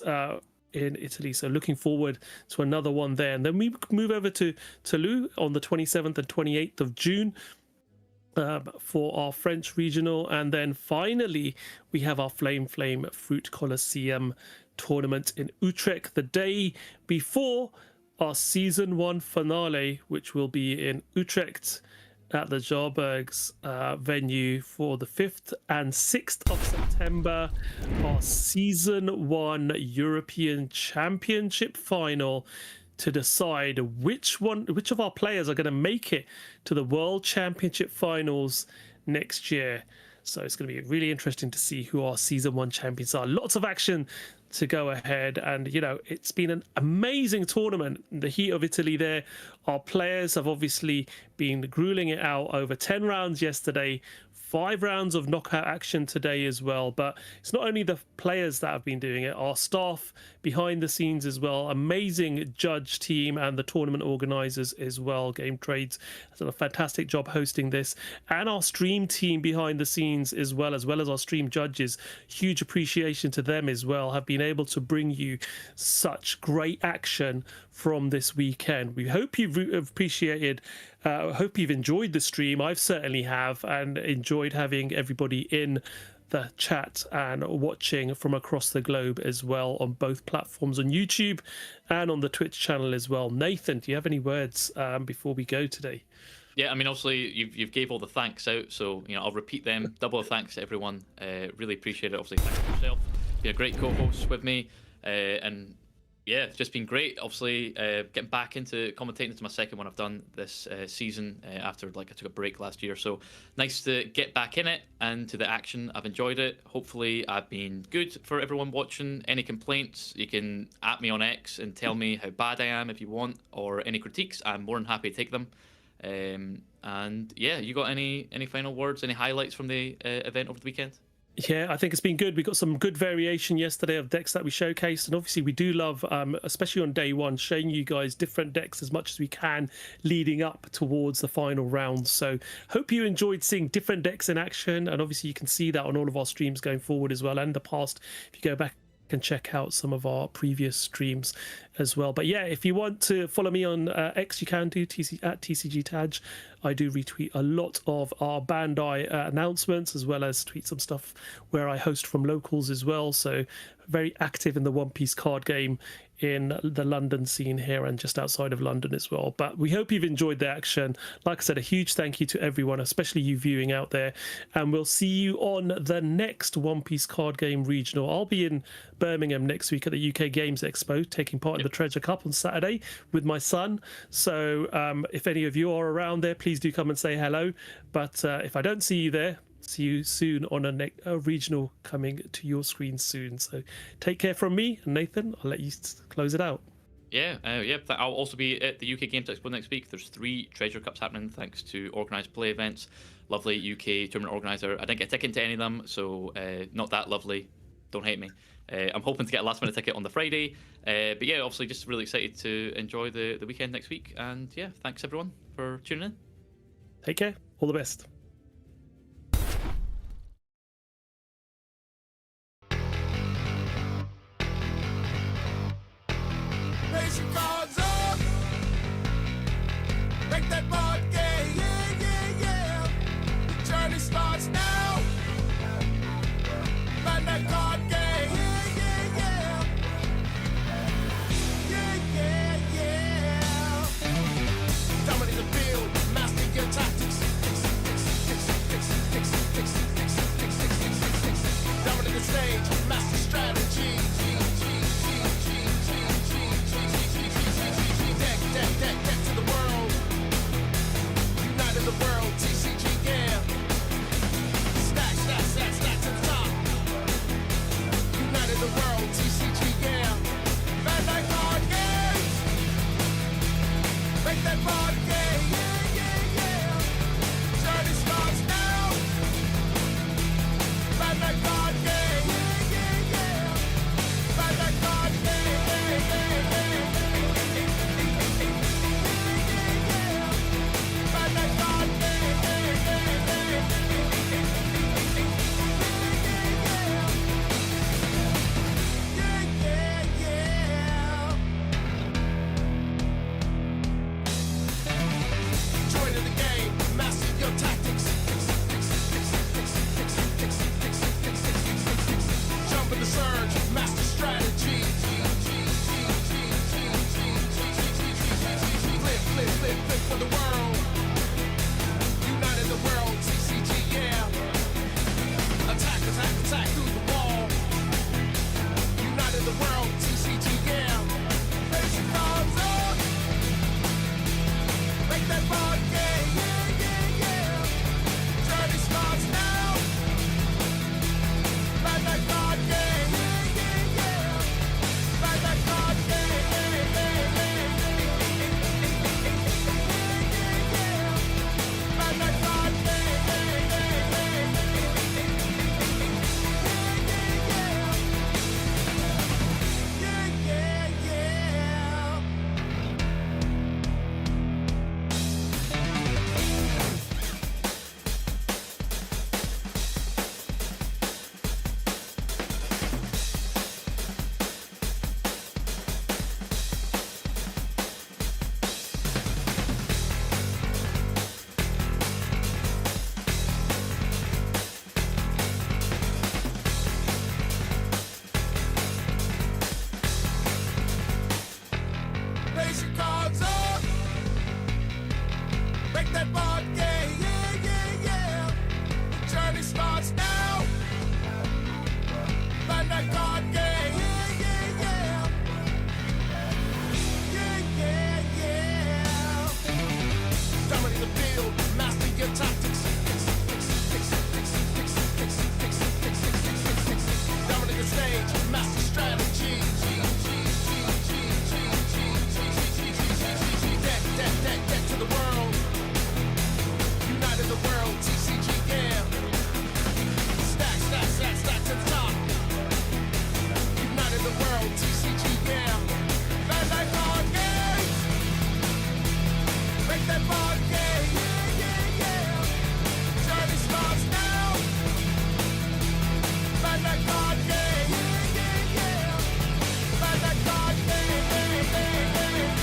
in Italy, so looking forward to another one there. And then we move over to Toulouse on the 27th and 28th of June for our French regional. And then finally we have our Flame Fruit Colosseum tournament in Utrecht the day before our season 1 finale, which will be in Utrecht at the Jarberg's venue for the 5th and 6th of September. Our season 1 European Championship final to decide which of our players are going to make it to the World Championship finals next year. So it's going to be really interesting to see who our season 1 champions are. Lots of action to go ahead, and you know, it's been an amazing tournament in the heat of Italy there. Our players have obviously been grueling it out over 10 rounds yesterday, 5 rounds of knockout action today as well. But it's not only the players that have been doing it, our staff behind the scenes as well, amazing judge team, and the tournament organizers as well. Game Trades has done a fantastic job hosting this, and our stream team behind the scenes as well as our stream judges. Huge appreciation to them as well, have been able to bring you such great action from this weekend. We hope you've appreciated, hope you've enjoyed the stream. I've certainly have, and enjoyed having everybody in the chat and watching from across the globe as well on both platforms, on YouTube and on the Twitch channel as well. Nathan, do you have any words before we go today? Yeah, I mean, obviously you've gave all the thanks out, so you know, I'll repeat them. Double thanks to everyone. Really appreciate it. Obviously, thanks to yourself. Been a great co-host with me, and yeah, it's just been great. Obviously, getting back into commentating. It's my second one I've done this season after I took a break last year. So nice to get back in it and to the action. I've enjoyed it. Hopefully, I've been good for everyone watching. Any complaints, you can at me on X and tell me how bad I am if you want, or any critiques. I'm more than happy to take them. And yeah, you got any final words, any highlights from the event over the weekend? Yeah, I think it's been good. We got some good variation yesterday of decks that we showcased, and obviously we do love, especially on day one, showing you guys different decks as much as we can leading up towards the final round. So hope you enjoyed seeing different decks in action, and obviously you can see that on all of our streams going forward as well, and the past if you go back and check out some of our previous streams as well. But yeah, if you want to follow me on X, you can do at TCGTaj. I do retweet a lot of our Bandai announcements, as well as tweet some stuff where I host from locals as well. So very active in the One Piece card game in the London scene here and just outside of London as well. But we hope you've enjoyed the action. Like I said, a huge thank you to everyone, especially you viewing out there, and we'll see you on the next One Piece card game regional. I'll be in Birmingham next week at the UK Games Expo, taking part in the Treasure Cup on Saturday with my son. So if any of you are around there, please do come and say hello. But if I don't see you there, see you soon on a regional coming to your screen soon. So take care from me, and Nathan, I'll let you close it out. Yeah, I'll also be at the UK Games Expo next week. There's 3 Treasure Cups happening thanks to Organised Play Events. Lovely UK tournament organizer. I didn't get a ticket to any of them, so not that lovely. Don't hate me. I'm hoping to get a last minute ticket on the Friday. But yeah, obviously just really excited to enjoy the weekend next week. And yeah, thanks everyone for tuning in. Take care. All the best. Raise your cards up. Make that board gay. Yeah, yeah, yeah. The journey starts now. Man that card gay. Yeah, yeah, yeah. Yeah, yeah, yeah. Dominate the field. Master your tactics. Dominate the stage. Master strategy. Jump in the surge, master strategy. Flip, flip, flip, flip for the world. United the world, TCG, yeah. Attack, attack, attack through the wall. United the world, TCG, yeah. Face your cards up. Make that board game, yeah, yeah, yeah. Journey starts now. Play that card game, yeah, yeah, yeah. Play that card game, yeah, yeah, yeah. Play that card game, yeah, yeah, yeah. Yeah, yeah, yeah. Raise your cards up. Make that board game, yeah, yeah, yeah. The journey starts now. Find that card game, yeah, yeah, yeah. Yeah, yeah, yeah. Dominate the field, master your tactics. Dominate the stage, master strategy. Deck to the world. United the world, TCG, yeah. Stack, stack, stack, stack to the top. United the world, TCG, yeah. Bandai board game. Make that board game, yeah, yeah, yeah. Journey starts now. Bandai board game, yeah, yeah, yeah. Bandai board game, yeah, yeah, yeah.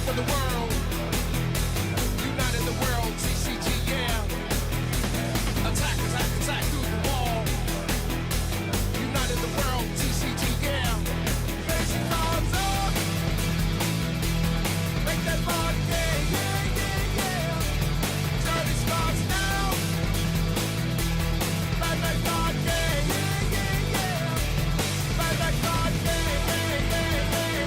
For the world, united the world, TCG, yeah. Attack, attack, attack through the wall. United the world, TCG, yeah. Face your cards up. Make that board game, yeah, yeah, yeah. Journey starts now. Play that card game, yeah, yeah, yeah. Play that card game, yeah, yeah, yeah.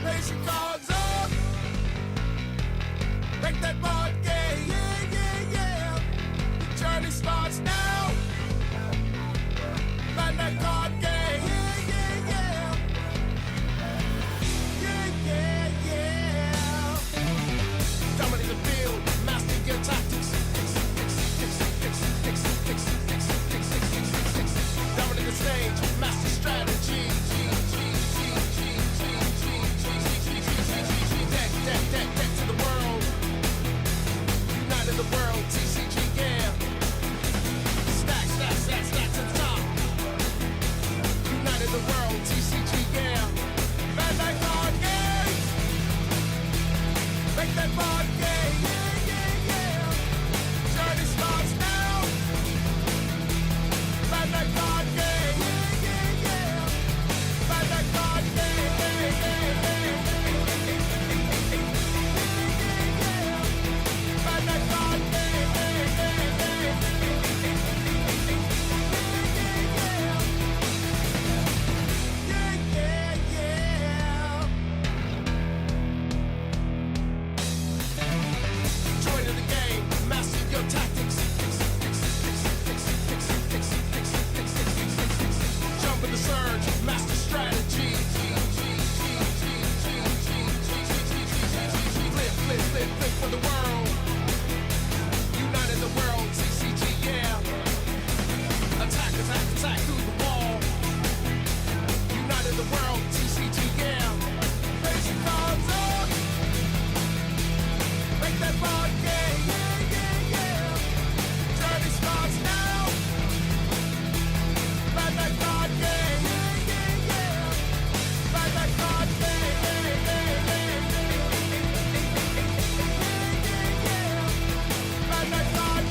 Raise your cards up. Make that board game, yeah, yeah, yeah. The journey starts now. Find that card game, yeah, yeah, yeah. Yeah, yeah, yeah. Dominate the field, master your tactics. Dominate the stage, master strategy. Deck to the world. United the world, TCG, yeah. Stack, stack, stack, stack to the top. United the world, TCG, yeah. Bandai card game. Make that board game, yeah, yeah, yeah. Journey starts now. Bandai card game, yeah, yeah, yeah. Bandai card game, yeah, yeah, yeah. Bandai card game. Journey starts now. Play that card game. Play that card game. Play that card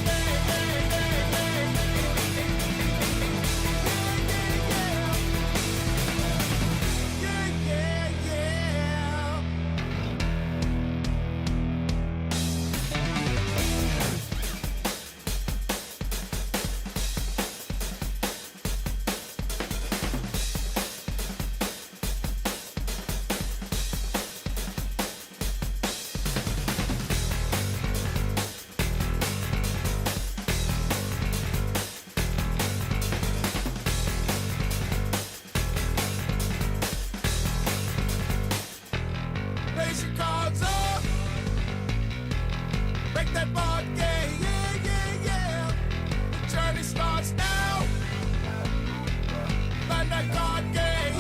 Place your cards up. Break that board game. The journey starts now. Find that card game.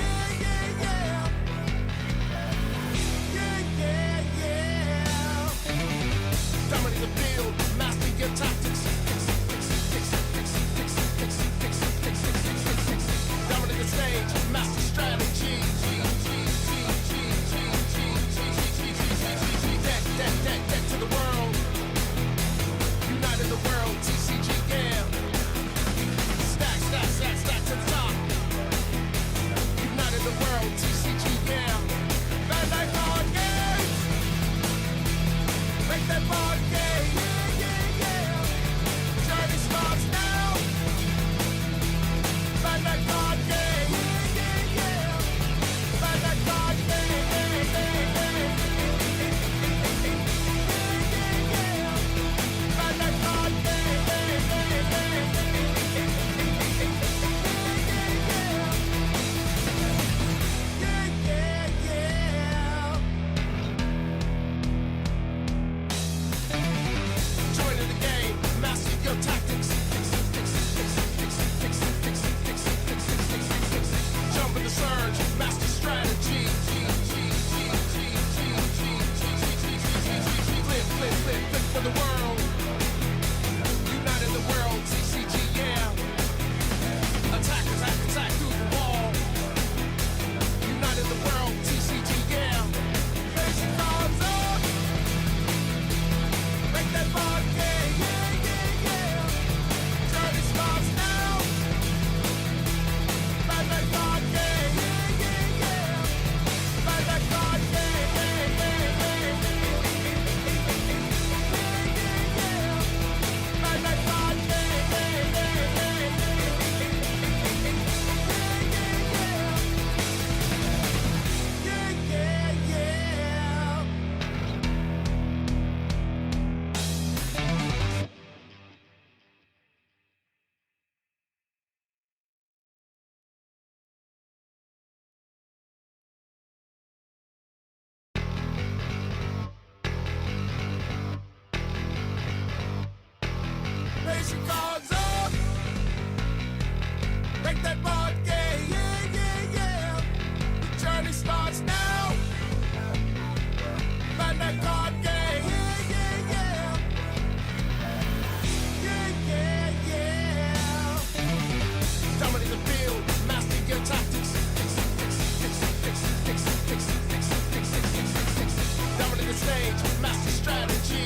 Dominate the field. Master your tactics. Dominate the stage. Master strategy. Deck to the world. United the world. TCG, yeah. Stack to the top. United the world. TCG, yeah. Bandai card game. Make that board game. Journey starts now. Bandai card game. Bandai card game. Joining the game, master your tactics. Jump in the surge, master strategy. Flip for the world. United the world, TCG, yeah. Attack through the wall. United the world, TCG, yeah. Face your cards up. Make that board game. Journey starts now. Play that card game. Play that card game. Play that card Raise your cards up. Make that board game. The journey starts now. Find that card game. Dominate the field. Master your tactics. Dominate the stage. Master strategy.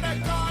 let go.